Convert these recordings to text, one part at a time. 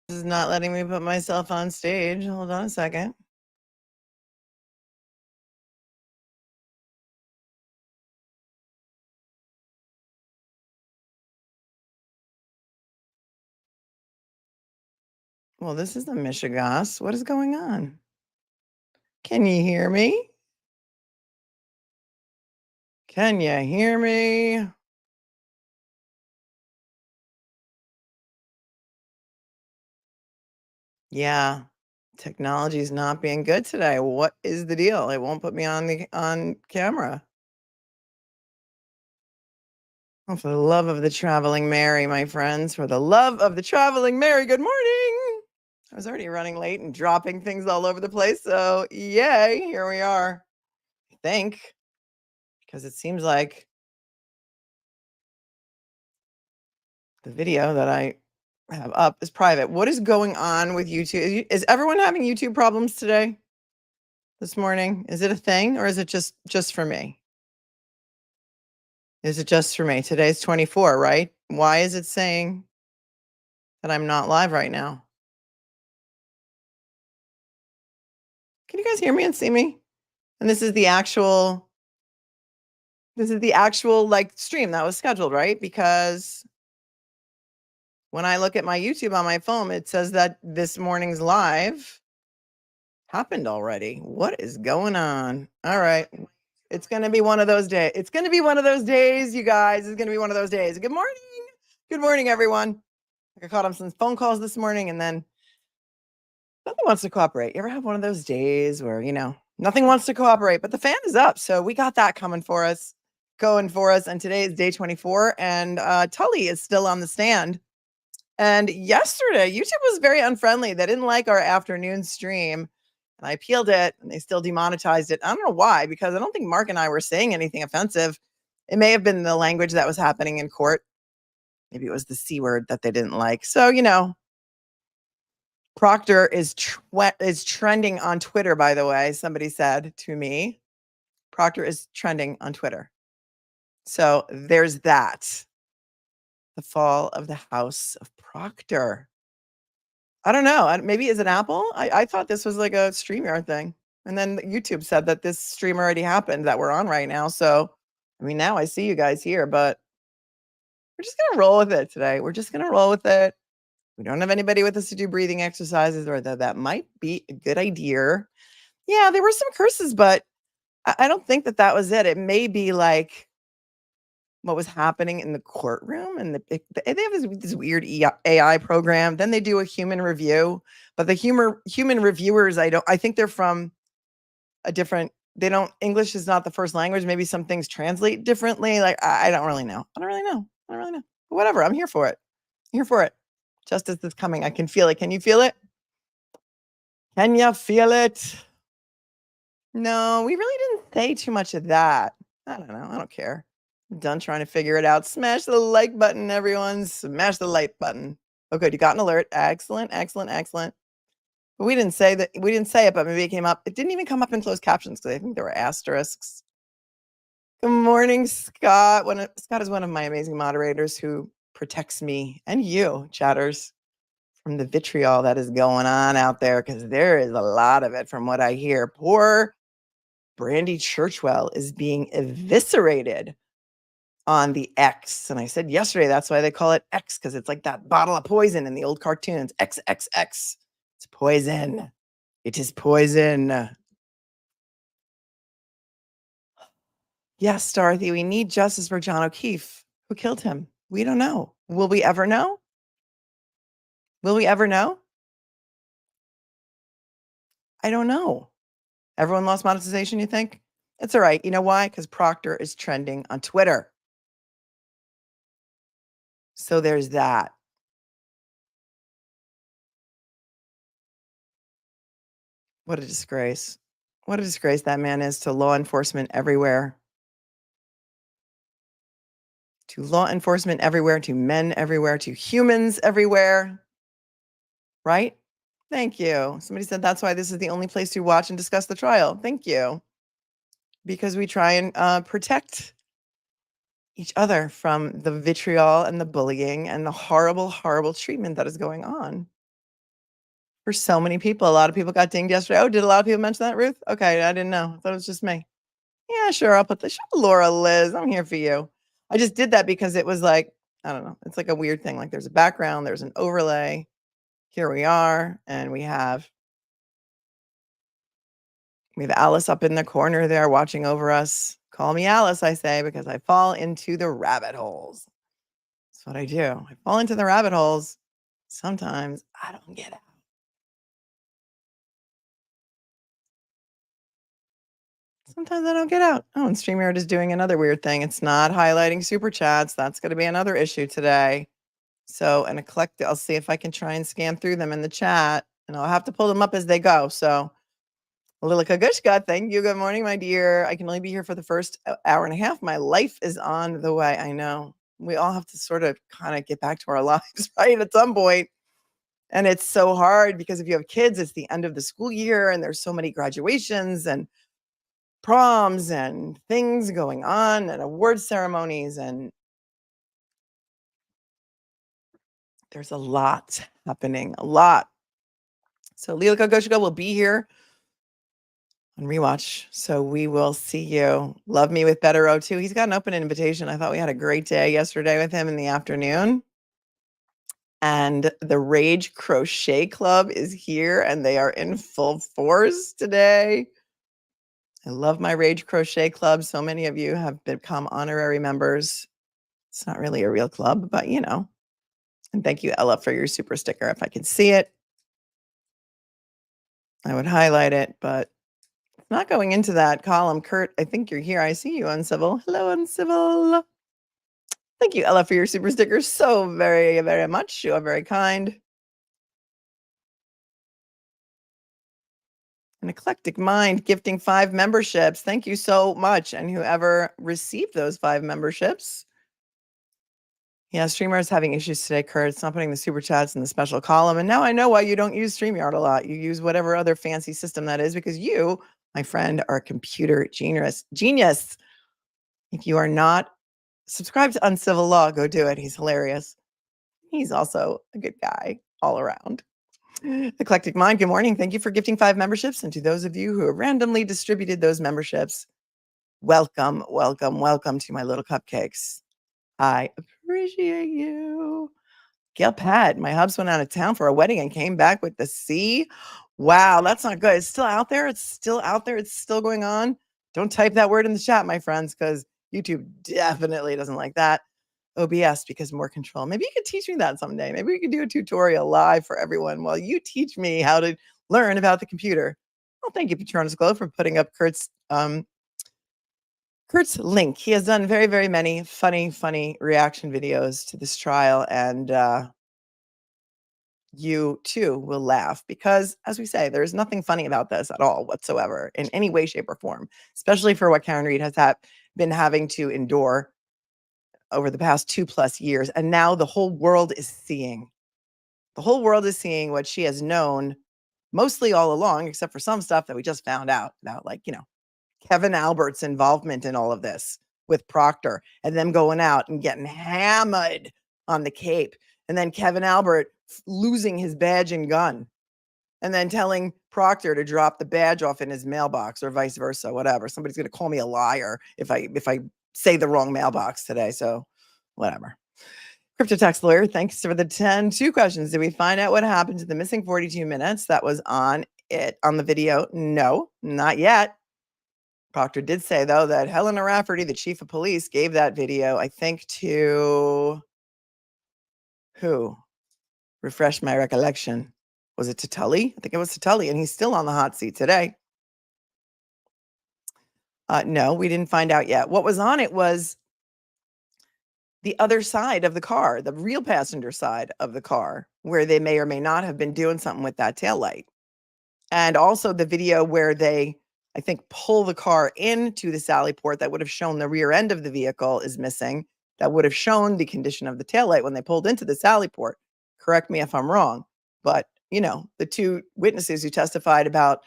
This is not letting me put myself on stage. Hold on a second. Well, this is the Michigas. What is going on? Can you hear me? Can you hear me? Yeah, technology is not being good today. What is the deal? It won't put me on camera. Oh, for the love of the traveling Mary, my friends, for the love of the traveling Mary, good morning. I was already running late and dropping things all over the place. So, yay, here we are. I think, because it seems like the video that I have up is private. What is going on with YouTube? Is everyone having YouTube problems today? This morning? Is it a thing or is it just for me? Is it just for me? Today's 24, right? Why is it saying that I'm not live right now? Can you guys hear me and see me? And this is the actual like stream that was scheduled, right? Because when I look at my YouTube on my phone, it says that this morning's live happened already. What is going on? All right. It's going to be one of those days. It's going to be one of those days, you guys. It's going to be one of those days. Good morning. Good morning, everyone. I caught on some phone calls this morning and then nothing wants to cooperate. You ever have one of those days where, nothing wants to cooperate, but the fan is up. So we got that coming for us, going for us. And today is day 24 and Tully is still on the stand. And yesterday, YouTube was very unfriendly. They didn't like our afternoon stream. And I appealed it and they still demonetized it. I don't know why, because I don't think Mark and I were saying anything offensive. It may have been the language that was happening in court. Maybe it was the C word that they didn't like. So, Proctor is trending on Twitter, by the way. Somebody said to me, Proctor is trending on Twitter. So there's that. The fall of the House of Proctor. I don't know. Maybe is it Apple? I thought this was like a StreamYard thing. And then YouTube said that this stream already happened that we're on right now. So, now I see you guys here, but we're just going to roll with it today. We're just going to roll with it. We don't have anybody with us to do breathing exercises, or that might be a good idea. Yeah, there were some curses, but I don't think that was it. It may be like what was happening in the courtroom, and they have this weird AI program. Then they do a human review, but the human reviewers, I think they're from a different. They don't English is not the first language. Maybe some things translate differently. Like I don't really know. I don't really know. But whatever. I'm here for it. Here for it. Justice is coming. I can feel it. Can you feel it? Can you feel it? No, we really didn't say too much of that. I don't know. I don't care. I'm done trying to figure it out. Smash the like button, everyone. Smash the like button. Oh, good. You got an alert. Excellent, excellent, excellent. But we didn't say that. We didn't say it, but maybe it came up. It didn't even come up in closed captions because I think there were asterisks. Good morning, Scott. Scott is one of my amazing moderators who protects me and you, chatters, from the vitriol that is going on out there, because there is a lot of it from what I hear. Poor Brandy Churchwell is being eviscerated on the X. And I said yesterday, that's why they call it X, because it's like that bottle of poison in the old cartoons. XXX. It's poison. It is poison. Yes, Dorothy, we need justice for John O'Keefe. Who killed him? We don't know. Will we ever know? Will we ever know? I don't know. Everyone lost monetization, you think? It's all right. You know why? Because Proctor is trending on Twitter. So there's that. What a disgrace. What a disgrace that man is to law enforcement everywhere. To law enforcement everywhere, to men everywhere, to humans everywhere. Right? Thank you. Somebody said that's why this is the only place to watch and discuss the trial. Thank you. Because we try and protect each other from the vitriol and the bullying and the horrible, horrible treatment that is going on. for so many people. A lot of people got dinged yesterday. Oh, did a lot of people mention that, Ruth? Okay, I didn't know. I thought it was just me. Yeah, sure. I'll put the sure, Laura Liz. I'm here for you. I just did that because it was like, I don't know. It's like a weird thing. Like there's a background, there's an overlay. Here we are, and we have Alice up in the corner there watching over us. Call me Alice, I say, because I fall into the rabbit holes. That's what I do. I fall into the rabbit holes. Sometimes I don't get out. Sometimes I don't get out. Oh, and StreamYard is doing another weird thing. It's not highlighting super chats. That's going to be another issue today. So an eclectic, I'll see if I can try and scan through them in the chat, and I'll have to pull them up as they go. So Lilika Gushka, thank you. Good morning, my dear. I can only be here for the first hour and a half. My life is on the way. I know. We all have to sort of kind of get back to our lives, right? At some point. And it's so hard because if you have kids, it's the end of the school year and there's so many graduations and proms and things going on and award ceremonies, and there's a lot happening, a lot. So Lilika Gushka will be here on rewatch. So we will see you. Love Me with Better O2. He's got an open invitation. I thought we had a great day yesterday with him in the afternoon. And the Rage Crochet Club is here and they are in full force today. I love my Rage Crochet Club. So many of you have become honorary members. It's not really a real club, but you know. And thank you, Ella, for your super sticker. If I could see it, I would highlight it, but it's not going into that column. Kurt, I think you're here. I see you, Uncivil. Hello, Uncivil. Thank you, Ella, for your super sticker so very, very much. You are very kind. An eclectic mind gifting 5 memberships. Thank you so much. And whoever received those 5 memberships. Yeah, StreamYard is having issues today, Kurt. It's not putting the super chats in the special column. And now I know why you don't use StreamYard a lot. You use whatever other fancy system that is because you, my friend, are a computer genius. If you are not subscribed to Uncivil Law, go do it. He's hilarious. He's also a good guy all around. Eclectic Mind, good morning. Thank you for gifting 5 memberships. And to those of you who have randomly distributed those memberships, welcome, welcome, welcome to my little cupcakes. I appreciate you. Gail Pat, my hubs went out of town for a wedding and came back with the C. Wow, that's not good. It's still out there. It's still out there. It's still going on. Don't type that word in the chat, my friends, because YouTube definitely doesn't like that. OBS, because more control. Maybe you could teach me that someday. Maybe we could do a tutorial live for everyone while you teach me how to learn about the computer. Well, thank you, Patronus Glow, for putting up Kurt's link. He has done very, very many funny reaction videos to this trial, and you too will laugh because, as we say, there's nothing funny about this at all whatsoever in any way, shape, or form, especially for what Karen Reed has been having to endure over the past 2+ years. And now the whole world is seeing. The whole world is seeing what she has known mostly all along, except for some stuff that we just found out about, like, you know, Kevin Albert's involvement in all of this with Proctor and them going out and getting hammered on the Cape. And then Kevin Albert losing his badge and gun and then telling Proctor to drop the badge off in his mailbox or vice versa, whatever. Somebody's going to call me a liar if I say the wrong mailbox today. So whatever. Crypto tax lawyer, thanks for the 2 questions. Did we find out what happened to the missing 42 minutes that was on the video? No, not yet. Proctor did say, though, that Helena Rafferty, the chief of police, gave that video, I think, to who? Refresh my recollection. Was it to Tully? I think it was to Tully, and he's still on the hot seat today. No, we didn't find out yet. What was on it was the other side of the car, the real passenger side of the car, where they may or may not have been doing something with that taillight. And also the video where they, I think, pull the car into the Sally port that would have shown the rear end of the vehicle is missing. That would have shown the condition of the taillight when they pulled into the Sally port. Correct me if I'm wrong. But, you know, the 2 witnesses who testified about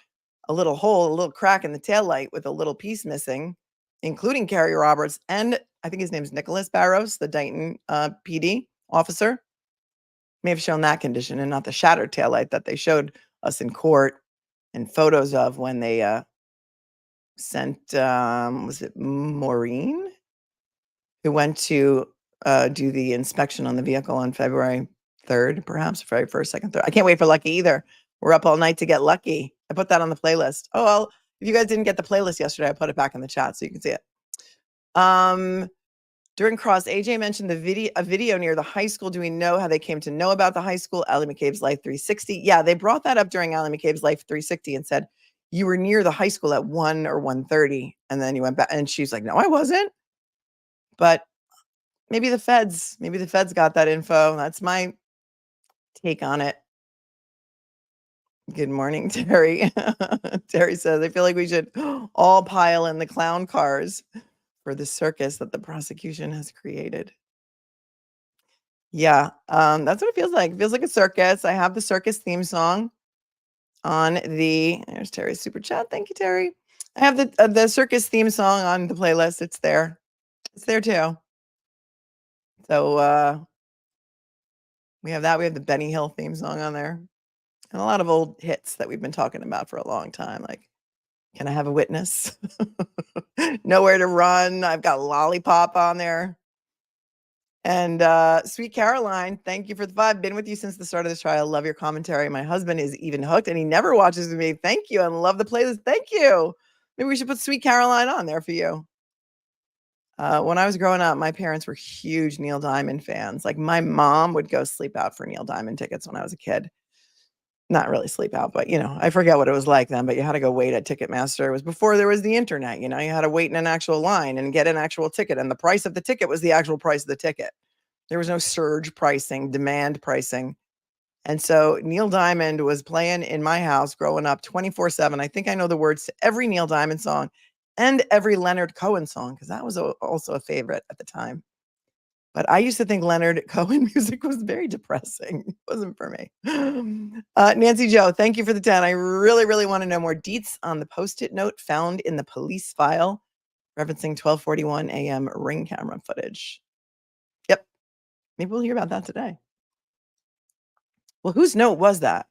a little hole, a little crack in the taillight with a little piece missing, including Carrie Roberts and I think his name's Nicholas Barrows, the Dayton PD officer, may have shown that condition and not the shattered taillight that they showed us in court and photos of when they sent, was it Maureen? Who went to do the inspection on the vehicle on February 3rd, perhaps, February 1st, 2nd, 3rd. I can't wait for Lucky either. We're up all night to get lucky. I put that on the playlist. Oh, well, if you guys didn't get the playlist yesterday, I put it back in the chat so you can see it. During Cross, AJ mentioned a video near the high school. Do we know how they came to know about the high school? Allie McCabe's Life 360. Yeah, they brought that up during Allie McCabe's Life 360 and said, you were near the high school at 1 or 1:30. And then you went back. And she's like, no, I wasn't. But maybe the feds got that info. That's my take on it. Good morning, Terry. Terry says, I feel like we should all pile in the clown cars for the circus that the prosecution has created. Yeah, that's what it feels like. It feels like a circus. I have the circus theme song on there's Terry's super chat. Thank you, Terry. I have the circus theme song on the playlist. It's there. It's there too. So we have that. We have the Benny Hill theme song on there. And a lot of old hits that we've been talking about for a long time, like Can I Have a Witness? Nowhere to Run. I've got Lollipop on there. And Sweet Caroline, thank you for the 5. Been with you since the start of this trial. Love your commentary. My husband is even hooked and he never watches with me. Thank you. And love the playlist. Thank you. Maybe we should put Sweet Caroline on there for you. When I was growing up, my parents were huge Neil Diamond fans. Like my mom would go sleep out for Neil Diamond tickets when I was a kid. Not really sleep out, but I forget what it was like then, but you had to go wait at Ticketmaster. It was before there was the internet, you had to wait in an actual line and get an actual ticket. And the price of the ticket was the actual price of the ticket. There was no surge pricing, demand pricing. And so Neil Diamond was playing in my house growing up 24/7. I think I know the words to every Neil Diamond song and every Leonard Cohen song, because that was also a favorite at the time. But I used to think Leonard Cohen music was very depressing. It wasn't for me. Nancy Joe, thank you for the 10. I really, really want to know more deets on the Post-it note found in the police file referencing 12:41 a.m. ring camera footage. Yep. Maybe we'll hear about that today. Well, whose note was that?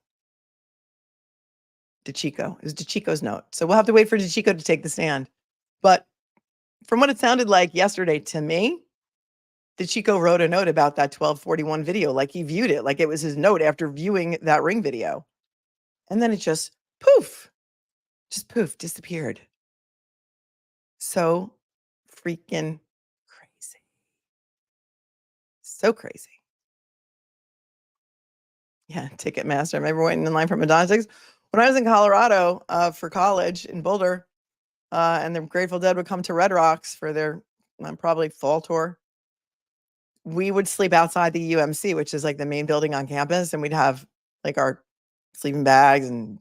DeChico. It was DeChico's note. So we'll have to wait for DeChico to take the stand. But from what it sounded like yesterday to me, DeChico wrote a note about that 12:41 video, like he viewed it, like it was his note after viewing that ring video. And then it just poof, disappeared. So freaking crazy. So crazy. Yeah, Ticketmaster. I remember waiting in line for Madonna tickets when I was in Colorado for college in Boulder, and the Grateful Dead would come to Red Rocks for their probably fall tour. We would sleep outside the UMC, which is like the main building on campus, and we'd have like our sleeping bags and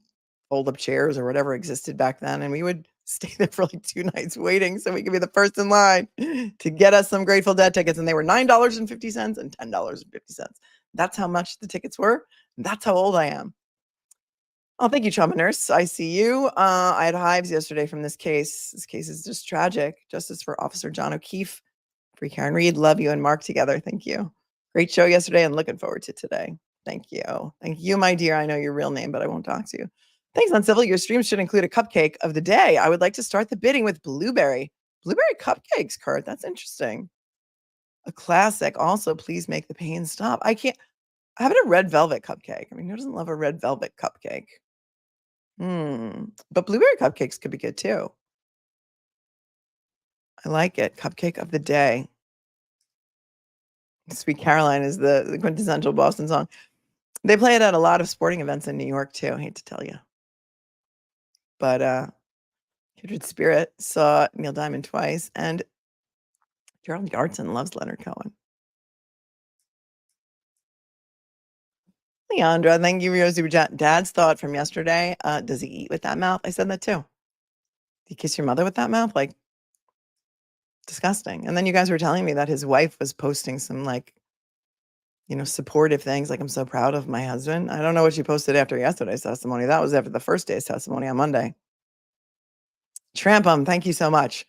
fold up chairs or whatever existed back then. And we would stay there for like 2 nights waiting so we could be the first in line to get us some Grateful Dead tickets. And they were $9.50 and $10.50. That's how much the tickets were. That's how old I am. Oh, thank you, Trauma Nurse. I see you. I had hives yesterday from this case. This case is just tragic. Justice for Officer John O'Keefe. Free Karen Reed. Love you and Mark together. Thank you. Great show yesterday and looking forward to today. Thank you. Thank you, my dear. I know your real name, but I won't talk to you. Thanks, Uncivil. Your stream should include a cupcake of the day. I would like to start the bidding with blueberry. Blueberry cupcakes, Kurt. That's interesting. A classic. Also, please make the pain stop. I can't. How about a red velvet cupcake? I mean, who doesn't love a red velvet cupcake? But blueberry cupcakes could be good too. I like it. Cupcake of the day. Sweet Caroline is the quintessential Boston song. They play it at a lot of sporting events in New York too. I hate to tell you. But Kindred Spirit saw Neil Diamond twice, and Gerald Yardson loves Leonard Cohen. Leandra, thank you for your super chat. Dad's thought from yesterday, does he eat with that mouth? I said that too. Do you kiss your mother with that mouth? Like, disgusting. And then you guys were telling me that his wife was posting some supportive things, like, I'm so proud of my husband. I don't know what she posted after yesterday's testimony. That was after the first day's testimony on Monday. Trampum, thank you so much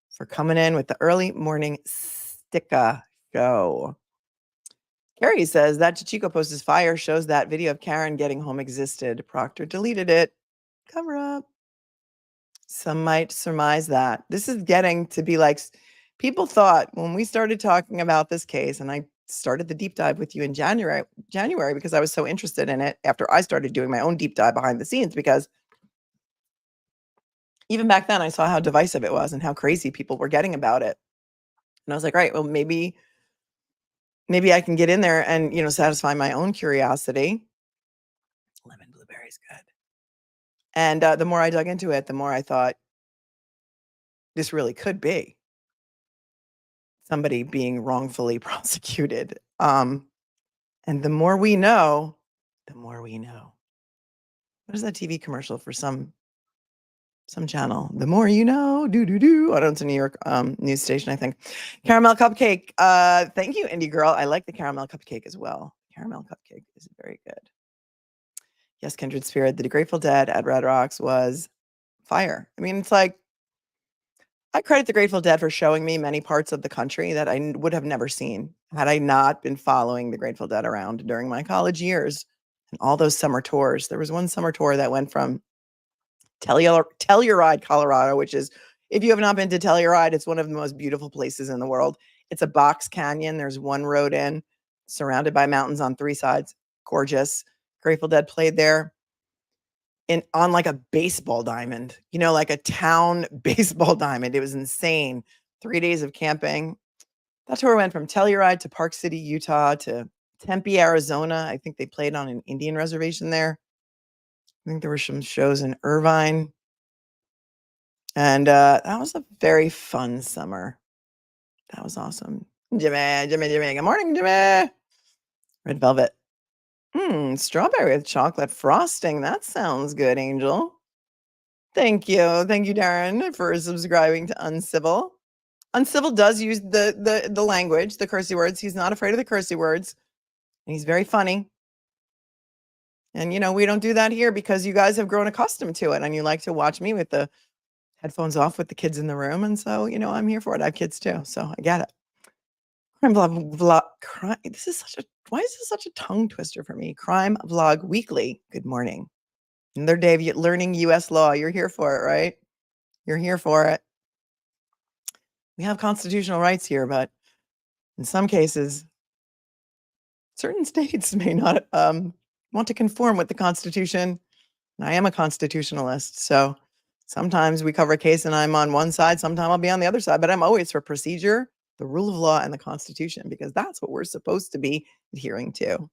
for coming in with the early morning sticker show. Carrie says that Chico post is fire, shows that video of Karen getting home existed. Proctor deleted it. Cover up. Some might surmise that. This is getting to be like people thought when we started talking about this case, and I started the deep dive with you in January because I was so interested in it after I started doing my own deep dive behind the scenes, because even back then I saw how divisive it was and how crazy people were getting about it. And I was like, right, well, maybe I can get in there and, satisfy my own curiosity. Lemon blueberry's good. And the more I dug into it, the more I thought this really could be somebody being wrongfully prosecuted. And the more we know, the more we know. What is that TV commercial for some channel? The more you know, do. I don't know, it's a New York news station, I think. Caramel cupcake. Thank you, indie girl. I like the caramel cupcake as well. Caramel cupcake is very good. Yes, Kindred Spirit. The Grateful Dead at Red Rocks was fire. I mean, it's like, I credit the Grateful Dead for showing me many parts of the country that I would have never seen had I not been following the Grateful Dead around during my college years and all those summer tours. There was one summer tour that went from Telluride, Colorado, which is, if you have not been to Telluride, it's one of the most beautiful places in the world. It's a box canyon. There's one road in, surrounded by mountains on three sides. Gorgeous. Grateful Dead played there on like a baseball diamond, like a town baseball diamond. It was insane. 3 days of camping. That tour went from Telluride to Park City, Utah to Tempe, Arizona. I think they played on an Indian reservation there. I think there were some shows in Irvine. And that was a very fun summer. That was awesome. Jimmy. Good morning, Jimmy. Red velvet. Strawberry with chocolate frosting. That sounds good, Angel. Thank you, Darren, for subscribing to Uncivil. Uncivil does use the language, the cursey words. He's not afraid of the cursey words, and he's very funny. And we don't do that here because you guys have grown accustomed to it, and you like to watch me with the headphones off with the kids in the room, and so I'm here for it. I have kids too, so I get it. Crime vlog. Why is this such a tongue twister for me? Crime Vlog Weekly. Good morning. Another day of learning U.S. law. You're here for it, right? You're here for it. We have constitutional rights here, but in some cases, certain states may not want to conform with the Constitution. And I am a constitutionalist, so sometimes we cover a case and I'm on one side, sometimes I'll be on the other side, but I'm always for procedure, the rule of law, and the Constitution, because that's what we're supposed to be adhering to.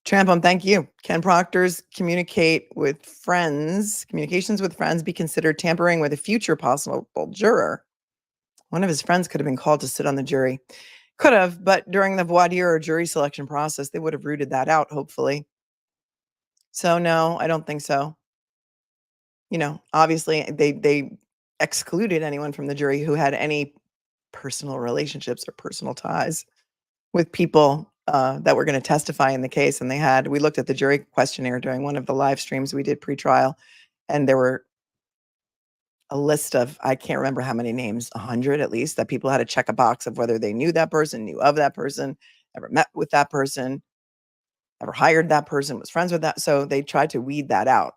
Trampum, thank you. Can proctors communications with friends be considered tampering with a future possible juror? One of his friends could have been called to sit on the jury. Could have, but during the voir dire or jury selection process, they would have rooted that out, hopefully. So no, I don't think so. Obviously they excluded anyone from the jury who had any personal relationships or personal ties with people that were going to testify in the case. And we looked at the jury questionnaire during one of the live streams we did pre-trial, and there were a list of, I can't remember how many names, 100 at least, that people had to check a box of whether they knew that person, knew of that person, ever met with that person, ever hired that person, was friends with that. So they tried to weed that out.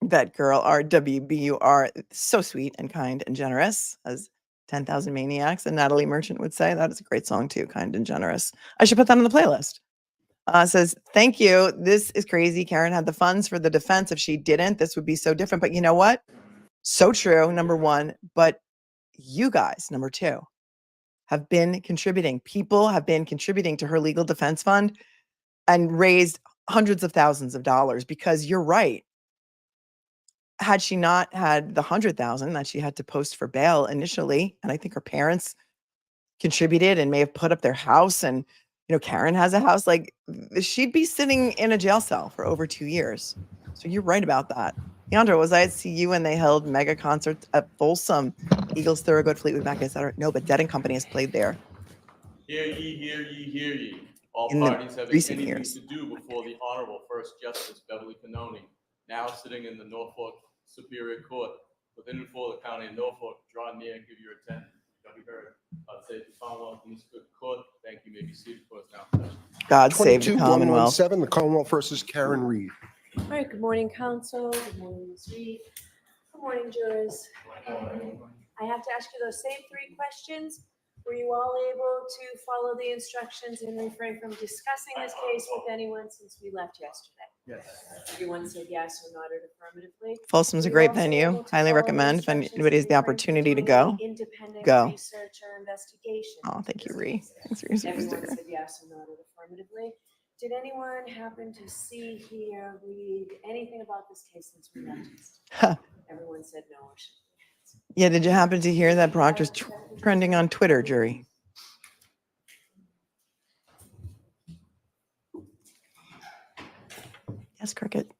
That girl, RWBUR, so sweet and kind and generous, as 10,000 Maniacs and Natalie Merchant would say. That is a great song too, kind and generous. I should put that on the playlist. Says, thank you. This is crazy. Karen had the funds for the defense. If she didn't, this would be so different. But you know what? So true, number one. But you guys, number two, have been contributing. People have been contributing to her legal defense fund and raised hundreds of thousands of dollars, because you're right. Had she not had the 100,000 that she had to post for bail initially, and I think her parents contributed and may have put up their house, and Karen has a house, like she'd be sitting in a jail cell for over 2 years. So you're right about that. Leandra, was I at CU when they held mega concerts at Folsom, Eagles, Thorogood, Fleetwood Mac, etc.? No, but Dead and Company has played there. Hear ye, hear ye, hear ye. All In parties having recent anything years. to do before the Honorable First Justice Beverly Canoni, now sitting in the Norfolk Superior Court within and for the County of Norfolk, draw near and give your attention. Shall be heard. Say to Commonwealth in this good court. Thank Thank you. You may be seated for us now. God save the Commonwealth. 22-117, the Commonwealth versus Karen Reed. All right, good morning, council. Good morning, Ms. Reed. Good morning, jurors. I have to ask you those same three questions. Were you all able to follow the instructions and refrain from discussing this case with anyone since we left yesterday? Yes. Everyone said yes or nodded affirmatively. Folsom's a Were you great also venue. able to Highly follow the recommend if instructions anybody has and the refrain from opportunity to doing go. any independent Go. research or investigation? Oh, thank you, Ree. Thanks for your super Everyone sticker. said yes or nodded affirmatively. Did anyone happen to see, hear, read anything about this case since we left yesterday? Huh. Everyone said no. Or Yeah, did you happen to hear that Proctor's trending on Twitter, jury? Yes, Cricket.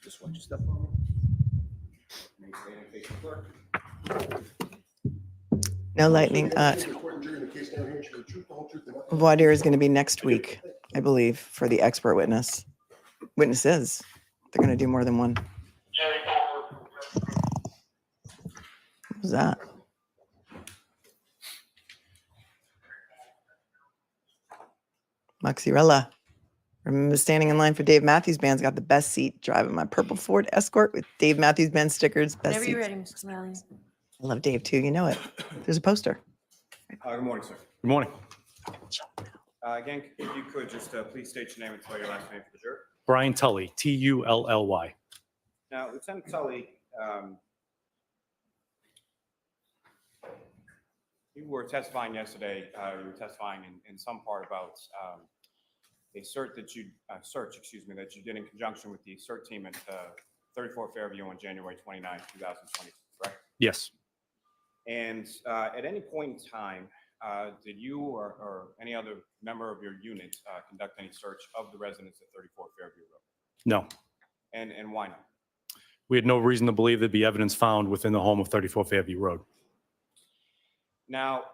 Just watch your step on. No lightning. Voir dire is going to be next week, I believe, for the expert witness. Witnesses. They're going to do more than one. What was that? Moxirella. Remember standing in line for Dave Matthews Band's got the best seat, driving my purple Ford Escort with Dave Matthews Band stickers. Best whenever you're seats. ready, Mr. Smiley. I love Dave too. You know it. There's a poster. Good morning, sir. Good morning. Again, if you could just please state your name and spell your last name for the jury. Brian Tully, Tully. Now, Lieutenant Tully, you were testifying yesterday. You were testifying in some part about a search that you did in conjunction with the CERT team at 34 Fairview on January 29, 2020, correct? Yes. And at any point in time, did you or any other member of your unit conduct any search of the residence at 34 Fairview Road? No. And why not? We had no reason to believe there'd be evidence found within the home of 34 Fairview Road. Now,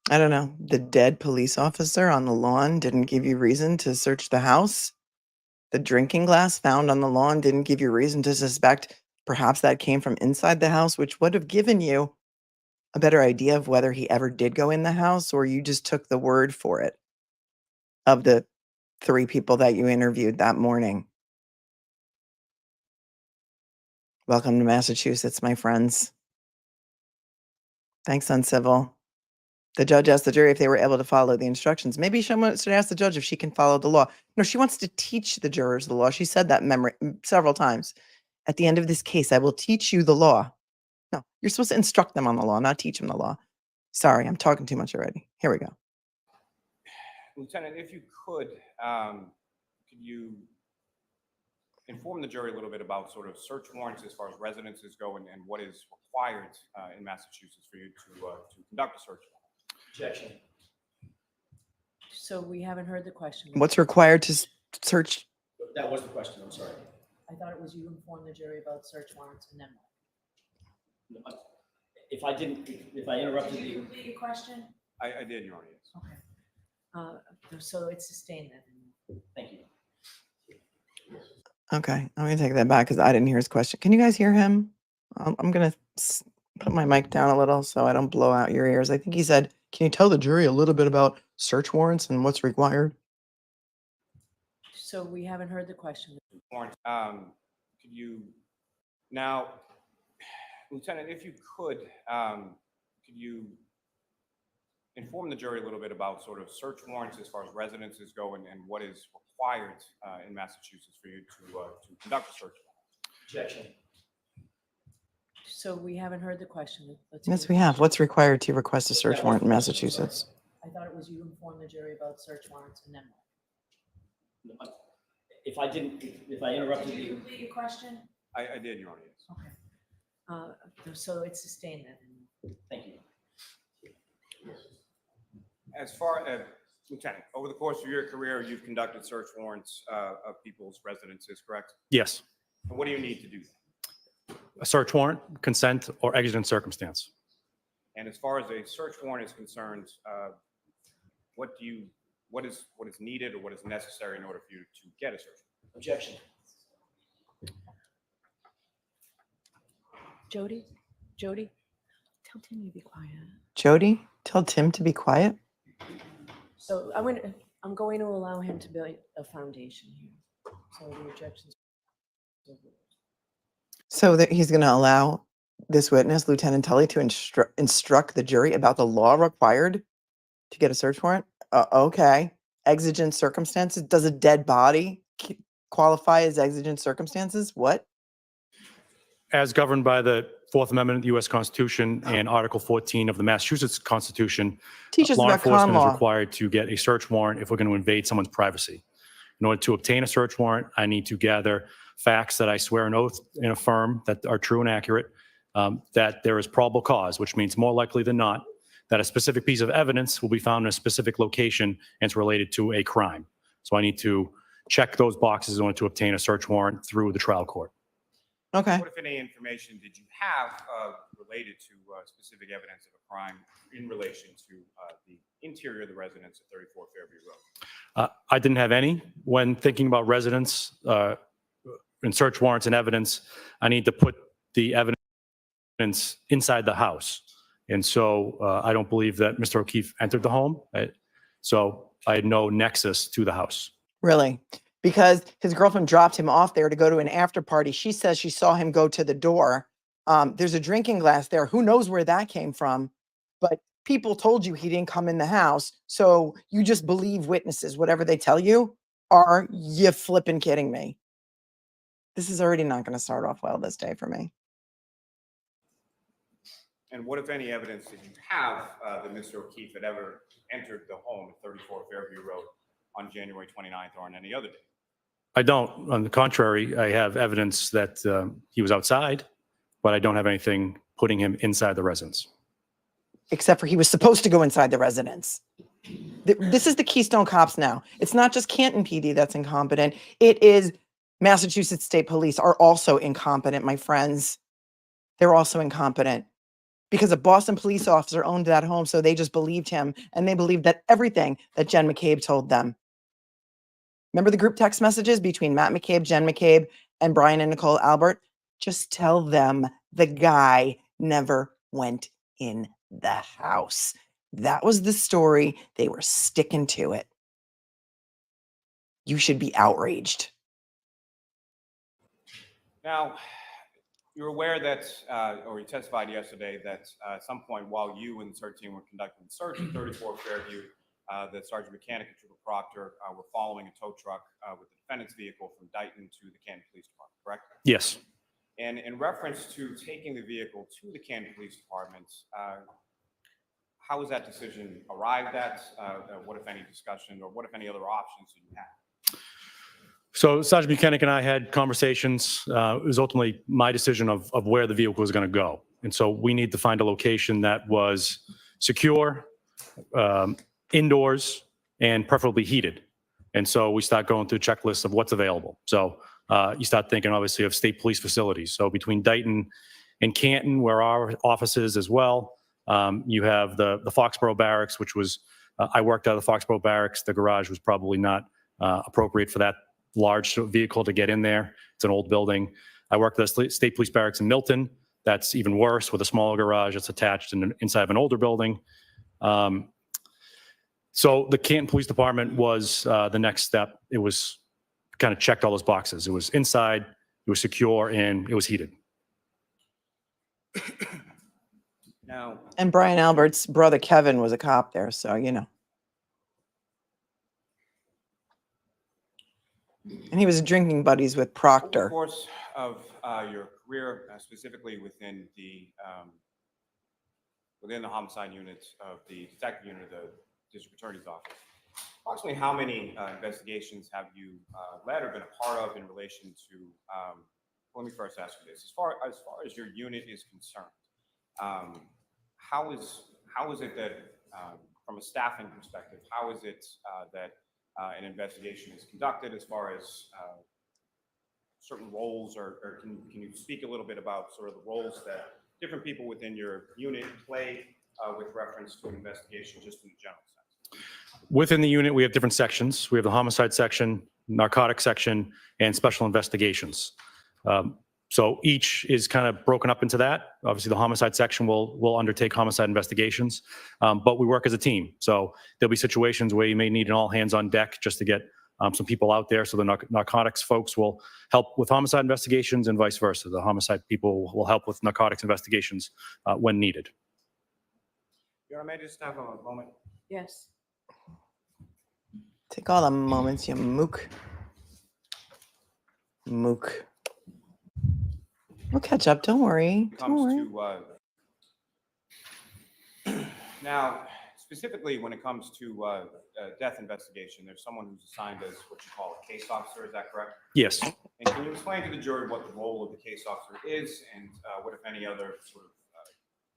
I don't know. The dead police officer on the lawn didn't give you reason to search the house. The drinking glass found on the lawn didn't give you reason to suspect perhaps that came from inside the house, which would have given you a better idea of whether he ever did go in the house or you just took the word for it of the 3 people that you interviewed that morning. Welcome to Massachusetts, my friends. Thanks, Uncivil. The judge asked the jury if they were able to follow the instructions. Maybe someone should ask the judge if she can follow the law. No, she wants to teach the jurors the law. She said that several times. At the end of this case, I will teach you the law. No, you're supposed to instruct them on the law, not teach them the law. Sorry, I'm talking too much already. Here we go. Lieutenant, if you could you inform the jury a little bit about sort of search warrants as far as residences go and what is required in Massachusetts for you to conduct a search warrant? Objection. So we haven't heard the question. What's required to search? That was the question, I'm sorry. I thought it was you informed the jury about search warrants and then what? If I interrupted you. Repeat your question? I did, Your Honor, yes. Okay. So it's sustained then. Thank you. Okay, I'm going to take that back because I didn't hear his question. Can you guys hear him? I'm going to put my mic down a little so I don't blow out your ears. I think he said, can you tell the jury a little bit about search warrants and what's required? So we haven't heard the question. Warrant, now, Lieutenant, if you could you inform the jury a little bit about sort of search warrants as far as residences go and what is required in Massachusetts for you to conduct a search warrant? Objection. So we haven't heard the question. Yes, we have. What's required to request a search warrant in Massachusetts? I thought it was you informed the jury about search warrants and then what? If I interrupted you. Repeat your question? I did, Your Honor, yes. Okay. So it's sustained then. Thank you. As far as, Lieutenant, over the course of your career, you've conducted search warrants of people's residences, correct? Yes. And what do you need to do? A search warrant, consent, or exigent circumstance. And as far as a search warrant is concerned, what is needed or what is necessary in order for you to get a search warrant? Objection. Jody, Tell Tim to be quiet. Jody, tell Tim to be quiet. So I'm going to allow him to build a foundation here. So the objections. So that he's going to allow this witness, Lieutenant Tully, to instruct the jury about the law required to get a search warrant. Okay. Exigent circumstances. Does a dead body qualify as exigent circumstances? What? As governed by the Fourth Amendment of the U.S. Constitution and Article 14 of the Massachusetts Constitution, Teach us law about con enforcement is law. required to get a search warrant if we're going to invade someone's privacy. In order to obtain a search warrant, I need to gather facts that I swear an oath and affirm that are true and accurate, that there is probable cause, which means more likely than not that a specific piece of evidence will be found in a specific location and it's related to a crime. So I need to check those boxes in order to obtain a search warrant through the trial court. Okay. What, if any, information did you have related to specific evidence of a crime in relation to the interior of the residence at 34 Fairview Road? I didn't have any. When thinking about residence and search warrants and evidence, I need to put the evidence inside the house. And so I don't believe that Mr. O'Keefe entered the home. So I had no nexus to the house. Really? Because his girlfriend dropped him off there to go to an after party. She says she saw him go to the door. There's a drinking glass there. Who knows where that came from? But people told you he didn't come in the house. So you just believe witnesses, whatever they tell you. Are you flipping kidding me? This is already not going to start off well this day for me. And what, if any, evidence did you have that Mr. O'Keefe had ever entered the home at 34 Fairview Road on January 29th or on any other day? I don't. On the contrary, I have evidence that he was outside, but I don't have anything putting him inside the residence. Except for he was supposed to go inside the residence. This is the Keystone Cops now. It's not just Canton PD that's incompetent. It is Massachusetts State Police are also incompetent, my friends. They're also incompetent because a Boston police officer owned that home, so they just believed him, and they believed that everything that Jen McCabe told them. Remember the group text messages between Matt McCabe, Jen McCabe, and Brian and Nicole Albert? Just tell them the guy never went in the house. That was the story. They were sticking to it. You should be outraged. Now, you're aware that, or you testified yesterday that at some point while you and the search team were conducting the search at 34 Fairview, that Sergeant Bukhenik and Trooper Proctor were following a tow truck with the defendant's vehicle from Dighton to the Canton Police Department, correct? Yes. And in reference to taking the vehicle to the Canton Police Department, how was that decision arrived at? What, if any, discussion, or what, if any, other options did you have? So Sergeant Bukhenik and I had conversations. It was ultimately my decision of where the vehicle was going to go. And so we need to find a location that was secure, indoors, and preferably heated. And so we start going through a checklist of what's available. So you start thinking, obviously, of state police facilities. So between Dighton and Canton, where our office is as well, you have the Foxborough Barracks, which was, I worked out of the Foxborough Barracks. The garage was probably not appropriate for that large vehicle to get in there. It's an old building. I worked at the State Police Barracks in Milton. That's even worse with a smaller garage that's attached inside of an older building. So the Canton Police Department was the next step. It was kind of checked all those boxes. It was inside, it was secure, and it was heated. Now, And Brian Albert's brother Kevin was a cop there, so you know. And he was drinking buddies with over the Proctor. course of your career, specifically within the homicide units of the detective unit of the district attorney's office, approximately how many investigations have you led or been a part of in relation to? Let me first ask you this: as far as your unit is concerned, how is it that, from a staffing perspective, how is it that an investigation is conducted as far as certain roles, or can you speak a little bit about sort of the roles that different people within your unit play with reference to an investigation, just in the general sense? Within the unit, we have different sections. We have the homicide section, narcotics section, and special investigations. So each is kind of broken up into that. Obviously, the homicide section will undertake homicide investigations, but we work as a team. So there'll be situations where you may need an all hands on deck just to get some people out there. So the narcotics folks will help with homicide investigations and vice versa. The homicide people will help with narcotics investigations when needed. Your Honor, may I just have a moment? Yes. Take all the moments, you mook. Mook. We'll catch up. Don't worry. Don't Comes worry. to, now, specifically when it comes to death investigation, there's someone who's assigned as what you call a case officer, is that correct? Yes. And can you explain to the jury what the role of the case officer is and what, if any, other sort of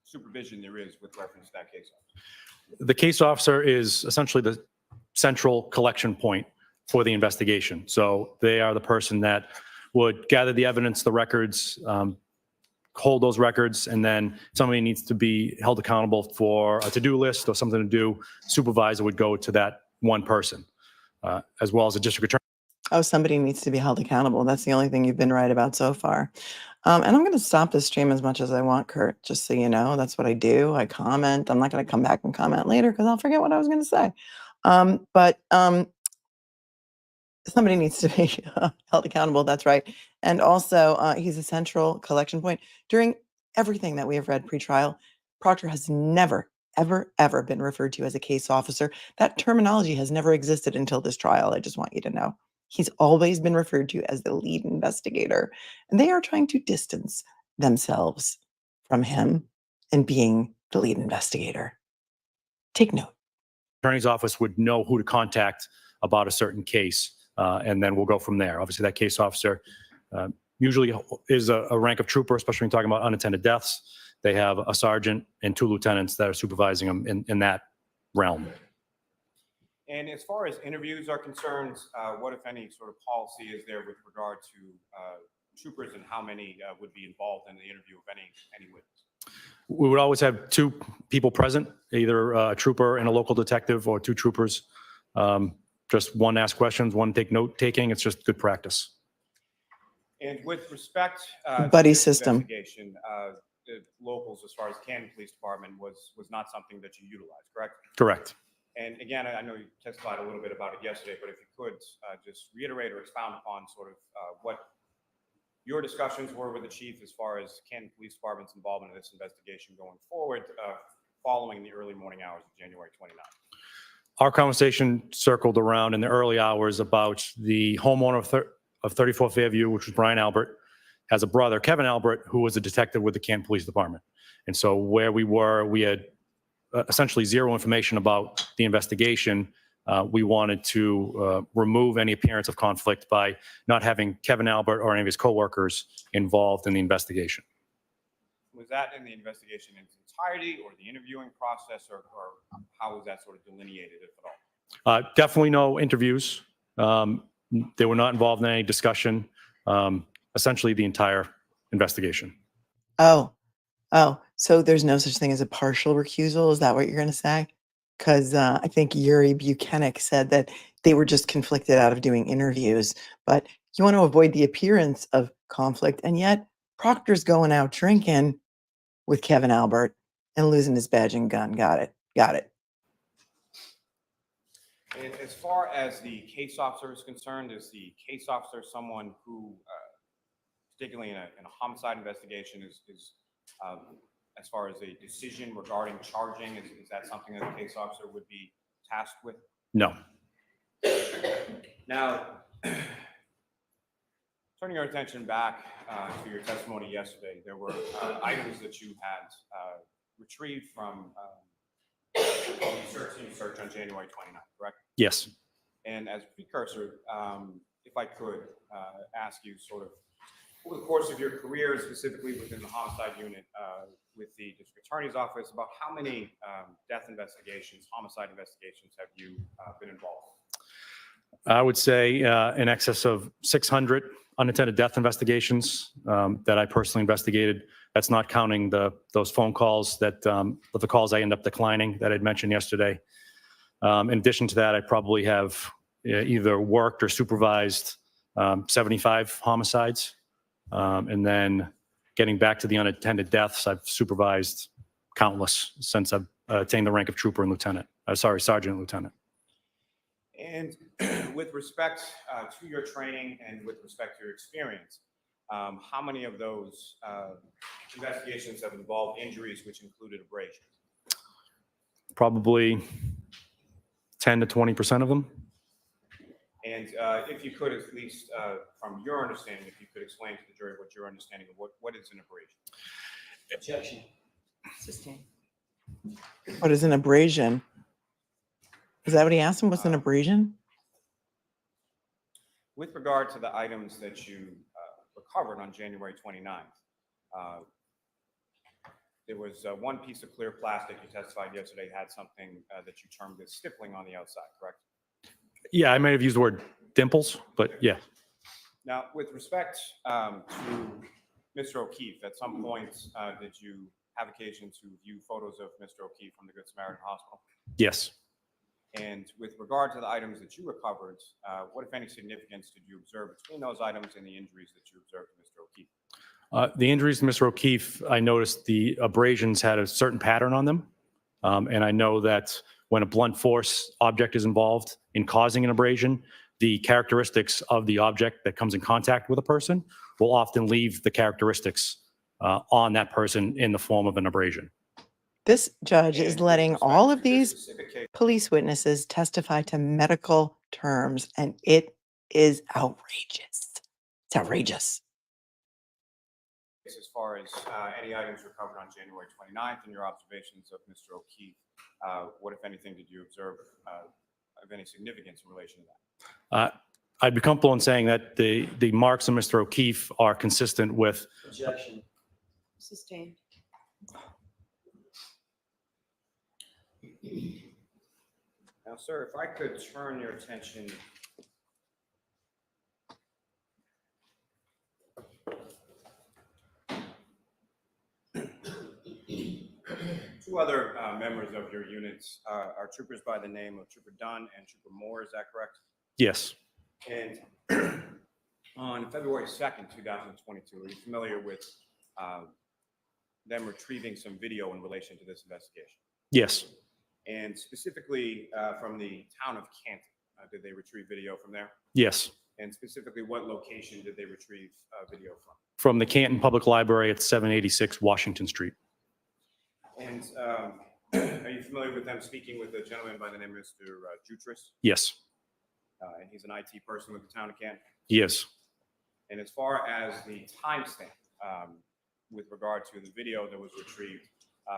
supervision there is with reference to that case officer? The case officer is essentially the central collection point for the investigation. So they are the person that would gather the evidence, the records, hold those records, and then somebody needs to be held accountable for a to-do list or something to do. Supervisor would go to that one person, as well as a district attorney. Oh, somebody needs to be held accountable. That's the only thing you've been right about so far. And I'm going to stop this stream as much as I want, Kurt, just so you know. That's what I do. I comment. I'm not going to come back and comment later because I'll forget what I was going to say. But somebody needs to be held accountable. That's right. And also, he's a central collection point. During everything that we have read pre-trial, Proctor has never, ever, ever been referred to as a case officer. That terminology has never existed until this trial. I just want you to know. He's always been referred to as the lead investigator. And they are trying to distance themselves from him and being the lead investigator. Take note. Attorney's office would know who to contact about a certain case, and then we'll go from there. Obviously, that case officer usually is a rank of trooper, especially when you're talking about unattended deaths. They have a sergeant and 2 lieutenants that are supervising them in that realm. And as far as interviews are concerned, what, if any, sort of policy is there with regard to troopers and how many would be involved in the interview of any witness? We would always have 2 people present, either a trooper and a local detective or 2 troopers. Just one ask questions, one take note taking. It's just good practice. And with respect Buddy to this system. investigation, the locals, as far as Canton Police Department, was not something that you utilized, correct? Correct. And again, I know you testified a little bit about it yesterday, but if you could just reiterate or expound upon sort of what your discussions were with the chief as far as Canton Police Department's involvement in this investigation going forward, following the early morning hours of January 29th. Our conversation circled around in the early hours about the homeowner of 34 Fairview, which was Brian Albert, has a brother, Kevin Albert, who was a detective with the Canton Police Department. And so where we were, we had essentially zero information about the investigation. We wanted to remove any appearance of conflict by not having Kevin Albert or any of his coworkers involved in the investigation. Was that in the investigation in its entirety, or the interviewing process, or how was that sort of delineated, if at all? Definitely no interviews. They were not involved in any discussion. Essentially the entire investigation. Oh, so there's no such thing as a partial recusal? Is that what you're going to say? Because I think Yuri Bukhenik said that they were just conflicted out of doing interviews, but you want to avoid the appearance of conflict, and yet Proctor's going out drinking with Kevin Albert and losing his badge and gun. Got it. And as far as the case officer is concerned, is the case officer someone who, particularly in a homicide investigation, is as far as a decision regarding charging, is that something that the case officer would be tasked with? No. Now, turning our attention back to your testimony yesterday, there were items that you had retrieved from search on January 29th, correct? Yes. And as a precursor, if I could ask you sort of, over the course of your career, specifically within the homicide unit with the district attorney's office, about how many death investigations, homicide investigations have you been involved in? I would say in excess of 600 unattended death investigations that I personally investigated. That's not counting those phone calls that the calls I end up declining that I'd mentioned yesterday. In addition to that, I probably have either worked or supervised 75 homicides And then getting back to the unattended deaths, I've supervised countless since I've attained the rank of trooper and lieutenant. Sergeant and lieutenant. And with respect to your training and with respect to your experience, how many of those investigations have involved injuries which included abrasion? Probably 10 to 20% of them. And if you could, at least from your understanding, if you could explain to the jury what your understanding of what is an abrasion. Objection. Sustained. What is an abrasion? Is that what he asked him? What's an abrasion? With regard to the items that you recovered on January 29th, there was one piece of clear plastic you testified yesterday had something that you termed as stippling on the outside, correct? Yeah, I may have used the word dimples, but yeah. Now, with respect to Mr. O'Keefe, at some point, did you have occasion to view photos of Mr. O'Keefe from the Good Samaritan Hospital? Yes. And with regard to the items that you recovered, what, if any, significance did you observe between those items and the injuries that you observed to Mr. O'Keefe? The injuries to Mr. O'Keefe, I noticed the abrasions had a certain pattern on them. And I know that when a blunt force object is involved in causing an abrasion, the characteristics of the object that comes in contact with a person will often leave the characteristics on that person in the form of an abrasion. This judge is And with letting respect all to of this these specific case, police witnesses testify to medical terms, and it is outrageous. It's outrageous. as far as any items recovered on January 29th and your observations of Mr. O'Keefe, what, if anything, did you observe of any significance in relation to that? I'd be comfortable in saying that the marks on Mr. O'Keefe are consistent with Objection. Sustained. Now, sir, if I could turn your attention two other members of your units are troopers by the name of Trooper Dunn and Trooper Moore, is that correct? yes. And on February 2nd, 2022, are you familiar with them retrieving some video in relation to this investigation? Yes. And specifically from the town of Canton, did they retrieve video from there? Yes. And specifically, what location did they retrieve video from? From the Canton Public Library at 786 Washington Street. And are you familiar with them speaking with a gentleman by the name of Mr. Jutras? Yes. And he's an IT person with the town of Canton. Yes. And as far as the timestamp with regard to the video that was retrieved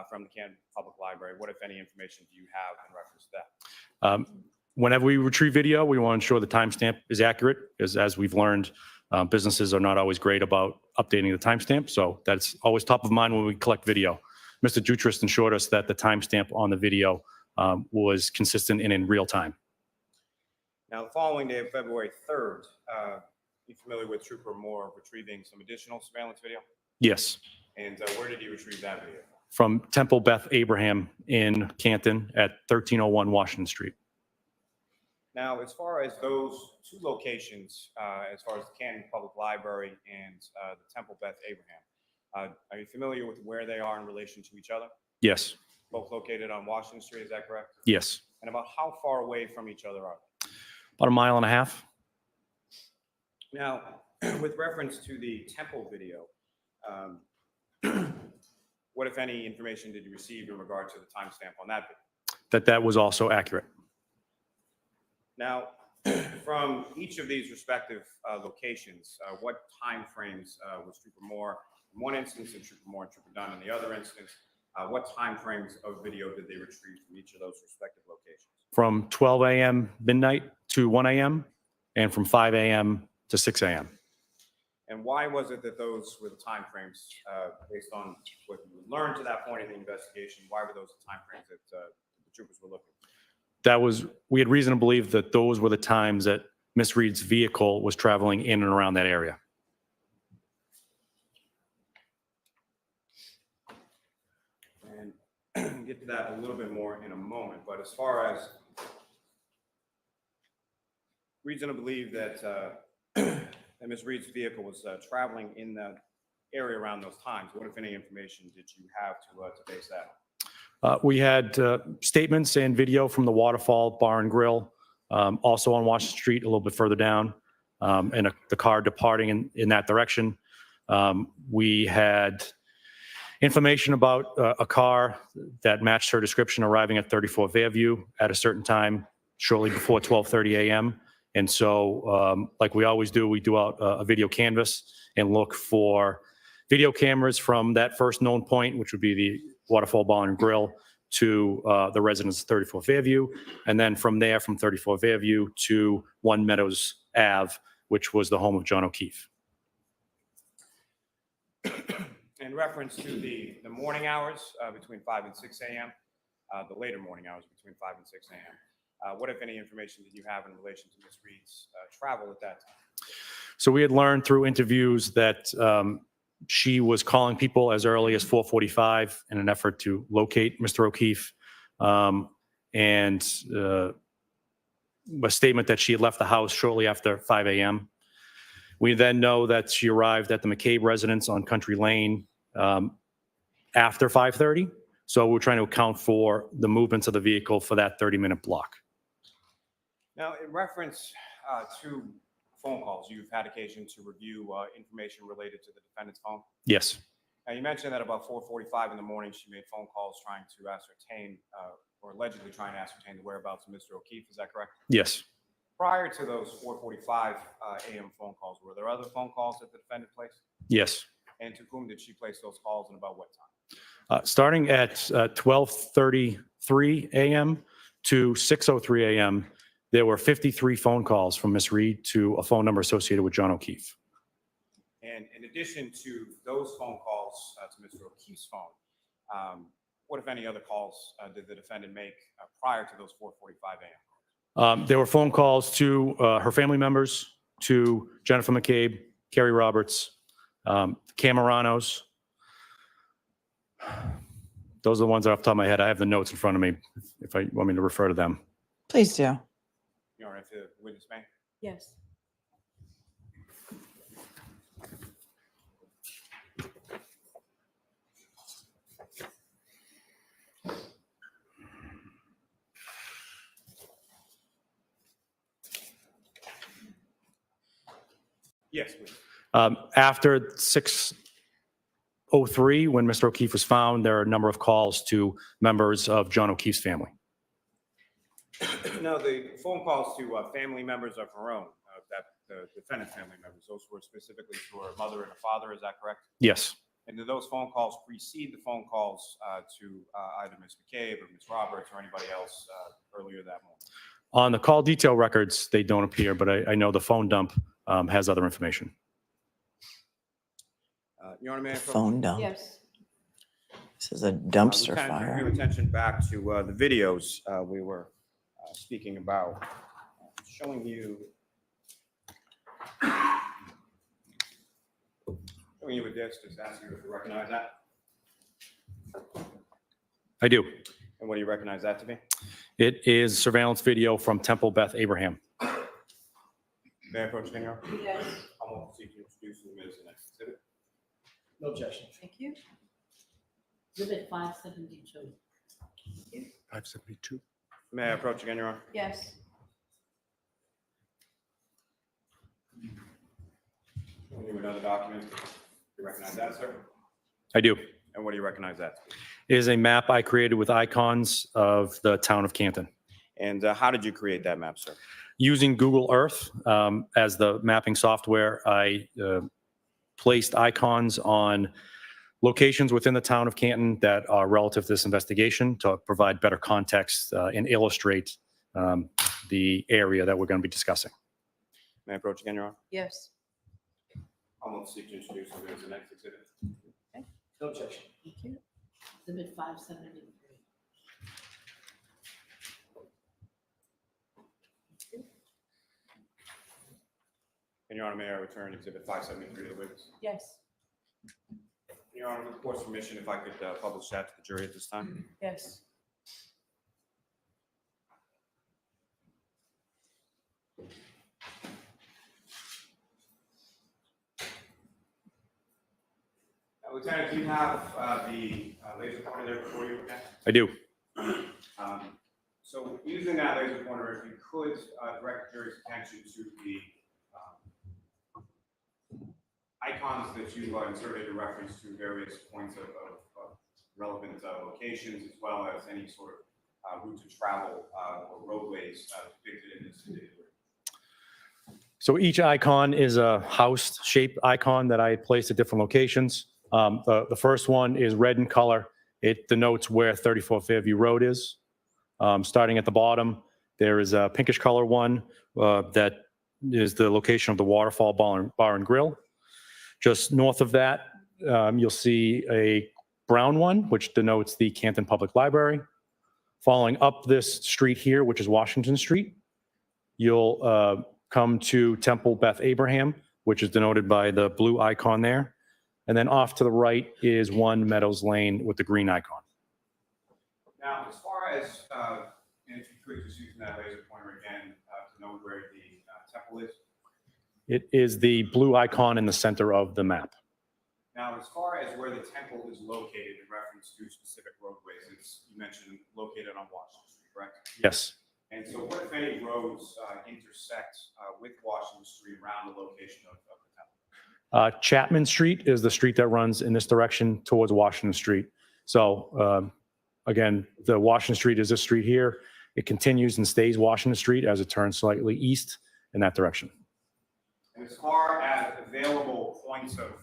from the Canton Public Library, what, if any, information do you have in reference to that? Whenever we retrieve video, we want to ensure the timestamp is accurate, as we've learned, businesses are not always great about updating the timestamp. So that's always top of mind when we collect video. Mr. Jutras assured us that the timestamp on the video was consistent and in real time. Now, the following day of February 3rd, you familiar with Trooper Moore retrieving some additional surveillance video? Yes. And where did he retrieve that video? From Temple Beth Abraham in Canton at 1301 Washington Street. Now, as far as those two locations, as far as the Canton Public Library and the Temple Beth Abraham, are you familiar with where they are in relation to each other? Yes. Both located on Washington Street, is that correct? Yes. And about how far away from each other are they? About a mile and a half. Now, with reference to the Temple video, what, if any, information did you receive in regard to the timestamp on that video? That was also accurate. Now, from each of these respective locations, what time frames was Trooper Moore in one instance and Trooper Moore and Trooper Dunn in the other instance? What time frames of video did they retrieve from each of those respective locations? From 12 a.m. midnight to 1 a.m. and from 5 a.m. to 6 a.m. And why was it that those were the time frames, based on what you learned to that point in the investigation, why were those the time frames that the troopers were looking for? We had reason to believe that those were the times that Miss Reed's vehicle was traveling in and around that area. And get to that a little bit more in a moment, but as far as reason to believe that that Ms. Reed's vehicle was traveling in the area around those times. What, if any, information did you have to base that on? We had statements and video from the Waterfall Bar and Grill, also on Washington Street, a little bit further down, and the car departing in that direction. We had information about a car that matched her description arriving at 34 Fairview at a certain time shortly before 12:30 a.m. And so, like we always do, we do out a video canvas and look for video cameras from that first known point, which would be the Waterfall Bar and Grill, to the residence of 34 Fairview. And then from there, from 34 Fairview to 1 Meadows Ave, which was the home of John O'Keefe. In reference to the morning hours between 5 and 6 a.m., the later morning hours between 5 and 6 a.m., what, if any, information did you have in relation to Ms. Reed's travel at that time? So we had learned through interviews that she was calling people as early as 4:45 in an effort to locate Mr. O'Keefe, and a statement that she had left the house shortly after 5 a.m. We then know that she arrived at the McCabe residence on Country Lane after 5:30. So we're trying to account for the movements of the vehicle for that 30-minute block. Now, in reference to phone calls, you've had occasion to review information related to the defendant's phone. Yes. Now, you mentioned that about 4:45 in the morning, she made phone calls trying to ascertain, or allegedly trying to ascertain the whereabouts of Mr. O'Keefe. Is that correct? Yes. Prior to those 4:45 a.m. phone calls, were there other phone calls that the defendant placed? Yes. And to whom did she place those calls, and about what time? Starting at 12:33 a.m. to 6:03 a.m., there were 53 phone calls from Ms. Reed to a phone number associated with John O'Keefe. And in addition to those phone calls to Mr. O'Keefe's phone, what, if any, other calls did the defendant make prior to those 4:45 a.m.? There were phone calls to her family members, to Jennifer McCabe, Carrie Roberts, Cameranos. Those are the ones that are off the top of my head. I have the notes in front of me if I want me to refer to them. Please do. You all right, if the witness may? Yes. Yes, please. After 6:03, when Mr. O'Keefe was found, there are a number of calls to members of John O'Keefe's family. No, the phone calls to family members of her own, the defendant's family members, those were specifically to her mother and her father, is that correct? Yes. And do those phone calls precede the phone calls to either Ms. McCabe or Ms. Roberts or anybody else earlier that morning? On the call detail records, they don't appear, but I know the phone dump has other information. Your Honor, may I approach? Phone dump. Yes. This is a dumpster Lieutenant, fire. Your attention back to the videos we were speaking about. Showing you a disc, just asking you if you recognize that. I do. And what do you recognize that to be? It is surveillance video from Temple Beth Abraham. May I approach again, Your Honor? Yes. I want to seek to introduce the witness in the next exhibit. No objection. Thank you. Exhibit 572. 572. May I approach again, Your Honor? Yes. Show you another document. Do you recognize that, sir? I do. And what do you recognize that to be? It is a map I created with icons of the town of Canton. And how did you create that map, sir? Using Google Earth as the mapping software, I placed icons on locations within the town of Canton that are relative to this investigation to provide better context and illustrate the area that we're going to be discussing. May I approach again, Your Honor? Yes. I'm going to seek to introduce the witness in the next exhibit. No objection. Thank you. Exhibit 573. And Your Honor, may I return exhibit 573 to the witness? Yes. Your Honor, with the court's permission, if I could publish that to the jury at this time. Yes. Lieutenant, do you have the laser pointer there before you? Okay. I do. So using that laser pointer, if you could direct the jury's attention to the icons that you inserted a reference to various points of relevant locations, as well as any sort of routes of travel or roadways depicted in this video. So each icon is a house-shaped icon that I placed at different locations. The first one is red in color. It denotes where 34 Fairview Road is. Starting at the bottom, there is a pinkish color one that is the location of the Waterfall Bar and Grill. Just north of that, you'll see a brown one, which denotes the Canton Public Library. Following up this street here, which is Washington Street, you'll come to Temple Beth Abraham, which is denoted by the blue icon there. And then off to the right is 1 Meadows Lane with the green icon. Now, as far as, and if you could just use that laser pointer again to know where the temple is. It is the blue icon in the center of the map. Now, as far as where the temple is located in reference to specific roadways, it's, you mentioned located on Washington Street, correct? Yes. And so what, if any, roads intersect with Washington Street around the location of the temple? Chapman Street is the street that runs in this direction towards Washington Street. So again, the Washington Street is this street here. It continues and stays Washington Street as it turns slightly east in that direction. And as far as available points of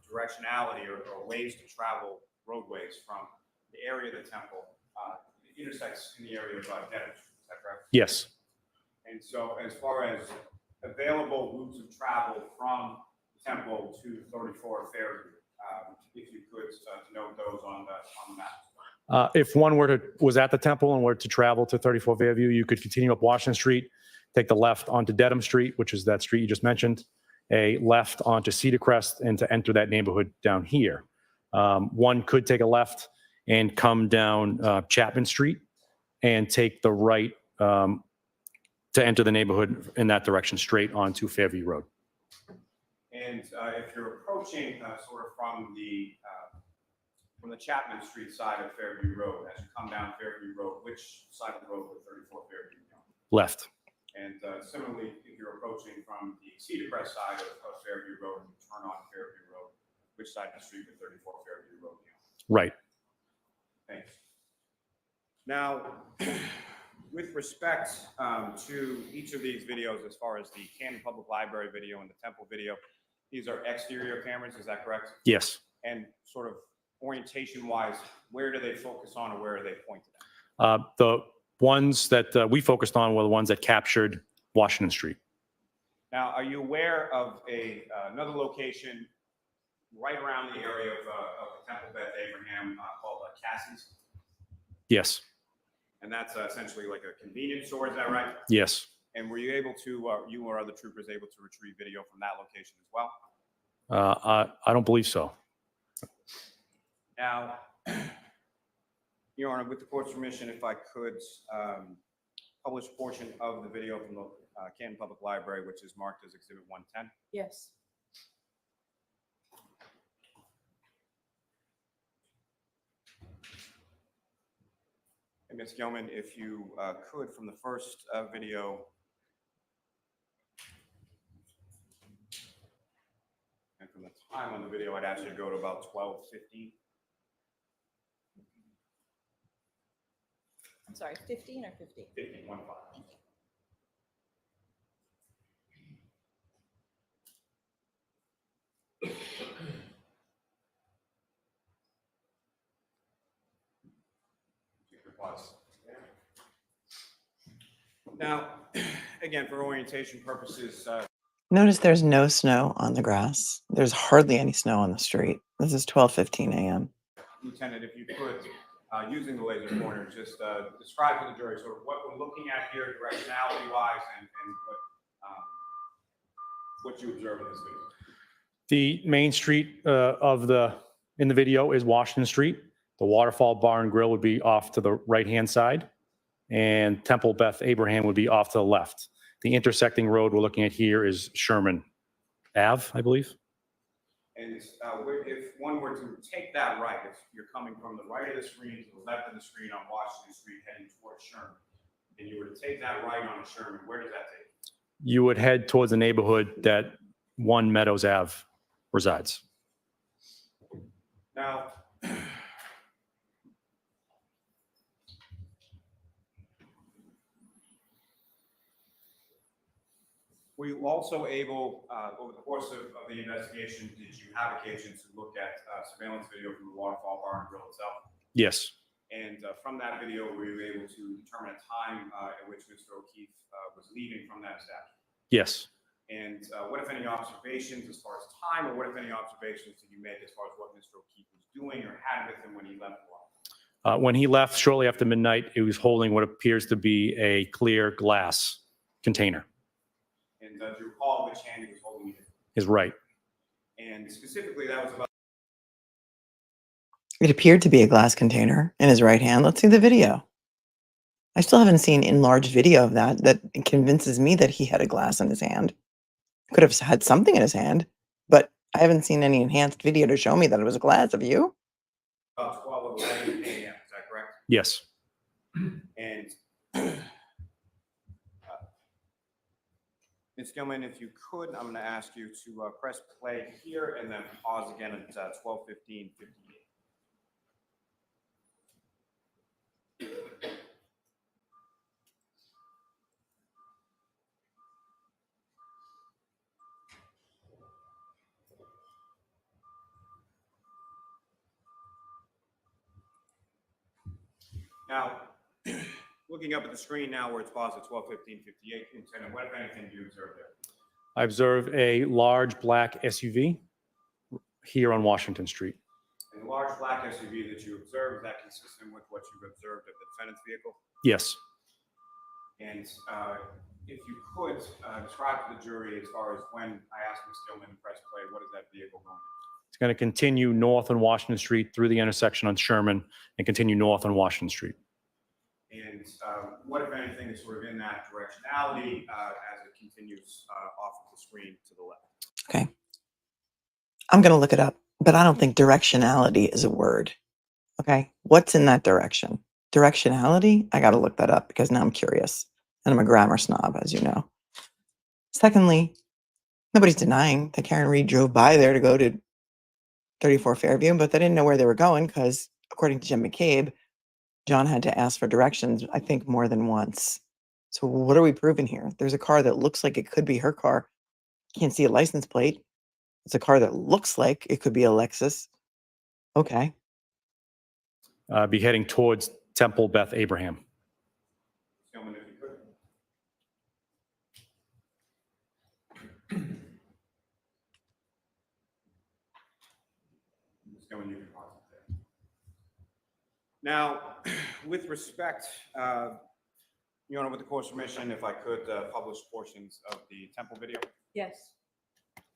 directionality or ways to travel roadways from the area of the temple, it intersects in the area of Dedham Street, is that correct? Yes. And so as far as available routes of travel from the temple to 34 Fairview, if you could note those on the map. If one was at the temple and were to travel to 34 Fairview, you could continue up Washington Street, take the left onto Dedham Street, which is that street you just mentioned, a left onto Cedar Crest, and to enter that neighborhood down here. One could take a left and come down Chapman Street and take the right to enter the neighborhood in that direction straight onto Fairview Road. And if you're approaching sort of from the Chapman Street side of Fairview Road, as you come down Fairview Road, which side of the road would 34 Fairview be on? Left. And similarly, if you're approaching from the Cedar Crest side of Fairview Road and you turn on Fairview Road, which side of the street would 34 Fairview Road be on? Right. Thanks. Now, with respect to each of these videos, as far as the Canton Public Library video and the Temple video, these are exterior cameras, is that correct? Yes. And sort of orientation-wise, where do they focus on or where are they pointed at? The ones that we focused on were the ones that captured Washington Street. Now, are you aware of another location right around the area of Temple Beth Abraham called Cassie's? Yes. And that's essentially like a convenience store, is that right? Yes. And were you able to, you or other troopers able to retrieve video from that location as well? I don't believe so. Now, Your Honor, with the court's permission, if I could publish a portion of the video from the Canton Public Library, which is marked as Exhibit 110. Yes. And Ms. Gilman, if you could, from the first video, and from the time on the video, I'd ask you to go to about 12:15. I'm sorry, 15 or 50? 15, 1-5. Now, again, for orientation purposes, Notice there's no snow on the grass. There's hardly any snow on the street. This is 12:15 a.m. Lieutenant, if you could, using the laser pointer, just describe to the jury sort of what we're looking at here directionality-wise and what you observe in this video. The main street in the video is Washington Street. The Waterfall Bar and Grill would be off to the right-hand side, and Temple Beth Abraham would be off to the left. The intersecting road we're looking at here is Sherman Ave, I believe. And if one were to take that right, if you're coming from the right of the screen to the left of the screen on Washington Street heading towards Sherman, and you were to take that right on Sherman, where does that take you? You would head towards the neighborhood that 1 Meadows Ave resides. Now, were you also able, over the course of the investigation, did you have occasion to look at surveillance video from the Waterfall Bar and Grill itself? Yes. And from that video, were you able to determine a time at which Mr. O'Keefe was leaving from that establishment? Yes. And what, if any, observations as far as time, or what, if any, observations did you make as far as what Mr. O'Keefe was doing or had with him when he left the lot? When he left shortly after midnight, he was holding what appears to be a clear glass container. And do you recall which hand he was holding it? His right. And specifically, that was about. It appeared to be a glass container in his right hand. Let's see the video. I still haven't seen enlarged video of that convinces me that he had a glass in his hand. Could have had something in his hand, but I haven't seen any enhanced video to show me that it was a glass. Have you? About 12:11 a.m. Is that correct? Yes. And Ms. Gilman, if you could, I'm going to ask you to press play here and then pause again at 12:15:58. Now, looking up at the screen now where it's paused at 12:15:58, Lieutenant, what, if anything, do you observe there? I observed a large black SUV here on Washington Street. And the large black SUV that you observed, is that consistent with what you've observed of the defendant's vehicle? Yes. And if you could describe to the jury as far as when I asked Ms. Gilman to press play, what is that vehicle going? It's going to continue north on Washington Street through the intersection on Sherman and continue north on Washington Street. And what, if anything, is sort of in that directionality as it continues off of the screen to the left? Okay. I'm going to look it up, but I don't think directionality is a word. Okay. What's in that direction? Directionality? I got to look that up because now I'm curious. And I'm a grammar snob, as you know. Secondly, nobody's denying that Karen Reed drove by there to go to 34 Fairview, but they didn't know where they were going because, according to Jim McCabe, John had to ask for directions, I think, more than once. So what are we proving here? There's a car that looks like it could be her car. Can't see a license plate. It's a car that looks like it could be a Lexus. Okay. Be heading towards Temple Beth Abraham. Gilman, if you could. Ms. Gilman, you can pause it there. Now, with respect, Your Honor, with the court's permission, if I could publish portions of the Temple video, Yes.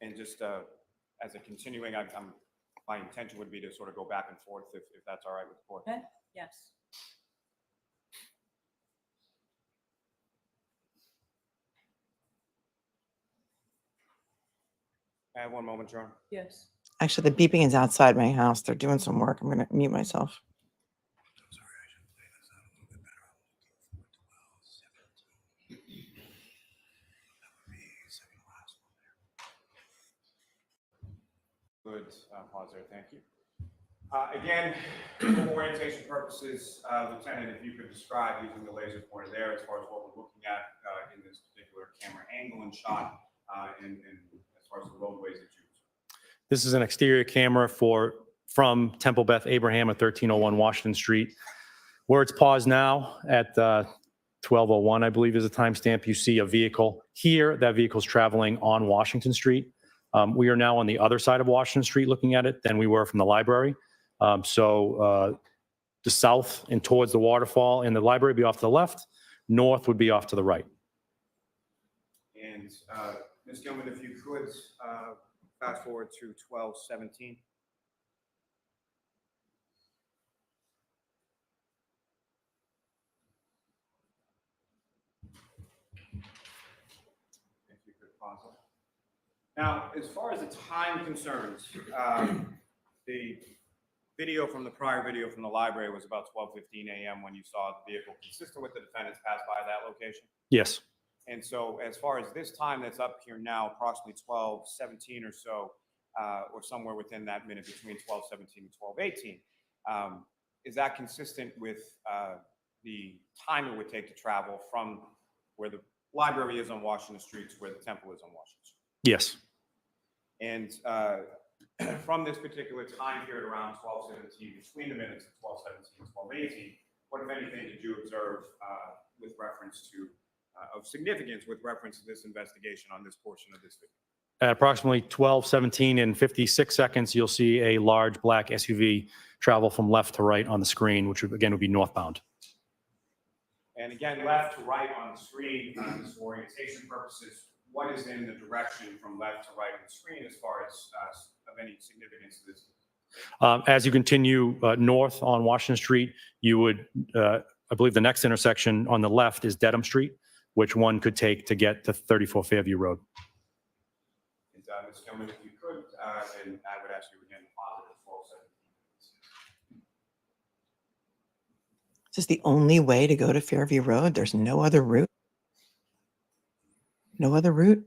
and just as a continuing, my intention would be to sort of go back and forth if that's all right with the court. Okay. Yes. I have one moment, Your Honor. Yes. Actually, the beeping is outside my house. They're doing some work. I'm going to mute myself. Good, pause there, thank you. Again, for orientation purposes, Lieutenant, if you could describe using the laser pointer there as far as what we're looking at in this particular camera angle and shot, and as far as the roadways that you observe. This is an exterior camera from Temple Beth Abraham at 1301 Washington Street. Where it's paused now at 1201, I believe is the timestamp, you see a vehicle. Here, that vehicle's traveling on Washington Street. We are now on the other side of Washington Street looking at it than we were from the library. So the south and towards the waterfall and the library would be off to the left. North would be off to the right. And Ms. Gilman, if you could fast forward to 12:17. If you could pause it. Now, as far as the time concerns, the video from the prior video from the library was about 12:15 a.m. when you saw the vehicle consistent with the defendants pass by that location. Yes. And so as far as this time that's up here now, approximately 12:17 or so, or somewhere within that minute between 12:17 and 12:18, is that consistent with the time it would take to travel from where the library is on Washington Street to where the temple is on Washington Street? Yes. And from this particular time period around 12:17, between the minutes of 12:17 and 12:18, what, if anything, did you observe with reference to, of significance with reference to this investigation on this portion of this video? At approximately 12:17 and 56 seconds, you'll see a large black SUV travel from left to right on the screen, which again would be northbound. And again, left to right on the screen, just for orientation purposes, what is in the direction from left to right on the screen as far as of any significance to this? As you continue north on Washington Street, you would, I believe the next intersection on the left is Dedham Street, which one could take to get to 34 Fairview Road. And Ms. Gilman, if you could, and I would ask you again to positive 12:17. Is this the only way to go to Fairview Road? There's no other route? No other route?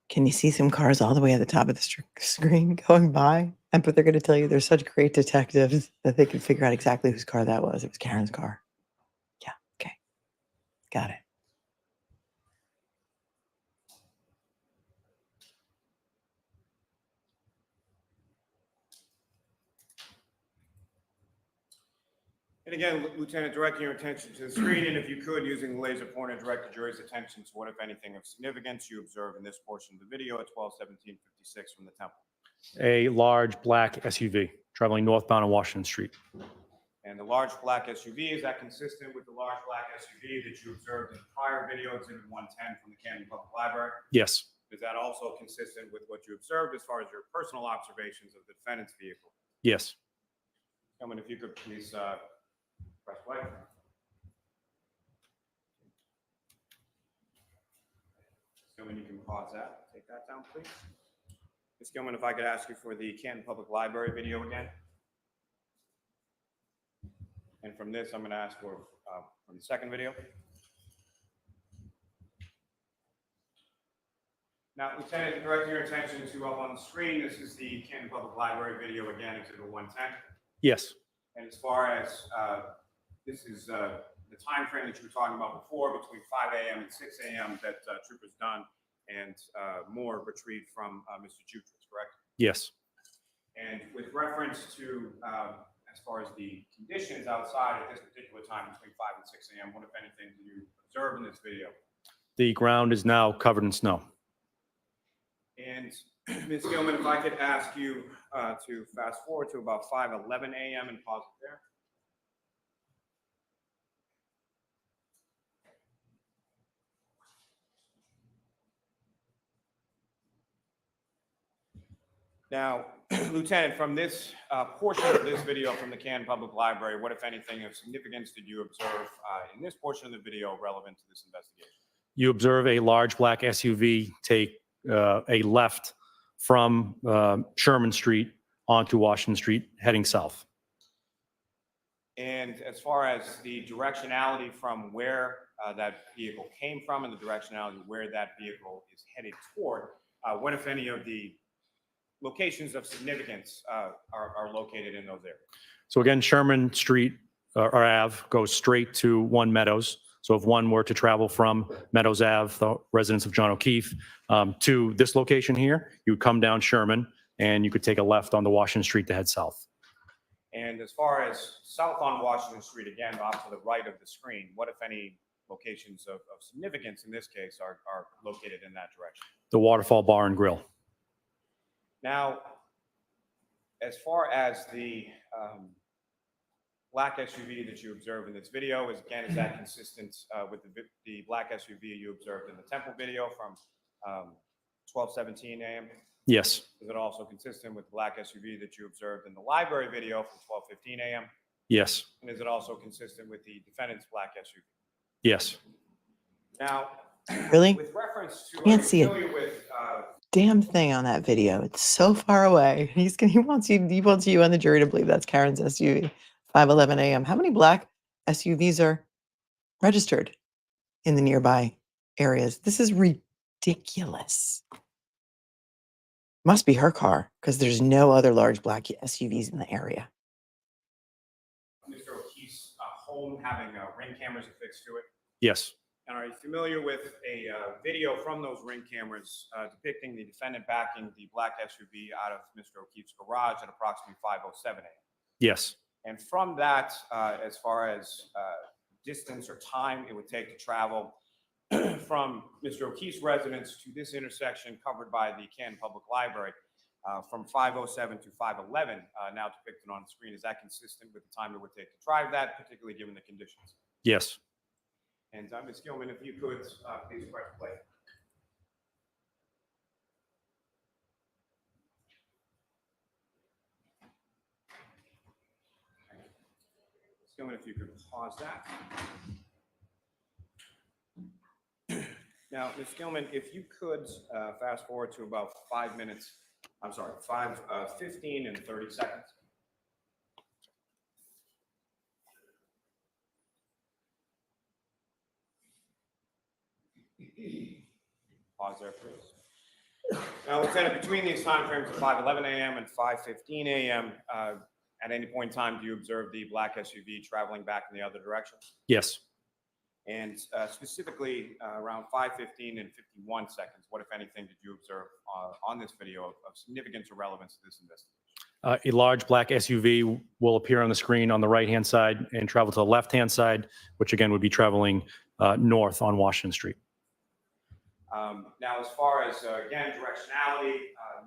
Can you see some cars all the way at the top of the screen going by? But they're going to tell you they're such great detectives that they can figure out exactly whose car that was. It was Karen's car. Yeah, okay. Got it. And again, Lieutenant, directing your attention to the screen, and if you could, using the laser pointer, direct the jury's attention to what, if anything, of significance you observe in this portion of the video at 12:17:56 from the temple. A large black SUV traveling northbound on Washington Street. And the large black SUV, is that consistent with the large black SUV that you observed in the prior video, exhibit 110 from the Camden Public Library? Yes. Is that also consistent with what you observed as far as your personal observations of the defendant's vehicle? Yes. Gentlemen, if you could please press play. Gentlemen, you can pause that. Take that down, please. Ms. Gilman, if I could ask you for the Canton Public Library video again. And from this, I'm going to ask for from the second video. Now, Lieutenant, directing your attention to up on the screen, this is the Canton Public Library video again, exhibit 110. Yes. And as far as this is the time frame that you were talking about before, between 5 a.m. and 6 a.m. that Troopers Dunn and Moore retrieved from Mr. Jutras, correct? Yes. And with reference to, as far as the conditions outside at this particular time between 5 and 6 a.m., what, if anything, do you observe in this video? The ground is now covered in snow. And Ms. Gilman, if I could ask you to fast forward to about 5:11 a.m. and pause it there. Now, Lieutenant, from this portion of this video from the Canton Public Library, what, if anything, of significance did you observe in this portion of the video relevant to this investigation? You observe a large black SUV take a left from Sherman Street onto Washington Street, heading south. And as far as the directionality from where that vehicle came from and the directionality where that vehicle is headed toward, what, if any, of the locations of significance are located in those areas? So again, Sherman Street or Ave goes straight to One Meadows. So if one were to travel from Meadows Ave, the residence of John O'Keefe, to this location here, you would come down Sherman and you could take a left onto Washington Street to head south. And as far as south on Washington Street, again, off to the right of the screen, what, if any, locations of significance in this case are located in that direction? The Waterfall Bar and Grill. Now, as far as the black SUV that you observed in this video, is that consistent with the black SUV you observed in the Temple video from 12:17 a.m.? Yes, Is it also consistent with the black SUV that you observed in the library video from 12:15 a.m.? yes, And is it also consistent with the defendant's black SUV? yes. Now, Really? with reference to, are Can't you see it. familiar with, Damn thing on that video. It's so far away. He wants you and the jury to believe that's Karen's SUV. 5:11 a.m. How many black SUVs are registered in the nearby areas? This is ridiculous. Must be her car because there's no other large black SUVs in the area. Mr. O'Keefe's home having ring cameras affixed to it? Yes, And are you familiar with a video from those ring cameras depicting the defendant backing the black SUV out of Mr. O'Keefe's garage at approximately 5:07 a.m.? yes, And from that, as far as distance or time it would take to travel from Mr. O'Keefe's residence to this intersection covered by the Canton Public Library, from 5:07 to 5:11, now depicted on the screen, is that consistent with the time it would take to drive that, particularly given the conditions? yes. And Ms. Gilman, if you could please press play. Ms. Gilman, if you could pause that. Now, Ms. Gilman, if you could fast forward to about 15 and 30 seconds. Pause there, please. Now, Lieutenant, between these timeframes of 5:11 a.m. and 5:15 a.m., at any point in time, do you observe the black SUV traveling back in the other direction? Yes. And specifically around 5:15 and 51 seconds, what, if anything, did you observe on this video of significance or relevance to this investigation? A large black SUV will appear on the screen on the right-hand side and travel to the left-hand side, which again would be traveling north on Washington Street. Now, as far as, again, directionality,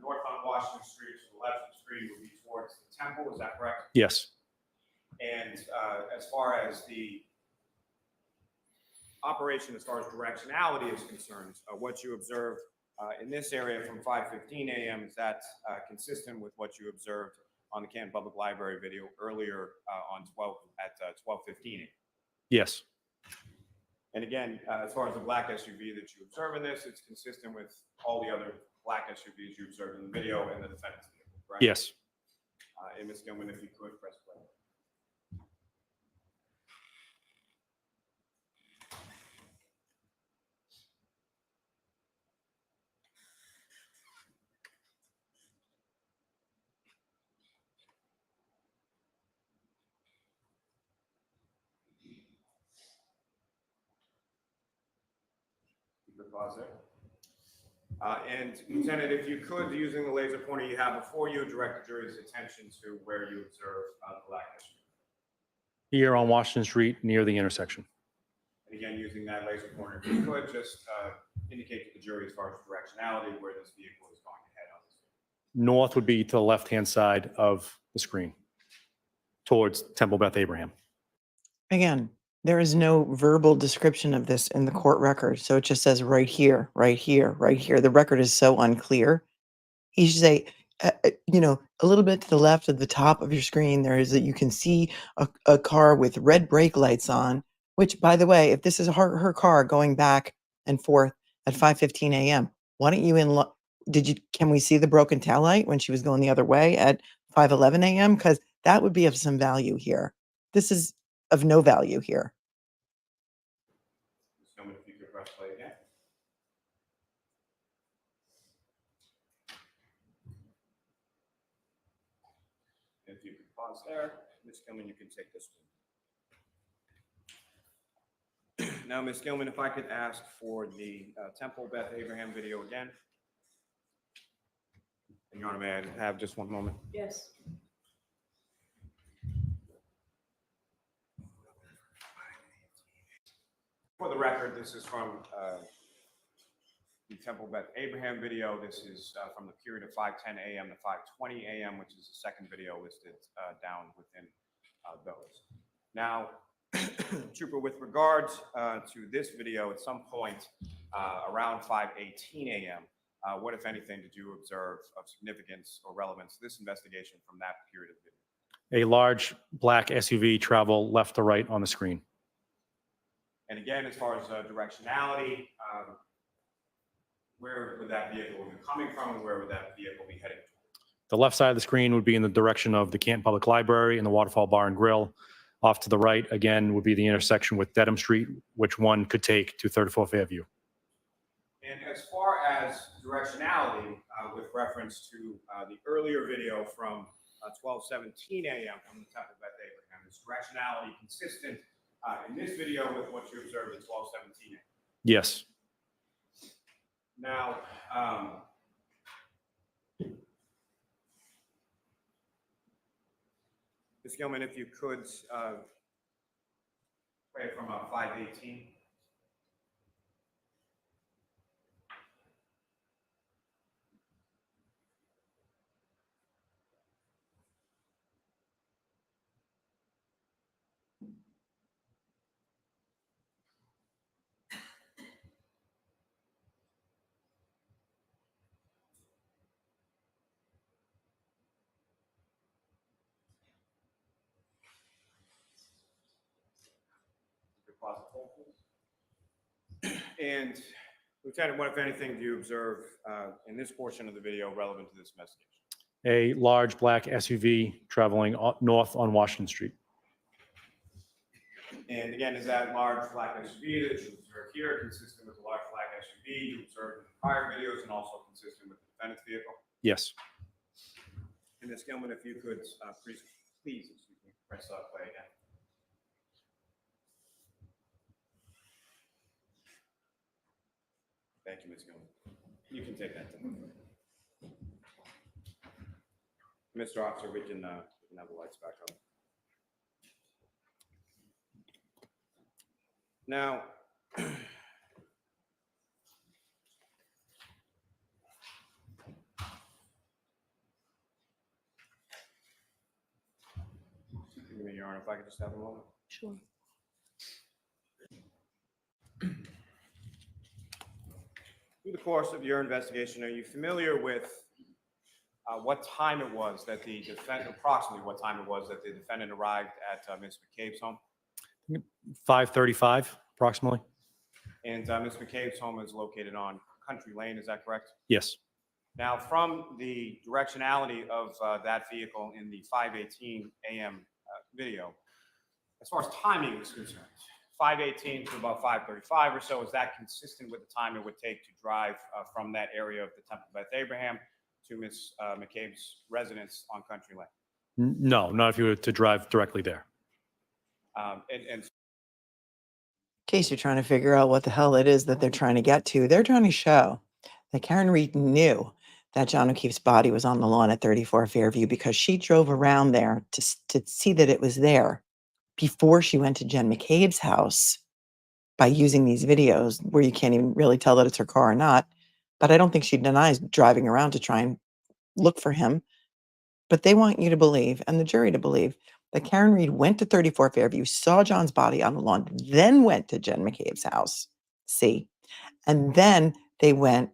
north on Washington Street to the left of the screen would be towards the temple, is that correct? Yes, And as far as the operation, as far as directionality is concerned, what you observed in this area from 5:15 a.m., is that consistent with what you observed on the Canton Public Library video earlier at 12:15 a.m.? yes, And again, as far as the black SUV that you observe in this, it's consistent with all the other black SUVs you observed in the video and the defendant's vehicle, correct? yes. And Ms. Gilman, if you could press play. You could pause there. And Lieutenant, if you could, using the laser pointer you have before you, direct the jury's attention to where you observe the black SUV. Here on Washington Street near the intersection. And again, using that laser pointer, if you could just indicate to the jury as far as directionality where this vehicle is going to head on this video. North would be to the left-hand side of the screen towards Temple Beth Abraham. Again, there is no verbal description of this in the court record. So it just says right here, right here, right here. The record is so unclear. He should say, a little bit to the left of the top of your screen, there is that you can see a car with red brake lights on, which, by the way, if this is her car going back and forth at 5:15 a.m., why don't you can we see the broken taillight when she was going the other way at 5:11 a.m.? Because that would be of some value here. This is of no value here. Ms. Gilman, if you could press play again. If you could pause there, Ms. Gilman, you can take this one. Now, Ms. Gilman, if I could ask for the Temple Beth Abraham video again. And Your Honor, may I have just one moment? Yes. For the record, this is from the Temple Beth Abraham video. This is from the period of 5:10 a.m. to 5:20 a.m., which is the second video listed down within those. Now, Trooper, with regards to this video, at some point around 5:18 a.m. What, if anything, did you observe of significance or relevance to this investigation from that period of video? A large black SUV travel left to right on the screen. And again, as far as directionality, where would that vehicle be coming from, and where would that vehicle be heading to? The left side of the screen would be in the direction of the Canton Public Library and the Waterfall Bar and Grill. Off to the right, again, would be the intersection with Dedham Street, which one could take to 34 Fairview. And as far as directionality, with reference to the earlier video from 12:17 a.m. from the Temple Beth Abraham, is directionality consistent in this video with what you observed at 12:17 a.m.? Yes. Now, Ms. Gilman, if you could play from 5:18. And Lieutenant, what, if anything, do you observe in this portion of the video relevant to this investigation? A large black SUV traveling north on Washington Street. And again, is that large black SUV that you observe here consistent with the large black SUV you observed in the prior videos and also consistent with the defendant's vehicle? Yes. And Ms. Gilman, if you could please press play again. Thank you, Ms. Gilman. You can take that. Mr. Officer, we can have the lights back on. Now, excuse me, Your Honor, if I could just have a moment. Sure. Through the course of your investigation, are you familiar with what time it was that the defendant, approximately what time it was that the defendant arrived at Ms. McCabe's home? 5:35 approximately. And Ms. McCabe's home is located on Country Lane, is that correct? Yes. Now, from the directionality of that vehicle in the 5:18 a.m. Video, as far as timing is concerned, 5:18 to about 5:35 or so, is that consistent with the time it would take to drive from that area of the Temple Beth Abraham to Ms. McCabe's residence on Country Lane? No, not if you were to drive directly there. And In case you're trying to figure out what the hell it is that they're trying to get to, they're trying to show that Karen Reed knew that John O'Keefe's body was on the lawn at 34 Fairview because she drove around there to see that it was there before she went to Jen McCabe's house by using these videos where you can't even really tell that it's her car or not. But I don't think she denies driving around to try and look for him. But they want you to believe, and the jury to believe, that Karen Reed went to 34 Fairview, saw John's body on the lawn, then went to Jen McCabe's house, and then they went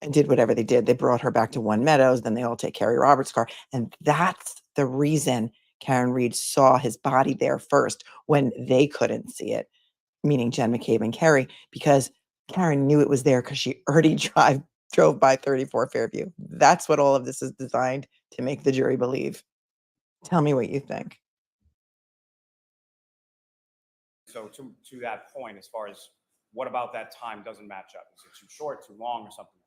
and did whatever they did. They brought her back to One Meadows, then they all take Carrie Roberts' car. And that's the reason Karen Reed saw his body there first when they couldn't see it, meaning Jen McCabe and Carrie, because Karen knew it was there because she already drove by 34 Fairview. That's what all of this is designed to make the jury believe. Tell me what you think. so to that point, as far as what about that time doesn't match up? Is it too short, too long, or something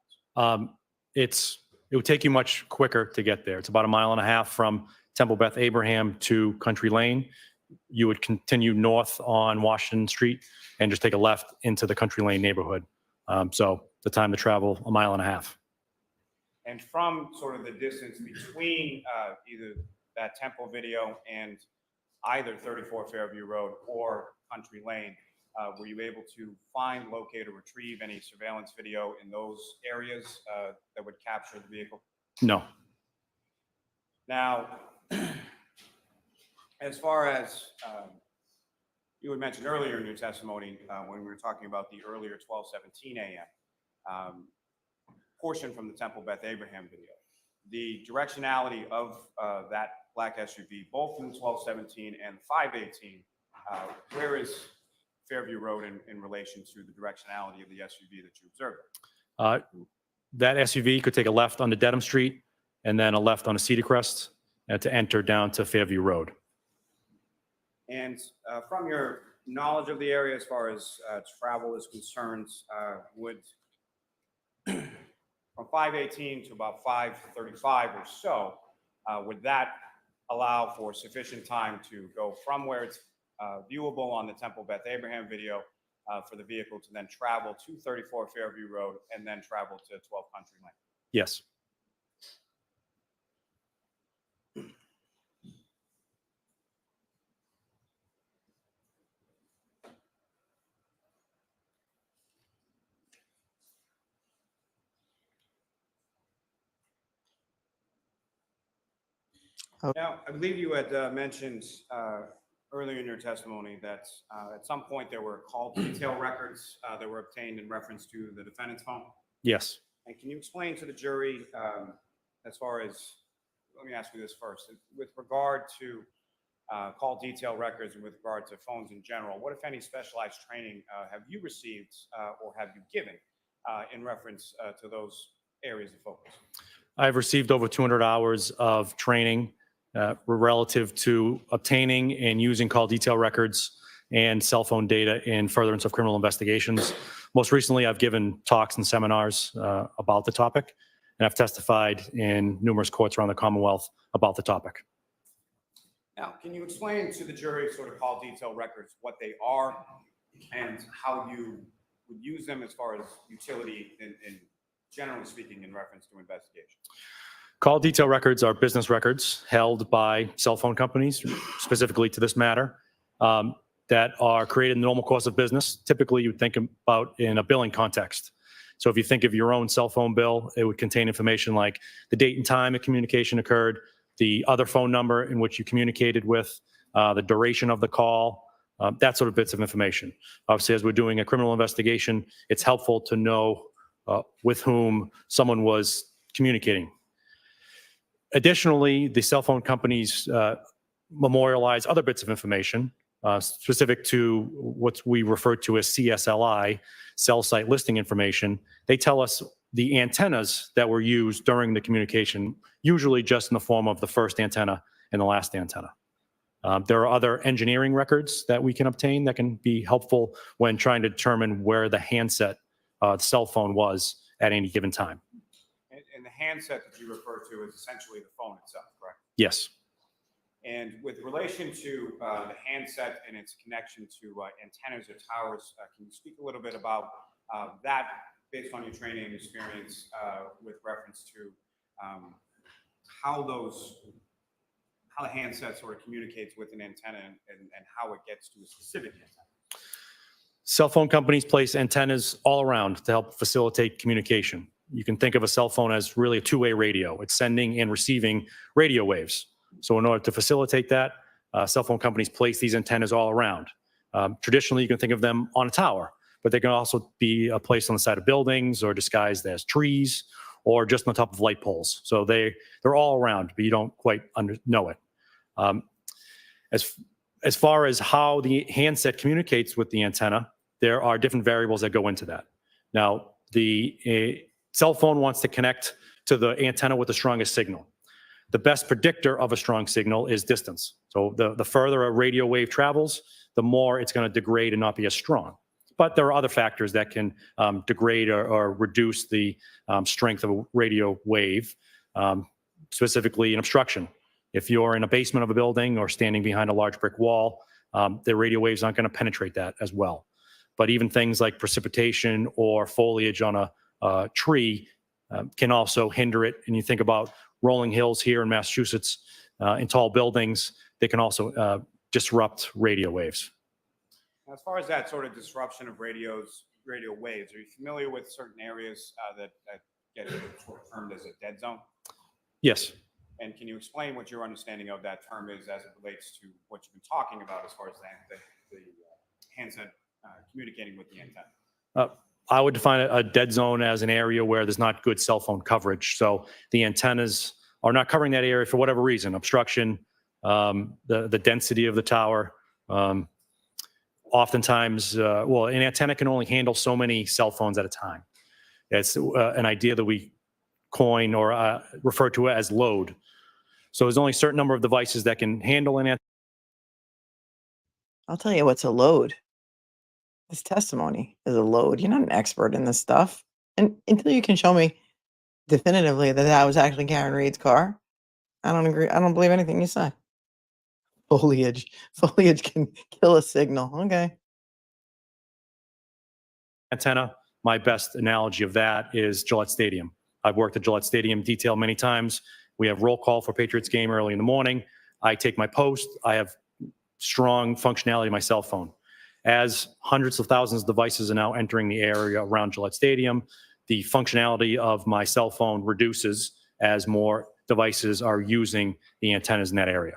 else? It would take you much quicker to get there. It's about 1.5 miles from Temple Beth Abraham to Country Lane. You would continue north on Washington Street and just take a left into the Country Lane neighborhood. So the time to travel 1.5 miles. And from sort of the distance between either that Temple video and either 34 Fairview Road or Country Lane, were you able to find, locate, or retrieve any surveillance video in those areas that would capture the vehicle? No. Now, as far as You had mentioned earlier in your testimony, when we were talking about the earlier 12:17 a.m. Portion from the Temple Beth Abraham video, the directionality of that black SUV, both in 12:17 and 5:18, where is Fairview Road in relation to the directionality of the SUV that you observed? That SUV could take a left onto Dedham Street and then a left onto Cedar Crest to enter down to Fairview Road. And From your knowledge of the area as far as travel is concerned, would from 5:18 to about 5:35 or so, would that allow for sufficient time to go from where it's viewable on the Temple Beth Abraham video for the vehicle to then travel to 34 Fairview Road and then travel to 12 Country Lane? Yes. Now, I believe you had mentioned earlier in your testimony that at some point there were call detail records that were obtained in reference to the defendant's phone. Yes. And can you explain to the jury, as far as, let me ask you this first, with regard to call detail records and with regard to phones in general, what, if any, specialized training have you received or have you given in reference to those areas of focus? I've received over 200 hours of training relative to obtaining and using call detail records and cell phone data in furtherance of criminal investigations. Most recently, I've given talks and seminars about the topic, and I've testified in numerous courts around the Commonwealth about the topic. Now, can you explain to the jury sort of call detail records, what they are, and how you would use them as far as utility in generally speaking in reference to investigation? Call detail records are business records held by cell phone companies, specifically to this matter, that are created in the normal course of business. Typically, you would think about in a billing context. So if you think of your own cell phone bill, it would contain information like the date and time a communication occurred, the other phone number in which you communicated with, the duration of the call, that sort of bits of information. Obviously, as we're doing a criminal investigation, it's helpful to know with whom someone was communicating. Additionally, the cell phone companies memorialize other bits of information specific to what we refer to as CSLI, cell site listing information. They tell us the antennas that were used during the communication, usually just in the form of the first antenna and the last antenna. There are other engineering records that we can obtain that can be helpful when trying to determine where the handset, the cell phone was at any given time. And the handset that you refer to is essentially the phone itself, correct? Yes. And with relation to the handset and its connection to antennas or towers, can you speak a little bit about that based on your training and experience with reference to how the handset sort of communicates with an antenna and how it gets to a specific antenna? Cell phone companies place antennas all around to help facilitate communication. You can think of a cell phone as really a two-way radio. It's sending and receiving radio waves. So in order to facilitate that, cell phone companies place these antennas all around. Traditionally, you can think of them on a tower, but they can also be placed on the side of buildings or disguised as trees or just on top of light poles. So they're all around, but you don't quite know it. As far as how the handset communicates with the antenna, there are different variables that go into that. Now, the cell phone wants to connect to the antenna with the strongest signal. The best predictor of a strong signal is distance. So the further a radio wave travels, the more it's going to degrade and not be as strong. But there are other factors that can degrade or reduce the strength of a radio wave, specifically an obstruction. If you're in a basement of a building or standing behind a large brick wall, the radio waves aren't going to penetrate that as well. But even things like precipitation or foliage on a tree can also hinder it. And you think about rolling hills here in Massachusetts in tall buildings, they can also disrupt radio waves. As far as that sort of disruption of radio waves, are you familiar with certain areas that get sort of termed as a dead zone? Yes. And can you explain what your understanding of that term is as it relates to what you've been talking about as far as the handset communicating with the antenna? I would define a dead zone as an area where there's not good cell phone coverage. So the antennas are not covering that area for whatever reason, obstruction, the density of the tower. Oftentimes, well, an antenna can only handle so many cell phones at a time. It's an idea that we coin or refer to as load. So there's only a certain number of devices that can handle an antenna. I'll tell you what's a load. This testimony is a load. You're not an expert in this stuff. And until you can show me definitively that that was actually Karen Reed's car, I don't agree. I don't believe anything you say. Foliage. Foliage can kill a signal. Okay. Antenna. My best analogy of that is Gillette Stadium. I've worked at Gillette Stadium detail many times. We have roll call for Patriots game early in the morning. I take my post. I have strong functionality of my cell phone. As hundreds of thousands of devices are now entering the area around Gillette Stadium, the functionality of my cell phone reduces as more devices are using the antennas in that area.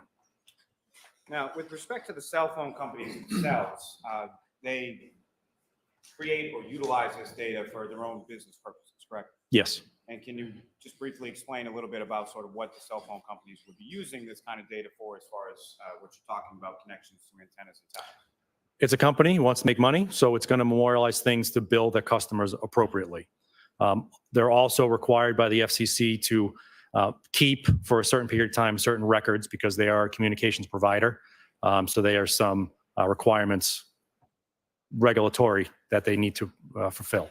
Now, with respect to the cell phone companies themselves, they create or utilize this data for their own business purposes, correct? Yes. And can you just briefly explain a little bit about sort of what the cell phone companies would be using this kind of data for as far as what you're talking about, connections to antennas and towers? It's a company who wants to make money, so it's going to memorialize things to bill their customers appropriately. They're also required by the FCC to keep for a certain period of time certain records because they are a communications provider. So there are some requirements, regulatory, that they need to fulfill.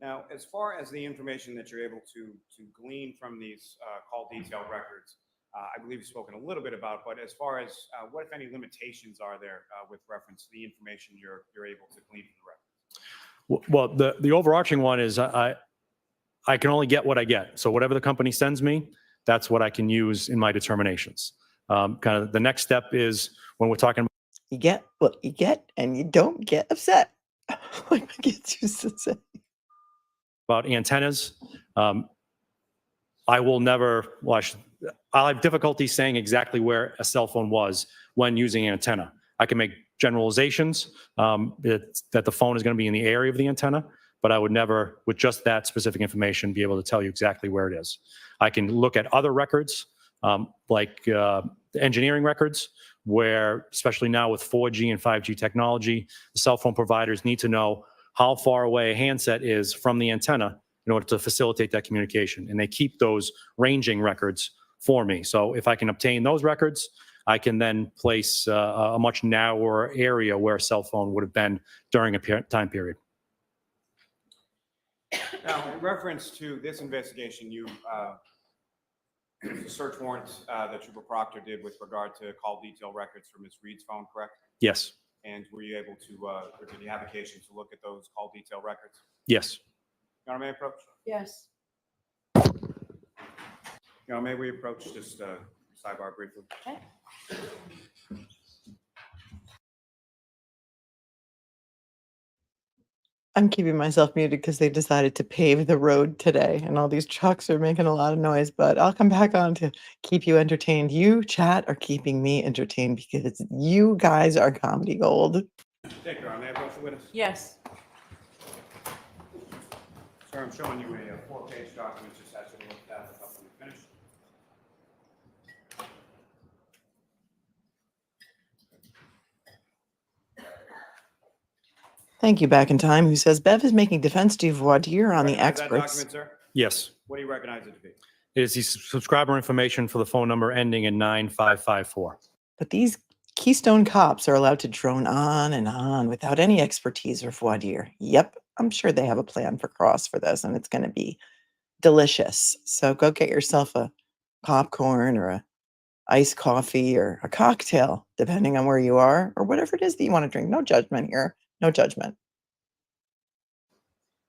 Now, as far as the information that you're able to glean from these call detail records, I believe you've spoken a little bit about, but as far as what, if any, limitations are there with reference to the information you're able to glean from the records? Well, the overarching one is I can only get what I get. So whatever the company sends me, that's what I can use in my determinations. Kind of the next step is when we're talking about You get what you get and you don't get upset. Like my kids used to say. antennas. I will never, well, I'll have difficulty saying exactly where a cell phone was when using an antenna. I can make generalizations that the phone is going to be in the area of the antenna, but I would never, with just that specific information, be able to tell you exactly where it is. I can look at other records, like engineering records, where, especially now with 4G and 5G technology, the cell phone providers need to know how far away a handset is from the antenna in order to facilitate that communication. And they keep those ranging records for me. So if I can obtain those records, I can then place a much narrower area where a cell phone would have been during a time period. Now, in reference to this investigation, you the search warrants that Trooper Proctor did with regard to call detail records from Ms. Reed's phone, correct? Yes. And were you able to, or did you have occasion to look at those call detail records? Yes. Your Honor, may I approach? Yes. Your Honor, may we approach just sidebar briefly? Okay. I'm keeping myself muted because they decided to pave the road today and all these trucks are making a lot of noise, but I'll come back on to keep you entertained. You, chat, are keeping me entertained because you guys are comedy gold. Thank you, Your Honor. May I approach the witness? Yes. Sir, I'm showing you a 4-page document, just as you looked at the couple we finished. Thank you, back in time, who says Bev is making defense du voir dire on the Recognize that experts. document, sir? Yes. What do you recognize it to be? It is the subscriber information for the phone number ending in 9554. But these Keystone cops are allowed to drone on without any expertise or voir dire. Yep, I'm sure they have a plan for Cross for this, and it's going to be delicious. So go get yourself a popcorn or a iced coffee or a cocktail, depending on where you are, or whatever it is that you want to drink. No judgment here. No judgment.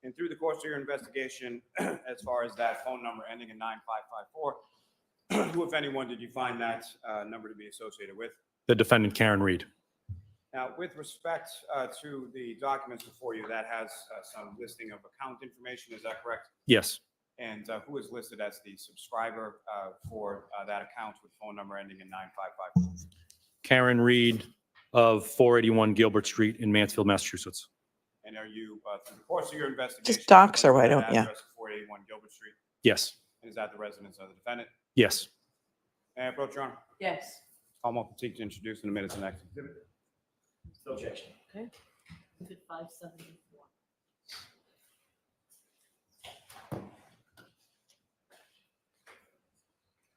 And through the course of your investigation, as far as that phone number ending in 9554, who, if anyone, did you find that number to be associated with? The defendant, Karen Reed. Now, with respect to the documents before you, that has some listing of account information, is that correct? Yes. And who is listed as the subscriber for that account with phone number ending in 9554? Karen Reed of 481 Gilbert Street in Mansfield, Massachusetts. And are you, through the course of your investigation? Just docs her, familiar why with don't- that yeah. address of 481 Gilbert Street? Yes. And is that the residence of the defendant? Yes. And approach, Your Honor. Yes. Call more critique to introduce in the minutes and next exhibit. No objection. Exhibit 574.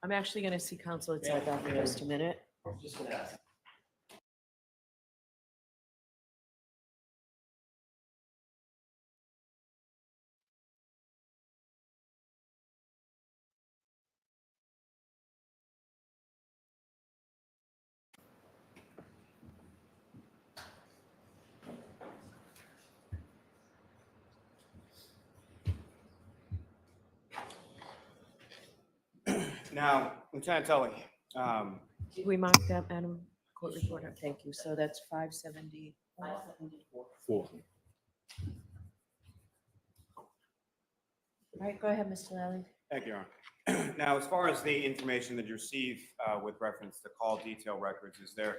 I'm actually going to see counsel outside that for just a minute. Just gonna ask. Now, Lieutenant Tully, We mark that, Madam Court Reporter. Thank you. So that's 570. 574. Four. All right, go ahead, Mr. Lally. thank you, Your Honor. Now, as far as the information that you receive with reference to call detail records, is there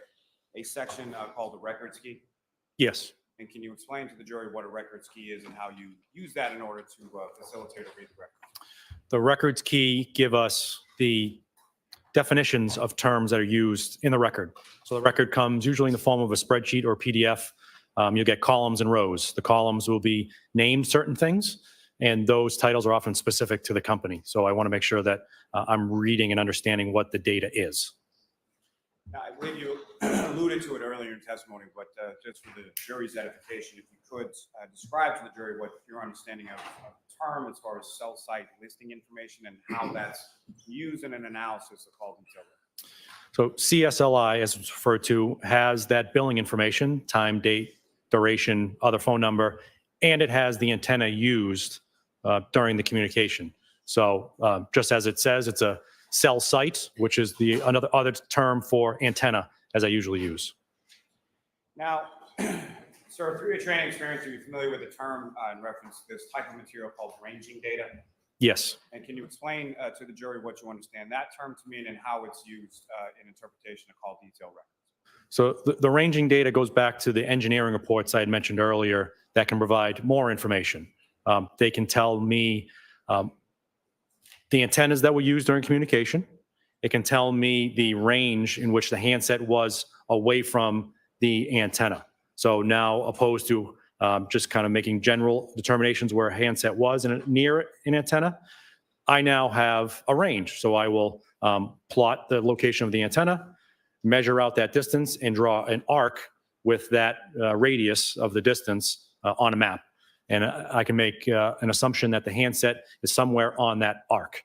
a section called the records key? Yes. And can you explain to the jury what a records key is and how you use that in order to facilitate or read the record? The records key give us the definitions of terms that are used in the record. So the record comes usually in the form of a spreadsheet or PDF. You'll get columns and rows. The columns will be named certain things, and those titles are often specific to the company. So I want to make sure that I'm reading and understanding what the data is. Now, I believe you alluded to it earlier in testimony, but just for the jury's edification, if you could describe to the jury what your understanding of the term as far as cell site listing information and how that's used in an analysis of call detail. So CSLI, as it's referred to, has that billing information, time, date, duration, other phone number, and it has the antenna used during the communication. So just as it says, it's a cell site, which is the other term for antenna, as I usually use. Now, sir, through your training experience, are you familiar with the term in reference to this type of material called ranging data? Yes. And can you explain to the jury what you understand that term to mean and how it's used in interpretation of call detail records? So the ranging data goes back to the engineering reports I had mentioned earlier that can provide more information. They can tell me the antennas that were used during communication. It can tell me the range in which the handset was away from the antenna. So now, opposed to just kind of making general determinations where a handset was near an antenna, I now have a range. So I will plot the location of the antenna, measure out that distance, and draw an arc with that radius of the distance on a map. And I can make an assumption that the handset is somewhere on that arc.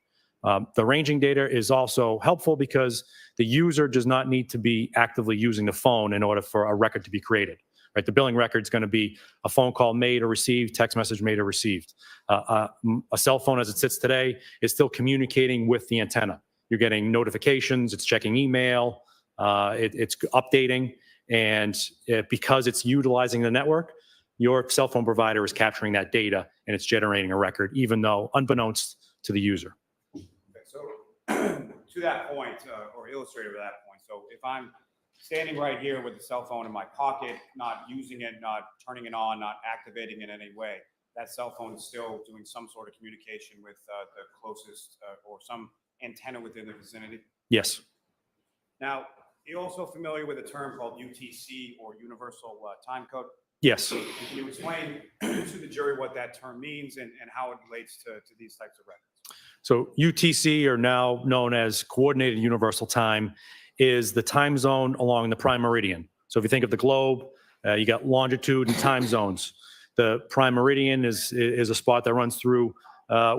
The ranging data is also helpful because the user does not need to be actively using the phone in order for a record to be created. Right? The billing record is going to be a phone call made or received, text message made or received. A cell phone, as it sits today, is still communicating with the antenna. You're getting notifications, it's checking email, it's updating, and because it's utilizing the network, your cell phone provider is capturing that data and it's generating a record, even though unbeknownst to the user. Okay, so to that point, or illustrative of that point, so if I'm standing right here with the cell phone in my pocket, not using it, not turning it on, not activating it in any way, that cell phone is still doing some sort of communication with the closest or some antenna within the vicinity? Yes. Now, are you also familiar with a term called UTC or Universal Time Code? Yes. Can you explain to the jury what that term means and how it relates to these types of records? So UTC, or now known as Coordinated Universal Time, is the time zone along the prime meridian. So if you think of the globe, you got longitude and time zones. The prime meridian is a spot that runs through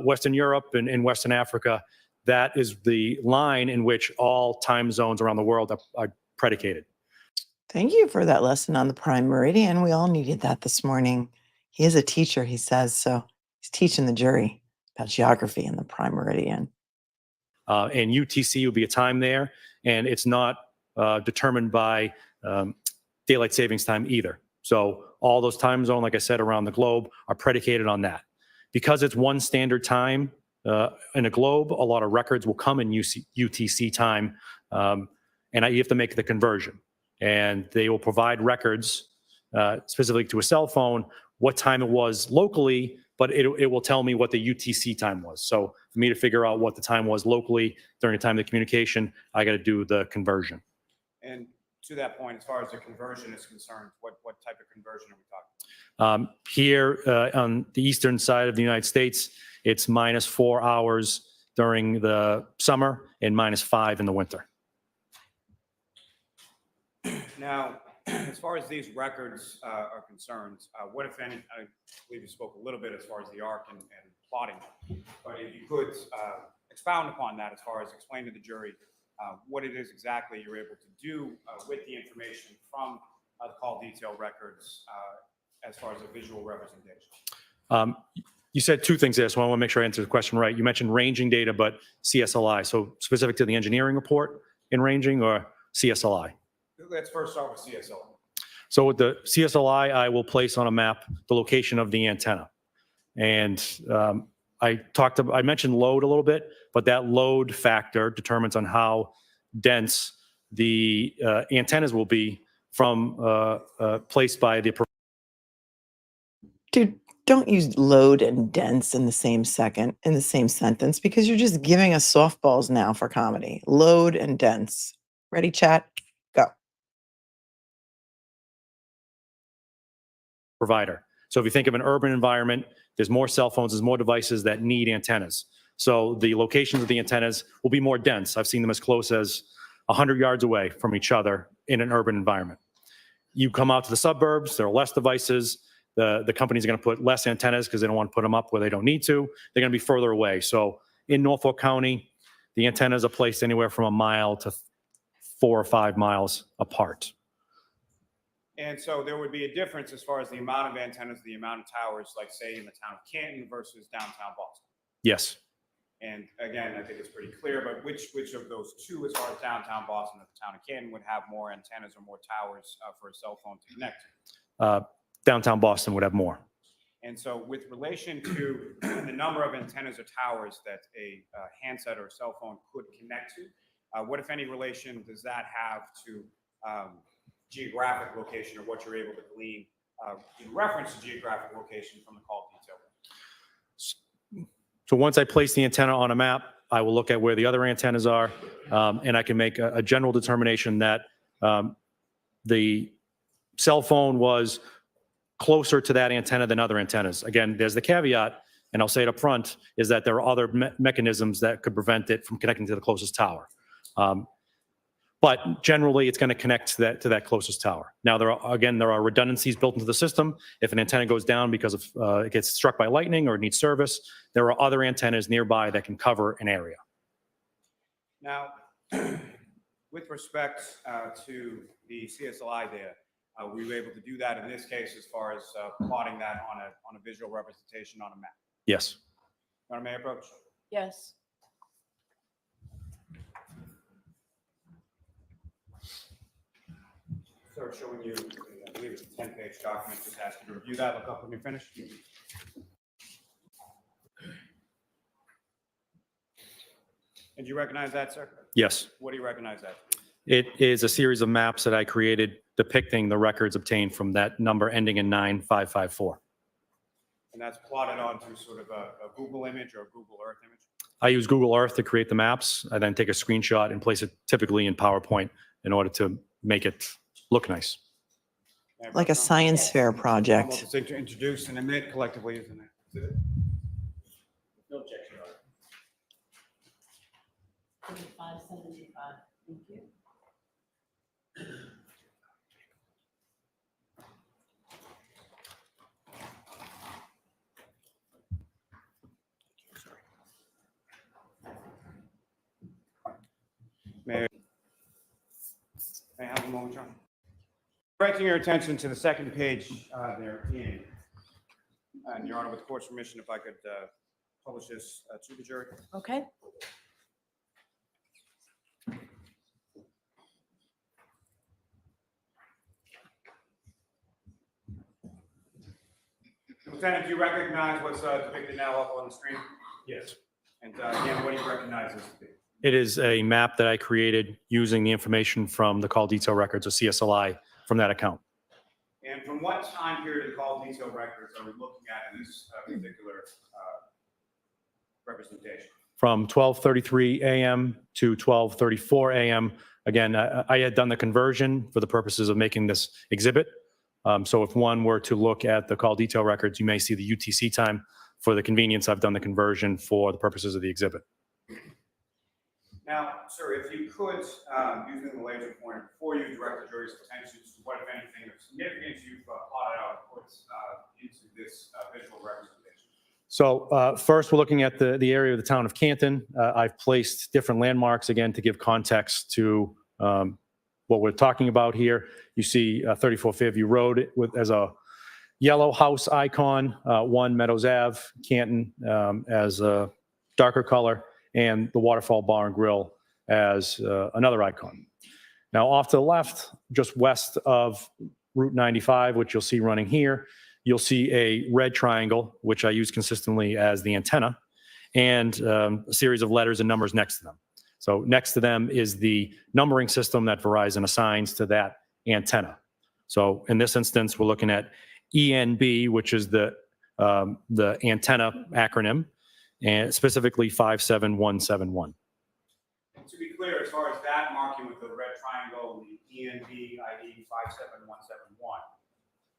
Western Europe and Western Africa. That is the line in which all time zones around the world are predicated. Thank you for that lesson on the prime meridian. We all needed that this morning. He is a teacher, he says, so he's teaching the jury about geography and the prime meridian. And UTC will be a time there, and it's not determined by daylight savings time either. So all those time zones, like I said, around the globe are predicated on that. Because it's one standard time in a globe. A lot of records will come in UTC time, and you have to make the conversion. And they will provide records specific to a cell phone, what time it was locally, but it will tell me what the UTC time was. So for me to figure out what the time was locally during the time of the communication, I got to do the conversion. And to that point, as far as the conversion is concerned, what type of conversion are we talking? Here on the eastern side of the United States, it's -4 hours during the summer and -5 in the winter. Now, as far as these records are concerned, what, if any, I believe you spoke a little bit as far as the ARC and plotting, but if you could expound upon that as far as explain to the jury what it is exactly you're able to do with the information from the call detail records as far as a visual representation. You said two things there, so I want to make sure I answer the question right. You mentioned ranging data, but CSLI, so specific to the engineering report in ranging or CSLI? Let's first start with CSLI. So with the CSLI, I will place on a map the location of the antenna. And I mentioned load a little bit, but that load factor determines on how dense the antennas will be from placed by the. Dude, don't use load and dense in the same sentence, because you're just giving us softballs now for comedy. Load and dense. Ready, chat? Go. Provider. So if you think of an urban environment, there's more cell phones, there's more devices that need antennas. So the locations of the antennas will be more dense. I've seen them as close as 100 yards away from each other in an urban environment. You come out to the suburbs, there are less devices. The companies are going to put less antennas because they don't want to put them up where they don't need to. They're going to be further away. So in Norfolk County, the antennas are placed anywhere from 1 mile to 4 or 5 miles apart. And so there would be a difference as far as the amount of antennas, the amount of towers, like say in the town of Canton versus downtown Boston. Yes. And again, I think it's pretty clear, but which of those two, as far as downtown Boston or the town of Canton, would have more antennas or more towers for a cell phone to connect to? Downtown Boston would have more. And so with relation to the number of antennas or towers that a handset or cell phone could connect to, what, if any, relation does that have to geographic location, or what you're able to glean in reference to geographic location from the call detail? So once I place the antenna on a map, I will look at where the other antennas are, and I can make a general determination that the cell phone was closer to that antenna than other antennas. Again, there's the caveat, and I'll say it up front, is that there are other mechanisms that could prevent it from connecting to the closest tower. But generally, it's going to connect to that closest tower. Now, there are redundancies built into the system. If an antenna goes down because of it gets struck by lightning or it needs service, there are other antennas nearby that can cover an area. Now, with respect to the CSLI data, we were able to do that in this case as far as plotting that on a visual representation on a map. Yes. Madam Mayor Approach. Yes. So showing you, I believe it's a 10-page document, just ask you to review that, look up when you're finished. And do you recognize that, sir? Yes. What do you recognize that? It is a series of maps that I created depicting the records obtained from that number ending in 9554. And that's plotted onto sort of a Google image or a Google Earth image? I use Google Earth to create the maps. I then take a screenshot and place it typically in PowerPoint in order to make it look nice. Like a science fair project. Almost to introduce and admit collectively, isn't it? No objection, Your Honor. 575. Thank you. May I have a moment, John? Directing your attention to the second page therein. And Your Honor, with the court's permission, if I could publish this to the jury. Okay. Lieutenant, do you recognize what's depicted now up on the screen? Yes. And again, what do you recognize this to be? It is a map that I created using the information from the call detail records or CSLI from that account. And from what time period of call detail records are we looking at in this particular representation? From 12:33 a.m. to 12:34 a.m. Again, I had done the conversion for the purposes of making this exhibit. So if one were to look at the call detail records, you may see the UTC time. For the convenience, I've done the conversion for the purposes of the exhibit. Now, sir, if you could, using the laser pointer, before you direct the jury's attention to what, if anything, of significance you've plotted out and put into this visual representation. So first, we're looking at the area of the town of Canton. I've placed different landmarks, again, to give context to what we're talking about here. You see 34 Fairview Road as a yellow house icon, 1 Meadows Ave, Canton as a darker color, and the Waterfall Bar and Grill as another icon. Now, off to the left, just west of Route 95, which you'll see running here, you'll see a red triangle, which I use consistently as the antenna, and a series of letters and numbers next to them. So next to them is the numbering system that Verizon assigns to that antenna. So in this instance, we're looking at ENB, which is the antenna acronym, and specifically 57171. And to be clear, as far as that marking with the red triangle, the ENB ID 57171,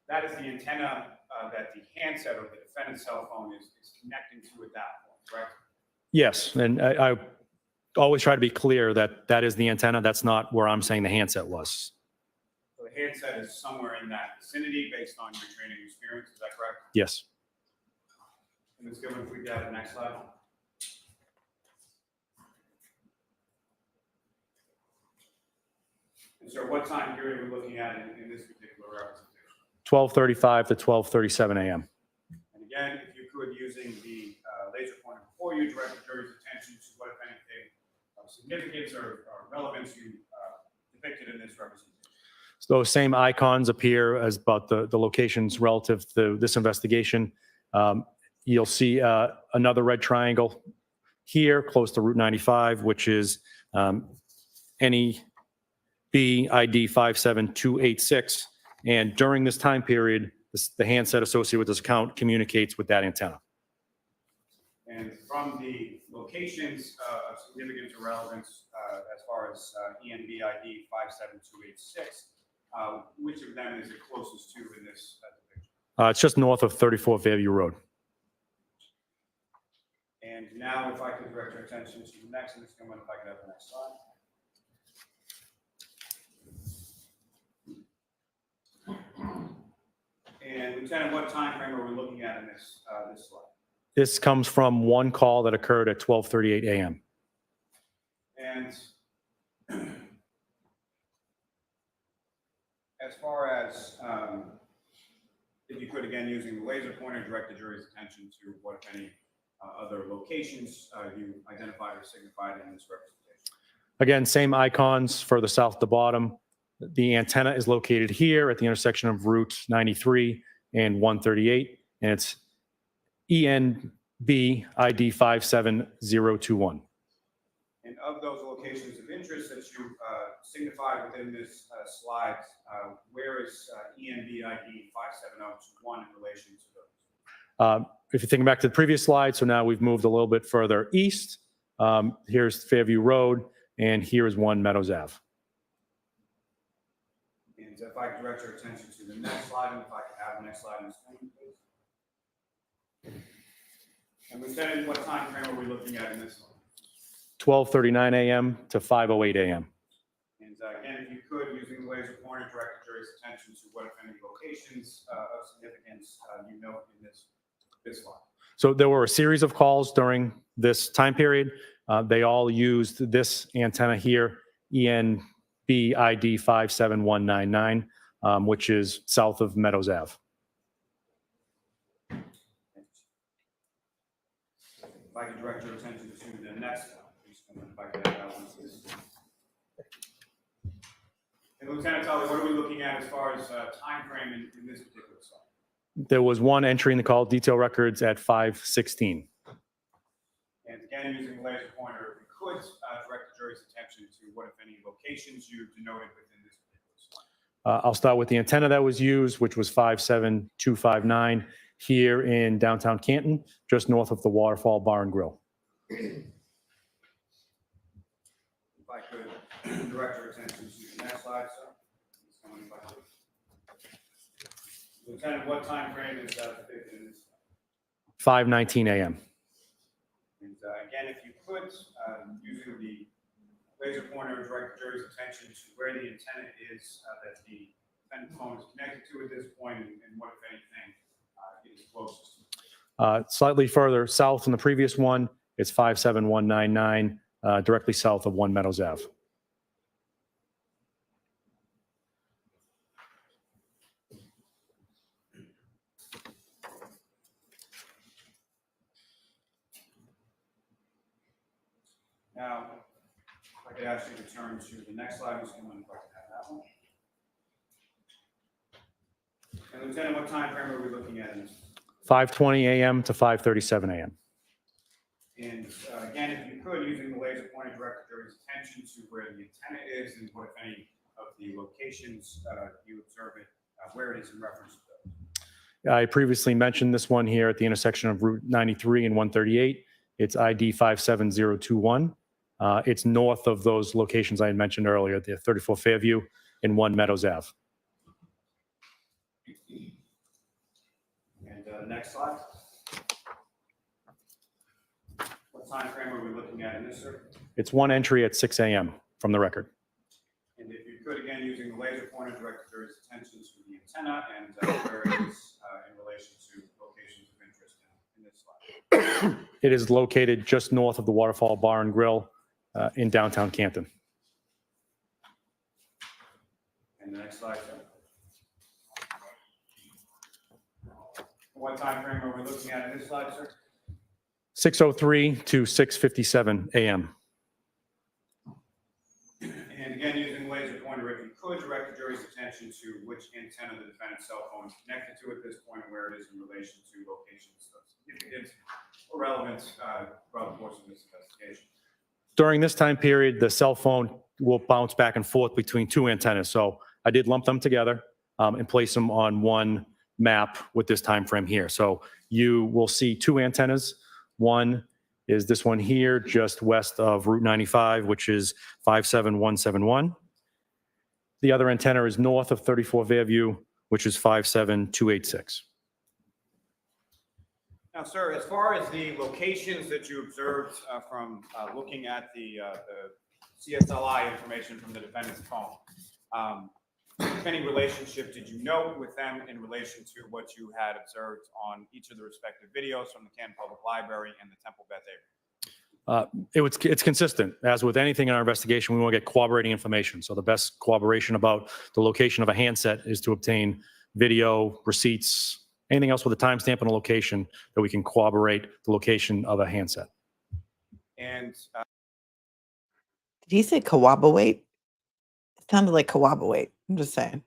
that is the antenna that the handset or the defendant's cell phone is connecting to at that point, correct? Yes, and I always try to be clear that that is the antenna. That's not where I'm saying the handset was. So the handset is somewhere in that vicinity based on your training experience, is that correct? Yes. And Ms. Gilman, if we could have the next slide. And sir, what time period are we looking at in this particular representation? 12:35 to 12:37 a.m. And again, if you could, using the laser pointer before you, direct the jury's attention to what, if anything, of significance or relevance you depicted in this representation. So those same icons appear as about the locations relative to this investigation. You'll see another red triangle here close to Route 95, which is NEB ID 57286. And during this time period, the handset associated with this account communicates with that antenna. And from the locations of significance or relevance as far as ENB ID 57286, which of them is it closest to in this depiction? It's just north of 34 Fairview Road. And now if I could direct your attention to the next, and if I could have the next slide. And Lieutenant, what time frame are we looking at in this this slide? This comes from one call that occurred at 12:38 a.m. And as far as, if you could, again, using the laser pointer, direct the jury's attention to what, if any, other locations you identified or signified in this representation. Again, same icons for the south to bottom. The antenna is located here at the intersection of Route 93 and 138, and it's ENB ID 57021. And of those locations of interest that you signified within this slide, where is ENB ID 57021 in relation to those? If you're thinking back to the previous slide, so now we've moved a little bit further east. Here's Fairview Road, and here is 1 Meadows Ave. And if I could direct your attention to the next slide, and if I could have the next slide on the screen, please. And Lieutenant, what time frame are we looking at in this one? 12:39 a.m. to 5:08 a.m. And again, if you could, using the laser pointer, direct the jury's attention to what, if any, locations of significance you note in this slide. So there were a series of calls during this time period. They all used this antenna here, ENB ID 57199, which is south of Meadows Ave. If I could direct your attention to the next one, please, if I could have that one, please. And Lieutenant Tully, what are we looking at as far as time frame in this particular slide? There was one entry in the call detail records at 5:16. And again, using the laser pointer, if you could direct the jury's attention to what, if any, locations you denoted within this particular slide. I'll start with the antenna that was used, which was 57259 here in downtown Canton, just north of the Waterfall Bar and Grill. If I could direct your attention to the next slide, sir. Lieutenant, what time frame is depicted in this? 5:19 a.m. And again, if you could, using the laser pointer, direct the jury's attention to where the antenna is that the defendant's phone is connected to at this point, and what, if anything, is closest. Slightly further south than the previous one, it's 57199, directly south of 1 Meadows Ave. Now, if I could ask you to turn to the next slide, Mr. Chairman, if I could have that one. And Lieutenant, what time frame are we looking at in this? 5:20 a.m. to 5:37 a.m. And again, if you could, using the laser pointer, direct the jury's attention to where the antenna is and what, if any, of the locations you observe it, where it is in reference to those. I previously mentioned this one here at the intersection of Route 93 and 138. It's ID 57021. It's north of those locations I had mentioned earlier, the 34 Fairview and 1 Meadows Ave. And next slide. What time frame are we looking at in this, sir? It's one entry at 6 a.m. from the record. And if you could, again, using the laser pointer, direct the jury's attention to the antenna and where it is in relation to locations of interest in this slide. It is located just north of the Waterfall Bar and Grill in downtown Canton. And the next slide, sir. What time frame are we looking at in this slide, sir? 6:03 to 6:57 a.m. And again, using the laser pointer, if you could, direct the jury's attention to which antenna the defendant's cell phone is connected to at this point and where it is in relation to locations of significance or relevance throughout the course of this investigation. During this time period, the cell phone will bounce back and forth between two antennas. So I did lump them together and place them on one map with this time frame here. So you will see two antennas. One is this one here, just west of Route 95, which is 57171. The other antenna is north of 34 Fairview, which is 57286. Now, sir, as far as the locations that you observed from looking at the CSLI information from the defendant's phone, if any relationship did you note with them in relation to what you had observed on each of the respective videos from the Canton Public Library and the Temple Beth Avery? It's consistent. As with anything in our investigation, we want to get corroborating information. So the best corroboration about the location of a handset is to obtain video, receipts, anything else with a timestamp and a location that we can corroborate the location of a handset. And Did he say corroborate? It sounded like corroborate. I'm just saying.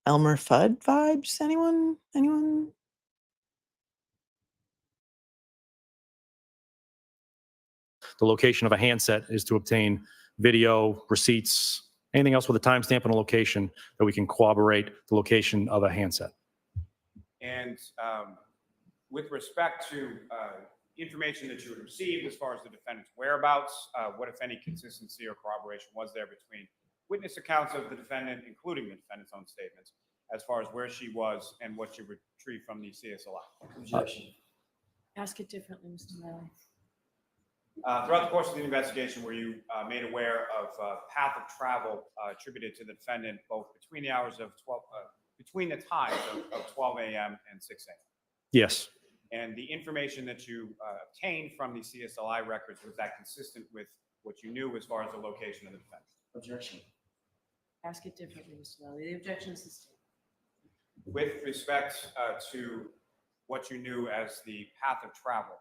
Elmer Fudd vibes? Anyone? Anyone? The location of a handset is to obtain video, receipts, anything else with a timestamp and a location that we can corroborate the location of a handset. And with respect to information that you had received as far as the defendant's whereabouts, what, if any, consistency or corroboration was there between witness accounts of the defendant, including the defendant's own statements, as far as where she was and what she retrieved from the CSLI? Objection. Ask it differently, Mr. Riley. Throughout the course of the investigation, were you made aware of path of travel attributed to the defendant both between the hours of 12, between the times of 12 a.m. and 6 a.m.? Yes. And the information that you obtained from the CSLI records, was that consistent with what you knew as far as the location of the defendant? Objection. Ask it differently, Mr. Riley. The objection is sustained. With respect to what you knew as the path of travel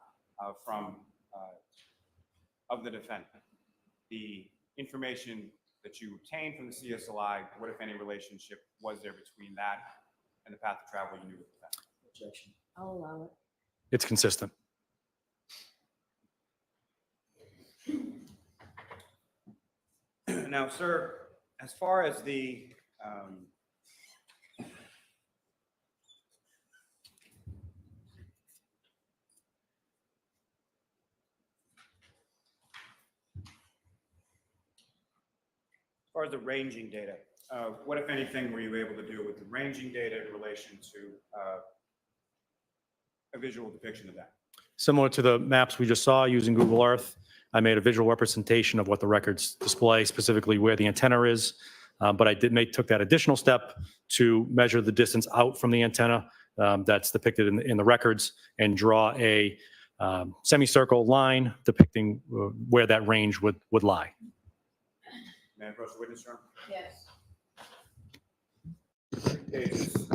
of the defendant, the information that you obtained from the CSLI, what, if any, relationship was there between that and the path of travel you knew with the defendant? Objection. I'll allow it. it's consistent. Now, sir, as far as the ranging data, what, if anything, were you able to do with the ranging data in relation to a visual depiction of that? Similar to the maps we just saw using Google Earth, I made a visual representation of what the records display, specifically where the antenna is. But I took that additional step to measure the distance out from the antenna that's depicted in the records and draw a semicircle line depicting where that range would lie. May I approach the witness, sir? Yes. Pages,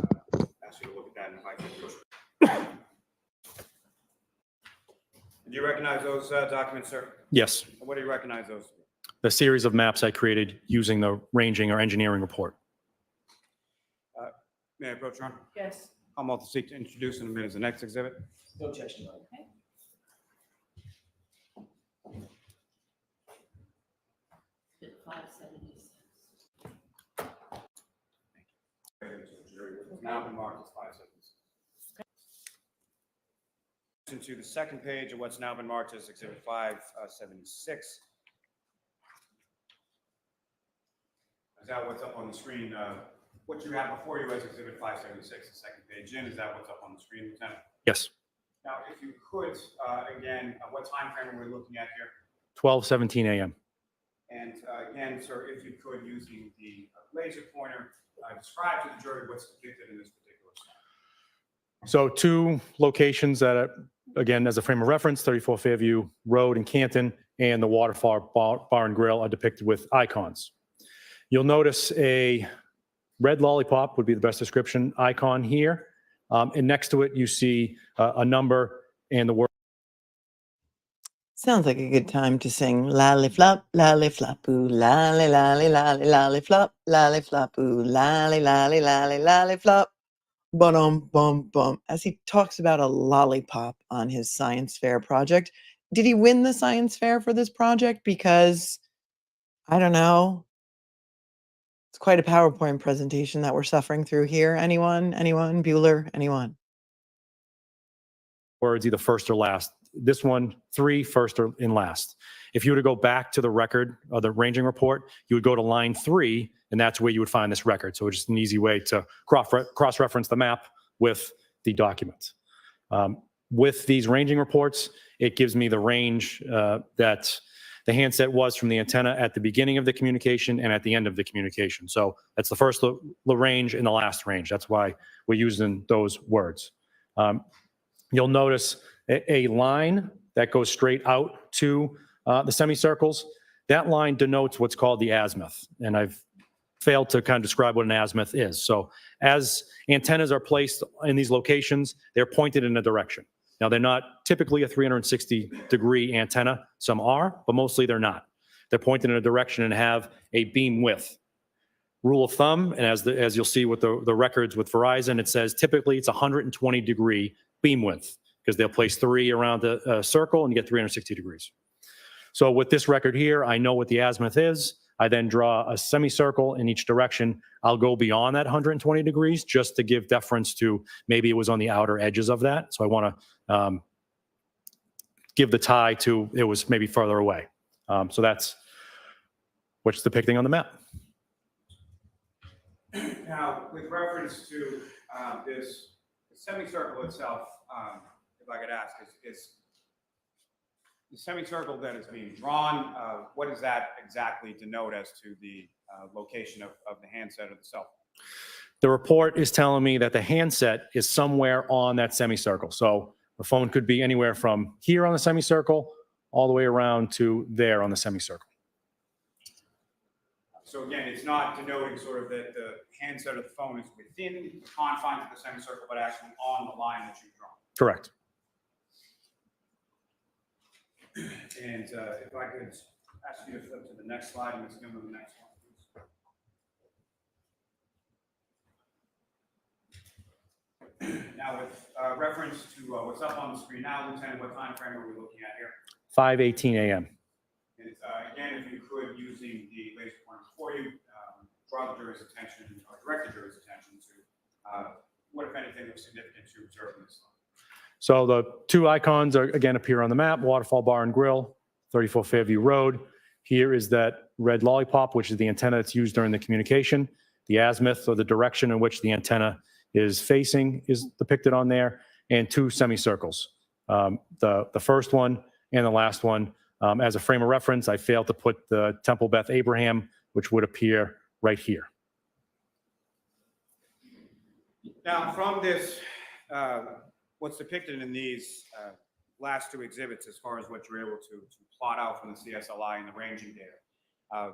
ask you to look at that and if I can push. Do you recognize those documents, sir? Yes, What do you recognize those to be? the series of maps I created using the ranging or engineering report. May I approach, Your Honor? Yes. I'm about to seek to introduce in a minute the next exhibit. No objection, Your Honor. Exhibit 576. Now been marked as 576. To the second page of what's now been marked as Exhibit 576. Is that what's up on the screen? What you have before you as Exhibit 576, the second page in, is that what's up on the screen, Lieutenant? Yes, Now, if you could, again, what time frame are we looking at here? 12:17 a.m. And again, sir, if you could, using the laser pointer, describe to the jury what's depicted in this particular slide. So two locations that are, again, as a frame of reference, 34 Fairview Road in Canton and the Waterfall Bar and Grill are depicted with icons. You'll notice a red lollipop would be the best description icon here. And next to it, you see a number and the word. Sounds like a good time to sing lolly flop, ooh, lolly, lolly, lolly, lolly flop, ooh, lolly, lolly, lolly, lolly flop. Bum, bum, bum. As he talks about a lollipop on his science fair project. Did he win the science fair for this project? Because I don't know. It's quite a PowerPoint presentation that we're suffering through here. Anyone? Anyone? Bueller? Anyone? Words either first or last. This one, 3 first or in last. If you were to go back to the record of the ranging report, you would go to line 3, and that's where you would find this record. So it's just an easy way to cross-reference the map with the document. With these ranging reports, it gives me the range that the handset was from the antenna at the beginning of the communication and at the end of the communication. So that's the first range and the last range. That's why we're using those words. You'll notice a line that goes straight out to the semicircles. That line denotes what's called the azimuth, and I've failed to kind of describe what an azimuth is. So as antennas are placed in these locations, they're pointed in a direction. Now, they're not typically a 360-degree antenna. Some are, but mostly they're not. They're pointed in a direction and have a beam width. Rule of thumb, and as you'll see with the records with Verizon, it says typically it's 120-degree beam width, because they'll place 3 around the circle and you get 360 degrees. So with this record here, I know what the azimuth is. I then draw a semicircle in each direction. I'll go beyond that 120 degrees just to give deference to maybe it was on the outer edges of that. So I want to give the tie to it was maybe further away. So that's what's depicting on the map. Now, with reference to this semicircle itself, if I could ask, is the semicircle that is being drawn, what does that exactly denote as to the location of the handset or the cell phone? The report is telling me that the handset is somewhere on that semicircle. So the phone could be anywhere from here on the semicircle all the way around to there on the semicircle. So again, it's not denoting sort of that the handset of the phone is within the confines of the semicircle, but actually on the line that you've drawn. Correct. And if I could ask you to flip to the next slide, and let's go to the next one, please. Now, with reference to what's up on the screen now, Lieutenant, what time frame are we looking at here? 5:18 a.m. And, again, if you could, using the laser pointer for you, draw the jury's attention, or direct the jury's attention to what, if anything, was significant to observe in this slide. So the two icons are, again, appear on the map: Waterfall Bar and Grill, 34 Fairview Road. Here is that red lollipop, which is the antenna that's used during the communication. The azimuth, or the direction in which the antenna is facing, is depicted on there, and two semicircles. The first one and the last one. As a frame of reference, I failed to put the Temple Beth Abraham, which would appear right here. Now, from this, what's depicted in these last two exhibits, as far as what you're able to plot out from the CSLI and the ranging data,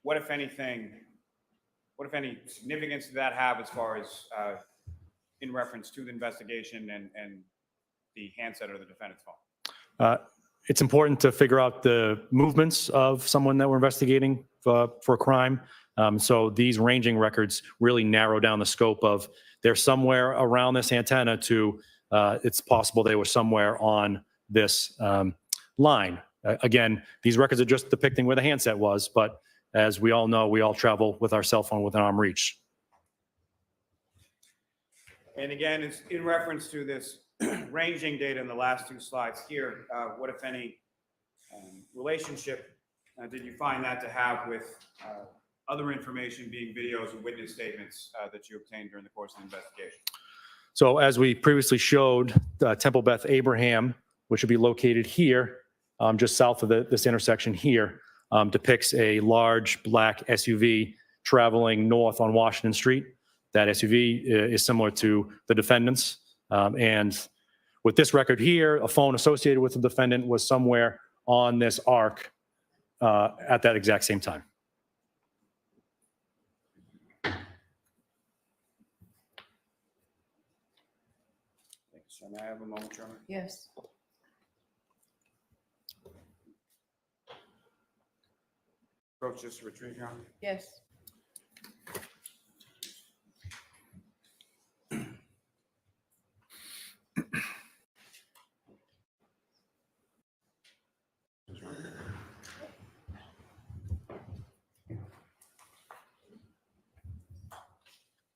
what, if anything, what, if any, significance did that have as far as in reference to the investigation and the handset or the defendant's phone? It's important to figure out the movements of someone that we're investigating for a crime. So these ranging records really narrow down the scope of they're somewhere around this antenna to it's possible they were somewhere on this line. Again, these records are just depicting where the handset was, but as we all know, we all travel with our cell phone within arm reach. And again, it's in reference to this ranging data in the last two slides here. What, if any, relationship did you find that to have with other information, being videos and witness statements that you obtained during the course of the investigation? So as we previously showed, Temple Beth Abraham, which would be located here, just south of this intersection here, depicts a large black SUV traveling north on Washington Street. That SUV is similar to the defendant's. And with this record here, a phone associated with the defendant was somewhere on this arc at that exact same time. Thank you, sir. May I have a moment, Chairman? Yes. Approach this to retrieve, Your Honor. Yes.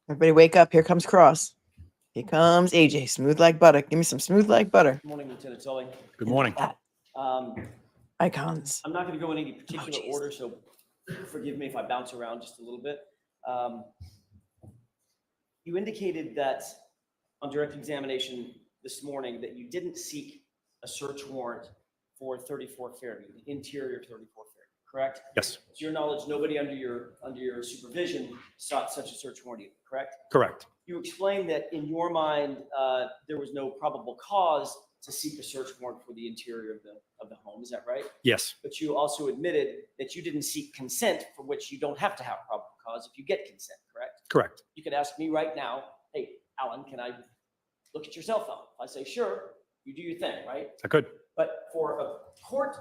Everybody wake up. Here comes Cross. Here comes AJ, smooth like butter. Give me some smooth like butter. Good morning, Lieutenant Tully. Good morning. Icons. I'm not going to go in any particular geez. order, so forgive me if I bounce around just a little bit. You indicated that on direct examination this morning that you didn't seek a search warrant for 34 Fairview, the interior of 34 Fairview, correct? Yes, To your knowledge, nobody under your supervision sought such a search warrant either, correct? correct. You explained that in your mind, there was no probable cause to seek a search warrant for the interior of the home. Is that right? Yes, But you also admitted that you didn't seek consent, for which you don't have to have probable cause if you get consent, correct? correct. You could ask me right now, hey, Alan, can I look at your cell phone? If I say, sure, you do your thing, right? I could. But for a court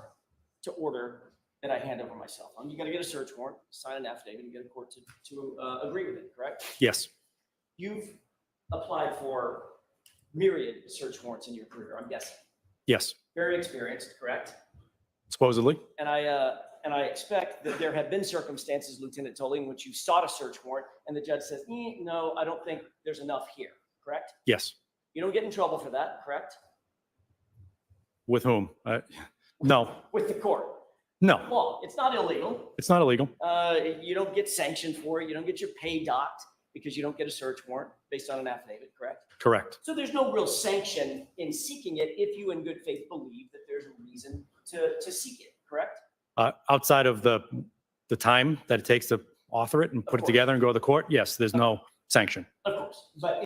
to order that I hand over my cell phone, you got to get a search warrant, sign an affidavit, and get a court to agree with it, correct? Yes, You've applied for myriad search warrants in your career, I'm guessing. yes, Very experienced, correct? supposedly. And I expect that there have been circumstances, Lieutenant Tully, in which you sought a search warrant and the judge says, no, I don't think there's enough here, correct? Yes. You don't get in trouble for that, correct? With whom? No, With the court. no, Well, it's not illegal. it's not illegal. You don't get sanctioned for it. You don't get your pay docked because you don't get a search warrant based on an affidavit, correct? Correct. So there's no real sanction in seeking it if you in good faith believe that there's a reason to seek it, correct? Outside of the time that it takes to author it and put it course. together and go to the court, yes, there's no sanction. Of course, but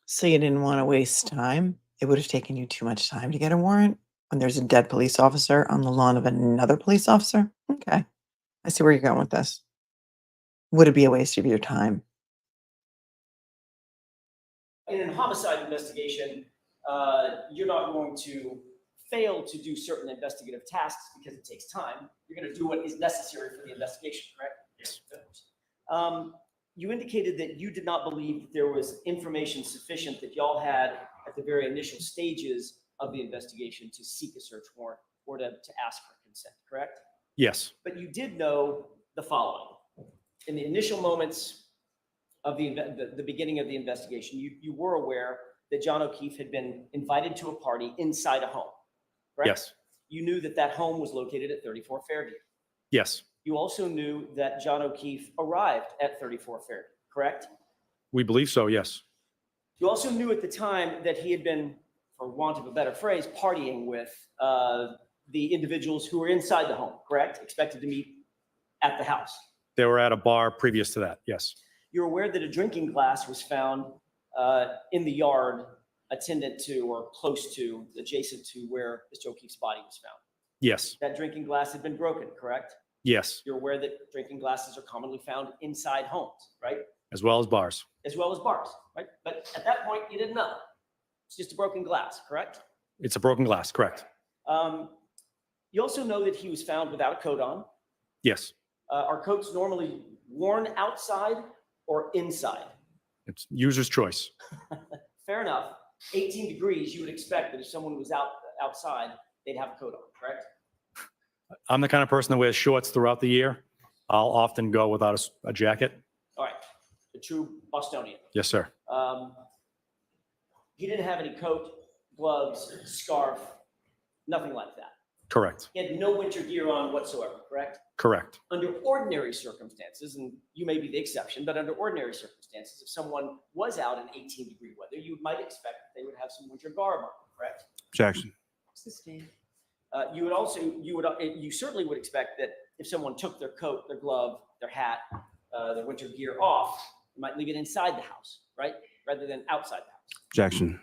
So you didn't want to waste time. It would have taken you too much time to get a warrant when there's a dead police officer on the lawn of another police officer. Okay. I see where you're going with this. Would it be a waste of your time? in a homicide investigation, you're not going to fail to do certain investigative tasks because it takes time. You're going to do what is necessary for the investigation, correct? Yes. you indicated that you did not believe that there was information sufficient that y'all had at the very initial stages of the investigation to seek a search warrant or to ask for consent, correct? Yes, But you did know the following. In the initial moments of the beginning of the investigation, you were aware that John O'Keefe had been invited to a party inside a home, correct? yes, You knew that that home was located at 34 Fairview. yes. You also knew that John O'Keefe arrived at 34 Fairview, correct? We believe so, yes. You also knew at the time that he had been, for want of a better phrase, partying with the individuals who were inside the home, correct? Expected to meet at the house. They were at a bar previous to that, yes. You're aware that a drinking glass was found in the yard attendant to or close to, adjacent to where Mr. O'Keefe's body was found. Yes, That drinking glass had been broken, correct? yes, You're aware that drinking glasses are commonly found inside homes, right? as well as bars. As well as bars, right? But at that point, you didn't know. It's just a broken glass, correct? It's a broken glass, correct? You also know that he was found without a coat on. Yes, Are coats normally worn outside or inside? it's user's choice. Fair enough. 18 degrees, you would expect that if someone was outside, they'd have a coat on, correct? I'm the kind of person that wears shorts throughout the year. I'll often go without a jacket. All right, a true Bostonian. Yes, sir. He didn't have any coat, gloves, scarf, nothing like that. Correct, He had no winter gear on whatsoever, correct? correct. Under ordinary circumstances, and you may be the exception, but under ordinary circumstances, if someone was out in 18-degree weather, you might expect that they would have some winter garb on, correct? Objection. Sustained. You certainly would expect that if someone took their coat, their glove, their hat, their winter gear off, you might leave it inside the house, right? Rather than outside the house. Objection.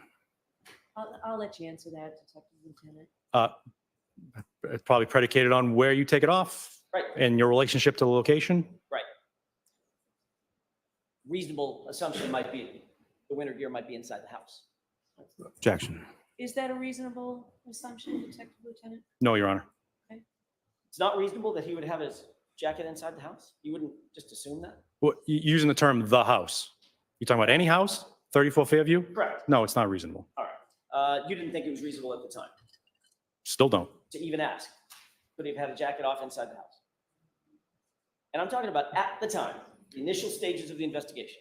I'll let you answer that, Detective Lieutenant. It's probably predicated on where you take it off Right, and your relationship to the location. right. Reasonable assumption might be the winter gear might be inside the house. Objection. Is that a reasonable assumption, Detective Lieutenant? No, Your Honor. It's not reasonable that he would have his jacket inside the house? You wouldn't just assume that? Well, using the term "the house," you talking about any house? 34 Fairview? Correct. No, it's not reasonable. All right. You didn't think it was reasonable at the time Still don't. to even ask, could he have had a jacket off inside the house? And I'm talking about at the time, the initial stages of the investigation.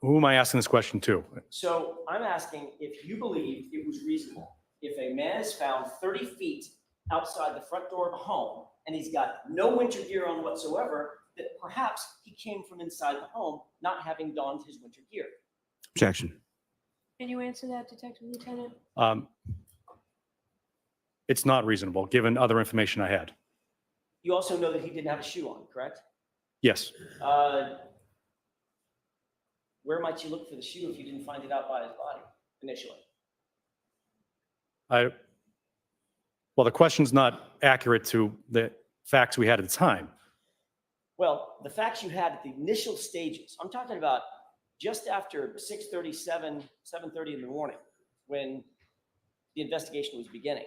Who am I asking this question to? So I'm asking if you believe it was reasonable, if a man is found 30 feet outside the front door of a home and he's got no winter gear on whatsoever, that perhaps he came from inside the home not having donned his winter gear. Objection. Can you answer that, Detective Lieutenant? It's not reasonable, given other information I had. You also know that he didn't have a shoe on, correct? Yes. Where might you look for the shoe if you didn't find it out by his body initially? Well, the question's not accurate to the facts we had at the time. Well, the facts you had at the initial stages, I'm talking about just after 6:37, 7:30 in the morning, when the investigation was beginning.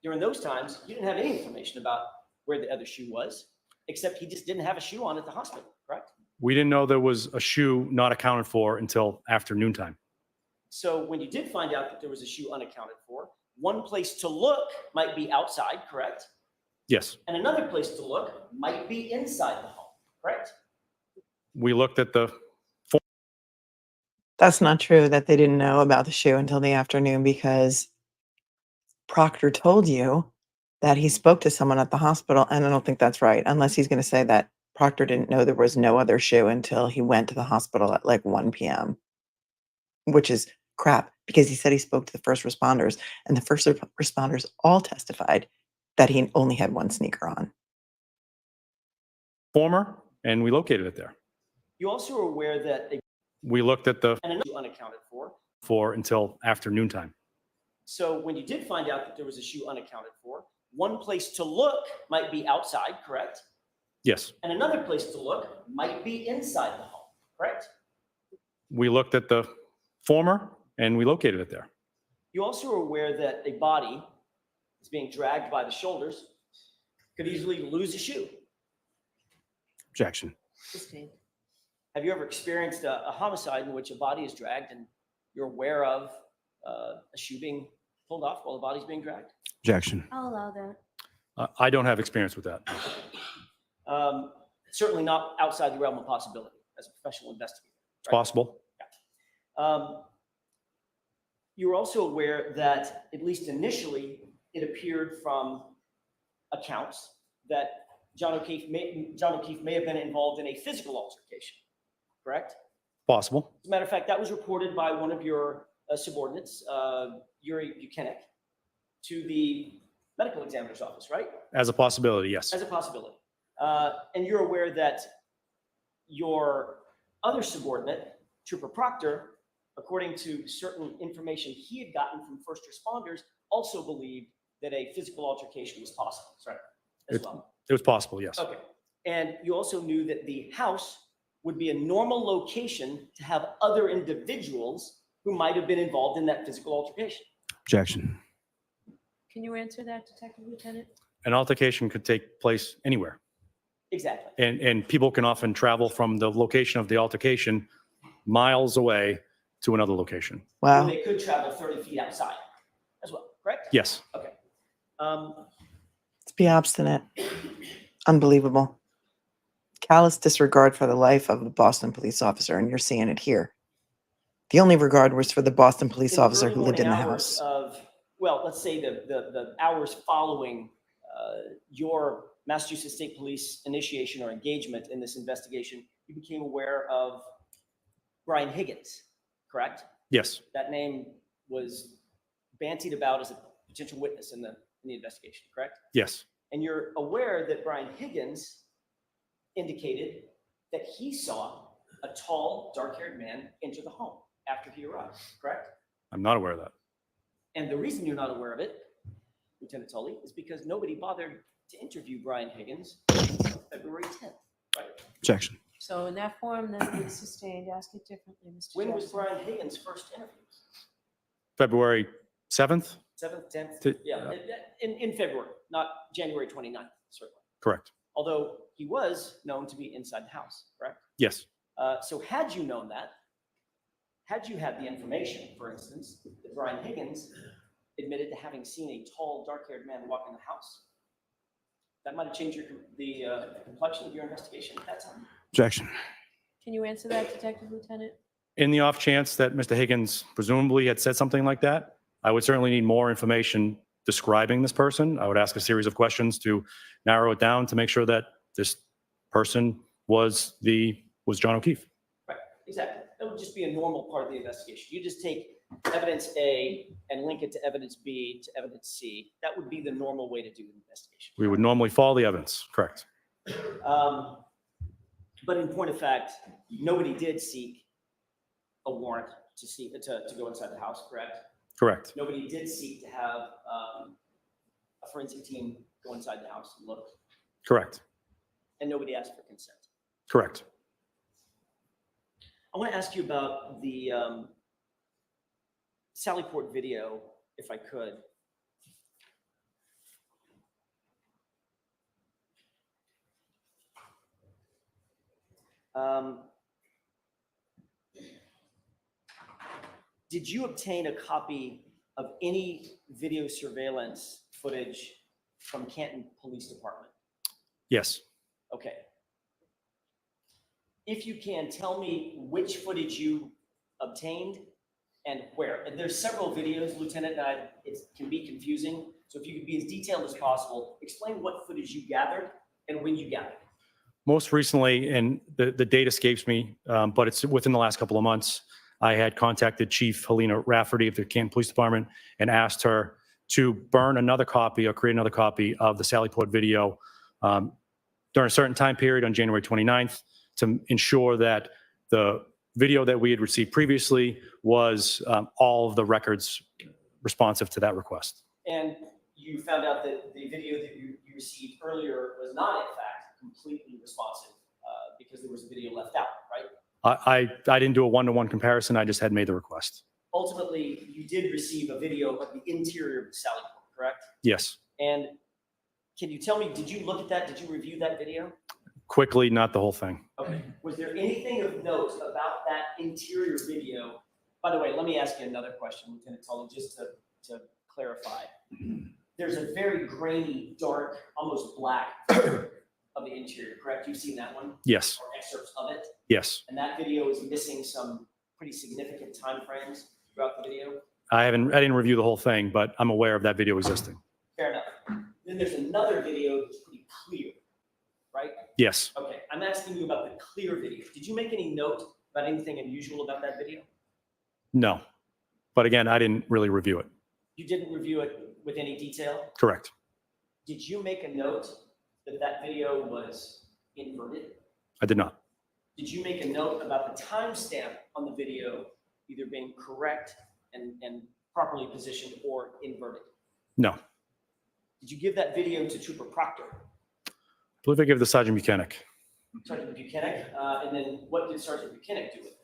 During those times, you didn't have any information about where the other shoe was, except he just didn't have a shoe on at the hospital, correct? We didn't know there was a shoe not accounted for until after noontime. So when you did find out that there was a shoe unaccounted for, one place to look might be outside, correct? Yes. And another place to look might be inside the home, correct? We looked at the That's not true that they didn't know about the shoe until the afternoon, because Proctor told you that he spoke to someone at the hospital, and I don't think that's right, unless he's going to say that Proctor didn't know there was no other shoe until he went to the hospital at like 1 p.m., which is crap, because he said he spoke to the first responders, and the first responders all testified that he only had one sneaker on. former, and we located it there. You also are aware that We looked at the and another shoe unaccounted for. until after noontime. So when you did find out that there was a shoe unaccounted for, one place to look might be outside, correct? Yes. And another place to look might be inside the home, correct? We looked at the former, and we located it there. You also are aware that a body is being dragged by the shoulders, could easily lose a shoe. Objection. Sustained. Have you ever experienced a homicide in which a body is dragged and you're aware of a shoe being pulled off while the body's being dragged? Objection. I'll allow that. I don't have experience with that. Certainly not outside the realm of possibility as a professional investigator. It's possible. You were also aware that, at least initially, it appeared from accounts that John O'Keefe may have been involved in a physical altercation, correct? Possible. As a matter of fact, that was reported by one of your subordinates, Bukhenik, to the medical examiner's office, right? As a possibility, yes. As a possibility. And you're aware that your other subordinate, Trooper Proctor, according to certain information he had gotten from first responders, also believed that a physical altercation was possible, sorry, as well. It was possible, yes. Okay. And you also knew that the house would be a normal location to have other individuals who might have been involved in that physical altercation. Objection. Can you answer that, Detective Lieutenant? An altercation could take place anywhere. Exactly. And people can often travel from the location of the altercation miles away to another location. And Wow. they could travel 30 feet outside as well, correct? Yes. Okay. Let's be obstinate. Unbelievable. Callous disregard for the life of a Boston police officer, and you're seeing it here. The only regard was for the Boston police in the officer early who lived in the morning hours house. Of, well, let's say the hours following your Massachusetts State Police initiation or engagement in this investigation, you became aware of Brian Higgins, correct? Yes. That name was bantied about as a potential witness in the investigation, correct? Yes. And you're aware that Brian Higgins indicated that he saw a tall, dark-haired man enter the home after he arrived, correct? I'm not aware of that. And the reason you're not aware of it, Lieutenant Tully, is because nobody bothered to interview Brian Higgins until February 10th, right? Objection. So in that form, that is sustained. Ask it differently, Mr. When was Jackson. Brian Higgins first interviewed? February 7th? 7th, 10th? To- Yeah, in February, not January 29th, certainly. Correct. Although he was known to be inside the house, correct? Yes. So had you known that, had you had the information, for instance, that Brian Higgins admitted to having seen a tall, dark-haired man walk in the house, that might have changed the complexion of your investigation at that time. Objection. Can you answer that, Detective Lieutenant? In the off chance that Mr. Higgins presumably had said something like that, I would certainly need more information describing this person. I would ask a series of questions to narrow it down to make sure that this person was John O'Keefe. Right, exactly. That would just be a normal part of the investigation. You just take evidence A and link it to evidence B to evidence C. That would be the normal way to do the investigation. We would normally follow the evidence. Correct. But in point of fact, nobody did seek a warrant to go inside the house, correct? Correct. Nobody did seek to have a forensic team go inside the house and look, Correct. and nobody asked for consent. Correct. I want to ask you about the Sallyport video, if I could. Did you obtain a copy of any video surveillance footage from Canton Police Department? Yes. Okay. If you can, tell me which footage you obtained and where. And there's several videos, Lieutenant, that it can be confusing. So if you could be as detailed as possible, explain what footage you gathered and when you gathered it. Most recently, and the date escapes me, but it's within the last couple of months, I had contacted Chief Helena Rafferty of the Canton Police Department and asked her to burn another copy or create another copy of the Sallyport video during a certain time period on January 29th to ensure that the video that we had received previously was all of the records responsive to that request. And you found out that the video that you received earlier was not, in fact, completely responsive because there was a video left out, right? I didn't do a one-to-one comparison. I just had made the request. Ultimately, you did receive a video of the interior of the Sallyport, correct? Yes. And can you tell me, did you look at that? Did you review that video? Quickly, not the whole thing. Okay. Was there anything of note about that interior video? By the way, let me ask you another question, Lieutenant Tully, just to clarify. There's a very grainy, dark, almost black of the interior, correct? You've seen that one? Yes, Or excerpts of it? yes. And that video is missing some pretty significant time frames throughout the video? I didn't review the whole thing, but I'm aware of that video existing. Fair enough. Then there's another video that's pretty clear, right? Yes, Okay, I'm asking you about the clear video. Did you make any note about anything unusual about that video? no. But again, I didn't really review it. You didn't review it with any detail? Correct. Did you make a note that that video was inverted? I did not. Did you make a note about the timestamp on the video either being correct and properly positioned or inverted? No. I Did you give that video to Trooper Proctor? believe I gave it to Sergeant Bukhenik. Sergeant Bukhenik, and then what did Sergeant Bukhenik do with it?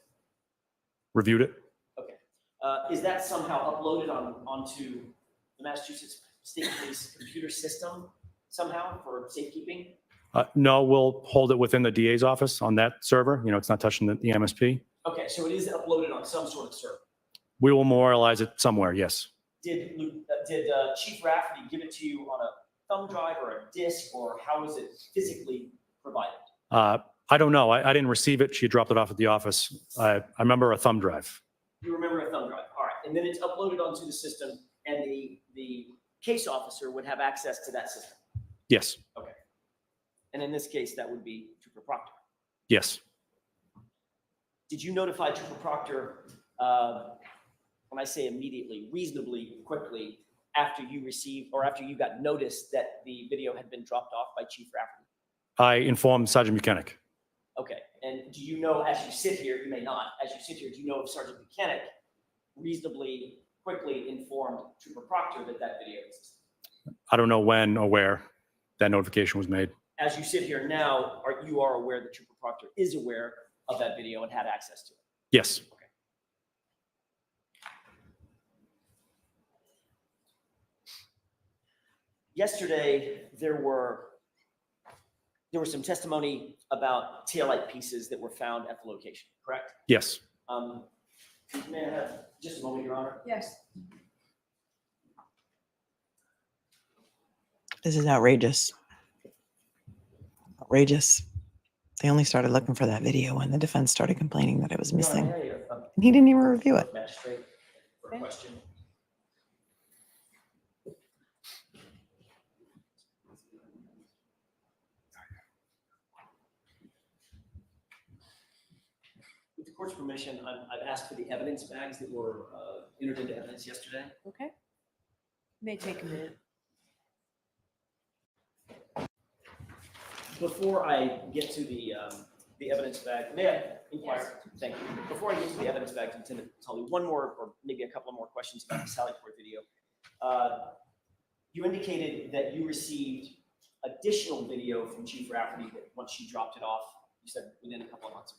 Reviewed it. Okay. Is that somehow uploaded onto the Massachusetts State Police computer system somehow for safekeeping? No, we'll hold it within the DA's office on that server. You know, it's not touching the MSP. Okay, so it is uploaded on some sort of server. We will memorialize it somewhere, yes. Did Chief Rafferty give it to you on a thumb drive or a disk, or how was it physically provided? I don't know. I didn't receive it. She dropped it off at the office. I remember a thumb drive. You remember a thumb drive, all right. And then it's uploaded onto the system, and the case officer would have access to that system. Yes, Okay. And in this case, that would be Trooper Proctor. yes. Did you notify Trooper Proctor, when I say immediately, reasonably quickly, after you received, or after you got notice that the video had been dropped off by Chief Rafferty? I informed Sergeant Bukhenik. Okay, and do you know, as you sit here, you may not, as you sit here, do you know if Sergeant Bukhenik reasonably quickly informed Trooper Proctor that that video existed? I don't know when or where that notification was made. As you sit here now, you are aware that Trooper Proctor is aware of that video and had access to it? Yes. Yesterday, there was some testimony about taillight pieces that were found at the location, correct? Yes. May I have just a moment, Your Honor? Yes. This is outrageous. Outrageous. They only started looking for that video when the defense started complaining that it was missing. Your Honor, may I, And he didn't even review it. Magistrate, for a Okay. question. With the court's permission, I've asked for the evidence bags that were entered into evidence yesterday. Okay. May take a minute. Before I get to the evidence bag, may I inquire? Thank you. Before I get to the evidence bag, Lieutenant Tully, one more, or maybe a couple more questions about the Sally Port video. You indicated that you received additional video from Chief Rafferty that once she dropped it off, you said within a couple of months.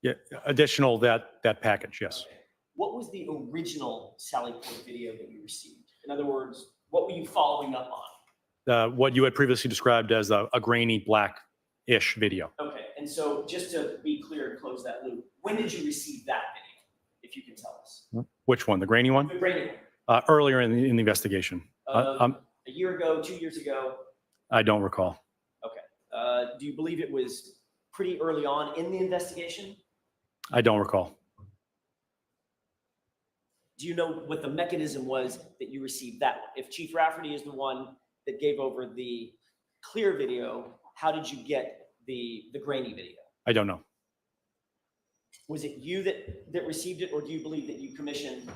Yeah. Additional that package. Yes. Okay. What was the original Sally Port video that you received? In other words, what were you following up on? What you had previously described as a grainy black-ish video. Okay, and so just to be clear and close that loop, when did you receive that video, if you can tell us? Which one? The grainy one? The grainy one. Earlier in the investigation. A year ago, 2 years ago? I don't recall. Okay. Do you believe it was pretty early on in the investigation? I don't recall. Do you know what the mechanism was that you received that one? If Chief Rafferty is the one that gave over the clear video, how did you get the grainy video? I don't know. Was it you that received it, or do you believe that you commissioned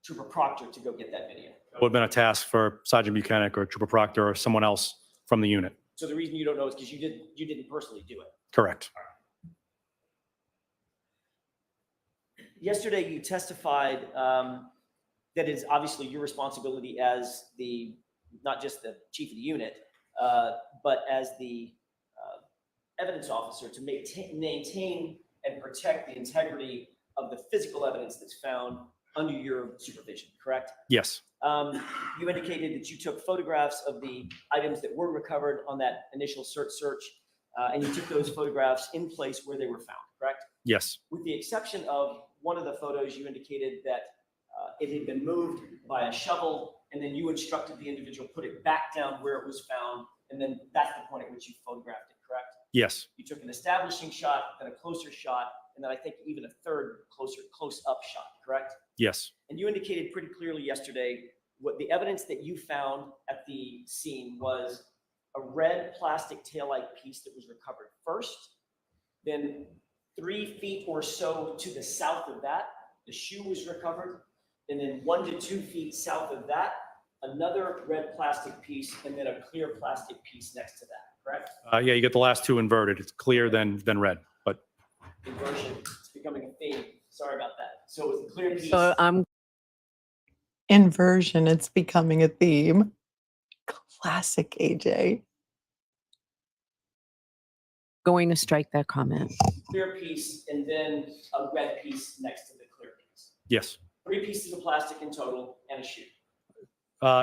Trooper Proctor to go get that video? It would have been a task for Sergeant Bukhenik or Trooper Proctor or someone else from the unit. So the reason you don't know is because you didn't personally do it. Correct. Yesterday, you testified that it's obviously your responsibility as not just the chief of the unit, but as the evidence officer to maintain and protect the integrity of the physical evidence that's found under your supervision, correct? Yes, You indicated that you took photographs of the items that were recovered on that initial search, and you took those photographs in place where they were found, correct? yes, With the exception of one of the photos, you indicated that it had been moved by a shovel, and then you instructed the individual put it back down where it was found, and then that's the point at which you photographed it, correct? yes, You took an establishing shot, then a closer shot, and then I think even a third close-up shot, correct? yes, And you indicated pretty clearly yesterday what the evidence that you found at the scene was a red plastic taillight piece that was recovered first. Then 3 feet or so to the south of that, the shoe was recovered. And then 1 to 2 feet south of that, another red plastic piece, and then a clear plastic piece next to that, correct? yeah, you get the last two inverted. It's clear, then red, but Inversion, it's becoming a theme. Sorry about that. So it was a clear piece. So I'm Inversion, it's becoming a theme. Classic AJ. going to strike that comment. Clear piece, and then a red piece next to the clear piece. yes. 3 pieces of plastic in total and a shoe.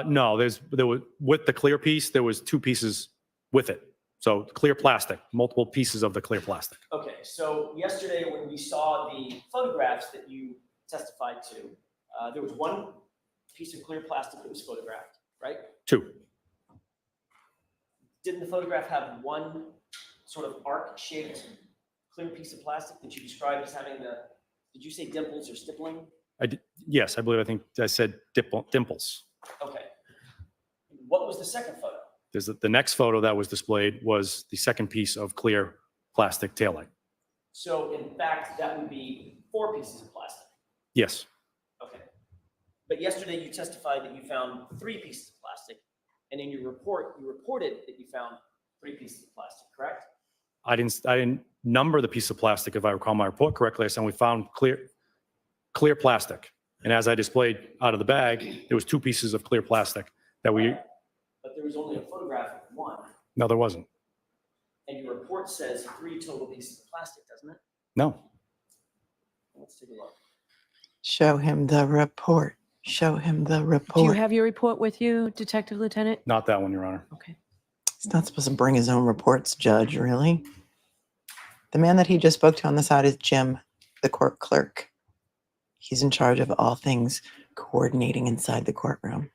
No, there was, with the clear piece, there was 2 pieces with it. So clear plastic, multiple pieces of the clear plastic. Okay, so yesterday when we saw the photographs that you testified to, there was 1 piece of clear plastic that was photographed, right? 2. Didn't the photograph have 1 sort of arc-shaped clear piece of plastic that you described as having did you say dimples or stippling? Yes, I believe, I think I said dimples. Okay. What was the second photo? There's the next photo that was displayed was the second piece of clear plastic taillight. So in fact, that would be 4 pieces of plastic. Yes, Okay. But yesterday you testified that you found 3 pieces of plastic, and in your report, you reported that you found 3 pieces of plastic, correct? I didn't number the piece of plastic, if I recall my report correctly. I said we found clear plastic. And as I displayed out of the bag, there was 2 pieces of clear plastic that we, But there was only a photograph of 1, no, there wasn't. and your report says 3 total pieces of plastic, doesn't it? No, Let's take a look. Show him the report. Show him the Do you report. have your report with you, Detective Lieutenant? not that one, Your Honor. Okay. He's not supposed to bring his own reports, Judge, really? The man that he just spoke to on the side is Jim, the court clerk. He's in charge of all things coordinating inside the courtroom.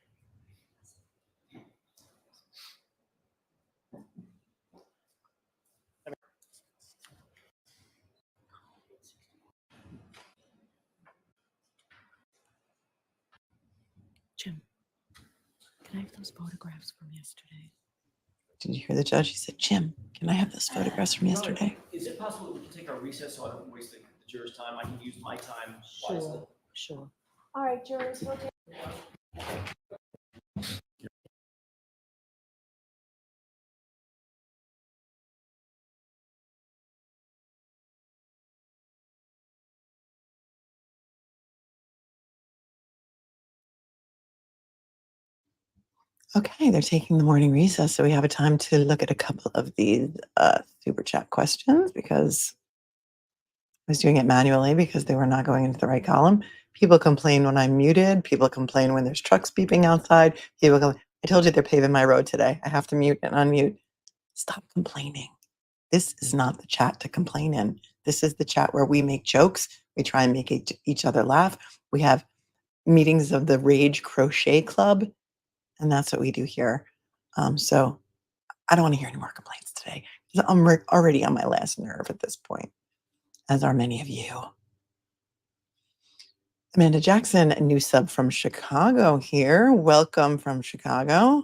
Jim, can I have those photographs from yesterday? Did you hear the judge? He said, Jim, can I have those photographs from yesterday? Is it possible that we can take our recess so I don't waste the jurors' time? I can use my time wisely. Sure. All right, jurors, we'll do. Okay, they're taking the morning recess, so we have a time to look at a couple of these super chat questions because I was doing it manually because they were not going into the right column. People complain when I'm muted. People complain when there's trucks beeping outside. I told you they're paving my road today. I have to mute and unmute. Stop complaining. This is not the chat to complain in. This is the chat where we make jokes. We try and make each other laugh. We have meetings of the Rage Crochet Club. And that's what we do here. So I don't want to hear any more complaints today because I'm already on my last nerve at this point, as are many of you. Amanda Jackson, a new sub from Chicago here. Welcome from Chicago.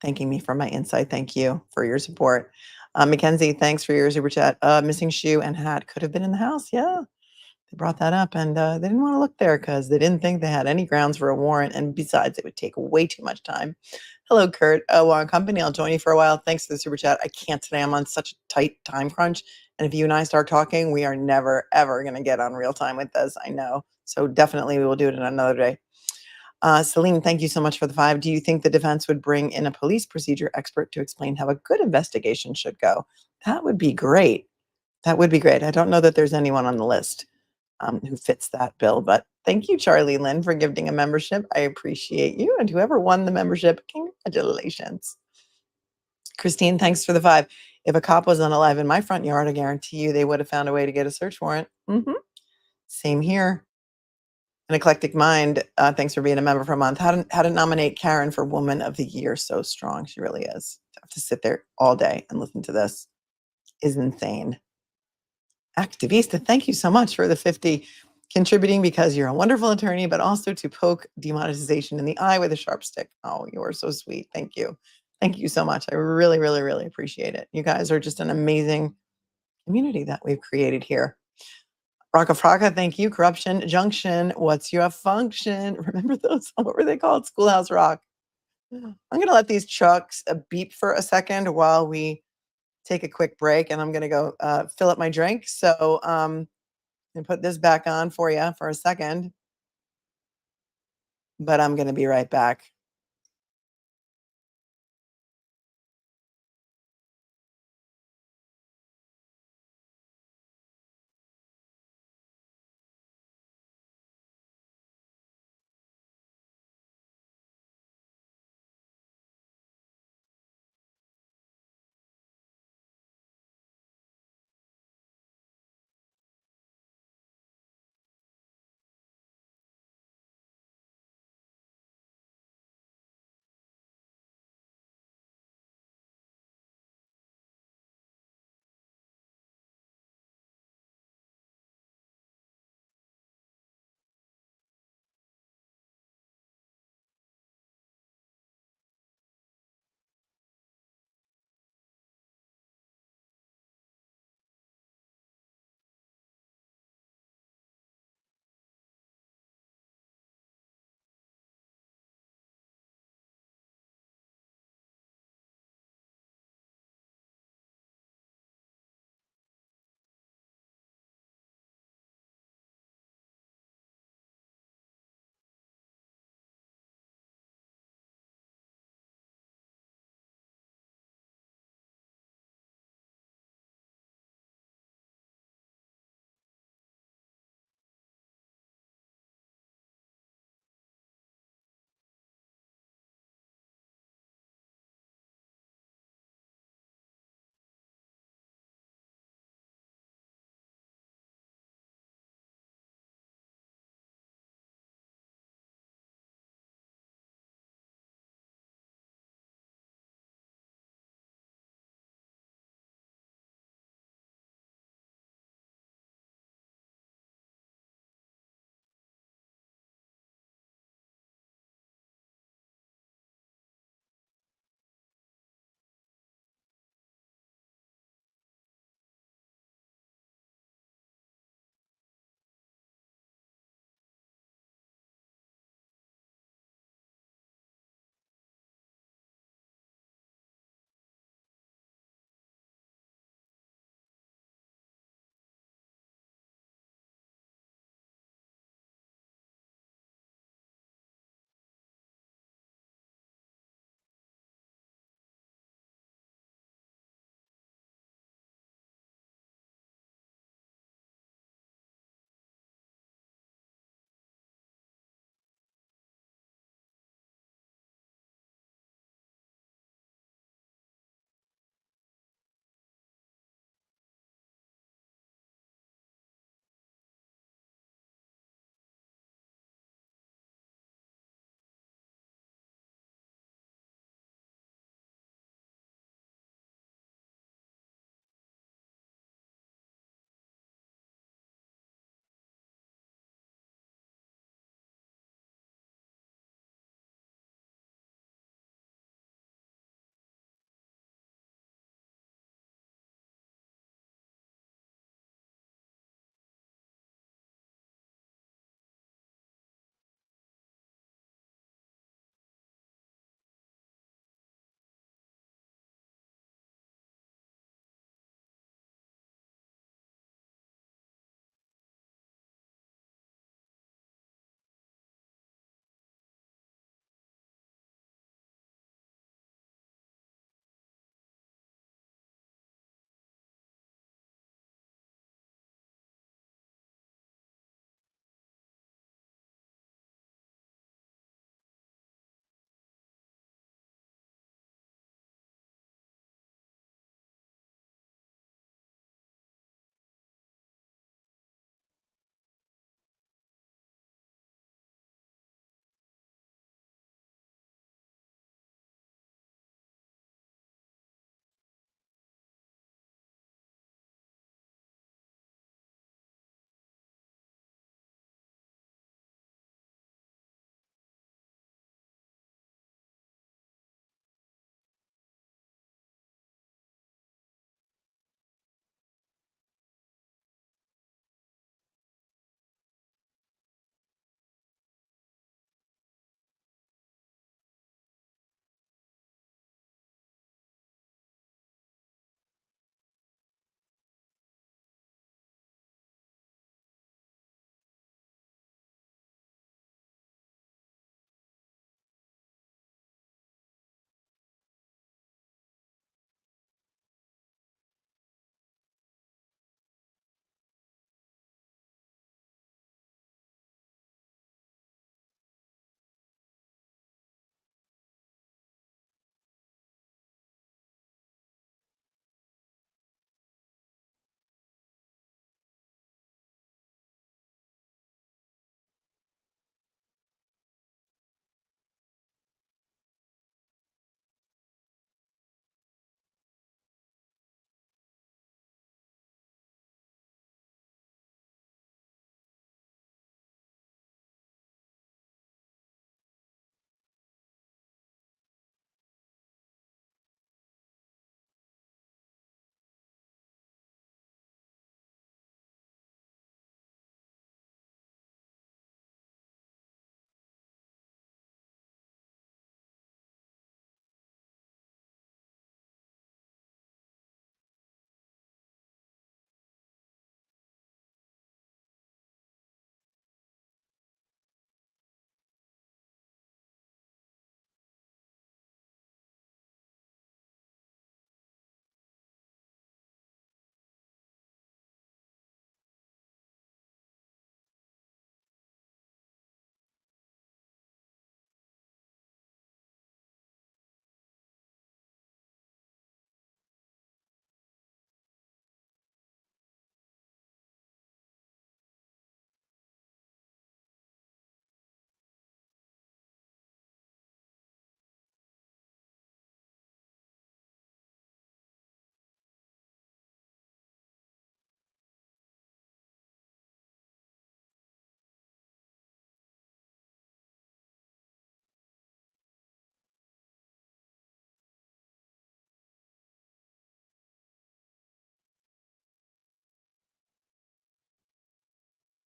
Thanking me for my insight. Thank you for your support. Mackenzie, thanks for your super chat. Missing shoe and hat could have been in the house. Yeah. They brought that up and they didn't want to look there because they didn't think they had any grounds for a warrant. And besides, it would take way too much time. Hello, Kurt. Well, company, I'll join you for a while. Thanks for the super chat. I can't today. I'm on such a tight time crunch. And if you and I start talking, we are never, ever going to get on real time with this. I know. So definitely we will do it in another day. Celine, thank you so much for the 5. Do you think the defense would bring in a police procedure expert to explain how a good investigation should go? That would be great. That would be great. I don't know that there's anyone on the list who fits that bill, but Thank you, Charlie Lynn, for gifting a membership. I appreciate you. And whoever won the membership, congratulations. Christine, thanks for the 5. If a cop wasn't alive in my front yard, I guarantee you they would have found a way to get a search warrant. Same here. An Eclectic Mind, thanks for being a member for a month. How to nominate Karen for Woman of the Year. So strong. She really is. To have to sit there all day and listen to this is insane. Activista, thank you so much for the 50, contributing because you're a wonderful attorney, but also to poke demonetization in the eye with a sharp stick. Oh, you are so sweet. Thank you. Thank you so much. I really, really, really appreciate it. You guys are just an amazing community that we've created here. Rocka Frocka, thank you. Corruption Junction, what's your function? Remember those? What were they called? Schoolhouse Rock. I'm going to let these trucks beep for a second while we take a quick break, and I'm going to go fill up my drink. So and put this back on for you for a second, but I'm going to be right back.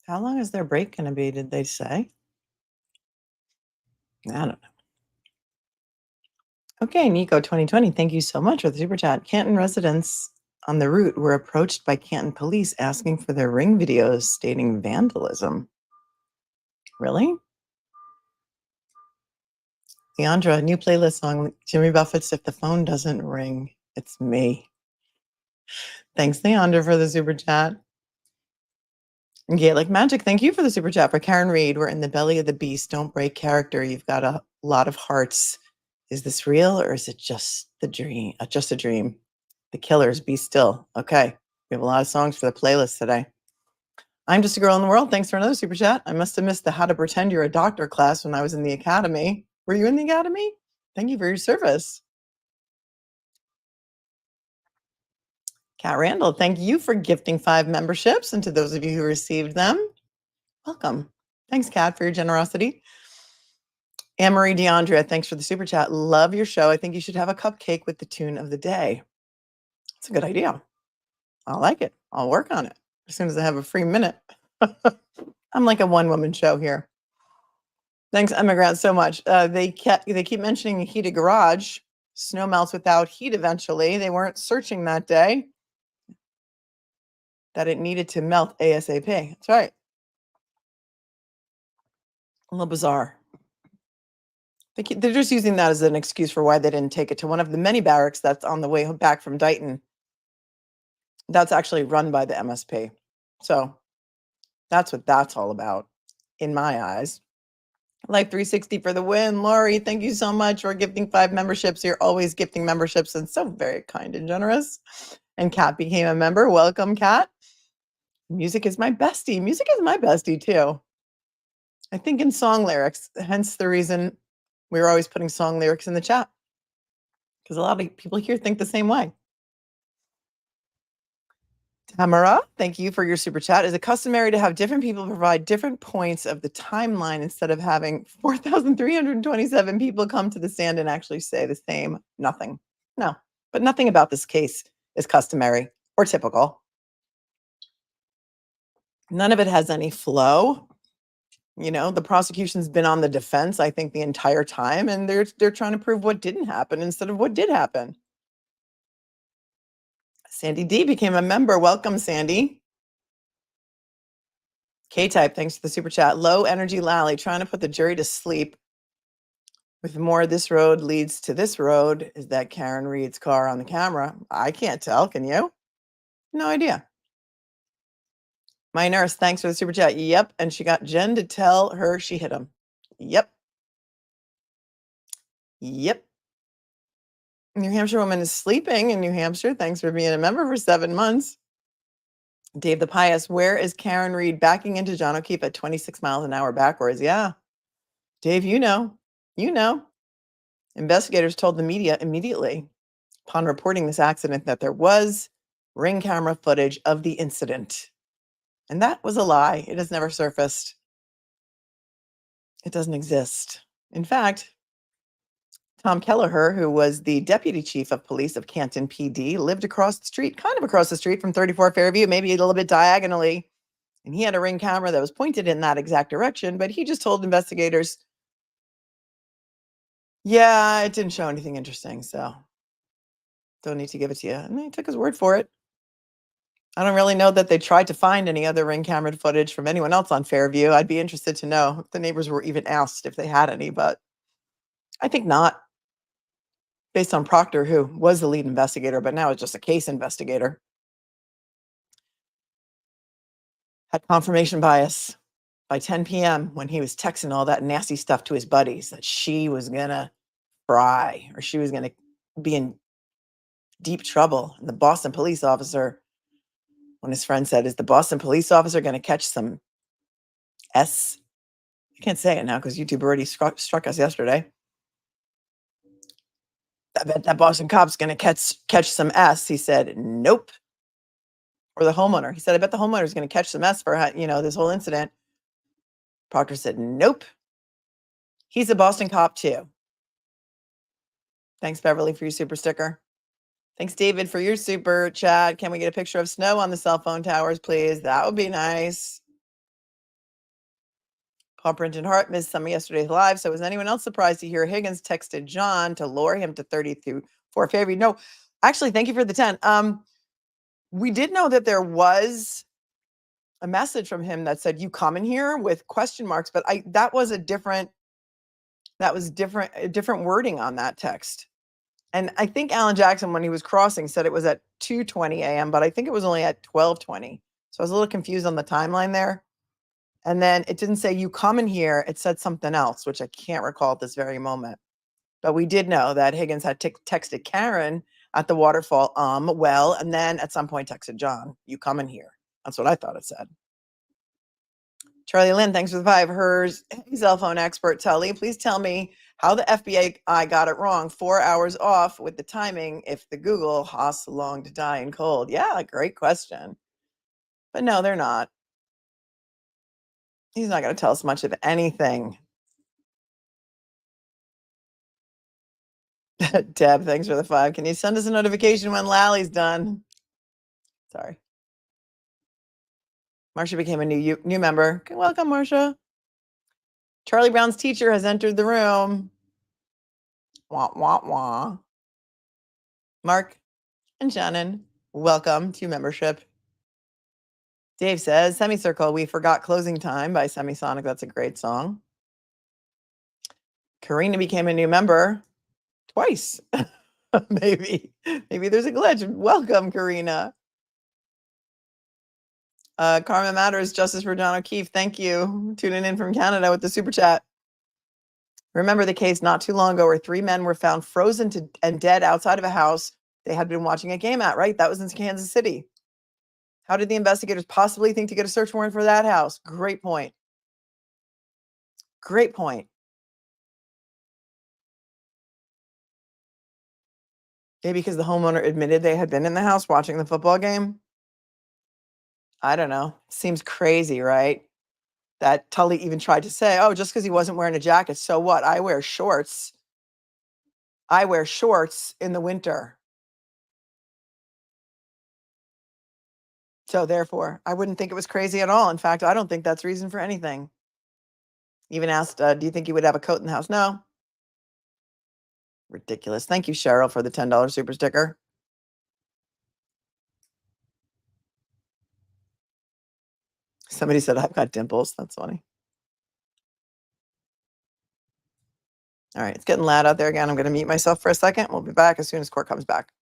How long is their break going to be? Did they say? I don't know. Okay, Nico 2020, thank you so much for the super chat. Canton residents on the route were approached by Canton police asking for their ring videos stating vandalism. Really? Leandra, new playlist song, Jimmy Buffett's If the Phone Doesn't Ring, It's Me. Thanks, Leandra, for the super chat. Gaelic Magic, thank you for the super chat. For Karen Reed, we're in the belly of the beast. Don't break character. You've got a lot of hearts. Is this real or is it just the dream? Just a dream. The Killers, Be Still. Okay, we have a lot of songs for the playlist today. I'm Just a Girl in the World. Thanks for another super chat. I must have missed the How to Pretend You're a Doctor class when I was in the academy. Were you in the academy? Thank you for your service. Kat Randall, thank you for gifting 5 memberships. And to those of you who received them, welcome. Thanks, Kat, for your generosity. Anne-Marie DeAndrea, thanks for the super chat. Love your show. I think you should have a cupcake with the tune of the day. It's a good idea. I like it. I'll work on it as soon as I have a free minute. I'm like a one-woman show here. Thanks, Emma so much. They keep mentioning a heated garage. Snow melts without heat eventually. They weren't searching that day that it needed to melt ASAP. That's right. A little bizarre. They're just using that as an excuse for why they didn't take it to one of the many barracks that's on the way back from Dighton. That's actually run by the MSP. So that's what that's all about, in my eyes. Life 360 for the win. Lori, thank you so much for gifting 5 memberships. You're always gifting memberships and so very kind and generous. And Kat became a member. Welcome, Kat. Music is my bestie. Music is my bestie, too. I think in song lyrics, hence the reason we were always putting song lyrics in the chat. Because a lot of people here think the same way. Tamara, thank you for your super chat. Is it customary to have different people provide different points of the timeline instead of having 4,327 people come to the stand and actually say the same? Nothing. No, but nothing about this case is customary or typical. None of it has any flow. You know, the prosecution's been on the defense, I think, the entire time, and they're trying to prove what didn't happen instead of what did happen. Sandy D became a member. Welcome, Sandy. K-Type, thanks for the super chat. Low energy Lally, trying to put the jury to sleep with more this road leads to this road. Is that Karen Reed's car on the camera? I can't tell. Can you? No idea. My nurse, thanks for the super chat. Yep. And she got Jen to tell her she hit him. Yep. Yep. New Hampshire woman is sleeping in New Hampshire. Thanks for being a member for 7 months. Dave the Pious, where is Karen Reed backing into John O'Keefe at 26 miles an hour backwards? Yeah. Dave, you know. Investigators told the media immediately upon reporting this accident that there was ring camera footage of the incident. And that was a lie. It has never surfaced. It doesn't exist. In fact, Tom Kelleher, who was the deputy chief of police of Canton PD, lived across the street, kind of across the street from 34 Fairview, maybe a little bit diagonally. And he had a ring camera that was pointed in that exact direction, but he just told investigators, yeah, it didn't show anything interesting, so don't need to give it to you. And they took his word for it. I don't really know that they tried to find any other ring camera footage from anyone else on Fairview. I'd be interested to know if the neighbors were even asked if they had any, but I think not. Based on Proctor, who was the lead investigator, but now is just a case investigator. Had confirmation bias by 10 p.m. when he was texting all that nasty stuff to his buddies that she was going to fry or she was going to be in deep trouble. And the Boston police officer, when his friend said, is the Boston police officer going to catch some S? I can't say it now because YouTube already struck us yesterday. I bet that Boston cop's going to catch some S. He said, nope. Or the homeowner. He said, I bet the homeowner is going to catch some S for, this whole incident. Proctor said, nope. He's a Boston cop too. Thanks, Beverly, for your super sticker. Thanks, David, for your super chat. Can we get a picture of snow on the cell phone towers, please? That would be nice. Paul Brinton Hart missed some of yesterday's live. So was anyone else surprised to hear Higgins texted John to lower him to 34 favor? No, actually, thank you for the 10. We did know that there was a message from him that said, "You coming here?" with question marks, but that was different wording on that text. And I think Alan Jackson, when he was crossing, said it was at 2:20 a.m., but I think it was only at 12:20. So I was a little confused on the timeline there. And then it didn't say "you coming here." It said something else, which I can't recall at this very moment. But we did know that Higgins had texted Karen at the waterfall, well, and then at some point texted John, "You coming here?" That's what I thought it said. Charlie Lynn, thanks for the 5. Her cell phone expert, Tully, please tell me how the FBI got it wrong. 4 hours off with the timing if the Google Haas long to die in cold. Yeah, great question. But no, they're not. He's not going to tell us much of anything. Deb, thanks for the 5. Can you send us a notification when Lally's done? Sorry. Marcia became a new member. Welcome, Marcia. Charlie Brown's teacher has entered the room. Wah, wah, wah. Mark and Shannon, welcome to membership. Dave says, Semicircle, we forgot Closing Time by Semisonic. That's a great song. Karina became a new member twice. Maybe there's a glitch. Welcome, Karina. Karma Matters, Justice for John O'Keefe. Thank you. Tuning in from Canada with the super chat. Remember the case not too long ago where 3 men were found frozen and dead outside of a house they had been watching a game at, right? That was in Kansas City. How did the investigators possibly think to get a search warrant for that house? Great point. Great point. Maybe because the homeowner admitted they had been in the house watching the football game. I don't know. Seems crazy, right? That Tully even tried to say, oh, just because he wasn't wearing a jacket, so what? I wear shorts. I wear shorts in the winter. So therefore, I wouldn't think it was crazy at all. In fact, I don't think that's reason for anything. Even asked, do you think he would have a coat in the house? No. Ridiculous. Thank you, Cheryl, for the $10 super sticker. Somebody said, I've got dimples. That's funny. All right, it's getting loud out there again. I'm going to mute myself for a second. We'll be back as soon as Court comes back.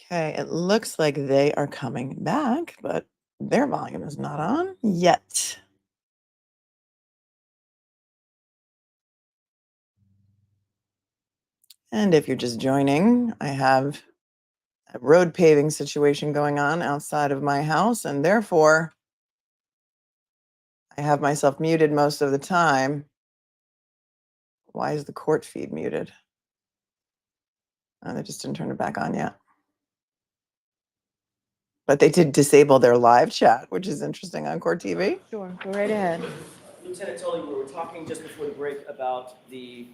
Okay, it looks like they are coming back, but their volume is not on yet. And if you're just joining, I have a road paving situation going on outside of my house, and therefore I have myself muted most of the time. Why is the court feed muted? Oh, they just didn't turn it back on yet. But they did disable their live chat, which is interesting on Court TV. Sure, go right ahead. Lieutenant Tully, we were talking just before the break about the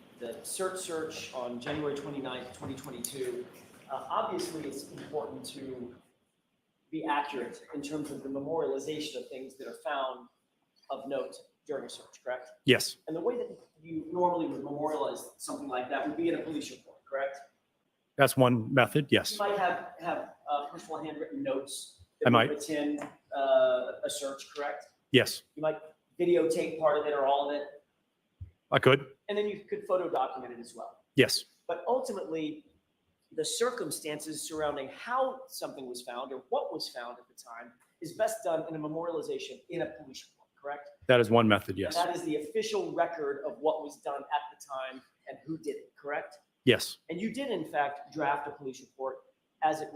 search on January 29th, 2022. Obviously, it's important to be accurate in terms of the memorialization of things that are found of note during a search, correct? Yes, And the way that you normally would memorialize something like that would be in a police report, correct? that's one method, yes. You might have personal handwritten notes I that might. would attend a search, correct? Yes, You might videotape part of it or all of it, I could, and then you could photo document it as well. yes. But ultimately, the circumstances surrounding how something was found or what was found at the time is best done in a memorialization in a police report, correct? That is one method, yes. And that is the official record of what was done at the time and who did it, correct? Yes, And you did, in fact, draft a police report as it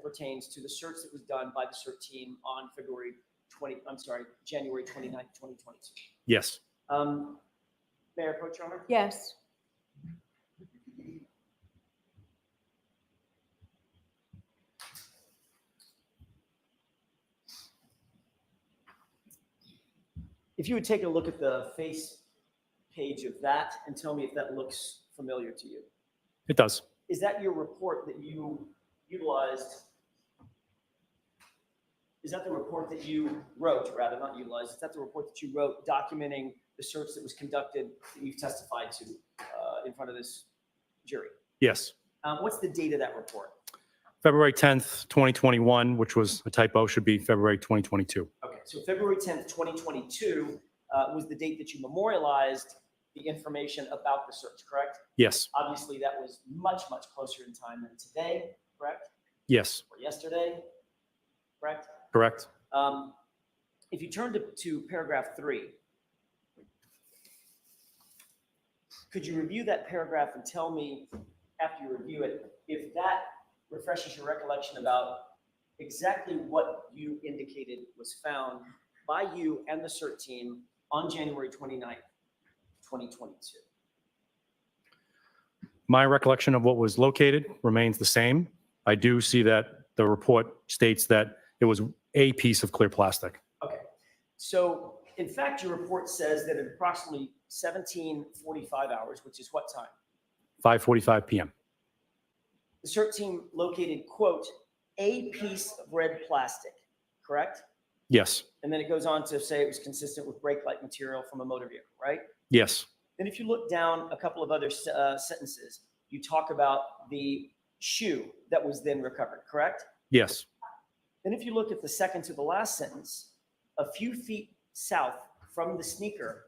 pertains to the search that was done by the CERT team on January 29th, 2022. yes. Mayor Pro Tem? Yes. If you would take a look at the face page of that and tell me if that looks familiar to you. It does. Is that your report that you utilized? Is that the report that you wrote, rather not utilized? Is that the report that you wrote documenting the search that was conducted that you've testified to in front of this jury? Yes. What's the date of that report? February 10th, 2021, which was a typo, should be February 2022. Okay, so February 10th, 2022 was the date that you memorialized the information about the search, correct? Yes, Obviously, that was much, much closer in time than today, correct? yes, Or yesterday, correct? correct. If you turn to paragraph 3, could you review that paragraph and tell me, after you review it, if that refreshes your recollection about exactly what you indicated was found by you and the CERT team on January 29th, 2022? My recollection of what was located remains the same. I do see that the report states that it was a piece of clear plastic. Okay, so in fact, your report says that at approximately 17:45 hours, which is what time? 5:45 p.m. The CERT team located, quote, a piece of red plastic, correct? Yes, And then it goes on to say it was consistent with brake-like material from a motor vehicle, right? yes, Then if you look down a couple of other sentences, you talk about the shoe that was then recovered, correct? yes, Then if you look at the second to the last sentence, a few feet south from the sneaker,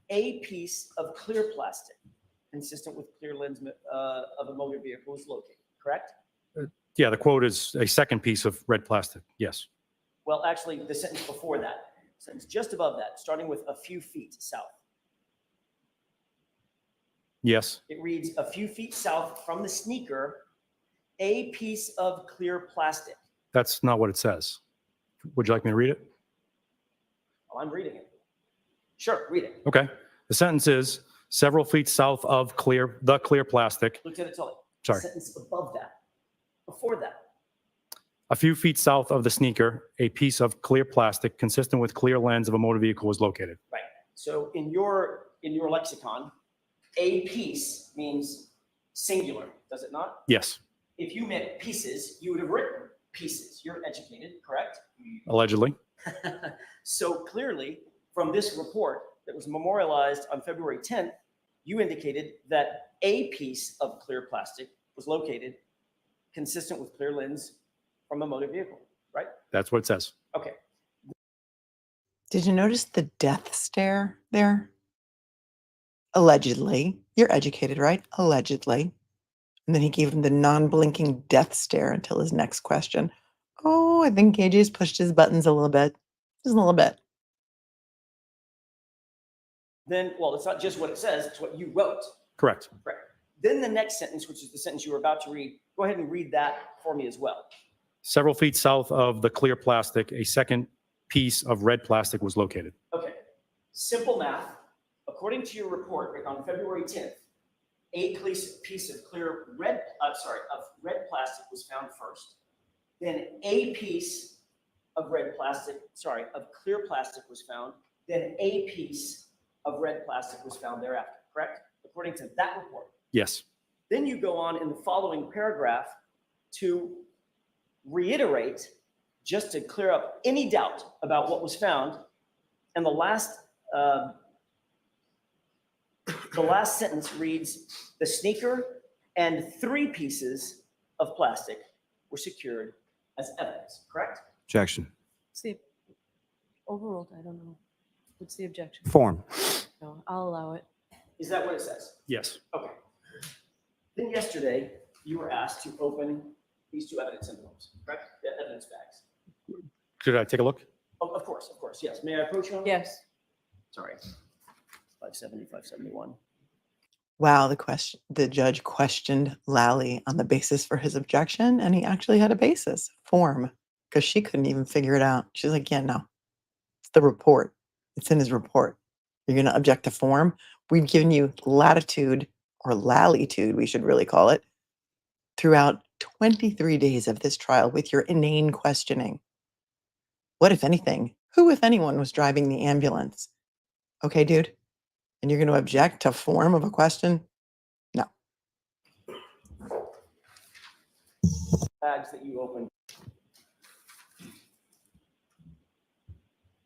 a piece of clear plastic consistent with clear lens of a motor vehicle was located, correct? yeah, the quote is a second piece of red plastic. Yes, Well, actually, the sentence before that, sentence just above that, starting with a few feet south. yes, It reads, a few feet south from the sneaker, a piece of clear plastic. that's not what it says. Would you like me to read it? Oh, I'm reading it. Sure, read it. Okay. The sentence is several feet south of the clear plastic. Lieutenant Tully. Sorry. Sentence above that, before that. A few feet south of the sneaker, a piece of clear plastic consistent with clear lens of a motor vehicle was located. Right. So in your lexicon, a piece means singular, does it not? Yes, If you meant pieces, you would have written pieces. You're educated, correct? allegedly. So clearly, from this report that was memorialized on February 10th, you indicated that a piece of clear plastic was located consistent with clear lens from a motor vehicle, right? That's what it says. Okay. Did you notice the death stare there? Allegedly. You're educated, right? Allegedly. And then he gave him the non-blinking death stare until his next question. Oh, I think KJ's pushed his buttons a little bit. Just a little bit. Then, well, it's not just what it says, it's what you wrote. Correct. Right. Then the next sentence, which is the sentence you were about to read, go ahead and read that for me as well. Several feet south of the clear plastic, a second piece of red plastic was located. Okay, simple math. According to your report on February 10th, a piece of red plastic was found first. Then a piece of clear plastic was found. Then a piece of red plastic was found thereafter, correct? According to that report. Yes. Then you go on in the following paragraph to reiterate, just to clear up any doubt about what was found. And the last sentence reads, the sneaker and 3 pieces of plastic were secured as evidence, correct? Objection. See, overruled, I don't know. What's the objection? Form. No, I'll allow it. Is that what it says? Yes. Okay. Then yesterday, you were asked to open these 2 evidence envelopes, correct? The evidence bags. Could I take a look? Oh, of course, yes. May I approach you? Yes. Sorry. 570, 571. Wow, the judge questioned Lally on the basis for his objection, and he actually had a basis, form, because she couldn't even figure it out. She's like, yeah, no, it's the report. It's in his report. You're going to object to form? We've given you latitude, or lalitude, we should really call it, throughout 23 days of this trial with your inane questioning. What, if anything, who, if anyone, was driving the ambulance? Okay, dude? And you're going to object to form of a question? No. Bags that you opened.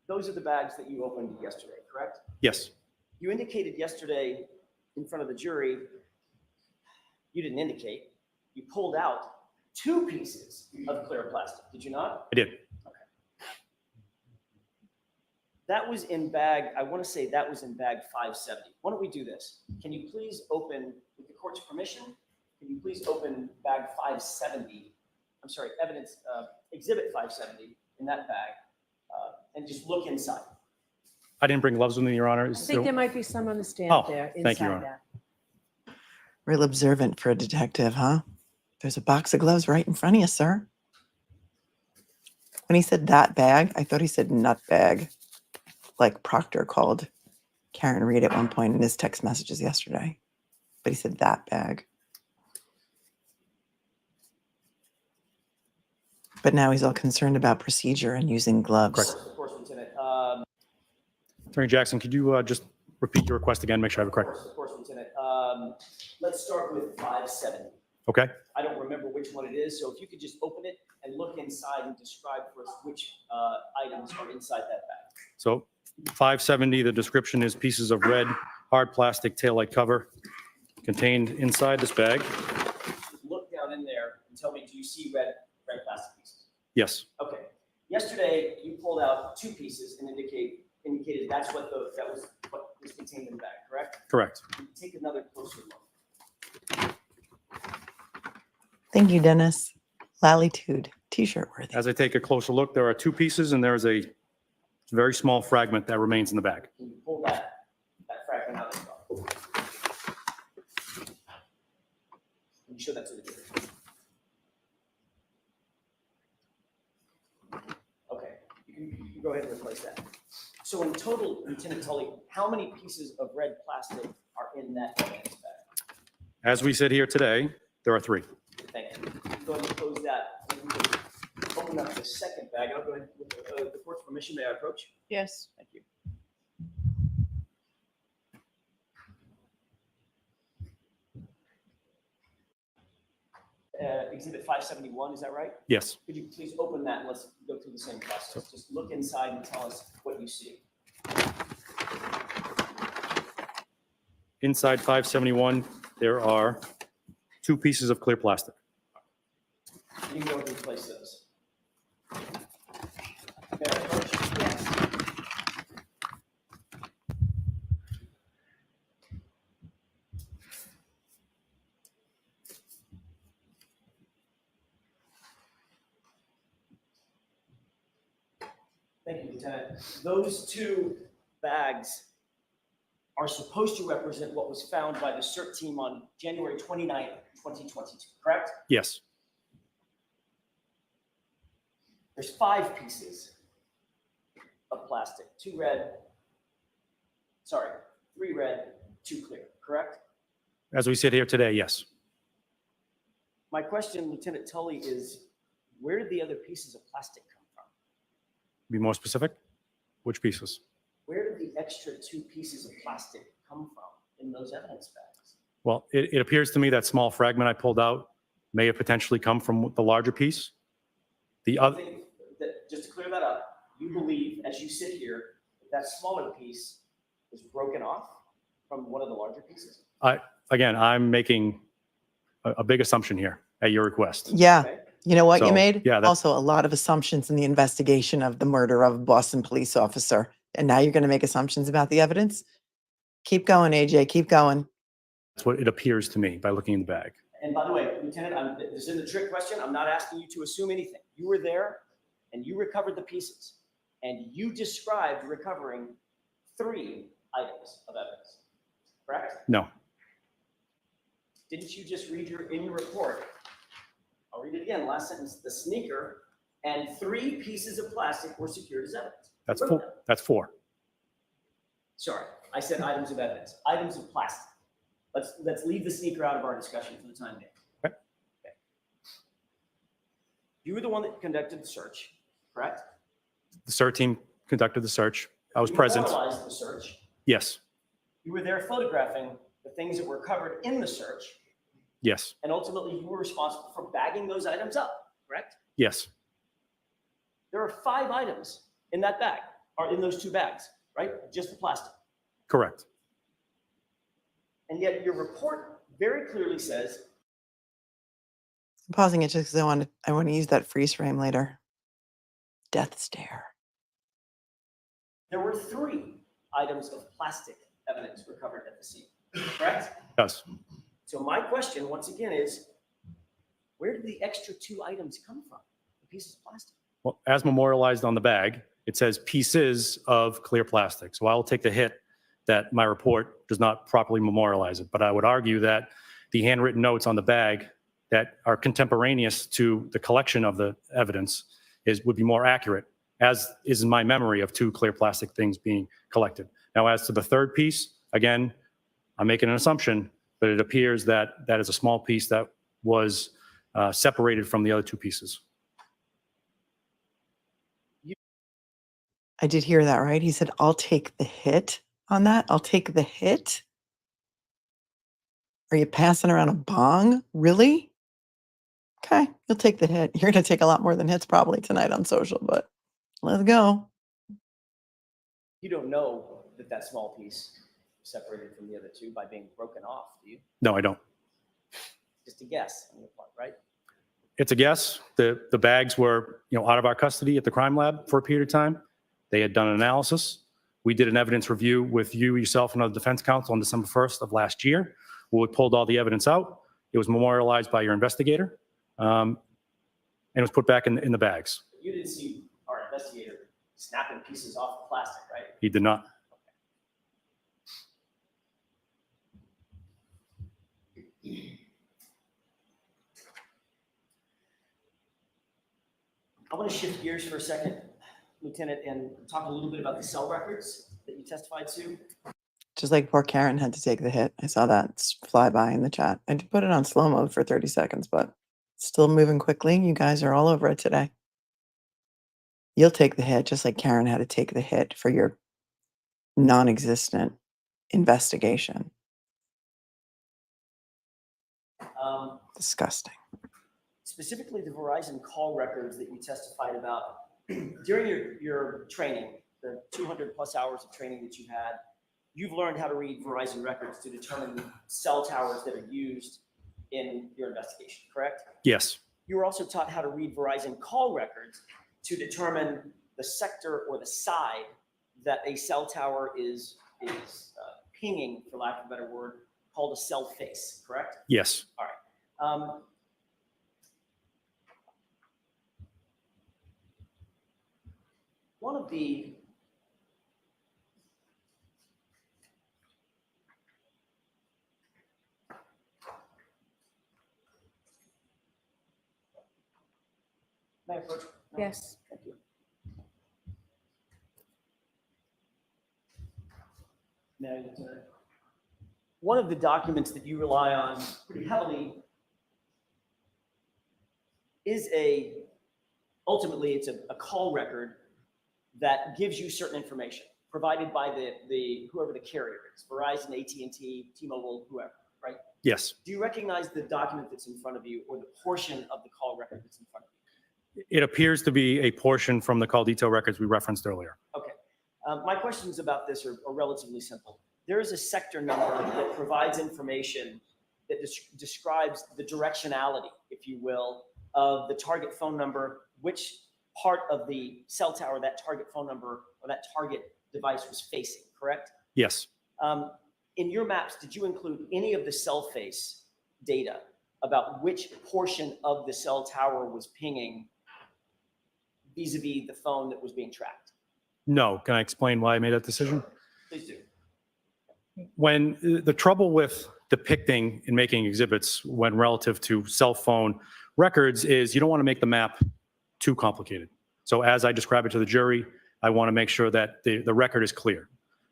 Those are the bags that you opened yesterday, correct? Yes. You indicated yesterday in front of the jury, you didn't indicate, you pulled out 2 pieces of clear plastic, did you not? I did. That was in bag, I want to say that was in bag 570. Why don't we do this? Can you please open, with the court's permission, can you please open bag 570, I'm sorry, exhibit 570 in that bag, and just look inside. I didn't bring gloves with me, Your Honor. I think there might be some on the stand Oh, there thank you, Your inside Honor. that. Real observant for a detective, huh? There's a box of gloves right in front of you, sir. When he said that bag, I thought he said nut bag, like Proctor called Karen Reed at one point in his text messages yesterday. But he said that bag. But now he's all concerned about procedure and using gloves. Correct. Of course, Lieutenant. Attorney Jackson, could you just repeat your request again, make sure I have it correct? Of course, Lieutenant. Let's start with 570. Okay. I don't remember which one it is, so if you could just open it and look inside and describe for us which items are inside that bag. So 570, the description is pieces of red, hard plastic taillight cover contained inside this bag. Just look down in there and tell me, do you see red plastic pieces? Yes. Okay. Yesterday, you pulled out 2 pieces and indicated that was what was contained in the bag, correct? Correct. Take another closer look. Thank you, Dennis. Lalitude, t-shirt worthy. As I take a closer look, there are 2 pieces and there's a very small fragment that remains in the bag. Can you pull that fragment out as well? Can you show that to the jury? Okay, you can go ahead and replace that. So in total, Lieutenant Tully, how many pieces of red plastic are in that evidence bag? As we sit here today, there are 3. Thank you. Go ahead and close that. And we can open up the second bag. I'll go ahead with the court's permission. May I approach? Yes. Thank you. Exhibit 571, is that right? Yes. Could you please open that and let's go through the same process? Just look inside and tell us what you see. Inside 571, there are 2 pieces of clear plastic. You can go and replace those. May I approach? Yes. Thank you, Lieutenant. Those two bags are supposed to represent what was found by the CERT team on January 29th, 2022, correct? Yes. There's 5 pieces of plastic, 3 red, 2 clear, correct? As we sit here today, yes. My question, Lieutenant Tully, is where did the other pieces of plastic come from? Be more specific? Which pieces? Where did the extra 2 pieces of plastic come from in those evidence bags? Well, it appears to me that small fragment I pulled out may have potentially come from the larger piece. The other, Just to clear that up, you believe, as you sit here, that smaller piece was broken off from one of the larger pieces? again, I'm making a big assumption here at your request. Yeah. Okay. You know what you So, made? yeah, that's- Also, a lot of assumptions in the investigation of the murder of a Boston police officer. And now you're going to make assumptions about the evidence? Keep going, AJ. Keep going. That's what it appears to me by looking in the bag. And by the way, Lieutenant, this isn't a trick question. I'm not asking you to assume anything. You were there and you recovered the pieces. And you described recovering 3 items of evidence, correct? No, Didn't you just read in your report? I'll read it again, last sentence, the sneaker and 3 pieces of plastic were secured as evidence. that's Wrote 4. them. That's 4. Sorry, I said items of evidence, items of plastic. Let's leave the sneaker out of our discussion for the time being. Okay. Okay. You were the one that conducted the search, correct? The CERT team conducted the search. I was You present. memorialized the search. Yes, You were there photographing the things that were covered in the search, yes, and ultimately you were responsible for bagging those items up, correct? yes, There are 5 items in that bag, or in those 2 bags, right? Just the plastic. correct. And yet your report very clearly says I'm pausing it just because I want to use that freeze frame later. Death stare. there were 3 items of plastic evidence recovered at the scene, correct? Yes. So my question, once again, is where did the extra 2 items come from? The pieces of plastic. Well, as memorialized on the bag, it says pieces of clear plastic. So I'll take the hit that my report does not properly memorialize it. But I would argue that the handwritten notes on the bag that are contemporaneous to the collection of the evidence would be more accurate, as is my memory of 2 clear plastic things being collected. Now, as to the third piece, again, I'm making an assumption, but it appears that that is a small piece that was separated from the other 2 pieces. I did hear that, right? He said, I'll take the hit on that. I'll take the hit. Are you passing around a bong? Really? Okay, you'll take the hit. You're going to take a lot more than hits probably tonight on social, but let's go. You don't know that that small piece separated from the other 2 by being broken off, do you? No, I don't. Just a guess on your part, right? It's a guess. The bags were, out of our custody at the crime lab for a period of time. They had done an analysis. We did an evidence review with you, yourself, and other defense counsel on December 1st of last year. We pulled all the evidence out. It was memorialized by your investigator, and it was put back in the bags. You didn't see our investigator snapping pieces off the plastic, right? He did not. I want to shift gears for a second, Lieutenant, and talk a little bit about the cell records that you testified to. Just like poor Karen had to take the hit. I saw that fly by in the chat. I did put it on slow mode for 30 seconds, but it's still moving quickly. You guys are all over it today. You'll take the hit just like Karen had to take the hit for your non-existent investigation. Disgusting. Specifically, the Verizon call records that you testified about during your training, the 200 plus hours of training that you had, you've learned how to read Verizon records to determine the cell towers that are used in your investigation, correct? Yes. You were also taught how to read Verizon call records to determine the sector or the side that a cell tower is pinging, for lack of a better word, called a cell face, correct? Yes. All right. one of the May I approach? No? Yes. Thank you. May I, one of the documents that you rely on pretty heavily is ultimately it's a call record that gives you certain information provided by whoever the carrier is, Verizon, AT&T, T-Mobile, whoever, right? Yes, Do you recognize the document that's in front of you or the portion of the call record that's in front of you? it appears to be a portion from the call detail records we referenced earlier. Okay. My questions about this are relatively simple. There is a sector number that provides information that describes the directionality, if you will, of the target phone number, which part of the cell tower that target phone number or that target device was facing, correct? Yes, In your maps, did you include any of the cell face data about which portion of the cell tower was pinging vis-a-vis the phone that was being tracked? no. Can I explain why I made that decision? Please do. When the trouble with depicting and making exhibits when relative to cell phone records is you don't want to make the map too complicated. So as I describe it to the jury, I want to make sure that the record is clear.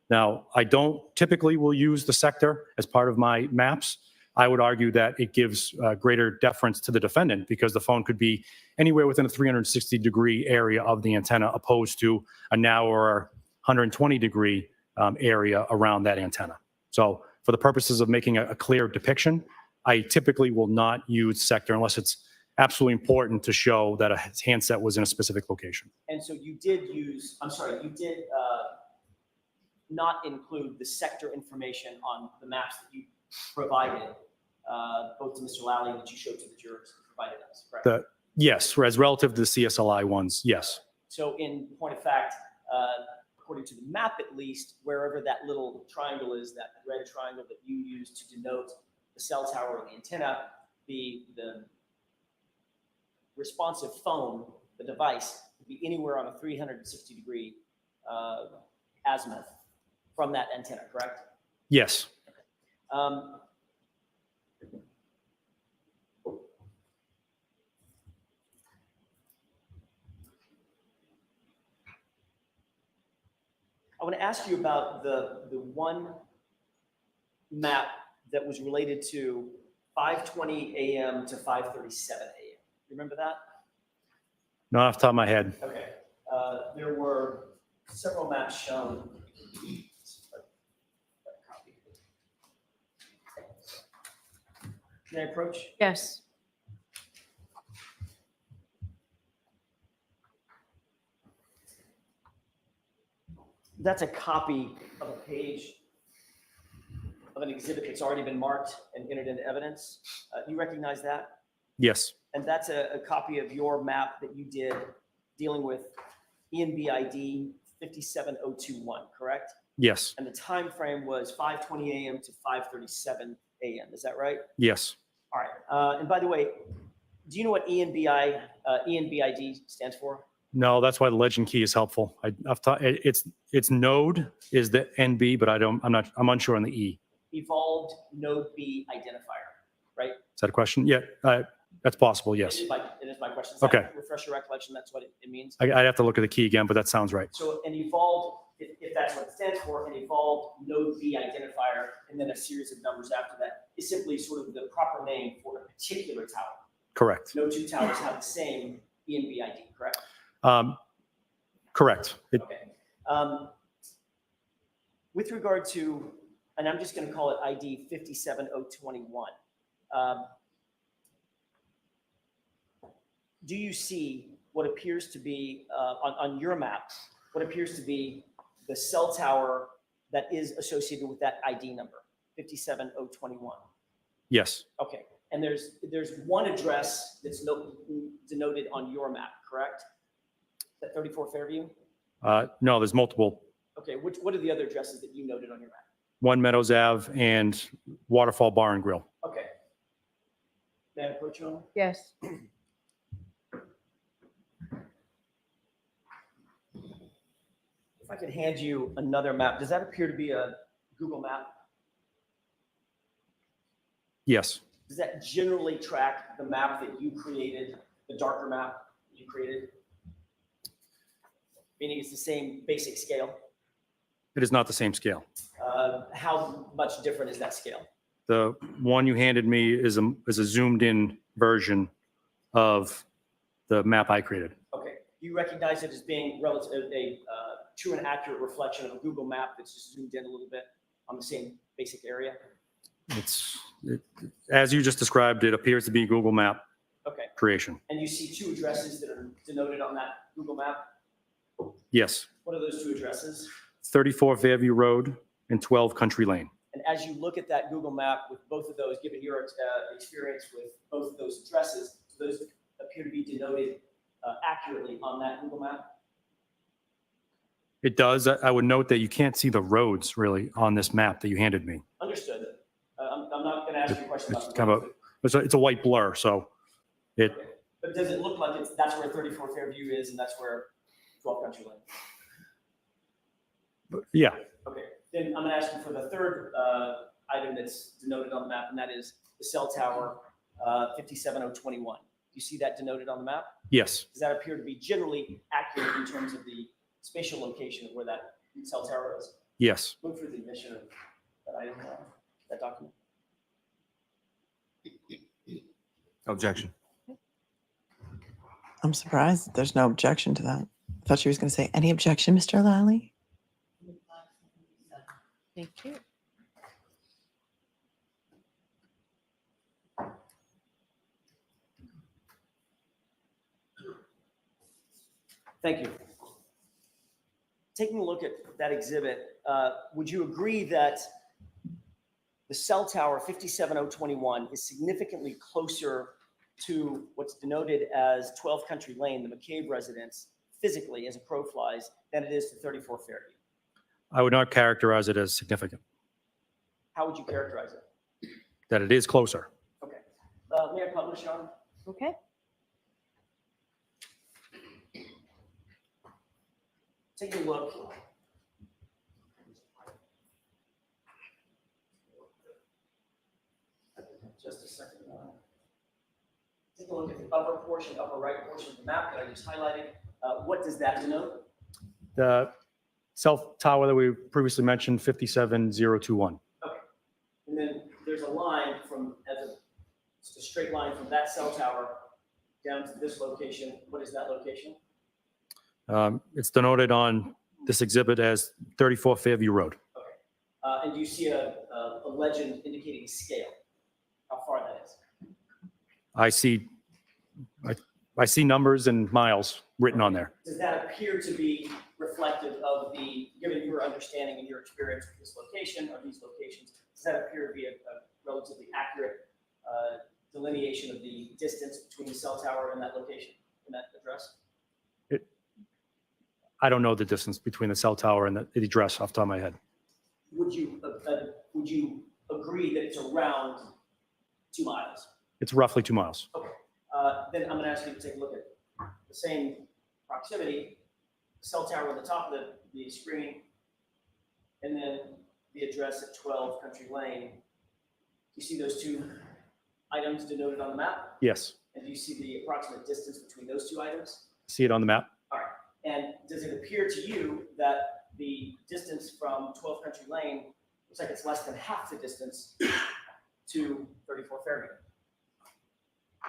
Now, I don't typically will use the sector as part of my maps. I would argue that it gives greater deference to the defendant because the phone could be anywhere within a 360-degree area of the antenna opposed to a narrower 120-degree area around that antenna. So for the purposes of making a clear depiction, I typically will not use sector unless it's absolutely important to show that a handset was in a specific location. And so you did use, I'm sorry, you did not include the sector information on the maps that you provided, both to Mr. Lally and that you showed to the jurors and provided us, correct? Yes, whereas relative to the CSLI ones, yes. So in point of fact, according to the map at least, wherever that little triangle is, that red triangle that you use to denote the cell tower or the antenna, the responsive phone, the device, would be anywhere on a 360-degree azimuth from that antenna, correct? Yes. I want to ask you about the one map that was related to 5:20 a.m. to 5:37 a.m. You remember that? Not off the top of my head. Okay. There were several maps shown. Can I approach? Yes. That's a copy of a page of an exhibit that's already been marked and entered into evidence. You recognize that? Yes. And that's a copy of your map that you did dealing with ENBID 57021, correct? Yes. And the time frame was 5:20 a.m. to 5:37 a.m. Is that right? Yes. All right. And by the way, do you know what ENBID stands for? No, that's why the legend key is helpful. It's node is the NB, but I'm unsure on the E. Evolved Node B Identifier, right? Is that a question? Yeah, that's possible. Yes. It is my question. Okay. Refresh your recollection. That's what it means. I'd have to look at the key again, but that sounds right. So an evolved, if that's what it stands for, an evolved Node B identifier, and then a series of numbers after that is simply sort of the proper name for a particular tower. Correct. No two towers have the same ENBID, correct? Correct. Okay. With regard to, and I'm just going to call it ID 57021. Do you see what appears to be, on your map, what appears to be the cell tower that is associated with that ID number, 57021? Yes. Okay, and there's one address that's denoted on your map, correct? Is that 34 Fairview? No, there's multiple. Okay, what are the other addresses that you noted on your map? One Meadows Ave and Waterfall Bar and Grill. Okay. May I approach you on? Yes. If I could hand you another map, does that appear to be a Google map? Yes, Does that generally track the map that you created, the darker map you created? Meaning it's the same basic scale? it is not the same scale. How much different is that scale? The one you handed me is a zoomed in version of the map I created. Okay, do you recognize it as being relative, a true and accurate reflection of a Google map that's just zoomed in a little bit on the same basic area? As you just described, it appears to be Google Map Okay, creation. and you see two addresses that are denoted on that Google map? Yes, What are those two addresses? 34 Fairview Road and 12 Country Lane. And as you look at that Google map with both of those, given your experience with both of those addresses, do those appear to be denoted accurately on that Google map? It does. I would note that you can't see the roads really on this map that you handed me. Understood. I'm not going to ask you a question about It's the kind of roads, it's a white blur, so it, okay. But does it look like that's where 34 Fairview is and that's where 12 Country Lane? yeah, Okay, then I'm going to ask you for the third item that's denoted on the map, and that is the cell tower 57021. Do you see that denoted on the map? yes, Does that appear to be generally accurate in terms of the spatial location of where that cell tower is? yes. Move for the admission of that item, that document. Objection. I'm surprised there's no objection to that. I thought she was going to say, any objection, Mr. Lally? Thank you. Thank you. Taking a look at that exhibit, would you agree that the cell tower 57021 is significantly closer to what's denoted as 12 Country Lane, the McCabe residence, physically as a crow flies, than it is to 34 Fairview? I would not characterize it as significant, How would you characterize it? that it is closer. Okay. May I publish, Your Honor? Okay. Take a look. Just a second. Take a look at the upper portion, upper right portion of the map that I just highlighted. What does that denote? The cell tower that we previously mentioned, 57021. Okay. And then there's a line from, it's a straight line from that cell tower down to this location. What is that location? It's denoted on this exhibit as 34 Fairview Road. Okay. And do you see a legend indicating scale? How far that is? I see numbers and miles written on there. Does that appear to be reflective of the, given your understanding and your experience with this location or these locations, does that appear to be a relatively accurate delineation of the distance between the cell tower and that location, in that address? I don't know the distance between the cell tower and the address off the top of my head. Would you agree that it's around 2 miles? It's roughly 2 miles. Okay. Then I'm going to ask you to take a look at the same proximity, cell tower at the top of the screen, and then the address at 12 Country Lane. Do you see those two items denoted on the map? Yes, And do you see the approximate distance between those two items? see it on the map. All right. And does it appear to you that the distance from 12 Country Lane looks like it's less than half the distance to 34 Fairview?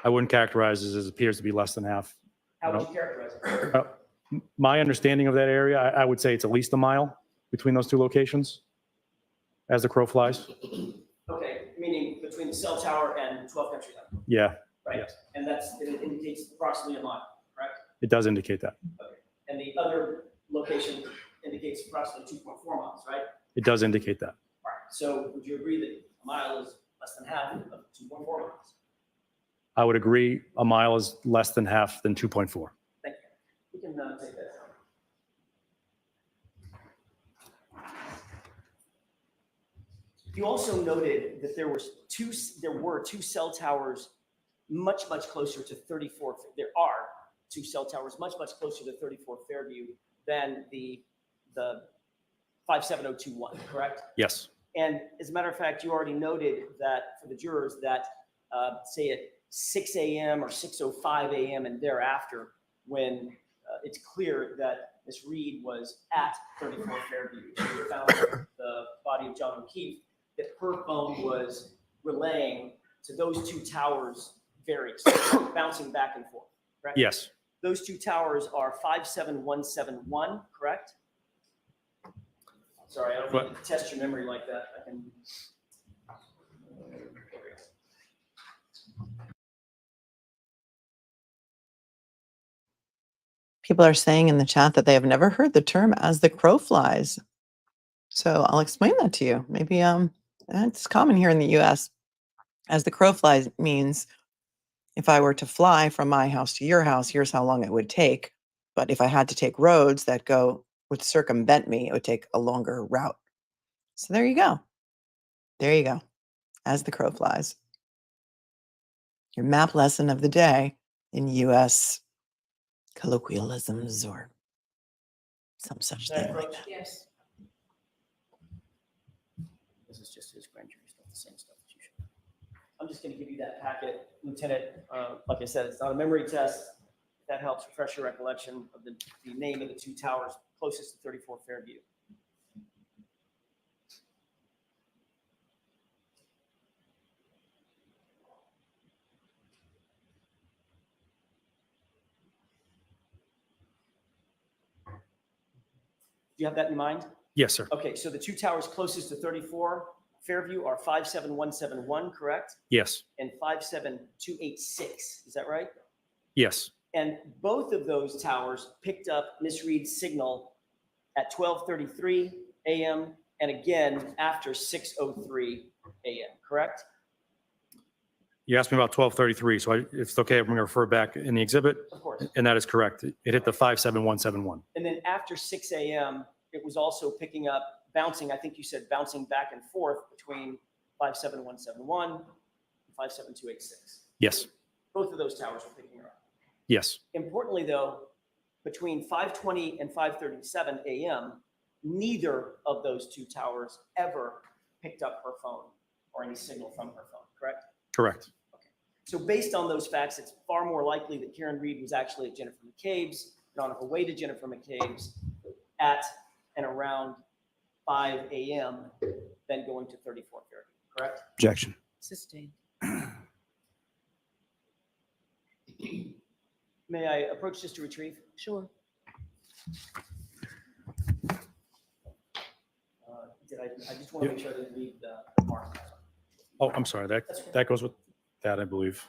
I wouldn't characterize it as it appears to be less than half. How would you characterize it? My understanding of that area, I would say it's at least a mile between those two locations as the crow flies. Okay, meaning between the cell tower and 12 Country Lane, Yeah, right? Yes. And it indicates approximately a mile, correct? it does indicate that. Okay. And the other location indicates approximately 2.4 miles, right? It does indicate that. All right. So would you agree that a mile is less than half of 2.4 miles? I would agree a mile is less than half than 2.4. Thank you. We can take that down. You also noted that there were two cell towers much closer to 34. There are two cell towers much closer to 34 Fairview than the the 57021, correct? Yes. And as a matter of fact, you already noted that for the jurors that say at 6 a.m. or 6:05 a.m. and thereafter, when it's clear that Ms. Reed was at 34 Fairview, she found the body of John O'Keefe, that her phone was relaying to those two towers variously, bouncing back and forth, correct? Yes. Those two towers are 57171, correct? Sorry, I don't mean to test your memory like that. I can. People are saying in the chat that they have never heard the term "as the crow flies." So I'll explain that to you. Maybe it's common here in the US. As the crow flies means if I were to fly from my house to your house, here's how long it would take. But if I had to take roads that would circumvent me, it would take a longer route. So there you go. There you go. As the crow flies. Your map lesson of the day in US colloquialisms or some such thing like that. Yes. This is just his grand jury stuff, the same stuff that you should. I'm just going to give you that packet, Lieutenant. Like I said, it's not a memory test. If that helps refresh your recollection of the name of the two towers closest to 34 Fairview. Do you have that in mind? Yes, sir. Okay, so the two towers closest to 34 Fairview are 57171, correct? Yes. And 57286, is that right? Yes. And both of those towers picked up Miss Reed's signal at 12:33 a.m. and again after 6:03 a.m., correct? You asked me about 1233, so if it's okay, I'm going to refer back in the exhibit, Of course. and that is correct. It hit the 57171. And then after 6 a.m., it was also picking up, bouncing, I think you said bouncing back and forth between 57171 and 57286. Yes. Both of those towers were picking her up. Yes. Importantly, though, between 5:20 and 5:37 a.m., neither of those two towers ever picked up her phone or any signal from her phone, correct? Correct. So based on those facts, it's far more likely that Karen Reed was actually at Jennifer McCabe's and on her way to Jennifer McCabe's at and around 5 a.m. than going to 34 Fairview, correct? Objection. Sustained. May I approach this to retrieve? Sure. I just want to make sure I didn't leave the mark. Oh, I'm sorry. That goes with that, I believe.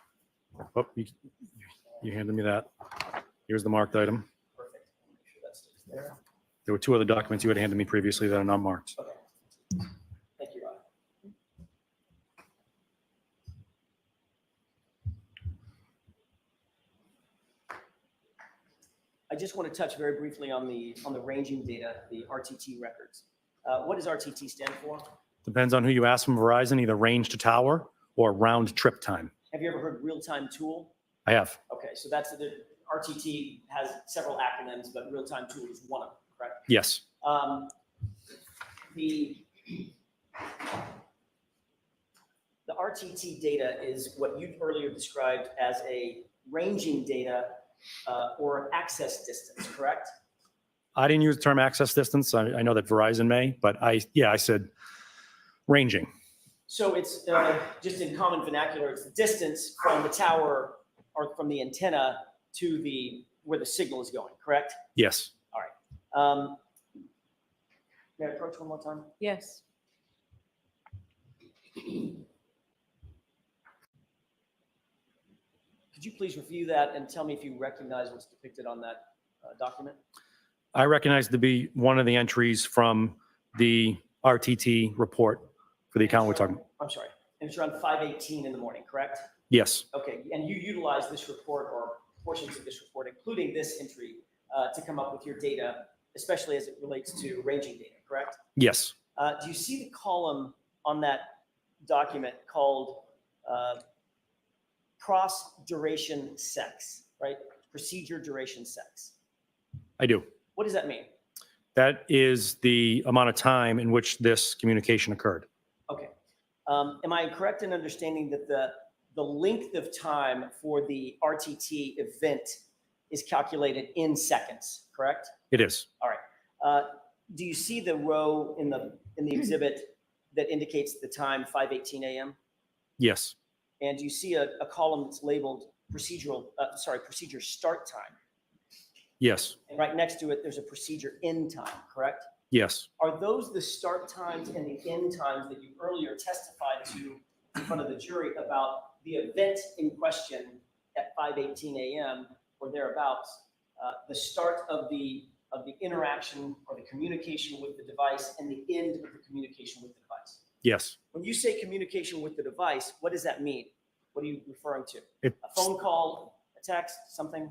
Oh, you handed me that. Here's the marked item. Perfect. Make sure that stays there. There were two other documents you had handed me previously that are not marked. Okay. Thank you, Rod. I just want to touch very briefly on the ranging data, the RTT records. What does RTT stand for? Depends on who you ask from Verizon, either range to tower or round trip time. Have you ever heard real-time tool? I have. Okay, so that's the RTT has several acronyms, but real-time tool is one of them, correct? Yes. The RTT data is what you earlier described as a ranging data or access distance, correct? I didn't use the term access distance. I know that Verizon may, but I said ranging. So it's just in common vernacular, it's the distance from the tower or from the antenna to where the signal is going, correct? Yes. All right. May I approach one more time? Yes. Could you please review that and tell me if you recognize what's depicted on that document? I recognize it to be one of the entries from the RTT report for the account we're talking. I'm sorry. And it's around 5:18 in the morning, correct? Yes. Okay. And you utilize this report or portions of this report, including this entry, to come up with your data, especially as it relates to ranging data, correct? Yes. Do you see the column on that document called cross duration sex, right? Procedure duration sex. I do. What does that mean? That is the amount of time in which this communication occurred. Okay. Am I correct in understanding that the length of time for the RTT event is calculated in seconds, correct? It is. All right. Do you see the row in the exhibit that indicates the time 5:18 a.m.? Yes. And do you see a column that's labeled procedure start time? Yes. And right next to it, there's a procedure end time, correct? Yes. Are those the start times and the end times that you earlier testified to in front of the jury about the event in question at 5:18 a.m. or thereabouts, the start of the interaction or the communication with the device and the end of the communication with the device? Yes. When you say communication with the device, what does that mean? What are you referring to? A It's, phone call, a text, something?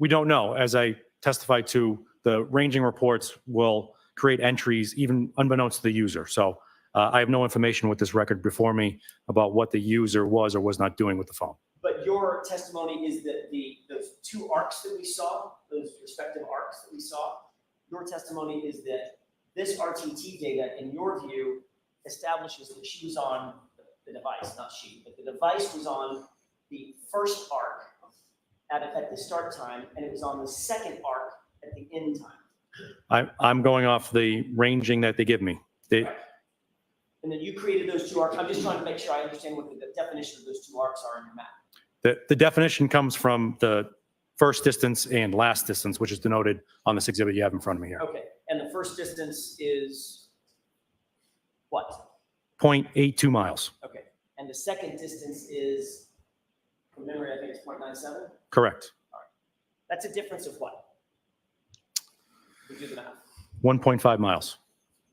we don't know. As I testified to, the ranging reports will create entries even unbeknownst to the user. So I have no information with this record before me about what the user was or was not doing with the phone. But your testimony is that those two arcs that we saw, those respective arcs that we saw, your testimony is that this RTT data, in your view, establishes that she was on the device, not she, but the device was on the first arc at the start time, and it was on the second arc at the end time. I'm going off the ranging that they give me. And then you created those two arcs. I'm just trying to make sure I understand what the definition of those two arcs are in your map. The definition comes from the first distance and last distance, which is denoted on this exhibit you have in front of me here. Okay, and the first distance is what? 0.82 miles. Okay, and the second distance is, from memory, I think it's 0.97? Correct. That's a difference of what? We do the math. 1.5 miles.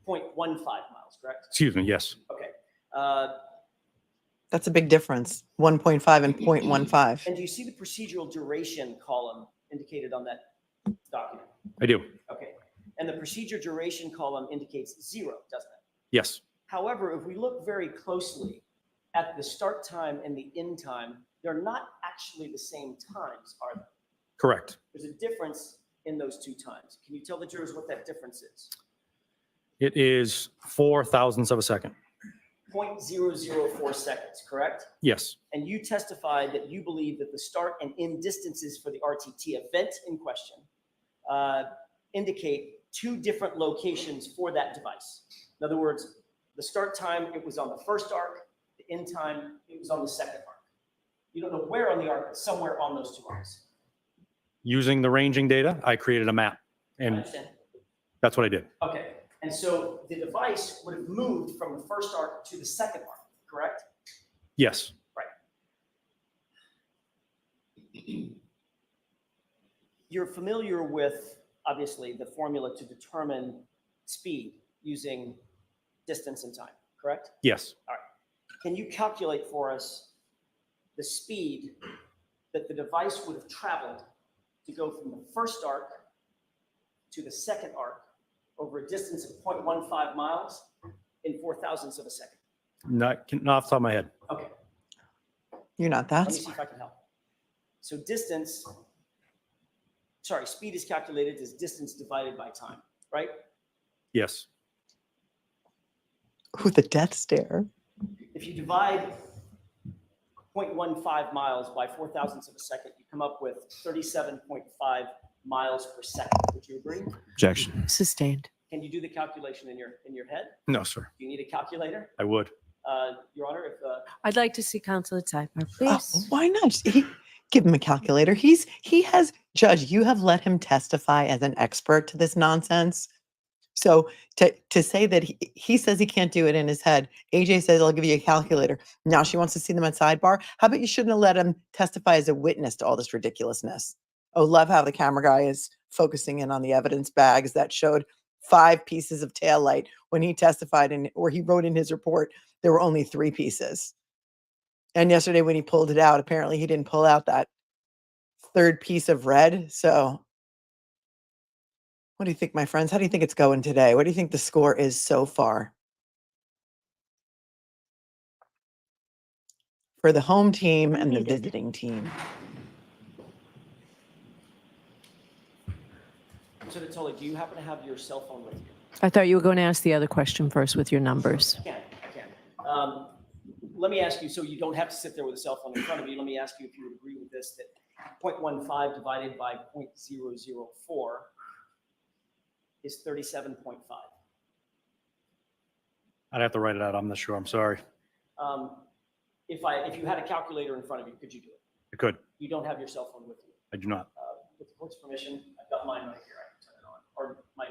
0.15 miles, correct? Excuse me. Yes. Okay. That's a big difference, 1.5 and 0.15. And do you see the procedural duration column indicated on that document? I do. Okay. And the procedure duration column indicates 0, doesn't it? Yes. However, if we look very closely at the start time and the end time, they're not actually the same times, are they? Correct. There's a difference in those two times. Can you tell the jurors what that difference is? It is 4 thousandths of a second. 0.004 seconds, correct? Yes. And you testified that you believe that the start and end distances for the RTT event in question indicate two different locations for that device. In other words, the start time, it was on the first arc. The end time, it was on the second arc. You don't know where on the arc, but somewhere on those two arcs. Using the ranging data, I created a map, I and understand. that's what I did. Okay. And so the device would have moved from the first arc to the second arc, correct? Yes. You're familiar with, obviously, the formula to determine speed using distance and time, correct? Yes. All right. Can you calculate for us the speed that the device would have traveled to go from the first arc to the second arc over a distance of 0.15 miles in 4 thousandths of a second? Not off the top of my head. Okay. You're not that Let me see smart. if I can help. So speed is calculated as distance divided by time, right? Yes. Ooh, the death stare. If you divide 0.15 miles by 4 thousandths of a second, you come up with 37.5 miles per second. Would you agree? Objection. Sustained. Can you do the calculation in your head? No, sir. Do you need a calculator? I would. Your Honor, if I'd like to see counsel at sidebar, Oh, please. why not? Give him a calculator. He has, Judge, you have let him testify as an expert to this nonsense. So to say that he says he can't do it in his head, AJ says, I'll give you a calculator. Now she wants to see them at sidebar. How about you shouldn't have let him testify as a witness to all this ridiculousness? Oh, love how the camera guy is focusing in on the evidence bags that showed 5 pieces of taillight when he testified or he wrote in his report, there were only 3 pieces. And yesterday when he pulled it out, apparently he didn't pull out that 3rd piece of red. So what do you think, my friends? How do you think it's going today? What do you think the score is so far? For the home team and the Unneeded. visiting team. Lieutenant Tully, do you happen to have your cell phone with you? I thought you were going to ask the other question first with your numbers. I can. Let me ask you, so you don't have to sit there with a cell phone in front of you, let me ask you if you would agree with this, that 0.15 divided by 0.004 is 37.5. I'd have to write it out. I'm not sure. I'm sorry. If you had a calculator in front of you, could you do it? I could. You don't have your cell phone with you. I do not. With the court's permission, I've got mine right here, I can turn it on, or my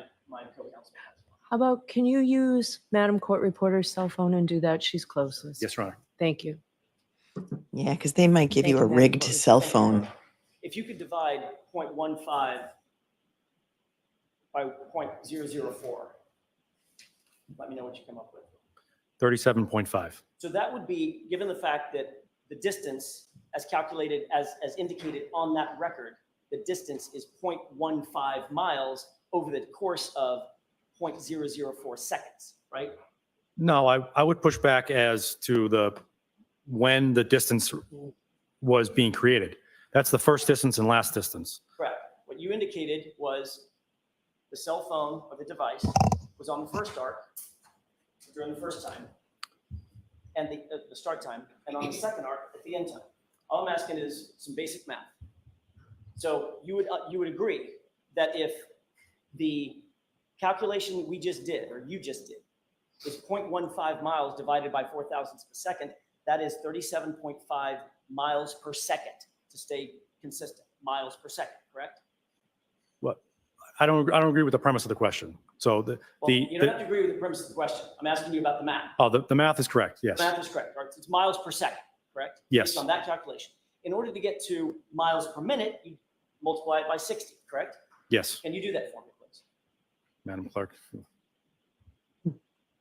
co-counsel has one. How about, can you use Madam Court Reporter's cell phone and do that? She's closest. Yes, Your Honor. Thank you. Yeah, because they might give Thank you a you, Madam rigged Clerk. cell phone. If you could divide 0.15 by 0.004, let me know what you come up with. 37.5. So that would be, given the fact that the distance as calculated, as indicated on that record, the distance is 0.15 miles over the course of 0.004 seconds, right? No, I would push back as to when the distance was being created. That's the first distance and last distance. Correct. What you indicated was the cell phone or the device was on the first arc during the first time and the start time, and on the second arc at the end time. All I'm asking is some basic math. So you would agree that if the calculation we just did, or you just did, is 0.15 miles divided by 4 thousandths of a second, that is 37.5 miles per second, to stay consistent, miles per second, correct? What? I don't agree with the premise of the question. So You don't have to agree with the premise of the question. I'm asking you about the math. the math is correct. Yes. The math is correct, right? It's miles per second, correct? Yes. Based on that calculation. In order to get to miles per minute, you multiply it by 60, correct? Yes, Can you do that for me, please? Madam Clerk.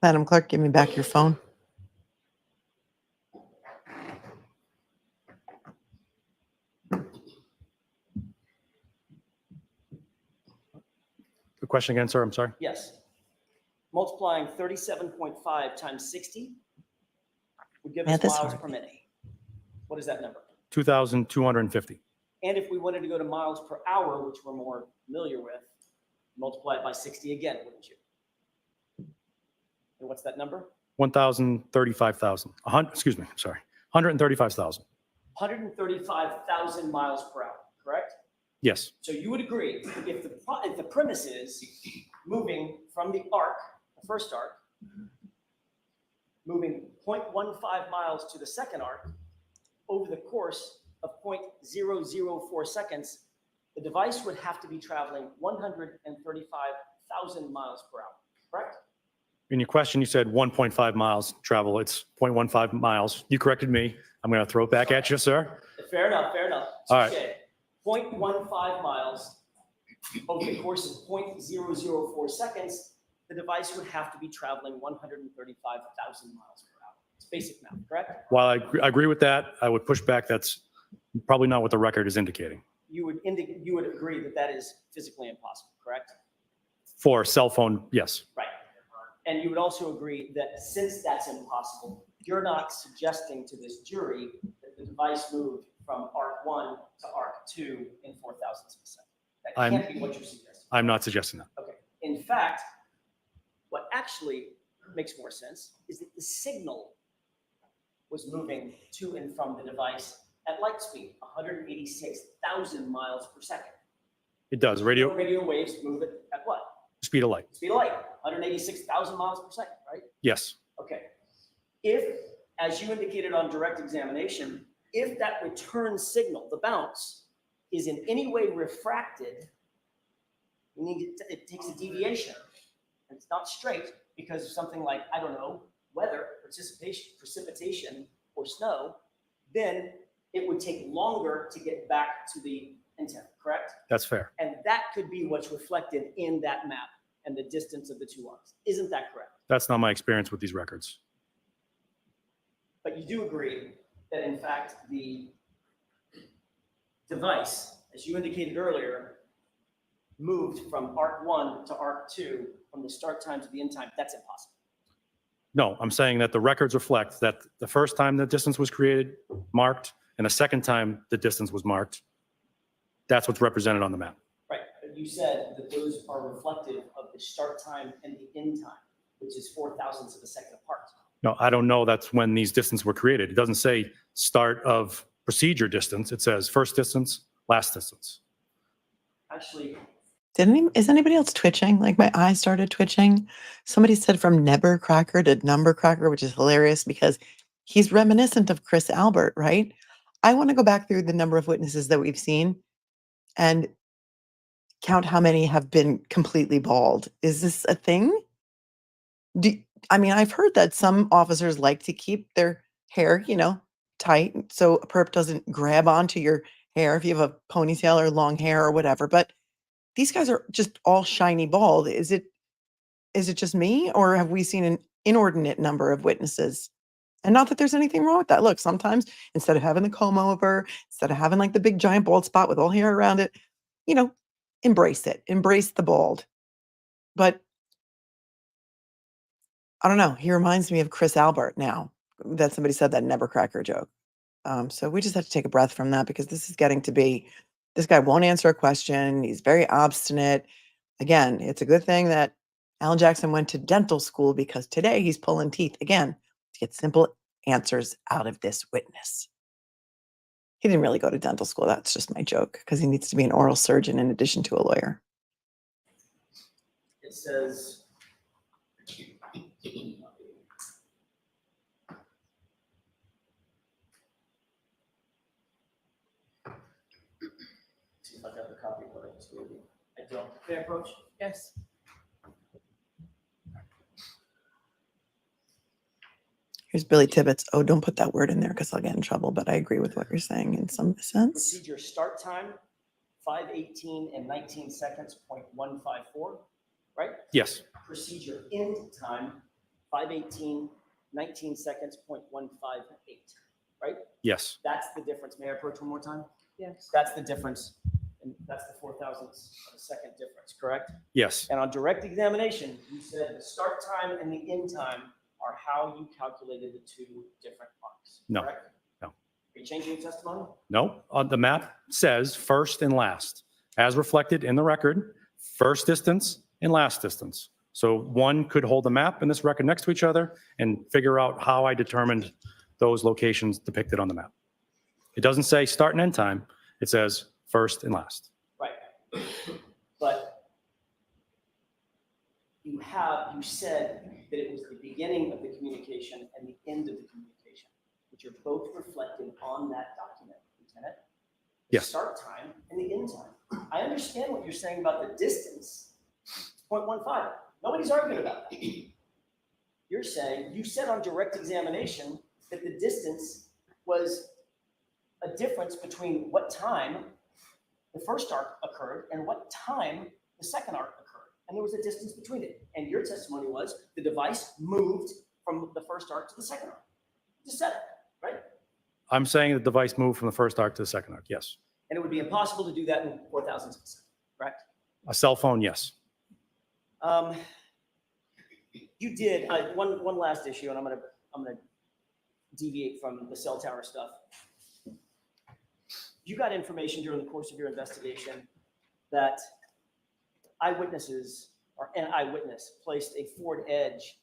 Madam Clerk, give me back your phone. The question again, sir. I'm sorry. Yes. Multiplying 37.5 times 60 would give us Math is miles hard. per minute. What is that number? 2,250. And if we wanted to go to miles per hour, which we're more familiar with, multiply it by 60 again, wouldn't you? And what's that number? 1,035,000. Excuse me. Sorry. 135,000. 135,000 miles per hour, correct? Yes. So you would agree if the premise is moving from the arc, the first arc, moving 0.15 miles to the second arc over the course of 0.004 seconds, the device would have to be traveling 135,000 miles per hour, correct? In your question, you said 1.5 miles travel. It's 0.15 miles. You corrected me. I'm going to throw it back at you, sir. Fair enough, fair enough. All right. Okay. 0.15 miles over the course of 0.004 seconds, the device would have to be traveling 135,000 miles per hour. It's basic math, correct? While I agree with that, I would push back. That's probably not what the record is indicating. You would agree that that is physically impossible, correct? For cell phone, yes. Right. And you would also agree that since that's impossible, you're not suggesting to this jury that the device moved from arc 1 to arc 2 in 4 thousandths of a second. That can't be what you're suggesting. I'm not suggesting that. Okay. In fact, what actually makes more sense is that the signal was moving to and from the device at light speed, 186,000 miles per second. It does. Radio waves move it at what? speed of light. Speed of light, 186,000 miles per second, right? Yes. Okay. If, as you indicated on direct examination, if that return signal, the bounce, is in any way refracted, it takes a deviation, and it's not straight because of something like, I don't know, weather, precipitation, or snow, then it would take longer to get back to the intent, correct? That's fair. And that could be what's reflected in that map and the distance of the two arcs. Isn't that correct? That's not my experience with these records. But you do agree that in fact the device, as you indicated earlier, moved from arc 1 to arc 2 from the start time to the end time. That's impossible. No, I'm saying that the records reflect that the first time the distance was created, marked, and the second time the distance was marked, that's what's represented on the map. Right. you said that those are reflective of the start time and the end time, which is 0.004 of a second apart. No, I don't know. That's when these distances were created. It doesn't say start of procedure distance. It says first distance, last distance. Actually, Is anybody else twitching? Like my eyes started twitching. Somebody said from Nebber Cracker to Number Cracker, which is hilarious because he's reminiscent of Chris Albert, right? I want to go back through the number of witnesses that we've seen and count how many have been completely bald. Is this a thing? I mean, I've heard that some officers like to keep their hair, tight so a perp doesn't grab onto your hair if you have a ponytail or long hair or whatever. But these guys are just all shiny bald. Is it just me, or have we seen an inordinate number of witnesses? And not that there's anything wrong with that. Look, sometimes instead of having the comb over, instead of having like the big giant bald spot with all hair around it, embrace it, embrace the bald. But I don't know. He reminds me of Chris Albert now that somebody said that Never Cracker joke. So we just have to take a breath from that because this is getting to be, this guy won't answer a question. He's very obstinate. Again, it's a good thing that Alan Jackson went to dental school because today he's pulling teeth again to get simple answers out of this witness. He didn't really go to dental school. That's just my joke because he needs to be an oral surgeon in addition to a lawyer. it says, see if I got the copy of what I just gave you. I don't. Fair approach? Yes. Here's Billy Tibbetts. Oh, don't put that word in there because I'll get in trouble. But I agree with what you're saying in some sense. Procedure start time, 5:18 and 19 seconds, 0.154, right? Yes. Procedure end time, 5:18, 19 seconds, 0.158, right? Yes. That's the difference. May I approach one more time? Yes. That's the difference. And that's the 0.004 of a second difference, correct? Yes. And on direct examination, you said the start time and the end time are how you calculated the two different arcs. No. Correct? No. Are you changing your testimony? No, the map says first and last, as reflected in the record, first distance and last distance. So one could hold the map and this record next to each other and figure out how I determined those locations depicted on the map. It doesn't say start and end time. It says first and last. Right. But you said that it was the beginning of the communication and the end of the communication, which are both reflected on that document, Lieutenant. The Yes. start time and the end time. I understand what you're saying about the distance, 0.15. Nobody's arguing about that. You're saying, you said on direct examination that the distance was a difference between what time the first arc occurred and what time the second arc occurred. And there was a distance between it. And your testimony was the device moved from the first arc to the second arc. You just said it, right? I'm saying the device moved from the first arc to the second arc. Yes. And it would be impossible to do that in 0.004 seconds, correct? A cell phone. Yes. You did one last issue, and I'm gonna deviate from the cell tower stuff. You got information during the course of your investigation that an eyewitness placed a Ford Edge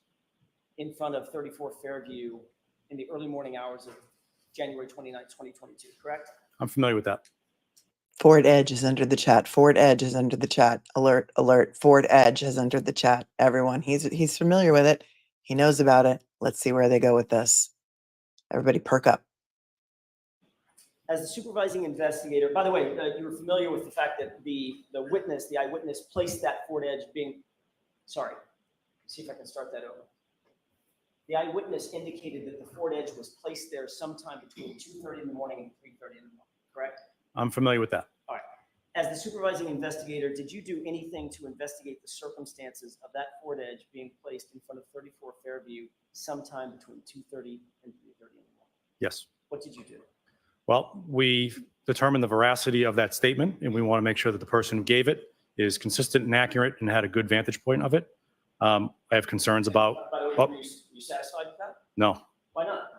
in front of 34 Fairview in the early morning hours of January 29, 2022, correct? I'm familiar with that. Ford Edge has entered the chat. Ford Edge has entered the chat. Alert, alert. Ford Edge has entered the chat. Everyone, he's familiar with it. He knows about it. Let's see where they go with this. Everybody perk up. As the supervising investigator, by the way, you were familiar with the fact that the eyewitness placed that Ford Edge see if I can start that over. The eyewitness indicated that the Ford Edge was placed there sometime between 2:30 in the morning and 3:30 in the morning, correct? I'm familiar with that. All right. As the supervising investigator, did you do anything to investigate the circumstances of that Ford Edge being placed in front of 34 Fairview sometime between 2:30 and 3:30 in the morning? Yes. What did you do? Well, we determined the veracity of that statement, and we want to make sure that the person who gave it is consistent and accurate and had a good vantage point of it. I have concerns about. By the way, Oh. were you satisfied with that? No. Why not?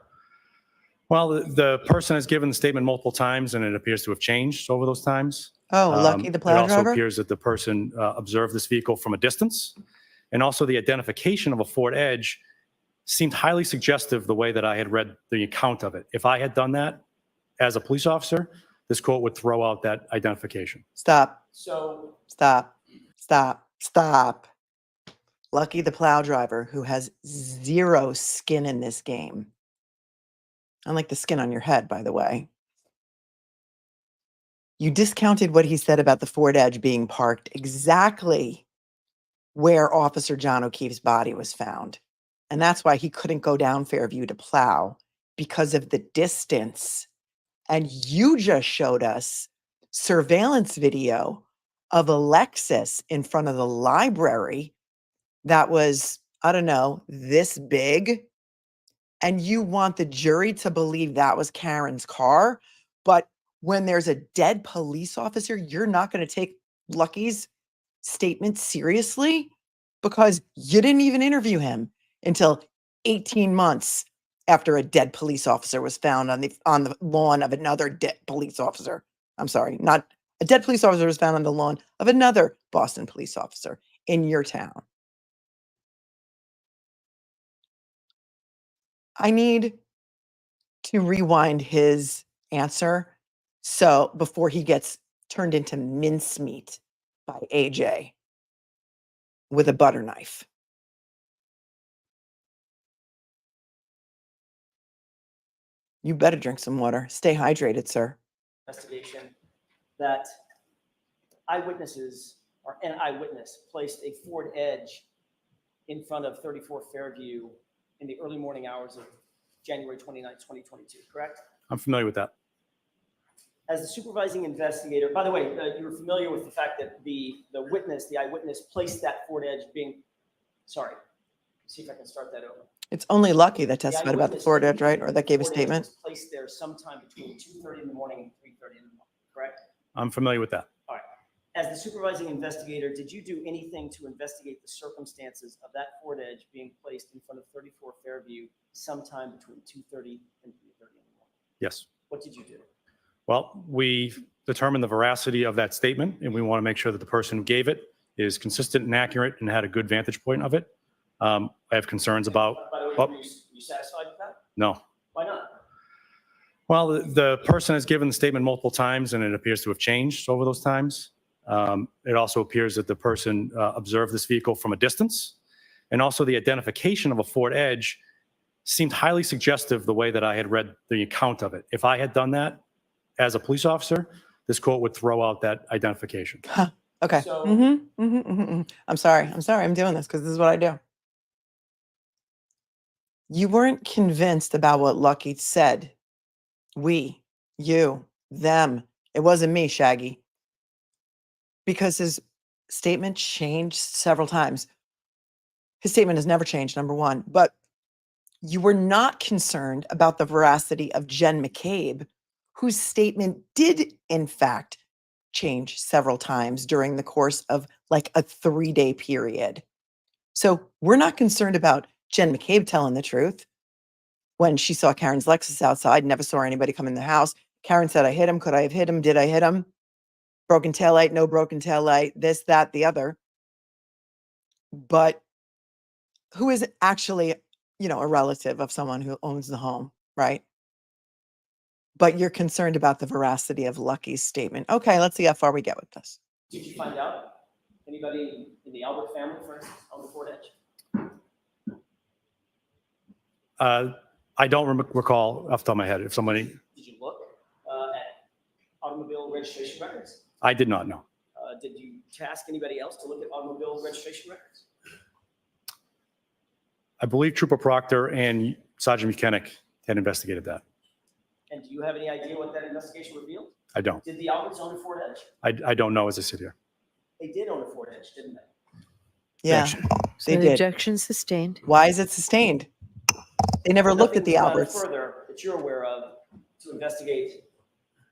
Well, the person has given the statement multiple times, and it appears to have changed over those times. Oh, Lucky the It plow also driver? appears that the person observed this vehicle from a distance. And also the identification of a Ford Edge seemed highly suggestive the way that I had read the account of it. If I had done that as a police officer, this court would throw out that identification. Stop, So stop, stop, stop. Lucky the plow driver who has zero skin in this game. Unlike the skin on your head, by the way. You discounted what he said about the Ford Edge being parked exactly where Officer John O'Keefe's body was found. And that's why he couldn't go down Fairview to plow, because of the distance. And you just showed us surveillance video of a Lexus in front of the library that was, I don't know, this big. And you want the jury to believe that was Karen's car. But when there's a dead police officer, you're not going to take Lucky's statement seriously because you didn't even interview him until 18 months after a dead police officer was found on the lawn of another dead police officer. I'm sorry, not a dead police officer was found on the lawn of another Boston police officer in your town. I need to rewind his answer so before he gets turned into mincemeat by AJ with a butter knife. You better drink some water. Stay hydrated, sir. investigation that eyewitnesses or an eyewitness placed a Ford Edge in front of 34 Fairview in the early morning hours of January 29, 2022, correct? I'm familiar with that. As the supervising investigator, by the way, you were familiar with the fact that the witness, the eyewitness, placed that Ford Edge being, sorry, see if I can start that over. It's only Lucky that The testified about the eyewitness Ford Edge, right? indicated Or that that the gave a Ford Edge statement. was placed there sometime between 2:30 in the morning and 3:30 in the morning, correct? I'm familiar with that. All right. As the supervising investigator, did you do anything to investigate the circumstances of that Ford Edge being placed in front of 34 Fairview sometime between 2:30 and 3:30 in the morning? Yes. What did you do? Well, we determined the veracity of that statement, and we want to make sure that the person who gave it is consistent and accurate and had a good vantage point of it. I have concerns about, By the way, oh. were you satisfied with that? no. Why not? Well, the person has given the statement multiple times, and it appears to have changed over those times. It also appears that the person observed this vehicle from a distance. And also the identification of a Ford Edge seemed highly suggestive the way that I had read the account of it. If I had done that as a police officer, this court would throw out that identification. Okay. So- I'm sorry. I'm doing this because this is what I do. You weren't convinced about what Lucky said. We, you, them. It wasn't me, Shaggy. Because his statement changed several times. His statement has never changed, number one. But you were not concerned about the veracity of Jen McCabe, whose statement did, in fact, change several times during the course of like a 3-day period. So we're not concerned about Jen McCabe telling the truth. When she saw Karen's Lexus outside, never saw anybody come in the house. Karen said, I hit him. Could I have hit him? Did I hit him? Broken taillight, no broken taillight, this, that, the other. But who is actually, a relative of someone who owns the home, right? But you're concerned about the veracity of Lucky's statement. Okay, let's see how far we get with this. Did you find out anybody in the Albert family, for instance, on the Ford Edge? I don't recall off the top of my head if somebody, Did you look at automobile registration records? I did not know. Did you task anybody else to look at automobile registration records? I believe Trooper Proctor and Sergeant Bukhenik had investigated that. And do you have any idea what that investigation revealed? I don't. Did the Alberts own a Ford Edge? I don't know as I sit here. They did own a Ford Edge, didn't they? Yeah, So they the did. objection sustained. Why is it sustained? They never looked at Nothing the was done Alberts. further that you're aware of to investigate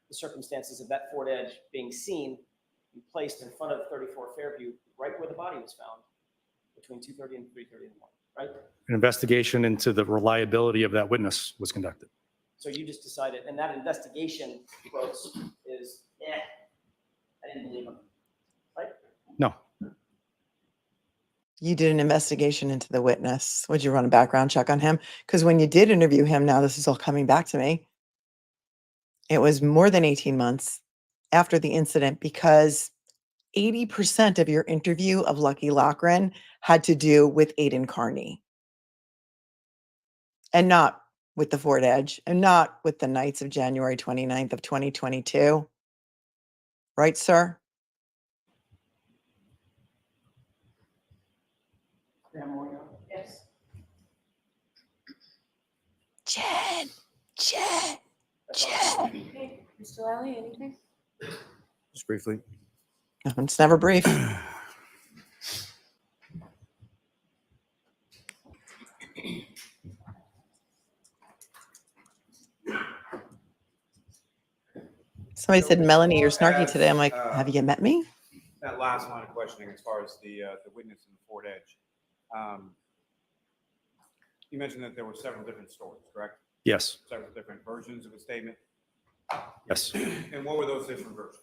the circumstances of that Ford Edge being seen and placed in front of 34 Fairview, right where the body was found, between 2:30 and 3:30 in the morning, right? An investigation into the reliability of that witness was conducted. So you just decided, and that investigation, quotes, is, I didn't believe him, right? No, You did an investigation into the witness. Would you run a background check on him? Because when you did interview him, now this is all coming back to me. It was more than 18 months after the incident because 80% of your interview of Lucky Loughran had to do with Aiden Carney and not with the Ford Edge and not with the nights of January 29th of 2022. Right, sir? Yes. Jen. Okay, Mr. Lally, anything? Just briefly. It's never brief. Somebody said, Melanie, you're snarky today. I'm like, have you met me? That last line of questioning, as far as the witness in the Ford Edge, you mentioned that there were several different stories, correct? yes, Several different versions of a statement. yes. And what were those different versions?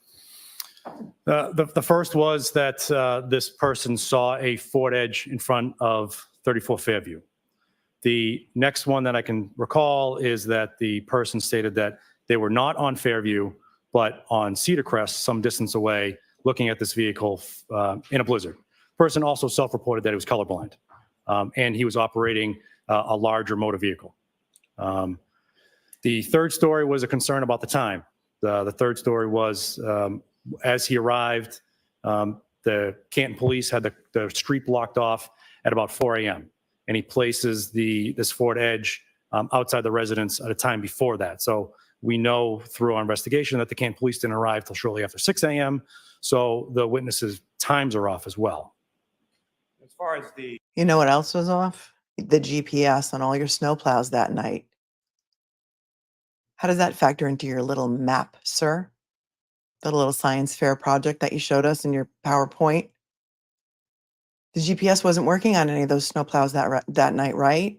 The first was that this person saw a Ford Edge in front of 34 Fairview. The next one that I can recall is that the person stated that they were not on Fairview, but on Cedar Crest, some distance away, looking at this vehicle in a blizzard. Person also self-reported that he was colorblind, and he was operating a larger motor vehicle. The third story was a concern about the time. The third story was as he arrived, the Canton police had the street blocked off at about 4 a.m. and he places this Ford Edge outside the residence at a time before that. So we know through our investigation that the Canton police didn't arrive till shortly after 6 a.m. So the witnesses' times are off as well. As far as the You know what else was off? The GPS on all your snowplows that night. How does that factor into your little map, sir? The little science fair project that you showed us in your PowerPoint? The GPS wasn't working on any of those snowplows that night, right?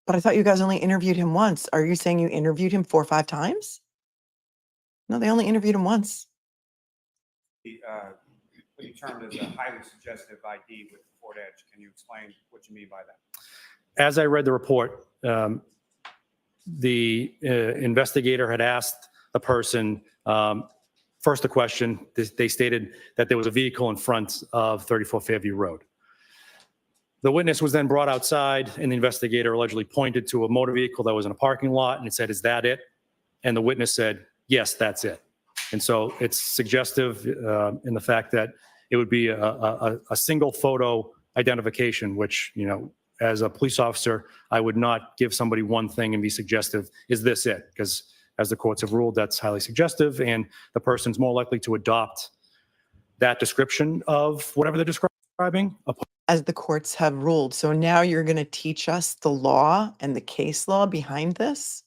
But I thought you guys only interviewed him once. Are you saying you interviewed him 4 or 5 times? No, they only interviewed him once. what you termed as a highly suggestive ID with the Ford Edge. Can you explain what you mean by that? As I read the report, the investigator had asked the person, first a question. They stated that there was a vehicle in front of 34 Fairview Road. The witness was then brought outside, and the investigator allegedly pointed to a motor vehicle that was in a parking lot, and it said, "Is that it?" And the witness said, "Yes, that's it." And so it's suggestive in the fact that it would be a single photo identification, which, you know, as a police officer, I would not give somebody one thing and be suggestive, "Is this it?" Because as the courts have ruled, that's highly suggestive, and the person's more likely to adopt that description of whatever they're describing. As the courts have ruled. So now you're going to teach us the law and the case law behind this?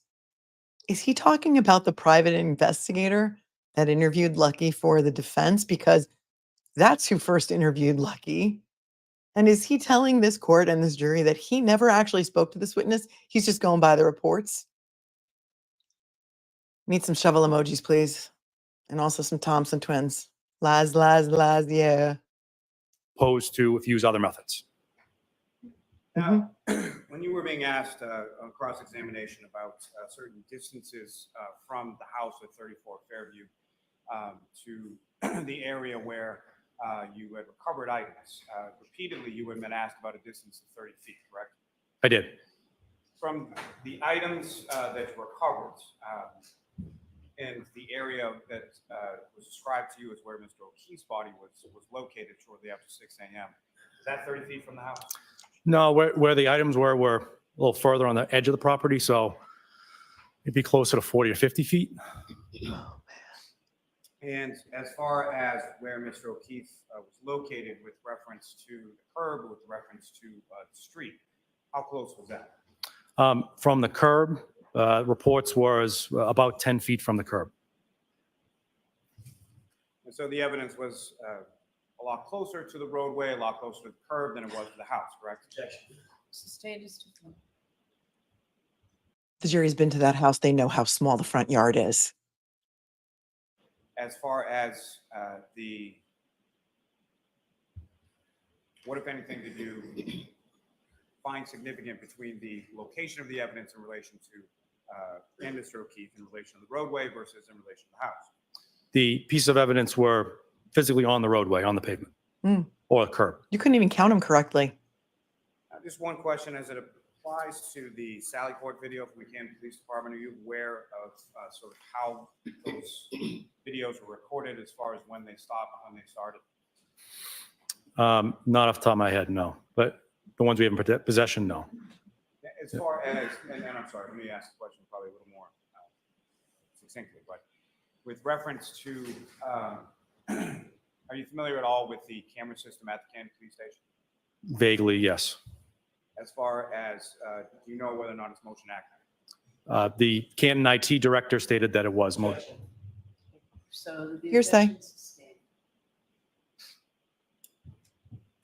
Is he talking about the private investigator that interviewed Lucky for the defense? Because that's who first interviewed Lucky. And is he telling this court and this jury that he never actually spoke to this witness? He's just going by the reports? Need some shovel emojis, please. And also some Thompson twins. Lies, yeah. Opposed to if you use other methods. Now, when you were being asked on cross-examination about certain distances from the house at 34 Fairview to the area where you had recovered items, repeatedly you had been asked about a distance of 30 feet, correct? I did. From the items that you recovered and the area that was described to you as where Mr. O'Keefe's body was located shortly after 6 a.m., is that 30 feet from the house? No, where the items were a little further on the edge of the property, so it'd be closer to 40 or 50 feet. And as far as where Mr. O'Keefe was located with reference to the curb, with reference to the street, how close was that? From the curb, reports was about 10 feet from the curb. And so the evidence was a lot closer to the roadway, a lot closer to the curb than it was to the house, correct? Sustained is different. The jury's been to that house. They know how small the front yard is. as far as what, if anything, did you find significant between the location of the evidence in relation to and Mr. O'Keefe in relation to the roadway versus in relation to the house? The pieces of evidence were physically on the roadway, on the pavement, or the curb. You couldn't even count them correctly. Just one question as it applies to the Sally Port video from the Camden Police Department. Are you aware of sort of how those videos were recorded as far as when they stopped, when they started? Not off the top of my head, no. But the ones we have in possession, no. As far as, and I'm sorry, let me ask the question probably a little more succinctly, but with reference to, are you familiar at all with the camera system at the Camden Police Station? Vaguely, yes. As far as, do you know whether or not it's motion activated? The Canton IT director stated that it was. So the Hearsay. objection sustained.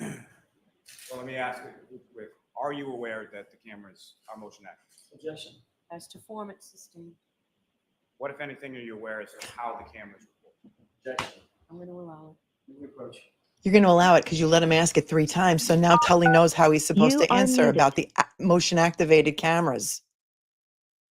Well, let me ask you, are you aware that the cameras are motion activated? Objection. As to form, it's sustained. What, if anything, are you aware as to how the cameras record? Objection. I'm going to allow it. New approach. You're going to allow it because you let him ask it 3 times. So now Tully knows how he's supposed You to are answer muted. about the motion activated cameras.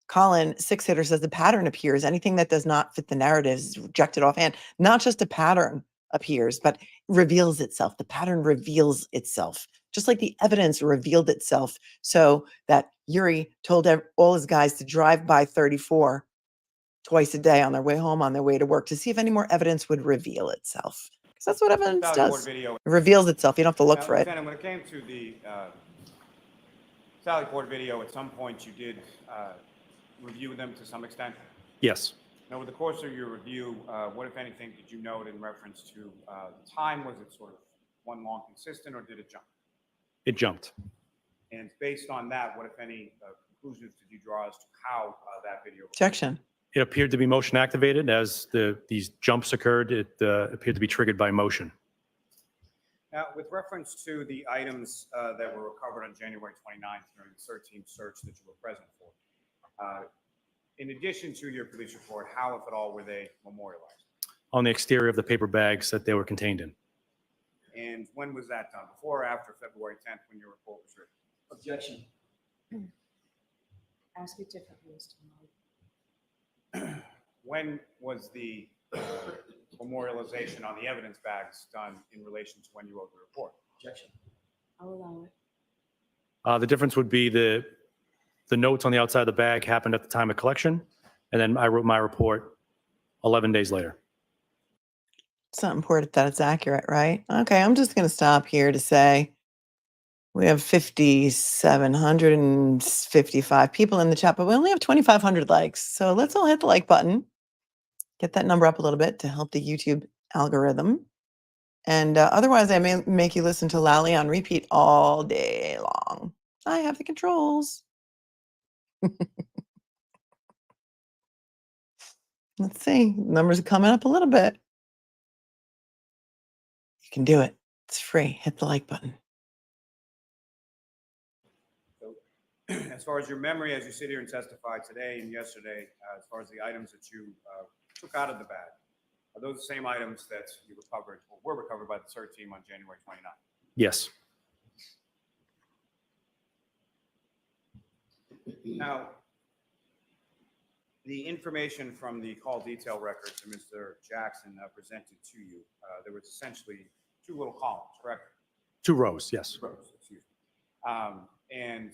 Colin, 6-hitter, says the pattern appears. Anything that does not fit the narrative is rejected offhand. Not just a pattern appears, but reveals itself. The pattern reveals itself, just like the evidence revealed itself. So that Yuri told all his guys to drive by 34 twice a day on their way home, on their way to work, to see if any more evidence would reveal itself. Because that's what evidence Sally Port does. video. It reveals itself. You don't have to look Now, for it. Lieutenant, when it came to the Sally Port video, at some point you did review them to some extent. Yes. Now, with the course of your review, what, if anything, did you note in reference to time? Was it sort of one long consistent, or did it jump? It jumped. And based on that, what, if any, conclusions did you draw as to how that video? Objection. It appeared to be motion activated as these jumps occurred. It appeared to be triggered by motion. Now, with reference to the items that were recovered on January 29th during the 13th search that you were present for, in addition to your police report, how, if at all, were they memorialized? On the exterior of the paper bags that they were contained in. And when was that done? Before or after February 10th, when your report was written? Objection. Ask it differently, Mr. Molly. When was the memorialization on the evidence bags done in relation to when you wrote the report? Objection. I'll allow it. The difference would be the notes on the outside of the bag happened at the time of collection, and then I wrote my report 11 days later. It's not important that it's accurate, right? Okay, I'm just going to stop here to say we have 5,755 people in the chat, but we only have 2,500 likes. So let's all hit the like button. Get that number up a little bit to help the YouTube algorithm. And otherwise, I may make you listen to Lally on repeat all day long. I have the controls. Let's see. Numbers are coming up a little bit. You can do it. It's free. Hit the like button. So, as far as your memory, as you sit here and testify today and yesterday, as far as the items that you took out of the bag, are those the same items that you recovered or were recovered by the search team on January 29th? Yes. Now, the information from the call detail records that Mr. Jackson presented to you, there was essentially 2 little columns, correct? 2 rows, yes. Rows, excuse me. And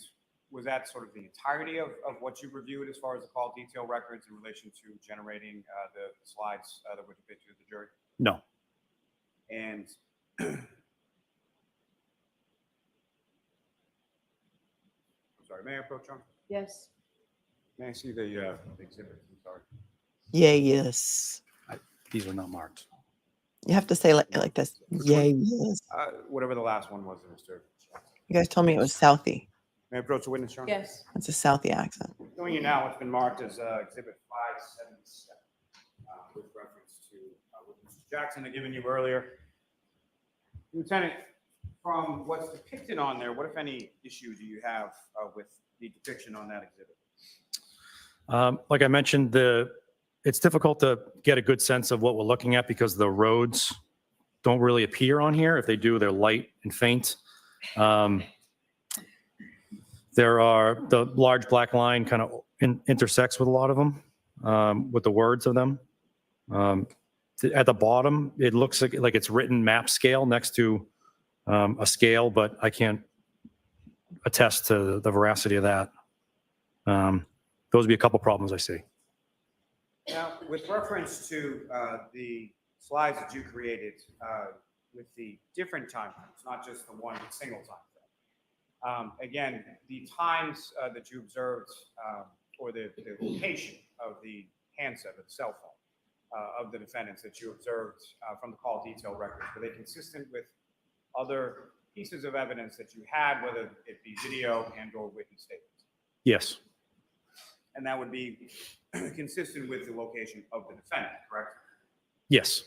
was that sort of the entirety of what you reviewed as far as the call detail records in relation to generating the slides that were depicted to the jury? No. And I'm sorry, may I approach on? Yes. May I see the exhibit? I'm sorry. Yeah, yes. These are not marked. You have to say like this. Yeah, yes. Whatever the last one was, Mr. Jackson. You guys told me it was Southie. May I approach the witness, Your Honor? Yes. It's a Southie accent. Showing you now what's been marked as Exhibit 577 with reference to what Mr. Jackson had given you earlier. Lieutenant, from what's depicted on there, what, if any, issue do you have with the depiction on that exhibit? Like I mentioned, the it's difficult to get a good sense of what we're looking at because the roads don't really appear on here. If they do, they're light and faint. There are the large black line kind of intersects with a lot of them, with the words of them. At the bottom, it looks like it's written map scale next to a scale, but I can't attest to the veracity of that. Those would be a couple problems I see. Now, with reference to the slides that you created with the different time frames, not just the one single time frame. Again, the times that you observed or the location of the handset or the cell phone of the defendants that you observed from the call detail records, were they consistent with other pieces of evidence that you had, whether it be video and or witness statements? Yes. And that would be consistent with the location of the defendant, correct? Yes.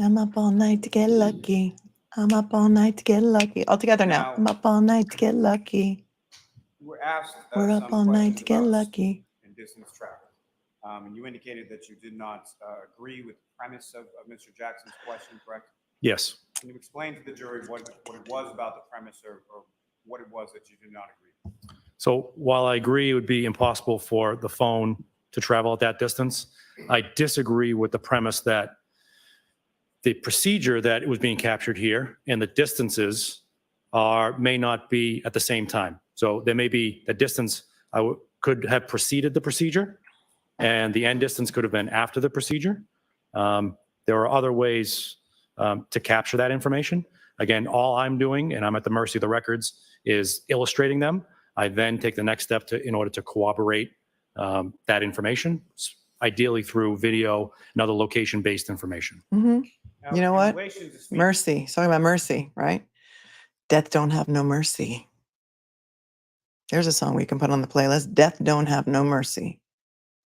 I'm up all night to get lucky. I'm up all night to get lucky. All together now. Now- I'm up all night to get lucky. You were asked We're up some all night questions to get about lucky. and distance traveled. And you indicated that you did not agree with the premise of Mr. Jackson's question, correct? Yes. Can you explain to the jury what it was about the premise or what it was that you did not agree with? So while I agree it would be impossible for the phone to travel at that distance, I disagree with the premise that the procedure that was being captured here and the distances may not be at the same time. So there may be a distance could have preceded the procedure and the end distance could have been after the procedure. There are other ways to capture that information. Again, all I'm doing, and I'm at the mercy of the records, is illustrating them. I then take the next step in order to corroborate that information, ideally through video and other location-based information. Hmm. Now, You know in what? relation to speech- Mercy. He's talking about mercy, right? Death don't have no mercy. There's a song we can put on the playlist. Death don't have no mercy.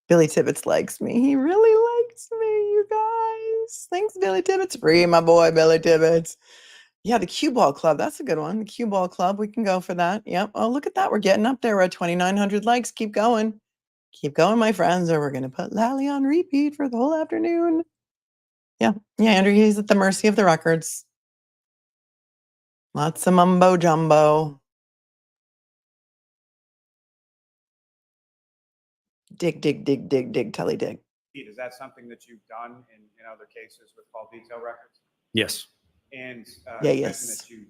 Billy Tibbetts likes me. He really likes me, you guys. Thanks, Billy Tibbetts. Free my boy, Billy Tibbetts. Yeah, the Cue Ball Club. That's a good one. The Cue Ball Club. We can go for that. Yep. Oh, look at that. We're getting up there. We're at 2,900 likes. Keep going. Keep going, my friends, or we're going to put Lally on repeat for the whole afternoon. Yeah. Yeah, Andrew, he's at the mercy of the records. Lots of mumbo jumbo. Dig, dig, dig, dig, dig, Tully, dig. Is that something that you've done in other cases with call detail records? Yes. And Yeah, you mentioned yes. that you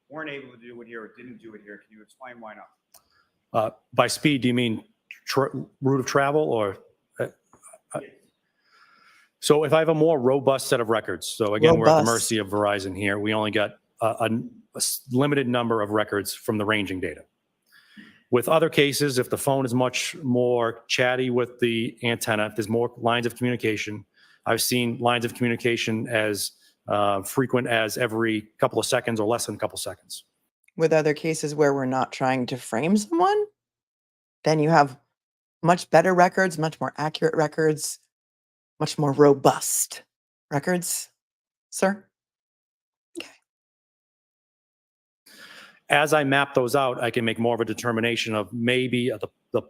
weren't able to do it here or didn't do it here. Can you explain why not? By speed, do you mean route of travel or? So if I have a more robust set of records, so again, we're at the Robust. mercy of Verizon here. We only got a limited number of records from the ranging data. With other cases, if the phone is much more chatty with the antenna, if there's more lines of communication, I've seen lines of communication as frequent as every couple of seconds or less than a couple seconds. With other cases where we're not trying to frame someone, then you have much better records, much more accurate records, much more robust records, sir. As I map those out, I can make more of a determination of maybe the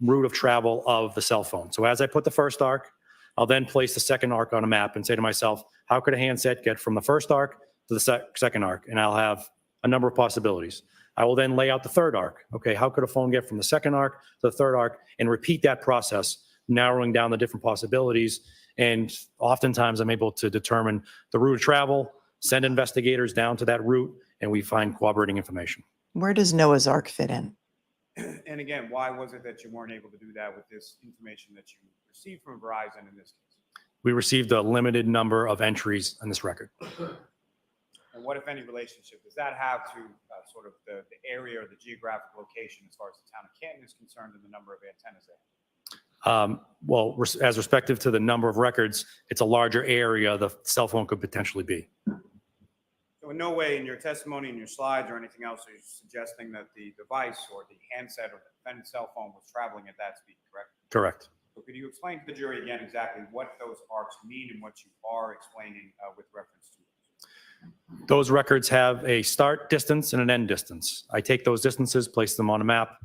route of travel of the cell phone. So as I put the first arc, I'll then place the second arc on a map and say to myself, how could a handset get from the first arc to the second arc? And I'll have a number of possibilities. I will then lay out the third arc. Okay, how could a phone get from the second arc to the third arc, and repeat that process, narrowing down the different possibilities. And oftentimes I'm able to determine the route of travel, send investigators down to that route, and we find corroborating information. Where does Noah's Ark fit in? And again, why was it that you weren't able to do that with this information that you received from Verizon in this case? We received a limited number of entries on this record. And what, if any, relationship does that have to sort of the area or the geographic location as far as the town of Canton is concerned and the number of antennas there? Well, as respective to the number of records, it's a larger area the cell phone could potentially be. So in no way in your testimony, in your slides or anything else, are you suggesting that the device or the handset or the defendant's cell phone was traveling at that speed, correct? Correct. So could you explain to the jury again exactly what those arcs mean and what you are explaining with reference to? Those records have a start distance and an end distance. I take those distances, place them on a map,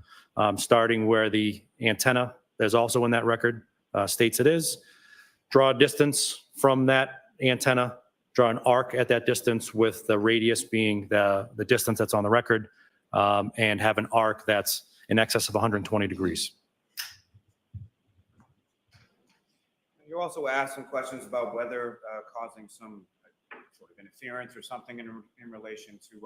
starting where the antenna, there's also in that record, states it is. Draw a distance from that antenna, draw an arc at that distance with the radius being the distance that's on the record, and have an arc that's in excess of 120 degrees. You also asked some questions about weather causing some sort of interference or something in relation to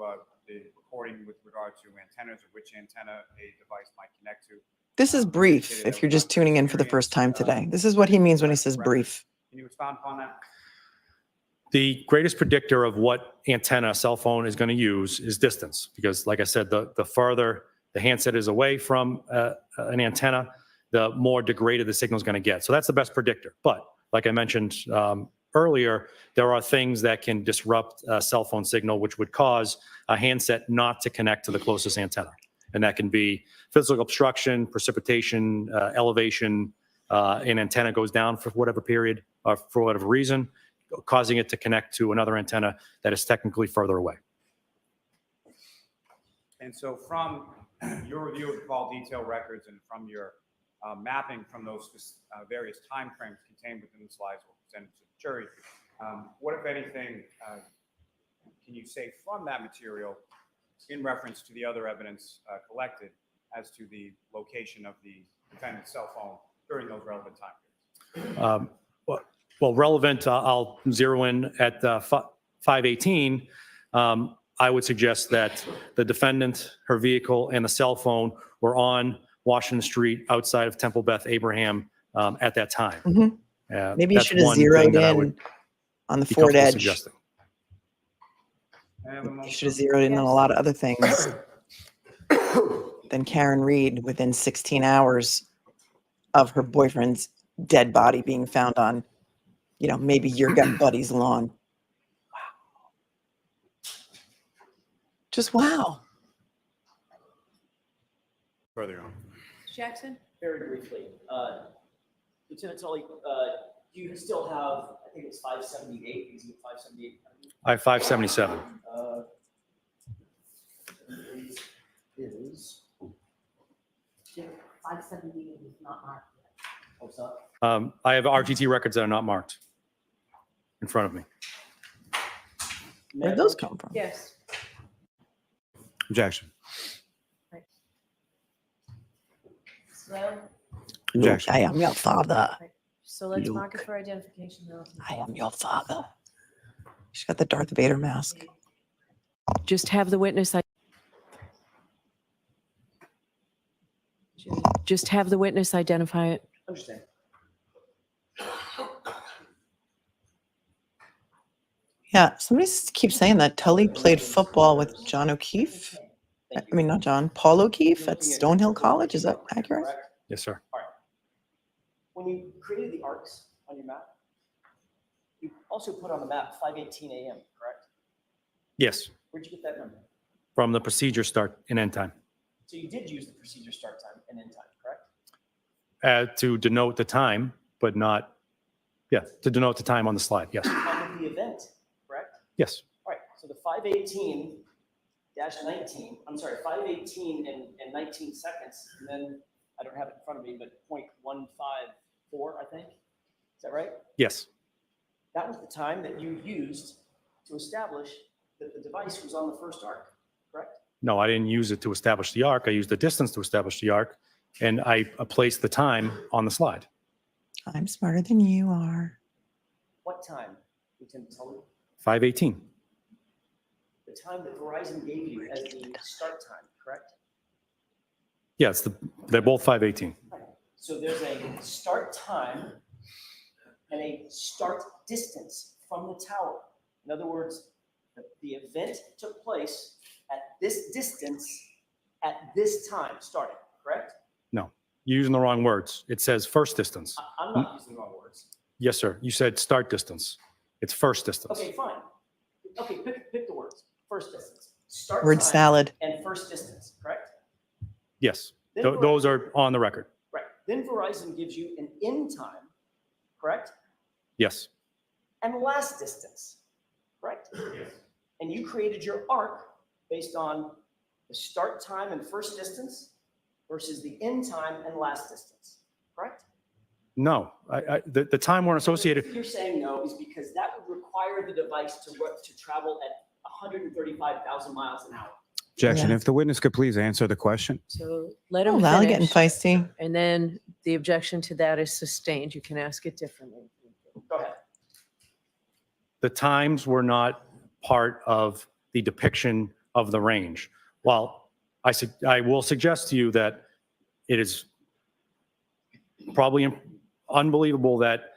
the recording with regard to antennas or which antenna a device might connect to. This is brief if you're just tuning in for the first time today. This is what he means when he says brief. Can you expound upon that? The greatest predictor of what antenna a cell phone is going to use is distance, because like I said, the farther the handset is away from an antenna, the more degraded the signal is going to get. So that's the best predictor. But like I mentioned earlier, there are things that can disrupt a cell phone signal, which would cause a handset not to connect to the closest antenna. And that can be physical obstruction, precipitation, elevation, an antenna goes down for whatever period or for whatever reason, causing it to connect to another antenna that is technically further away. And so from your review of the call detail records and from your mapping from those various timeframes contained within the slides we'll present to the jury, what, if anything, can you say from that material in reference to the other evidence collected as to the location of the defendant's cell phone during those relevant time periods? Well, relevant, I'll zero in at 518. I would suggest that the defendant, her vehicle, and the cell phone were on Washington Street outside of Temple Beth Abraham at that time. Maybe you should have zeroed in on the Ford Edge. Suggesting. You should have zeroed in on a lot of other things than Karen Reed within 16 hours of her boyfriend's dead body being found on, maybe your gut buddy's lawn. Wow. Just wow. Further on. Jackson? Very briefly, Lieutenant Tully, do you still have, I think it's 578, is it 578? I have 577. Is 578 is not marked yet. what's up? I have RTT records that are not marked in front of me. Where'd those come from? Yes. Objection. So, Objection. I am your father. so let's mark it Luke. for identification now. I am your father. She's got the Darth Vader mask. Just have the witness. Just have the witness identify it. Understand. Yeah, somebody keeps saying that Tully played football with John O'Keefe. I mean, not John, Paul O'Keefe at Stonehill College. Is that accurate? Correct. Yes, sir. When you created the arcs on your map, you also put on the map 5:18 a.m., correct? Yes, Where'd you get that number? from the procedure start and end time. So you did use the procedure start time and end time, correct? To denote the time, but not, to denote the time on the slide. Yes, Time of the event, correct? yes, All right, so the 5:18-19, I'm sorry, 5:18 and 19 seconds, and then, I don't have it in front of me, but 0.154, I think. Is that right? yes, That was the time that you used to establish that the device was on the first arc, correct? no, I didn't use it to establish the arc. I used the distance to establish the arc, and I placed the time on the slide. I'm smarter than you are. What time, Lieutenant Tully? 5:18. The time that Verizon gave you as the start time, correct? Yes, they're both 5:18. Right. So there's a start time and a start distance from the tower. In other words, the event took place at this distance at this time starting, correct? No, you're using the wrong words. It says first distance. I'm not using the wrong words. Yes, sir. You said start distance. It's first distance. Okay, fine. Okay, pick the words. First distance. Start Word time salad. and first distance, correct? Yes, Then those are on the record. Right. Then Verizon gives you an end time, correct? Yes, And last distance, correct? Yes. and you created your arc based on the start time and first distance versus the end time and last distance, correct? No, the time weren't associated. You're saying no is because that would require the device to travel at 135,000 miles an hour. Objection. Yeah. If the witness could please answer the question. So let Oh, him Lally getting finish. feisty. And then the objection to that is sustained. You can ask it differently. Go ahead. The times were not part of the depiction of the range. While I will suggest to you that it is probably unbelievable that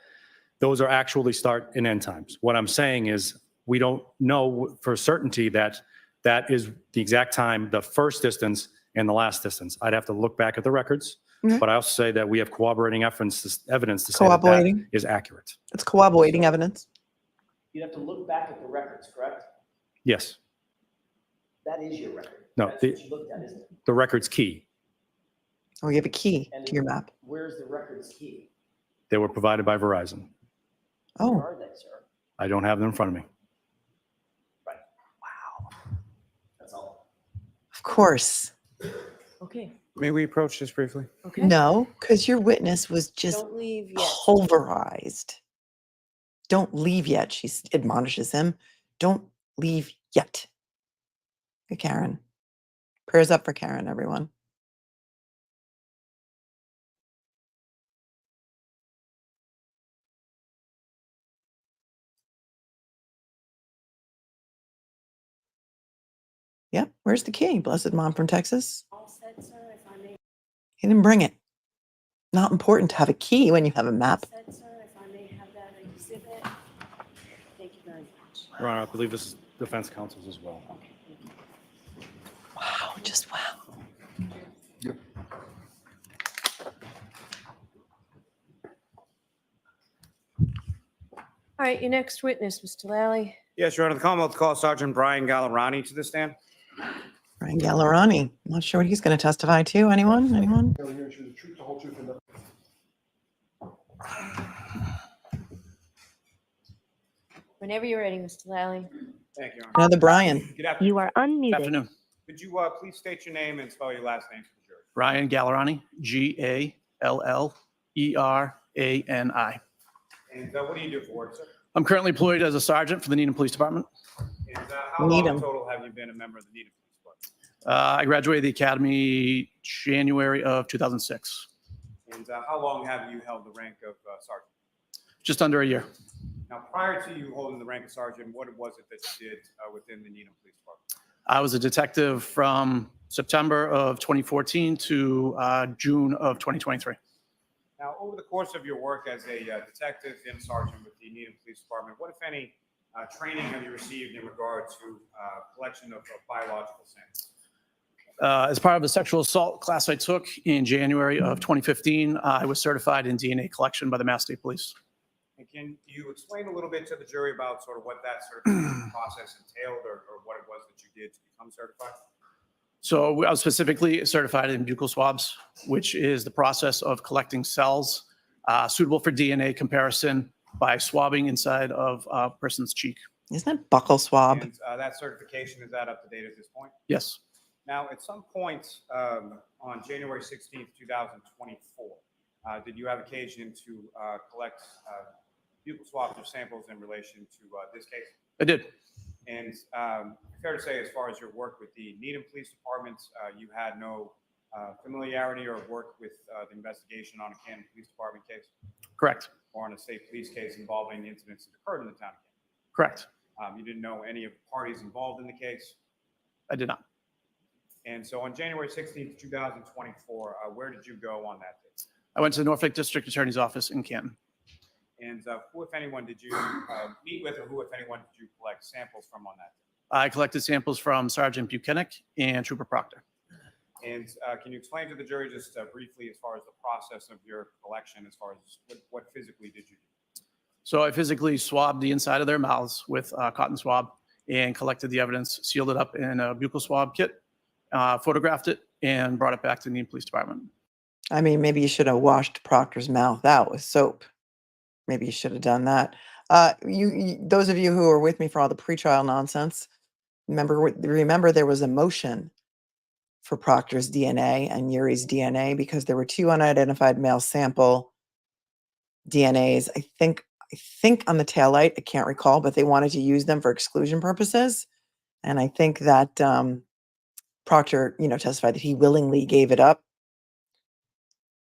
those are actually start and end times. What I'm saying is we don't know for certainty that that is the exact time, the first distance and the last distance. I'd have to look back at the records, Okay. but I also say that we have corroborating evidence to say that that Corroborating. is accurate. It's corroborating evidence. You'd have to look back at the records, correct? Yes, That is your record. No, That's the- what you looked at, isn't it? the record's key. Oh, you have a key And to your map. Where's the records key? They were provided by Verizon. Where Oh, are they, sir? I don't have them in front of me. That's all. of course. Okay, May we approach this briefly? okay. No, because your witness was just Don't leave yet. pulverized. Don't leave yet, she admonishes him. Don't leave yet. Okay, Karen. Prayers up for Karen, everyone. Yep, where's the key? Blessed Mom from Texas. All set, sir, if I may, He didn't bring it. Not important to have a key when you have a map. set, sir, if I may have that exhibit. Thank you very much. Your Honor, I believe this is defense counsel's as well. Wow, just wow. All right, your next witness, Mr. Lally. Yes, Your Honor. The Commonwealth calls Sergeant Brian Gallerani to the stand. Brian Gallerani. I'm not sure what he's going to testify to. Anyone? Anyone? Whenever you're ready, Mr. Lally. Thank you, Your Honor. Another Brian. Good afternoon. You are unmuted. Afternoon. Could you please state your name and spell your last name for the jury? Ryan Gallerani, Gallerani. And what do you do for work, sir? I'm currently employed as a sergeant for the Needham Police Department. And how long in Needham. total have you been a member of the Needham Police Department? I graduated the academy January of 2006, And how long have you held the rank of sergeant? just under a year. Now, prior to you holding the rank of sergeant, what was it that you did within the Needham Police Department? I was a detective from September of 2014 to June of 2023. Now, over the course of your work as a detective and sergeant with the Needham Police Department, what, if any, training have you received in regard to collection of biological samples? As part of the sexual assault class I took in January of 2015, I was certified in DNA collection by the Mass State Police. And can you explain a little bit to the jury about sort of what that certification process entailed or what it was that you did to become certified? So I was specifically certified in buccal swabs, which is the process of collecting cells suitable for DNA comparison by swabbing inside of a person's cheek. Isn't it buckle swab? And that certification, is that up to date at this point? Yes, Now, at some point on January 16th, 2024, did you have occasion to collect buccal swabs or samples in relation to this case? I did. And fair to say, as far as your work with the Needham Police Department, you had no familiarity or work with the investigation on a Canton Police Department case Correct. or on a state police case involving incidents that occurred in the town of Canton? Correct. You didn't know any of the parties involved in the case? I did not. And so on January 16th, 2024, where did you go on that day? I went to the Norfolk District Attorney's Office in Canton. And who, if anyone, did you meet with, or who, if anyone, did you collect samples from on that day? I collected samples from Sergeant Bukhenik and Trooper Proctor. And can you explain to the jury just briefly as far as the process of your collection, as far as what physically did you do? So I physically swabbed the inside of their mouths with a cotton swab and collected the evidence, sealed it up in a buccal swab kit, photographed it, and brought it back to the Needham Police Department. I mean, maybe you should have washed Proctor's mouth out with soap. Maybe you should have done that. Those of you who were with me for all the pretrial nonsense, remember there was a motion for Proctor's DNA and Yuri's DNA because there were two unidentified male sample DNAs. I think on the taillight, I can't recall, but they wanted to use them for exclusion purposes. And I think that Proctor, testified that he willingly gave it up.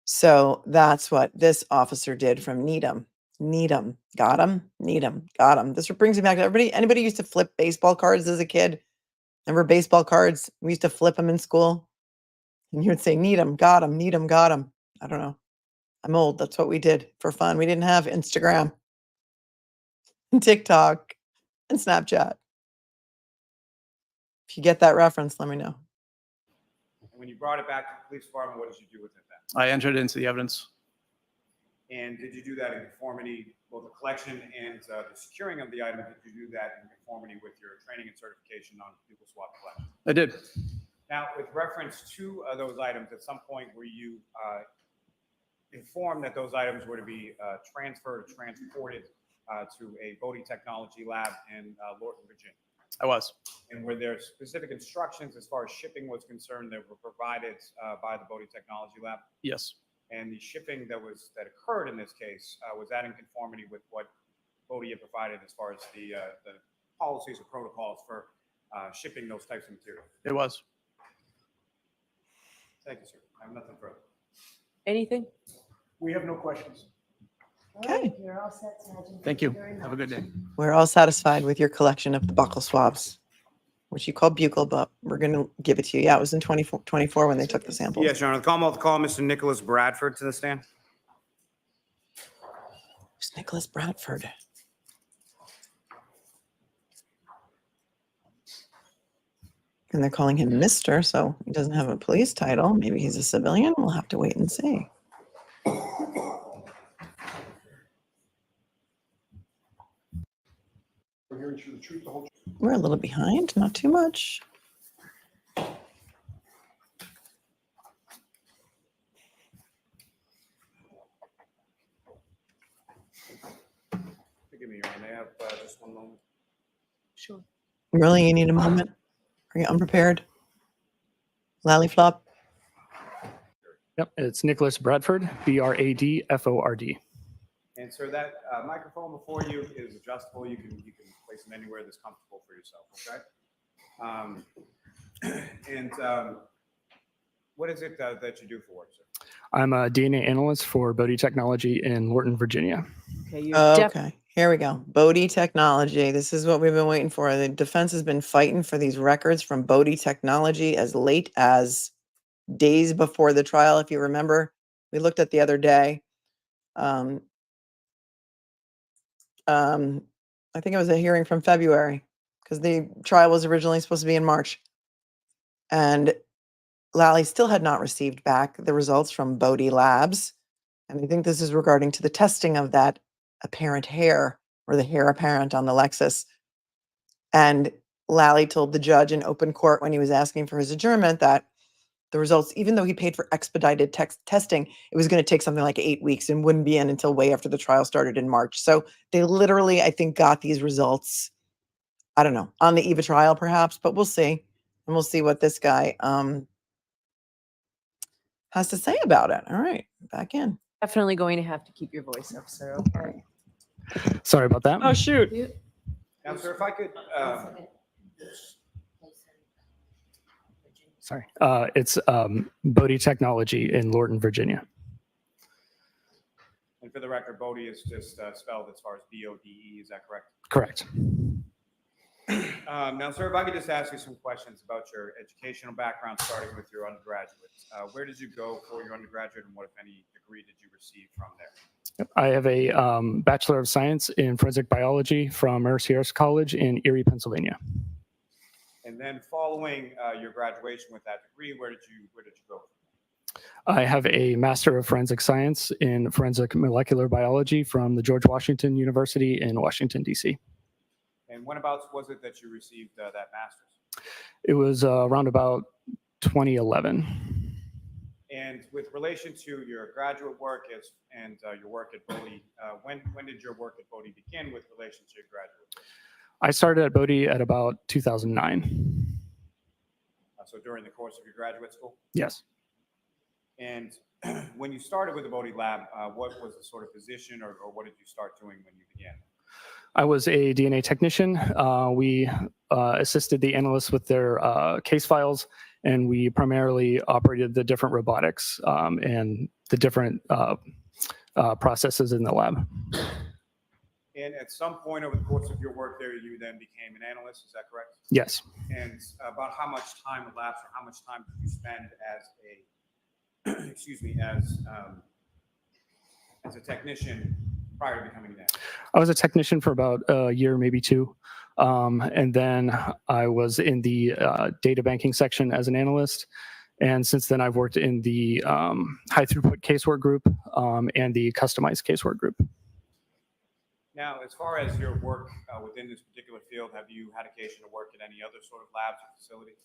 So that's what this officer did from Needham. Needham, got him. Needham, got him. This brings me back to anybody used to flip baseball cards as a kid. Remember baseball cards? We used to flip them in school. And you would say, Needham, got him, Needham, got him. I don't know. I'm old. That's what we did for fun. We didn't have Instagram, and TikTok, and Snapchat. If you get that reference, let me know. And when you brought it back to the police department, what did you do with it then? I entered into the evidence. And did you do that in conformity, both the collection and the securing of the item, did you do that in conformity with your training and certification on bugle swab collection? I did. Now, with reference to those items, at some point were you informed that those items were to be transferred or transported to a BODE Technology Lab in Lorton, Virginia? I was. And were there specific instructions as far as shipping was concerned that were provided by the BODE Technology Lab? Yes. And the shipping that occurred in this case, was that in conformity with what BODE had provided as far as the policies or protocols for shipping those types of materials? It was. Thank you, sir. I have nothing further. Anything? We have no questions. Okay. You're all set, Sergeant. Thank you. very Have a much. good day. We're all satisfied with your collection of the buccal swabs, which you call buccal, but we're going to give it to you. Yeah, it was in 2024 when they took the samples. Yes, Your Honor. I'll call Mr. Nicholas Bradford to the stand. Who's Nicholas Bradford? And they're calling him Mr., so he doesn't have a police title. Maybe he's a civilian. We'll have to wait and see. We're a little behind, not too much. Forgive me, Your Honor. May I have just one moment? Sure. Really, you need a moment? Are you unprepared? Lally-flop? Yep, it's Nicholas Bradford, Bradford. And sir, that microphone before you is adjustable. You can place it anywhere that's comfortable for yourself. Okay. What is it that you do for work, sir? I'm a DNA analyst for BODE Technology in Lorton, Virginia. Okay, you're Okay, here we go. BODE Technology. This is what we've been waiting for. The defense has been fighting for these records from BODE Technology as late as days before the trial. If you remember, we looked at the other day. I think it was a hearing from February because the trial was originally supposed to be in March. And Lally still had not received back the results from BODE Labs. And I think this is regarding to the testing of that apparent hair or the hair apparent on the Lexus. And Lally told the judge in open court when he was asking for his adjournment that the results, even though he paid for expedited testing, it was going to take something like 8 weeks and wouldn't be in until way after the trial started in March. So they literally, I think, got these results, I don't know, on the eve of trial perhaps, but we'll see. And we'll see what this guy has to say about it. All right, back in. definitely going to have to keep your voice up, sir. Okay. Sorry about that. Oh, shoot. Now, sir, if I could. Sorry. It's BODE Technology in Lorton, Virginia. And for the record, BODE is just spelled as far as BODE. Is that correct? Correct. Now, sir, if I could just ask you some questions about your educational background, starting with your undergraduate. Where did you go for your undergraduate, and what, if any, degree did you receive from there? I have a Bachelor of Science in Forensic Biology from Mercyhurst College in Erie, Pennsylvania. And then following your graduation with that degree, where did you go? I have a Master of Forensic Science in Forensic Molecular Biology from the George Washington University in Washington, D.C. And when about was it that you received that master's? It was around about 2011. And with relation to your graduate work and your work at BODE, when did your work at BODE begin with relation to your graduate work? I started at BODE at about 2009. So during the course of your graduate school? Yes. And when you started with the BODE Lab, what was the sort of position or what did you start doing when you began? I was a DNA technician. We assisted the analysts with their case files, and we primarily operated the different robotics and the different processes in the lab. And at some point over the course of your work there, you then became an analyst, is that correct? Yes. And about how much time elapsed or how much time did you spend as a, excuse me, as a technician prior to becoming an analyst? I was a technician for about a year, maybe two. And then I was in the data banking section as an analyst. And since then, I've worked in the high throughput casework group and the customized casework group. Now, as far as your work within this particular field, have you had occasion to work at any other sort of labs or facilities?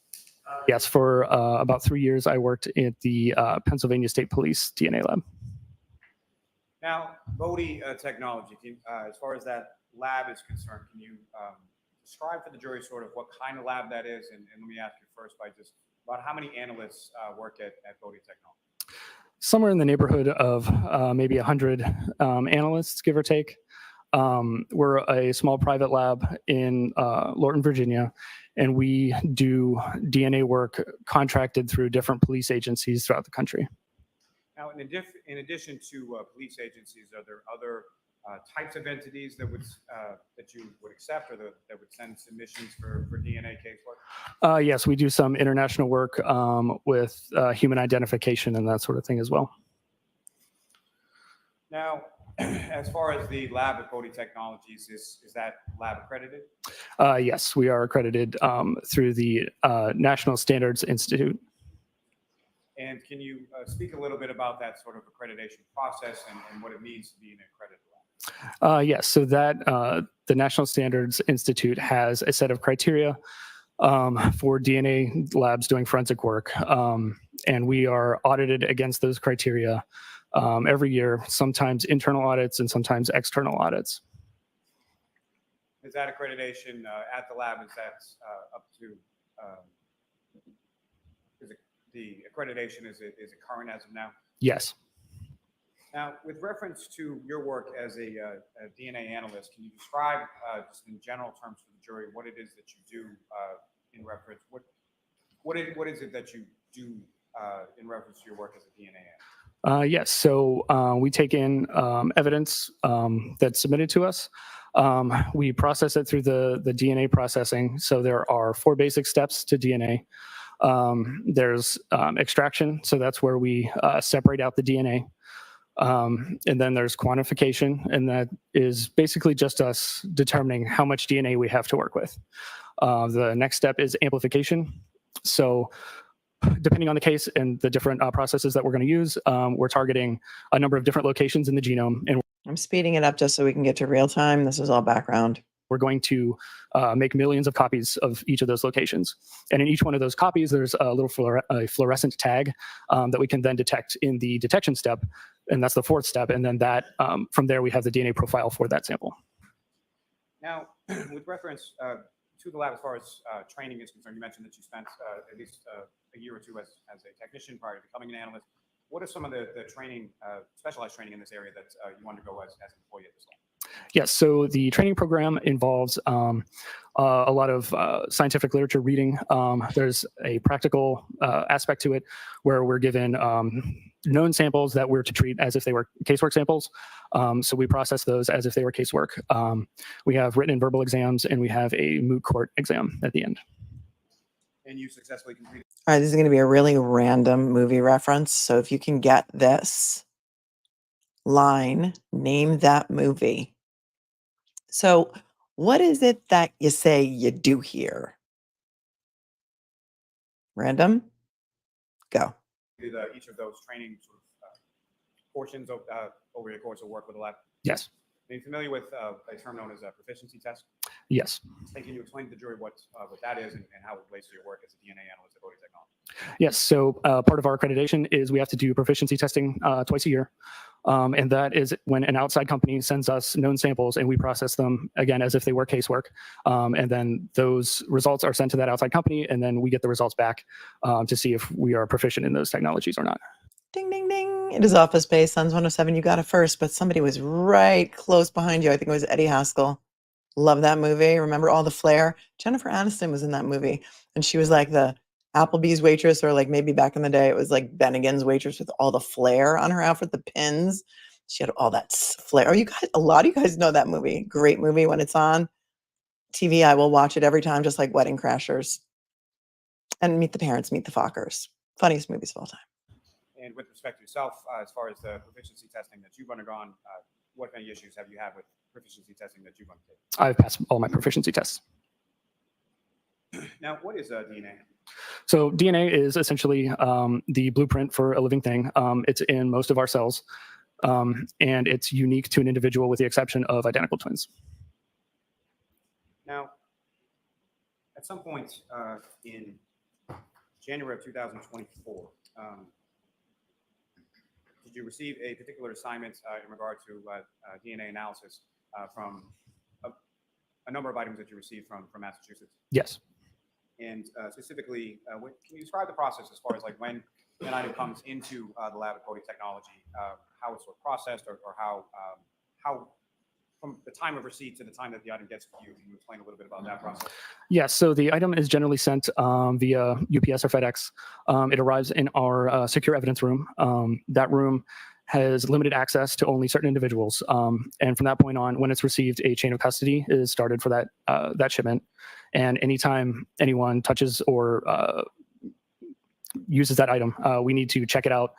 Yes, for about 3 years, I worked at the Pennsylvania State Police DNA lab. Now, BODE technology, as far as that lab is concerned, can you describe for the jury sort of what kind of lab that is? And let me ask you first by just about how many analysts work at BODE technology? Somewhere in the neighborhood of maybe 100 analysts, give or take. We're a small private lab in Lorton, Virginia, and we do DNA work contracted through different police agencies throughout the country. Now, in addition to police agencies, are there other types of entities that would that you would accept or that would send submissions for DNA casework? Yes, we do some international work with human identification and that sort of thing as well. Now, as far as the lab at BODE Technologies, is that lab accredited? Yes, we are accredited through the National Standards Institute. And can you speak a little bit about that sort of accreditation process and what it means to be an accredited lab? Yes, so that the National Standards Institute has a set of criteria for DNA labs doing forensic work, and we are audited against those criteria every year, sometimes internal audits and sometimes external audits. Is that accreditation at the lab, is that up to, the accreditation, is it current as of now? Yes. Now, with reference to your work as a DNA analyst, can you describe just in general terms for the jury what it is that you do in reference, what is it that you do in reference to your work as a DNA analyst? Yes, so we take in evidence that's submitted to us. We process it through the DNA processing. So there are 4 basic steps to DNA. There's extraction, so that's where we separate out the DNA. And then there's quantification, and that is basically just us determining how much DNA we have to work with. The next step is amplification. So depending on the case and the different processes that we're going to use, we're targeting a number of different locations in the genome, and I'm speeding it up just so we can get to real time. This is all background. we're going to make millions of copies of each of those locations. And in each one of those copies, there's a little fluorescent tag that we can then detect in the detection step. And that's the 4th step. And then that from there, we have the DNA profile for that sample. Now, with reference to the lab, as far as training is concerned, you mentioned that you spent at least a year or 2 as a technician prior to becoming an analyst. What are some of the training, specialized training in this area that you undergo as an employee at this lab? Yes, so the training program involves a lot of scientific literature reading. There's a practical aspect to it where we're given known samples that we're to treat as if they were casework samples. So we process those as if they were casework. We have written and verbal exams, and we have a moot court exam at the end. And you successfully completed. All right, this is going to be a really random movie reference. So if you can get this line, name that movie. So what is it that you say you do here? Random? Go. Did each of those training sort of portions of, over your course of work with the lab? Yes. Are you familiar with a term known as a proficiency test? Yes. And can you explain to the jury what that is and how it relates to your work as a DNA analyst at BODE Technology? Yes. So part of our accreditation is we have to do proficiency testing twice a year. And that is when an outside company sends us known samples and we process them again as if they were casework. And then those results are sent to that outside company, and then we get the results back to see if we are proficient in those technologies or not. Ding, ding, ding. It is Office Space, Sons 107. You got it first, but somebody was right close behind you. I think it was Eddie Haskell. Love that movie. Remember all the flair? Jennifer Aniston was in that movie, and she was like the Applebee's waitress, or like maybe back in the day, it was like Bennigan's waitress with all the flair on her outfit, the pins. She had all that flair. Oh, you guys, a lot of you guys know that movie. Great movie. When it's on TV, I will watch it every time, just like Wedding Crashers and Meet the Parents, Meet the Fockers. Funniest movies of all time. And with respect to yourself, as far as the proficiency testing that you've undergone, what kind of issues have you had with proficiency testing that you've undertaken? I've passed all my proficiency tests. Now, what is DNA? So DNA is essentially the blueprint for a living thing. It's in most of our cells, and it's unique to an individual with the exception of identical twins. Now, at some point in January of 2024, did you receive a particular assignment in regard to DNA analysis from a number of items that you received from Massachusetts? Yes. And specifically, can you describe the process as far as like when an item comes into the lab at BODE Technology, how it's sort of processed, or how from the time of receipt to the time that the item gets to you? Can you explain a little bit about that process? Yes. So the item is generally sent via UPS or FedEx. It arrives in our secure evidence room. That room has limited access to only certain individuals. And from that point on, when it's received, a chain of custody is started for that shipment. And anytime anyone touches or uses that item, we need to check it out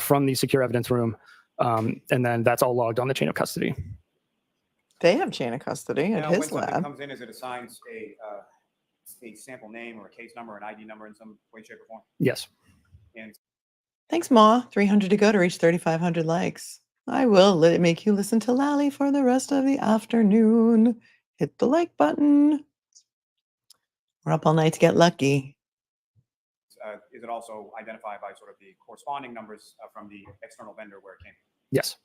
from the secure evidence room. And then that's all logged on the chain of custody. They have chain of custody at Now, his when something lab. comes in, is it assigned a sample name or a case number, an ID number in some way, shape, or form? Yes. And Thanks, Ma. 300 to go to reach 3,500 likes. I will make you listen to Lally for the rest of the afternoon. Hit the like button. We're up all night to get lucky. is it also identified by sort of the corresponding numbers from the external vendor where it came from? Yes.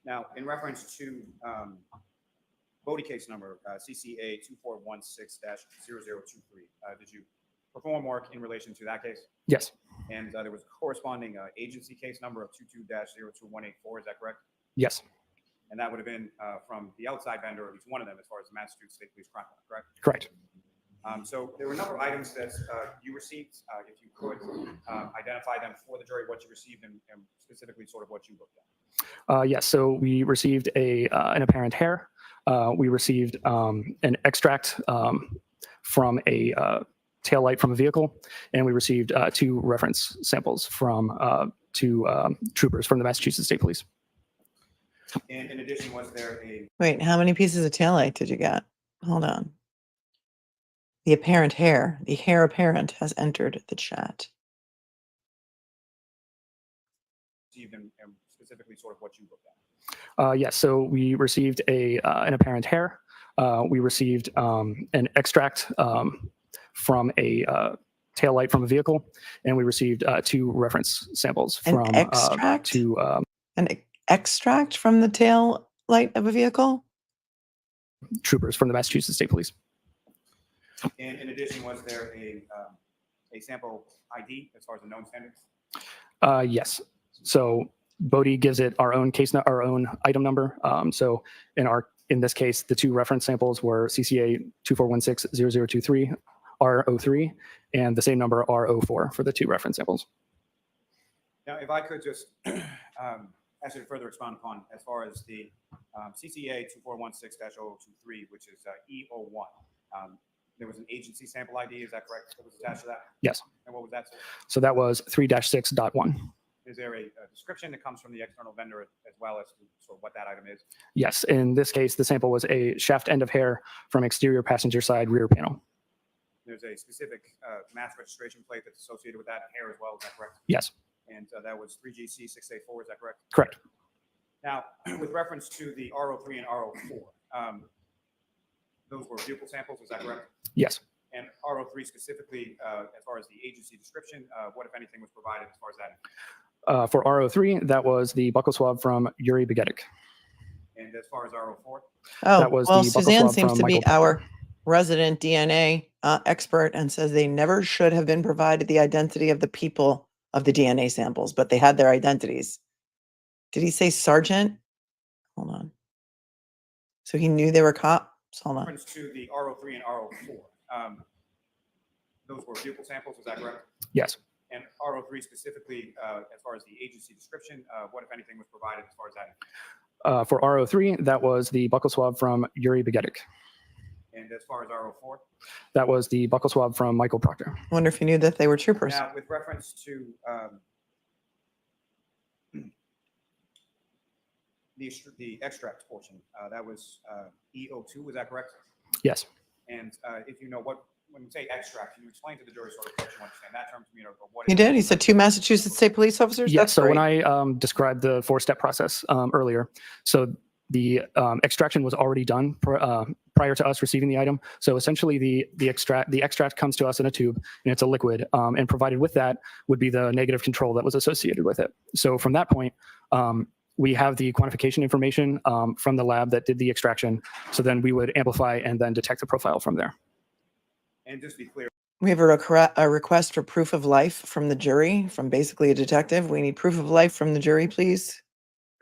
Now, in reference to BODE case number CCA 2416-0023, did you perform work in relation to that case? Yes. And there was a corresponding agency case number of 22-02184, is that correct? Yes. And that would have been from the outside vendor, or at least one of them, as far as the Massachusetts State Police crime lab, correct? Correct. So there were a number of items that you received. If you could identify them for the jury, what you received, and specifically sort of what you looked at. Yes. So we received an apparent hair. We received an extract from a taillight from a vehicle, and we received 2 reference samples from 2 troopers from the Massachusetts State Police. And in addition, was there a... Wait, how many pieces of taillight did you get? Hold on. The apparent hair, the hair apparent has entered the chat. and specifically sort of what you looked at? Yes. So we received an apparent hair. We received an extract from a taillight from a vehicle, and we received 2 reference samples from An extract? An extract from the tail light of a vehicle? troopers from the Massachusetts State Police. And in addition, was there a sample ID as far as the known standards? Yes. So BODE gives it our own our own item number. So in this case, the 2 reference samples were CCA 2416-0023 R03, and the same number R04 for the 2 reference samples. Now, if I could just ask you to further expound upon as far as the CCA 2416-023, which is E01. There was an agency sample ID, is that correct, that was attached to that? Yes. And what was that? So that was 3-6.1. Is there a description that comes from the external vendor as well as to sort of what that item is? Yes. In this case, the sample was a shaft end of hair from exterior passenger side rear panel. There's a specific mass registration plate that's associated with that hair as well, is that correct? Yes. And that was 3GC684, is that correct? Correct. Now, with reference to the RO3 and RO4, those were buccal samples, is that correct? Yes. And RO3 specifically, as far as the agency description, what, if anything, was provided as far as that? For RO3, that was the buccal swab from Yuri Bukhenik. And as far as RO4? Oh, That was well, the buccal Suzanne swab seems from to be Michael our Proctor. resident DNA expert and says they never should have been provided the identity of the people of the DNA samples, but they had their identities. Did he say sergeant? Hold on. So he knew they were cops? Hold on. Reference to the RO3 and RO4, those were buccal samples, is that correct? Yes. And RO3 specifically, as far as the agency description, what, if anything, was provided as far as that? For RO3, that was the buccal swab from Yuri Bukhenik. And as far as RO4? That was the buccal swab from Michael Proctor. Wonder if he knew that they were troopers. Now, with reference to the extract portion, that was EO2, is that correct? Yes. And if you know what, when you say extract, can you explain to the jury sort of what you understand that term to me, or what? He did? He said 2 Massachusetts State Police officers? Yes. That's So when great. I described the 4-step process earlier, so the extraction was already done prior to us receiving the item. So essentially the extract comes to us in a tube and it's a liquid, and provided with that would be the negative control that was associated with it. So from that point, we have the quantification information from the lab that did the extraction. So then we would amplify and then detect the profile from there. And just to be clear, We have a request for proof of life from the jury, from basically a detective. We need proof of life from the jury, please.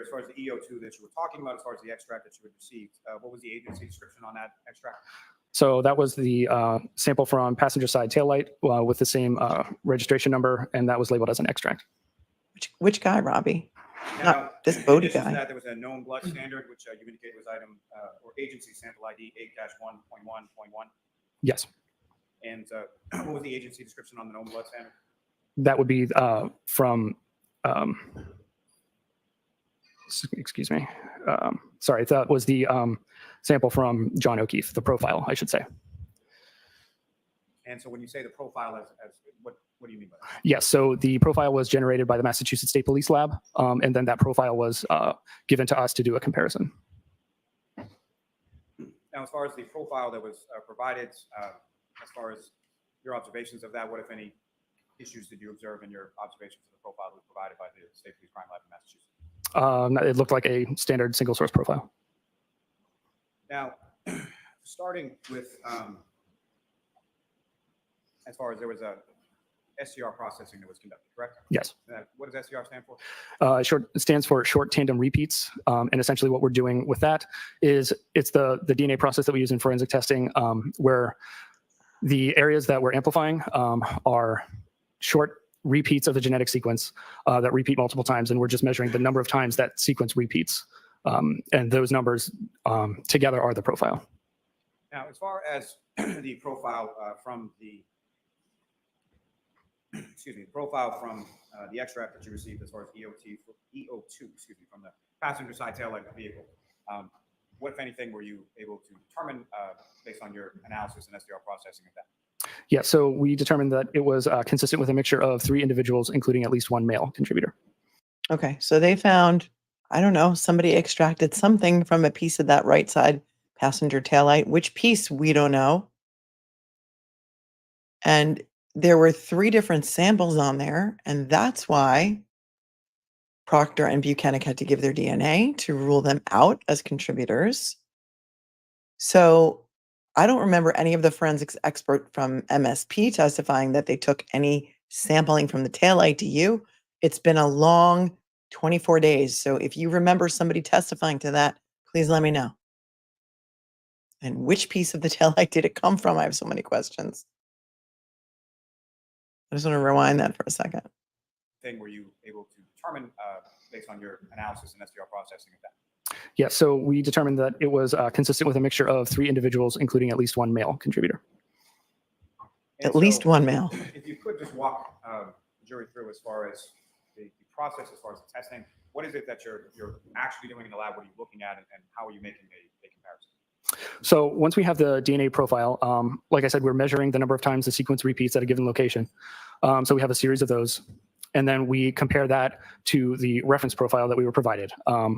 as far as the EO2 that you were talking about, as far as the extract that you had received, what was the agency description on that extract? So that was the sample from passenger side taillight with the same registration number, and that was labeled as an extract. Which guy, Robbie? Now, Not this in BODE addition to guy. that, there was a known blood standard, which you indicated was item or agency sample ID 8-1.1.1. Yes. And what was the agency description on the known blood standard? That would be from, excuse me, sorry, that was the sample from John O'Keefe, the profile, I should say. And so when you say the profile, as what do you mean by that? Yes, so the profile was generated by the Massachusetts State Police Lab, and then that profile was given to us to do a comparison. Now, as far as the profile that was provided, as far as your observations of that, what, if any, issues did you observe in your observations of the profile that was provided by the State Police Crime Lab in Massachusetts? It looked like a standard single source profile. Now, starting with, as far as there was a SCR processing that was conducted, correct? Yes. What does SCR stand for? It stands for short tandem repeats. And essentially what we're doing with that is it's the DNA process that we use in forensic testing, where the areas that we're amplifying are short repeats of the genetic sequence that repeat multiple times. And we're just measuring the number of times that sequence repeats. And those numbers together are the profile. Now, as far as the profile from the, profile from the extract that you received as far as EO2, from the passenger side tail light of the vehicle, what, if anything, were you able to determine based on your analysis and SDR processing of that? Yeah, so we determined that it was consistent with a mixture of 3 individuals, including at least 1 male contributor. Okay, so they found, I don't know, somebody extracted something from a piece of that right side passenger taillight. Which piece, we don't know. And there were 3 different samples on there, and that's why Proctor and Bukhenik had to give their DNA to rule them out as contributors. So I don't remember any of the forensics expert from MSP testifying that they took any sampling from the taillight to you. It's been a long 24 days. So if you remember somebody testifying to that, please let me know. And which piece of the taillight did it come from? I have so many questions. I just want to rewind that for a second. Were you able to determine based on your analysis and SDR processing of that? Yeah, so we determined that it was consistent with a mixture of 3 individuals, including at least 1 male contributor. And At least 1 male. If you could just walk the jury through as far as the process, as far as the testing, what is it that you're actually doing in the lab? What are you looking at, and how are you making a comparison? So once we have the DNA profile, like I said, we're measuring the number of times the sequence repeats at a given location. So we have a series of those. And then we compare that to the reference profile that we were provided,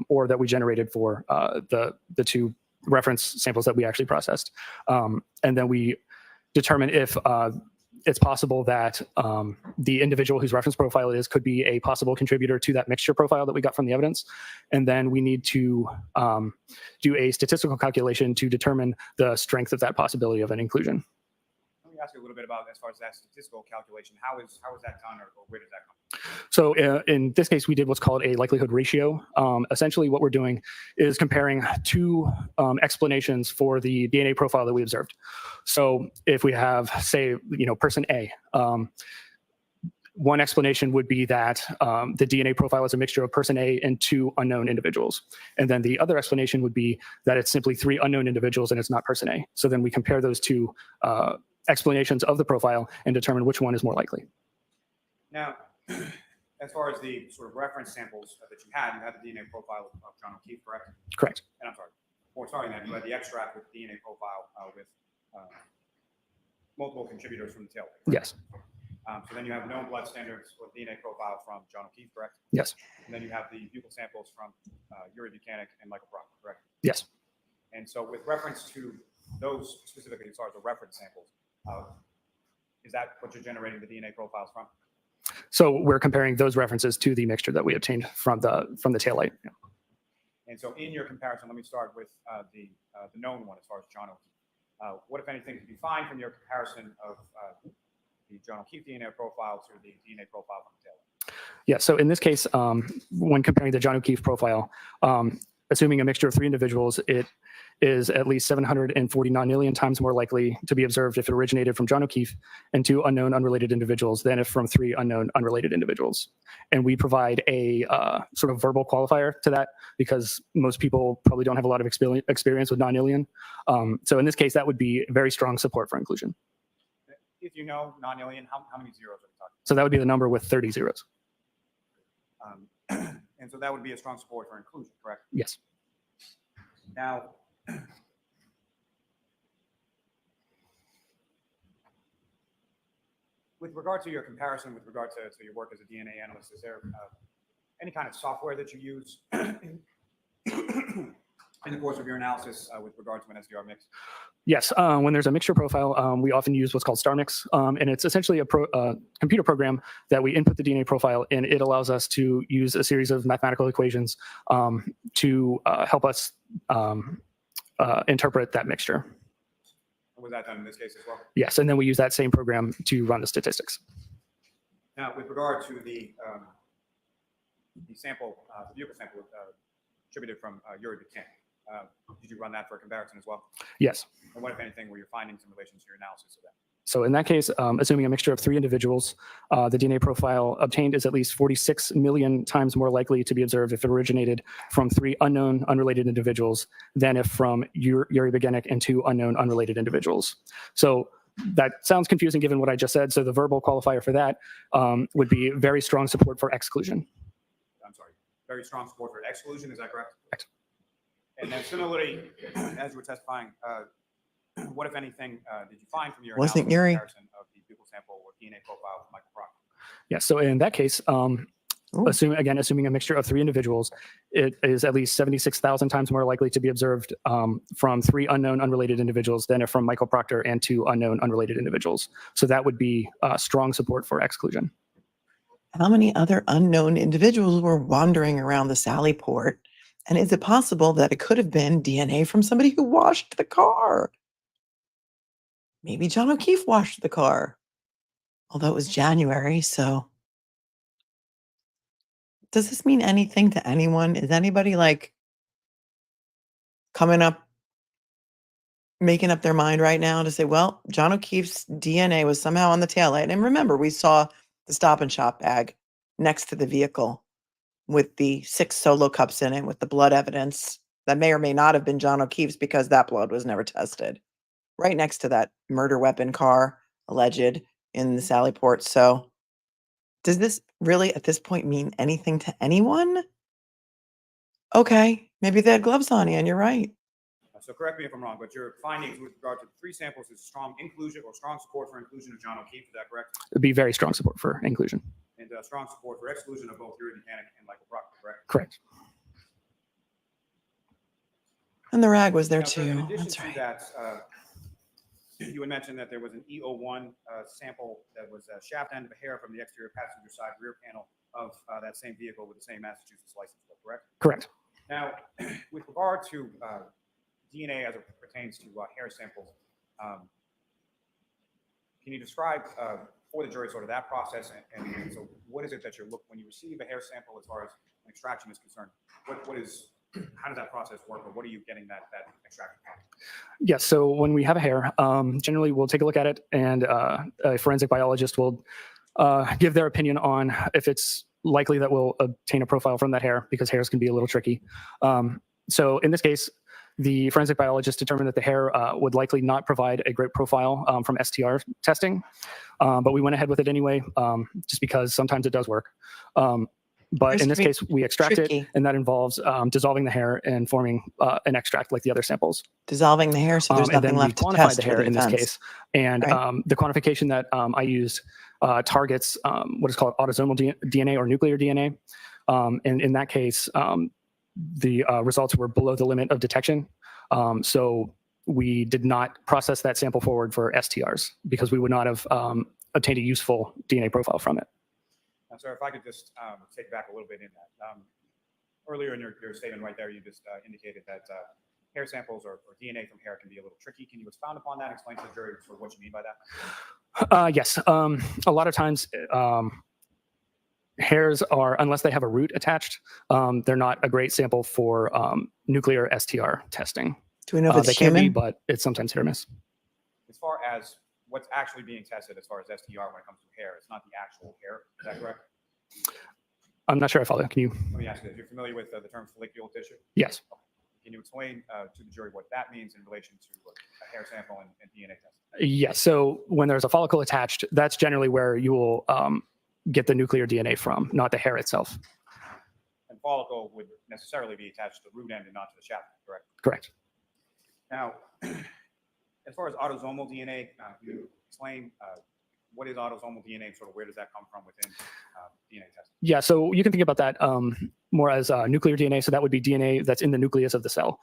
or that we generated for the two reference samples that we actually processed. And then we determine if it's possible that the individual whose reference profile it is could be a possible contributor to that mixture profile that we got from the evidence. And then we need to do a statistical calculation to determine the strength of that possibility of an inclusion. Let me ask you a little bit about, as far as that statistical calculation, how is that done, or where does that come from? So in this case, we did what's called a likelihood ratio. Essentially, what we're doing is comparing two explanations for the DNA profile that we observed. So if we have, say, person A, one explanation would be that the DNA profile is a mixture of person A and two unknown individuals. And then the other explanation would be that it's simply three unknown individuals and it's not person A. So then we compare those two explanations of the profile and determine which one is more likely. Now, as far as the sort of reference samples that you had the DNA profile of John O'Keefe, correct? Correct. And I'm sorry, before starting that, you had the extract with DNA profile with multiple contributors from the tail. Yes. So then you have known blood standards with DNA profile from John O'Keefe, correct? Yes. And then you have the buccal samples from Bukhenik and Michael Proctor, correct? Yes. And so with reference to those specifically, as far as the reference samples, is that what you're generating the DNA profiles from? So we're comparing those references to the mixture that we obtained from the tail light. Yeah. And so in your comparison, let me start with the known one as far as John O'Keefe. What, if anything, did you find from your comparison of the John O'Keefe DNA profile to the DNA profile from the tail light? Yeah, so in this case, when comparing the John O'Keefe profile, assuming a mixture of three individuals, it is at least 749 million times more likely to be observed if it originated from John O'Keefe and two unknown unrelated individuals than if from three unknown unrelated individuals. And we provide a sort of verbal qualifier to that because most people probably don't have a lot of experience with non-alien. So in this case, that would be very strong support for inclusion. If you know non-alien, how many zeros are we talking? So that would be the number with 30 zeros. And so that would be a strong support for inclusion, correct? Yes. Now, with regard to your comparison, with regard to your work as a DNA analyst, is there any kind of software that you use in the course of your analysis with regard to an SDR mix? Yes, when there's a mixture profile, we often use what's called StarMix, and it's essentially a computer program that we input the DNA profile, and it allows us to use a series of mathematical equations to help us interpret that mixture. Was that done in this case as well? Yes, and then we use that same program to run the statistics. Now, with regard to the sample, the buccal sample attributed from Bukhenik, did you run that for a comparison as well? Yes. And what, if anything, were your findings in relation to your analysis of that? So in that case, assuming a mixture of three individuals, the DNA profile obtained is at least 46 million times more likely to be observed if it originated from three unknown unrelated individuals than if from Bukhenik and two unknown unrelated individuals. So that sounds confusing given what I just said. So the verbal qualifier for that would be very strong support for exclusion. I'm sorry, very strong support for exclusion, is that correct? Correct. And then similarly, as you were testifying, what, if anything, did you find from your Wasn't analysis Yuri. comparison of the buccal sample or DNA profile of Michael Proctor? Yeah, so in that case, assuming a mixture of three individuals, it is at least 76,000 times more likely to be observed from three unknown unrelated individuals than if from Michael Proctor and two unknown unrelated individuals. So that would be strong support for exclusion. How many other unknown individuals were wandering around the Sally port? And is it possible that it could have been DNA from somebody who washed the car? Maybe John O'Keefe washed the car, although it was January, so. Does this mean anything to anyone? Is anybody like coming up, making up their mind right now to say, well, John O'Keefe's DNA was somehow on the taillight? And remember, we saw the Stop and Shop bag next to the vehicle with the 6 solo cups in it with the blood evidence that may or may not have been John O'Keefe's because that blood was never tested. Right next to that murder weapon car, alleged, in the Sally port. So does this really at this point mean anything to anyone? Okay, maybe they had gloves on, and you're right. So correct me if I'm wrong, but your findings with regard to the 3 samples is strong inclusion or strong support for inclusion of John O'Keefe, is that correct? It'd be very strong support for inclusion. And strong support for exclusion of both Yuri Bukhenik and Michael Proctor, correct? Correct. And the rag was there Now, sir, in too. addition That's to right. that, you had mentioned that there was an EO1 sample that was a shaft end of a hair from the exterior passenger side rear panel of that same vehicle with the same Massachusetts license plate, correct? Correct. Now, with regard to DNA as it pertains to hair samples, can you describe for the jury sort of that process? And so what is it that you're looking when you receive a hair sample as far as an extraction is concerned? How does that process work, or what are you getting that extraction from? Yes. So when we have a hair, generally we'll take a look at it, and a forensic biologist will give their opinion on if it's likely that we'll obtain a profile from that hair, because hairs can be a little tricky. So in this case, the forensic biologist determined that the hair would likely not provide a great profile from STR testing, but we went ahead with it anyway, just because sometimes it does work. But in this case, we extract it, tricky. and that involves dissolving the hair and forming an extract like the other samples. Dissolving the hair, so there's And nothing then we left to quantified test the for hair the in this defense. case. And Right. the quantification that I used targets what is called autosomal DNA or nuclear DNA. And in that case, the results were below the limit of detection. So we did not process that sample forward for STRs because we would not have obtained a useful DNA profile from it. Now, sir, if I could just take back a little bit in that. Earlier in your statement right there, you just indicated that hair samples or DNA from hair can be a little tricky. Can you expound upon that? Explain to the jury sort of what you mean by that? Yes. A lot of times, hairs are, unless they have a root attached, they're not a great sample for nuclear STR testing. Do we know if it's They can be, human? but it's sometimes hit or miss. As far as what's actually being tested as far as STR when it comes to hair, it's not the actual hair. Is that correct? I'm not sure I follow. Can you? Let me ask you this. You're familiar with the term follicular tissue? Yes. Can you explain to the jury what that means in relation to a hair sample and DNA testing? Yes. So when there's a follicle attached, that's generally where you will get the nuclear DNA from, not the hair itself. And follicle would necessarily be attached to the root end and not to the shaft, correct? Correct. Now, as far as autosomal DNA, can you explain what is autosomal DNA and sort of where does that come from within DNA testing? Yeah. So you can think about that more as nuclear DNA. So that would be DNA that's in the nucleus of the cell.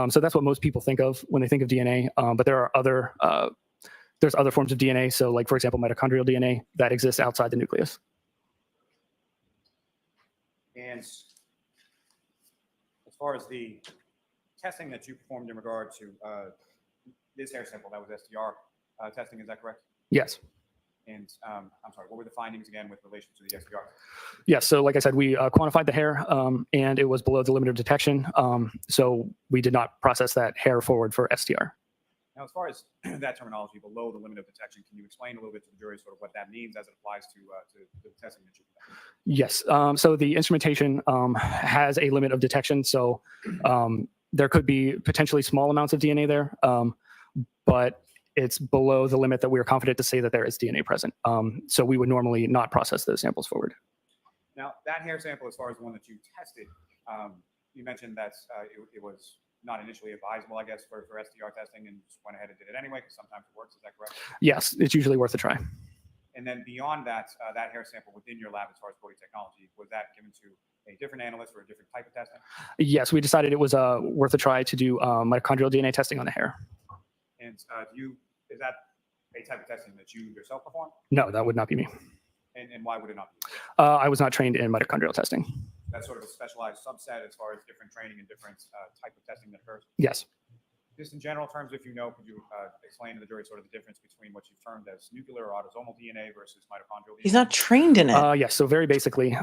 So that's what most people think of when they think of DNA. But there are there's other forms of DNA. So like, for example, mitochondrial DNA that exists outside the nucleus. And as far as the testing that you performed in regard to this hair sample, that was STR testing, is that correct? Yes. And I'm sorry, what were the findings again with relation to the STR? Yes. So like I said, we quantified the hair and it was below the limit of detection. So we did not process that hair forward for STR. Now, as far as that terminology, below the limit of detection, can you explain a little bit to the jury sort of what that means as it applies to the testing that you conducted? Yes. So the instrumentation has a limit of detection. So there could be potentially small amounts of DNA there, but it's below the limit that we are confident to say that there is DNA present. So we would normally not process those samples forward. Now, that hair sample, as far as the one that you tested, you mentioned that it was not initially advisable, I guess, for STR testing, and just went ahead and did it anyway, because sometimes it works. Is that correct? Yes, it's usually worth a try. And then beyond that, that hair sample within your lab, as far as BODE technology, was that given to a different analyst for a different type of testing? Yes, we decided it was worth a try to do mitochondrial DNA testing on the hair. And is that a type of testing that you yourself perform? No, that would not be me. And why would it not be? I was not trained in mitochondrial testing. That's sort of a specialized subset as far as different training and different type of testing that occurs? Yes. Just in general terms, if you know, could you explain to the jury sort of the difference between what you've termed as nuclear or autosomal DNA versus mitochondrial DNA? He's not trained in it. Yes. So very basically,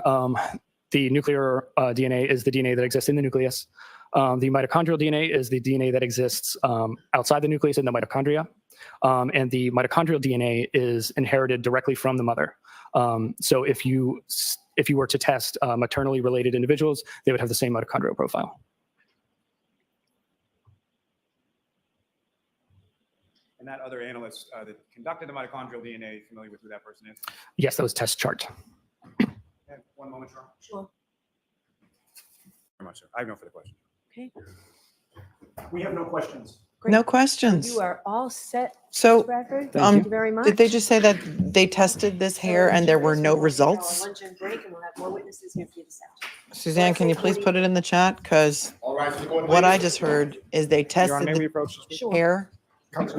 the nuclear DNA is the DNA that exists in the nucleus. The mitochondrial DNA is the DNA that exists outside the nucleus in the mitochondria. And the mitochondrial DNA is inherited directly from the mother. So if you were to test maternally related individuals, they would have the same mitochondrial profile. And that other analyst that conducted the mitochondrial DNA, familiar with who that person is? Yes, that was test chart. Yeah, one moment, Sharon. Sure. Very much, sir. I have no further questions. Okay. We have no questions. No Great. questions. You are all set, So, Mr. Bradford. Thank Thank you very much. did they just say that they tested this hair and there were no results? Luncheon break, and we'll have more witnesses here for you this afternoon. Suzanne, can you please put it in the chat? Because what I just heard is they tested the Sure. hair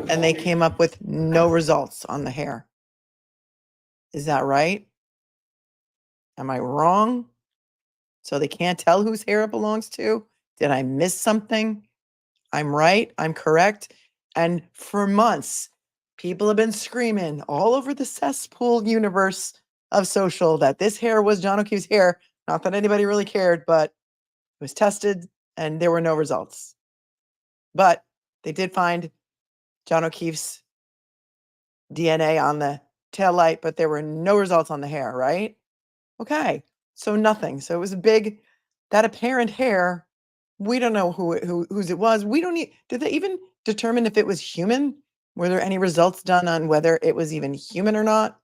and they came up with no results on the hair. Is that right? Am I wrong? So they can't tell whose hair it belongs to? Did I miss something? I'm right. I'm correct. And for months, people have been screaming all over the cesspool universe of social that this hair was John O'Keefe's hair. Not that anybody really cared, but it was tested and there were no results. But they did find John O'Keefe's DNA on the tail light, but there were no results on the hair, right? Okay. So nothing. So it was a big, that apparent hair. We don't know whose it was. We don't need, did they even determine if it was human? Were there any results done on whether it was even human or not?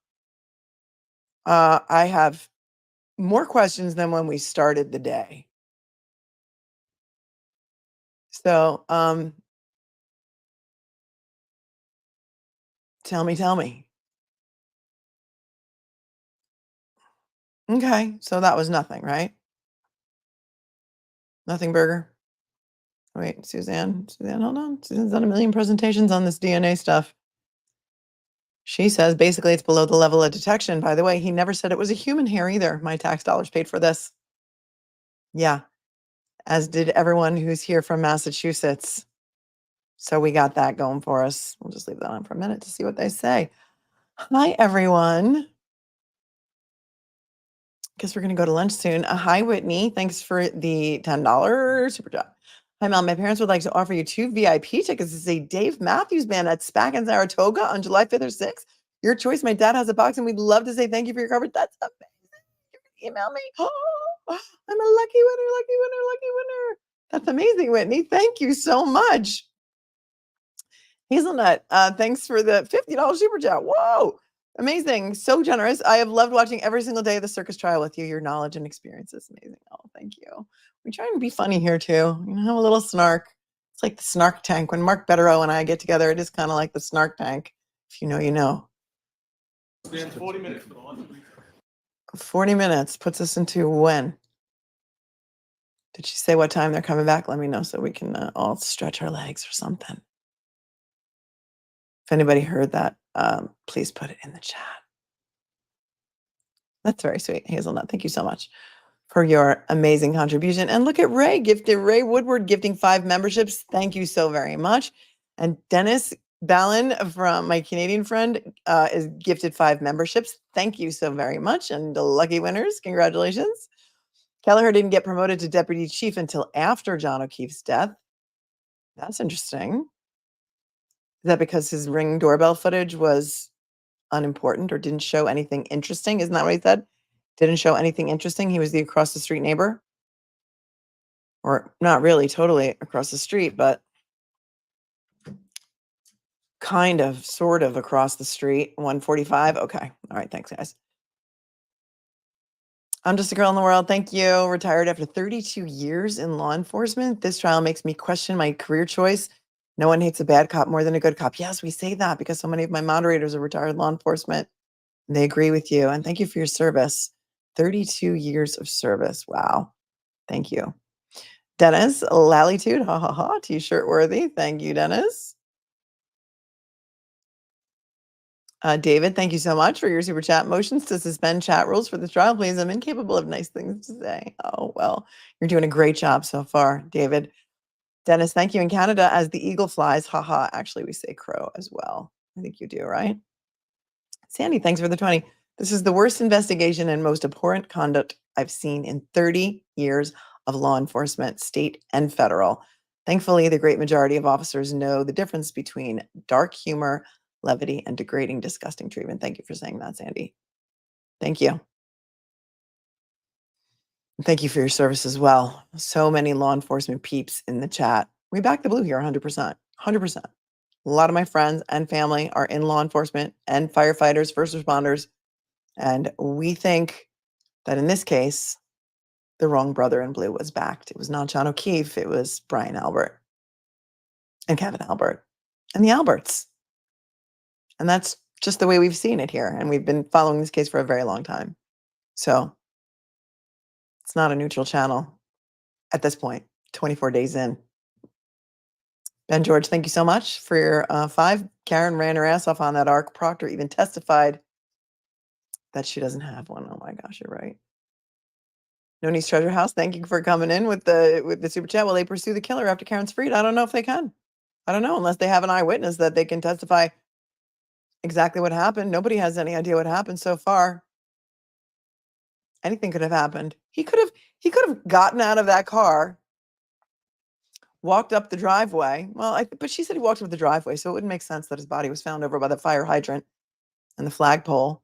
I have more questions than when we started the day. So, tell me. Okay, so that was nothing, right? Nothing burger. Wait, Suzanne, hold on. Suzanne's done a million presentations on this DNA stuff. She says basically it's below the level of detection. By the way, he never said it was a human hair either. My tax dollars paid for this. Yeah, as did everyone who's here from Massachusetts. So we got that going for us. We'll just leave that on for a minute to see what they say. Hi, everyone. Guess we're going to go to lunch soon. Hi, Whitney. Thanks for the $10 super chat. Hi, Mom. My parents would like to offer you 2 VIP tickets to see Dave Matthews Band at SPAC in Saratoga on July 5th or 6th. Your choice. My dad has a box, and we'd love to say thank you for your coverage. That's amazing. You can email me. Oh, I'm a lucky winner. That's amazing, Whitney. Thank you so much. Hazelnut, thanks for the $50 super chat. Whoa, amazing. So generous. I have loved watching every single day of the circus trial with you. Your knowledge and experience is amazing. Oh, thank you. We try and be funny here too. You know, have a little snark. It's like the snark tank. When Mark Betterow and I get together, it is kind of like the snark tank. If you know, you know. 40 minutes for the lunch. 40 minutes puts us into when? Did she say what time they're coming back? Let me know so we can all stretch our legs or something. If anybody heard that, please put it in the chat. That's very sweet, Hazelnut. Thank you so much for your amazing contribution. And look at Ray gifted, Ray Woodward gifting 5 memberships. Thank you so very much. And Dennis Ballin from my Canadian friend is gifted 5 memberships. Thank you so very much. And the lucky winners, congratulations. Kelleher didn't get promoted to deputy chief until after John O'Keefe's death. That's interesting. Is that because his Ring doorbell footage was unimportant or didn't show anything interesting? Isn't that what he said? Didn't show anything interesting. He was the across the street neighbor. Or not really totally across the street, but kind of, sort of across the street. 145. Okay. All right. Thanks, guys. I'm just a girl in the world. Thank you. Retired after 32 years in law enforcement. This trial makes me question my career choice. No one hates a bad cop more than a good cop. Yes, we say that because so many of my moderators are retired law enforcement. And they agree with you. And thank you for your service. 32 years of service. Wow. Thank you. Dennis, Lalitude. Ha ha ha. T-shirt worthy. Thank you, Dennis. David, thank you so much for your super chat. Motions to suspend chat rules for the trial, please. I'm incapable of nice things to say. Oh, well, you're doing a great job so far, David. Dennis, thank you. In Canada, as the eagle flies, haha. Actually, we say crow as well. I think you do, right? Sandy, thanks for the 20. This is the worst investigation and most abhorrent conduct I've seen in 30 years of law enforcement, state and federal. Thankfully, the great majority of officers know the difference between dark humor, levity, and degrading, disgusting treatment. Thank you for saying that, Sandy. Thank you. Thank you for your service as well. So many law enforcement peeps in the chat. We back the blue here 100%. 100%. A lot of my friends and family are in law enforcement and firefighters, first responders. And we think that in this case, the wrong brother in blue was backed. It was not John O'Keefe. It was Brian Albert. and Kevin Albert and the Alberts. And that's just the way we've seen it here. And we've been following this case for a very long time. So it's not a neutral channel at this point, 24 days in. Ben George, thank you so much for your 5. Karen ran her ass off on that arc. Proctor even testified that she doesn't have one. Oh my gosh, you're right. Noni's Treasure House, thank you for coming in with the super chat. Will they pursue the killer after Karen's freed? I don't know if they can. I don't know, unless they have an eyewitness that they can testify exactly what happened. Nobody has any idea what happened so far. Anything could have happened. He could have gotten out of that car, walked up the driveway. Well, but she said he walked up the driveway, so it wouldn't make sense that his body was found over by the fire hydrant and the flagpole.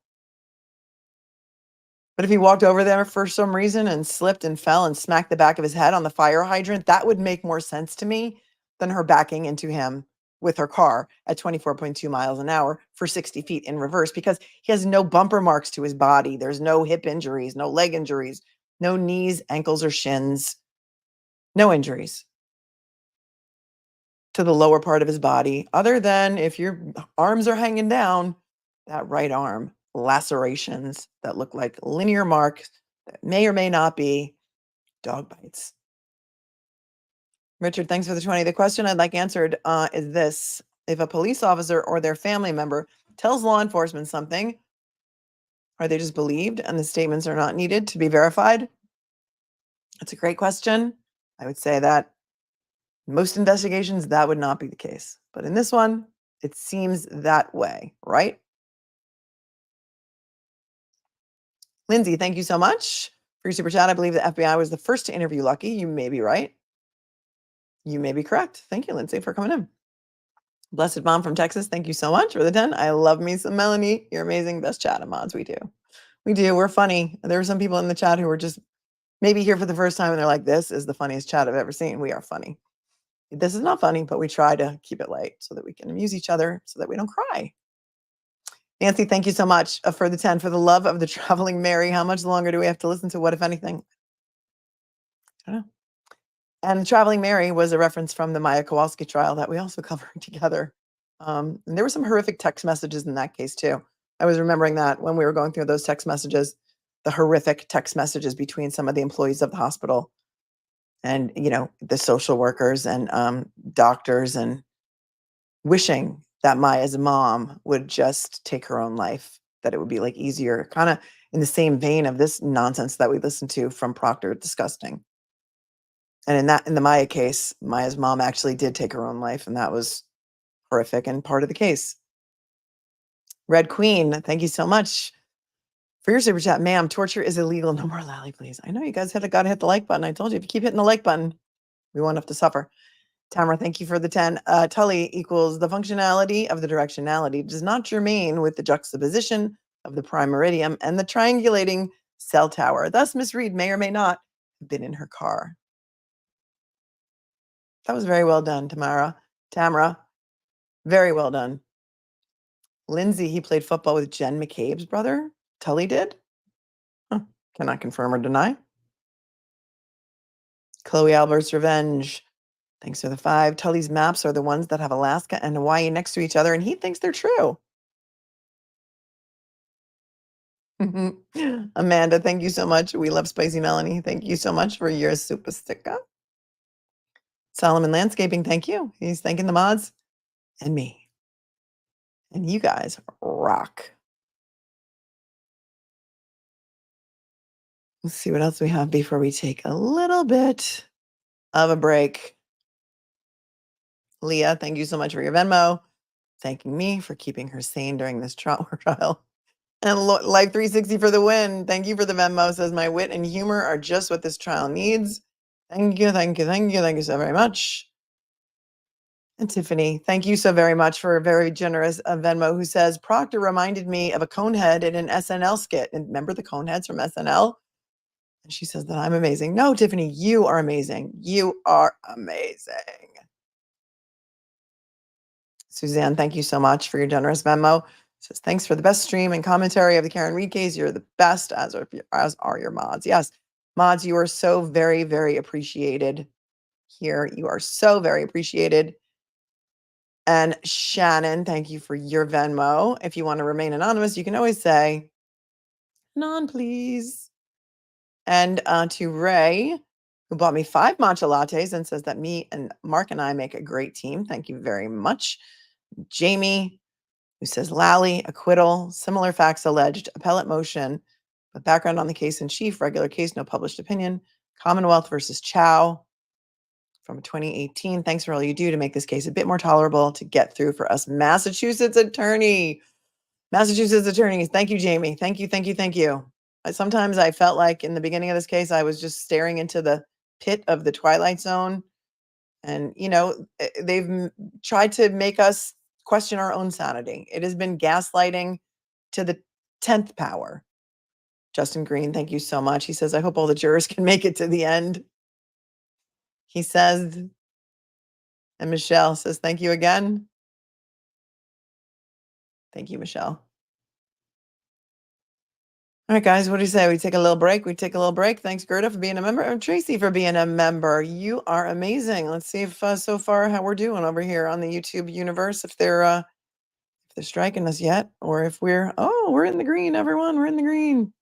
But if he walked over there for some reason and slipped and fell and smacked the back of his head on the fire hydrant, that would make more sense to me than her backing into him with her car at 24.2 miles an hour for 60 feet in reverse, because he has no bumper marks to his body. There's no hip injuries, no leg injuries, no knees, ankles, or shins, no injuries to the lower part of his body, other than if your arms are hanging down, that right arm, lacerations that look like linear marks that may or may not be dog bites. Richard, thanks for the 20. The question I'd like answered is this. If a police officer or their family member tells law enforcement something, are they just believed and the statements are not needed to be verified? That's a great question. I would say that in most investigations, that would not be the case. But in this one, it seems that way, right? Lindsay, thank you so much for your super chat. I believe the FBI was the first to interview Lucky. You may be right. You may be correct. Thank you, Lindsay, for coming in. Blessed Mom from Texas, thank you so much for the 10. I love me some Melanie. You're amazing. Best chat of mods. We do. We do. We're funny. There were some people in the chat who were just maybe here for the first time and they're like, this is the funniest chat I've ever seen. We are funny. This is not funny, but we try to keep it light so that we can amuse each other so that we don't cry. Nancy, thank you so much for the 10. For the love of the traveling Mary, how much longer do we have to listen to What If Anything? I don't know. And the Traveling Mary was a reference from the Maya Kowalski trial that we also covered together. And there were some horrific text messages in that case too. I was remembering that when we were going through those text messages, the horrific text messages between some of the employees of the hospital and, you know, the social workers and doctors, and wishing that Maya's mom would just take her own life, that it would be like easier, kind of in the same vein of this nonsense that we listened to from Proctor. Disgusting. And in the Maya case, Maya's mom actually did take her own life, and that was horrific and part of the case. Red Queen, thank you so much for your super chat. Ma'am, torture is illegal. No more Lally, please. I know you guys got to hit the like button. I told you, if you keep hitting the like button, we won't have to suffer. Tamara, thank you for the 10. Tully equals the functionality of the directionality does not germane with the juxtaposition of the prime meridian and the triangulating cell tower. Thus, Miss Reed may or may not have been in her car. That was very well done, Tamara. Very well done. Lindsay, he played football with Jen McCabe's brother. Tully did? Huh. Cannot confirm or deny. Chloe Albert's Revenge. Thanks for the 5. Tully's maps are the ones that have Alaska and Hawaii next to each other, and he thinks they're true. Amanda, thank you so much. We love Spicy Melanie. Thank you so much for your super sticker. Solomon Landscaping, thank you. He's thanking the mods and me. And you guys rock. Let's see what else we have before we take a little bit of a break. Leah, thank you so much for your Venmo. Thanking me for keeping her sane during this trial. And Life 360 for the win. Thank you for the Venmo. Says my wit and humor are just what this trial needs. Thank you, thank you, thank you, thank you so very much. And Tiffany, thank you so very much for a very generous Venmo, who says, Proctor reminded me of a conehead in an SNL skit. And remember the coneheads from SNL? And she says that I'm amazing. No, Tiffany, you are amazing. You are amazing. Suzanne, thank you so much for your generous Venmo. Says, thanks for the best stream and commentary of the Karen Reed case. You're the best, as are your mods. Yes, mods, you are so very, very appreciated here. You are so very appreciated. And Shannon, thank you for your Venmo. If you want to remain anonymous, you can always say, "Anon, please." And to Ray, who bought me 5 matcha lattes and says that me and Mark and I make a great team. Thank you very much. Jamie, who says Lally, acquittal, similar facts alleged, appellate motion, but background on the case in chief, regular case, no published opinion, Commonwealth versus Chow from 2018. Thanks for all you do to make this case a bit more tolerable to get through for us Massachusetts attorneys. Thank you, Jamie. Thank you, thank you, thank you. Sometimes I felt like in the beginning of this case, I was just staring into the pit of the Twilight Zone. And, you know, they've tried to make us question our own sanity. It has been gaslighting to the 10th power. Justin Green, thank you so much. He says, I hope all the jurors can make it to the end. He says, and Michelle says, thank you again. Thank you, Michelle. All right, guys, what do you say? We take a little break? We take a little break. Thanks, Gerda, for being a member. And Tracy for being a member. You are amazing. Let's see if so far how we're doing over here on the YouTube universe, if they're striking us yet, or if we're in the green, everyone. We're in the green.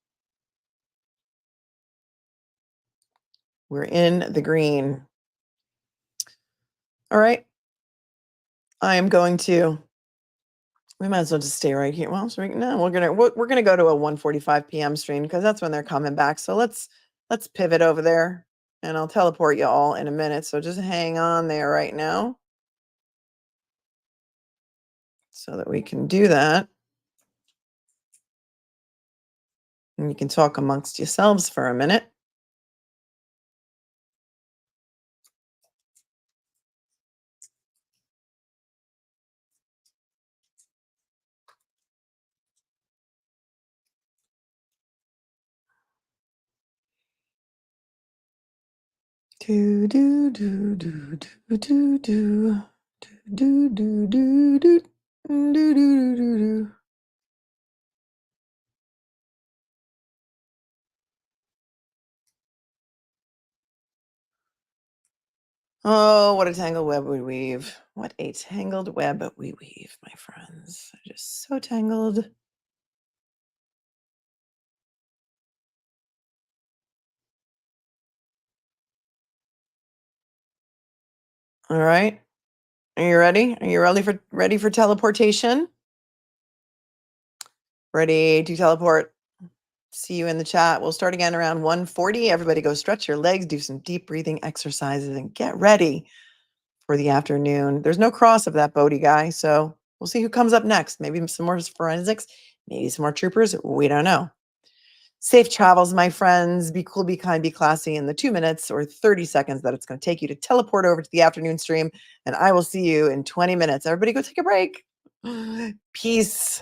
We're in the green. All right. I am going to, we might as well just stay right here. Well, so we're gonna go to a 1:45 p.m. stream because that's when they're coming back. So let's pivot over there, and I'll teleport you all in a minute. So just hang on there right now, so that we can do that, and you can talk amongst yourselves for a minute. Do do do do do do do do do do do do do do do. Oh, what a tangled web we weave. What a tangled web we weave, my friends. Just so tangled. All right. Are you ready? Are you ready for teleportation? Ready to teleport. See you in the chat. We'll start again around 1:40. Everybody go stretch your legs, do some deep breathing exercises, and get ready for the afternoon. There's no cross of that BODE guy, so we'll see who comes up next. Maybe some more forensics, maybe some more troopers. We don't know. Safe travels, my friends. Be cool, be kind, be classy in the 2 minutes or 30 seconds that it's going to take you to teleport over to the afternoon stream. And I will see you in 20 minutes. Everybody go take a break. Peace.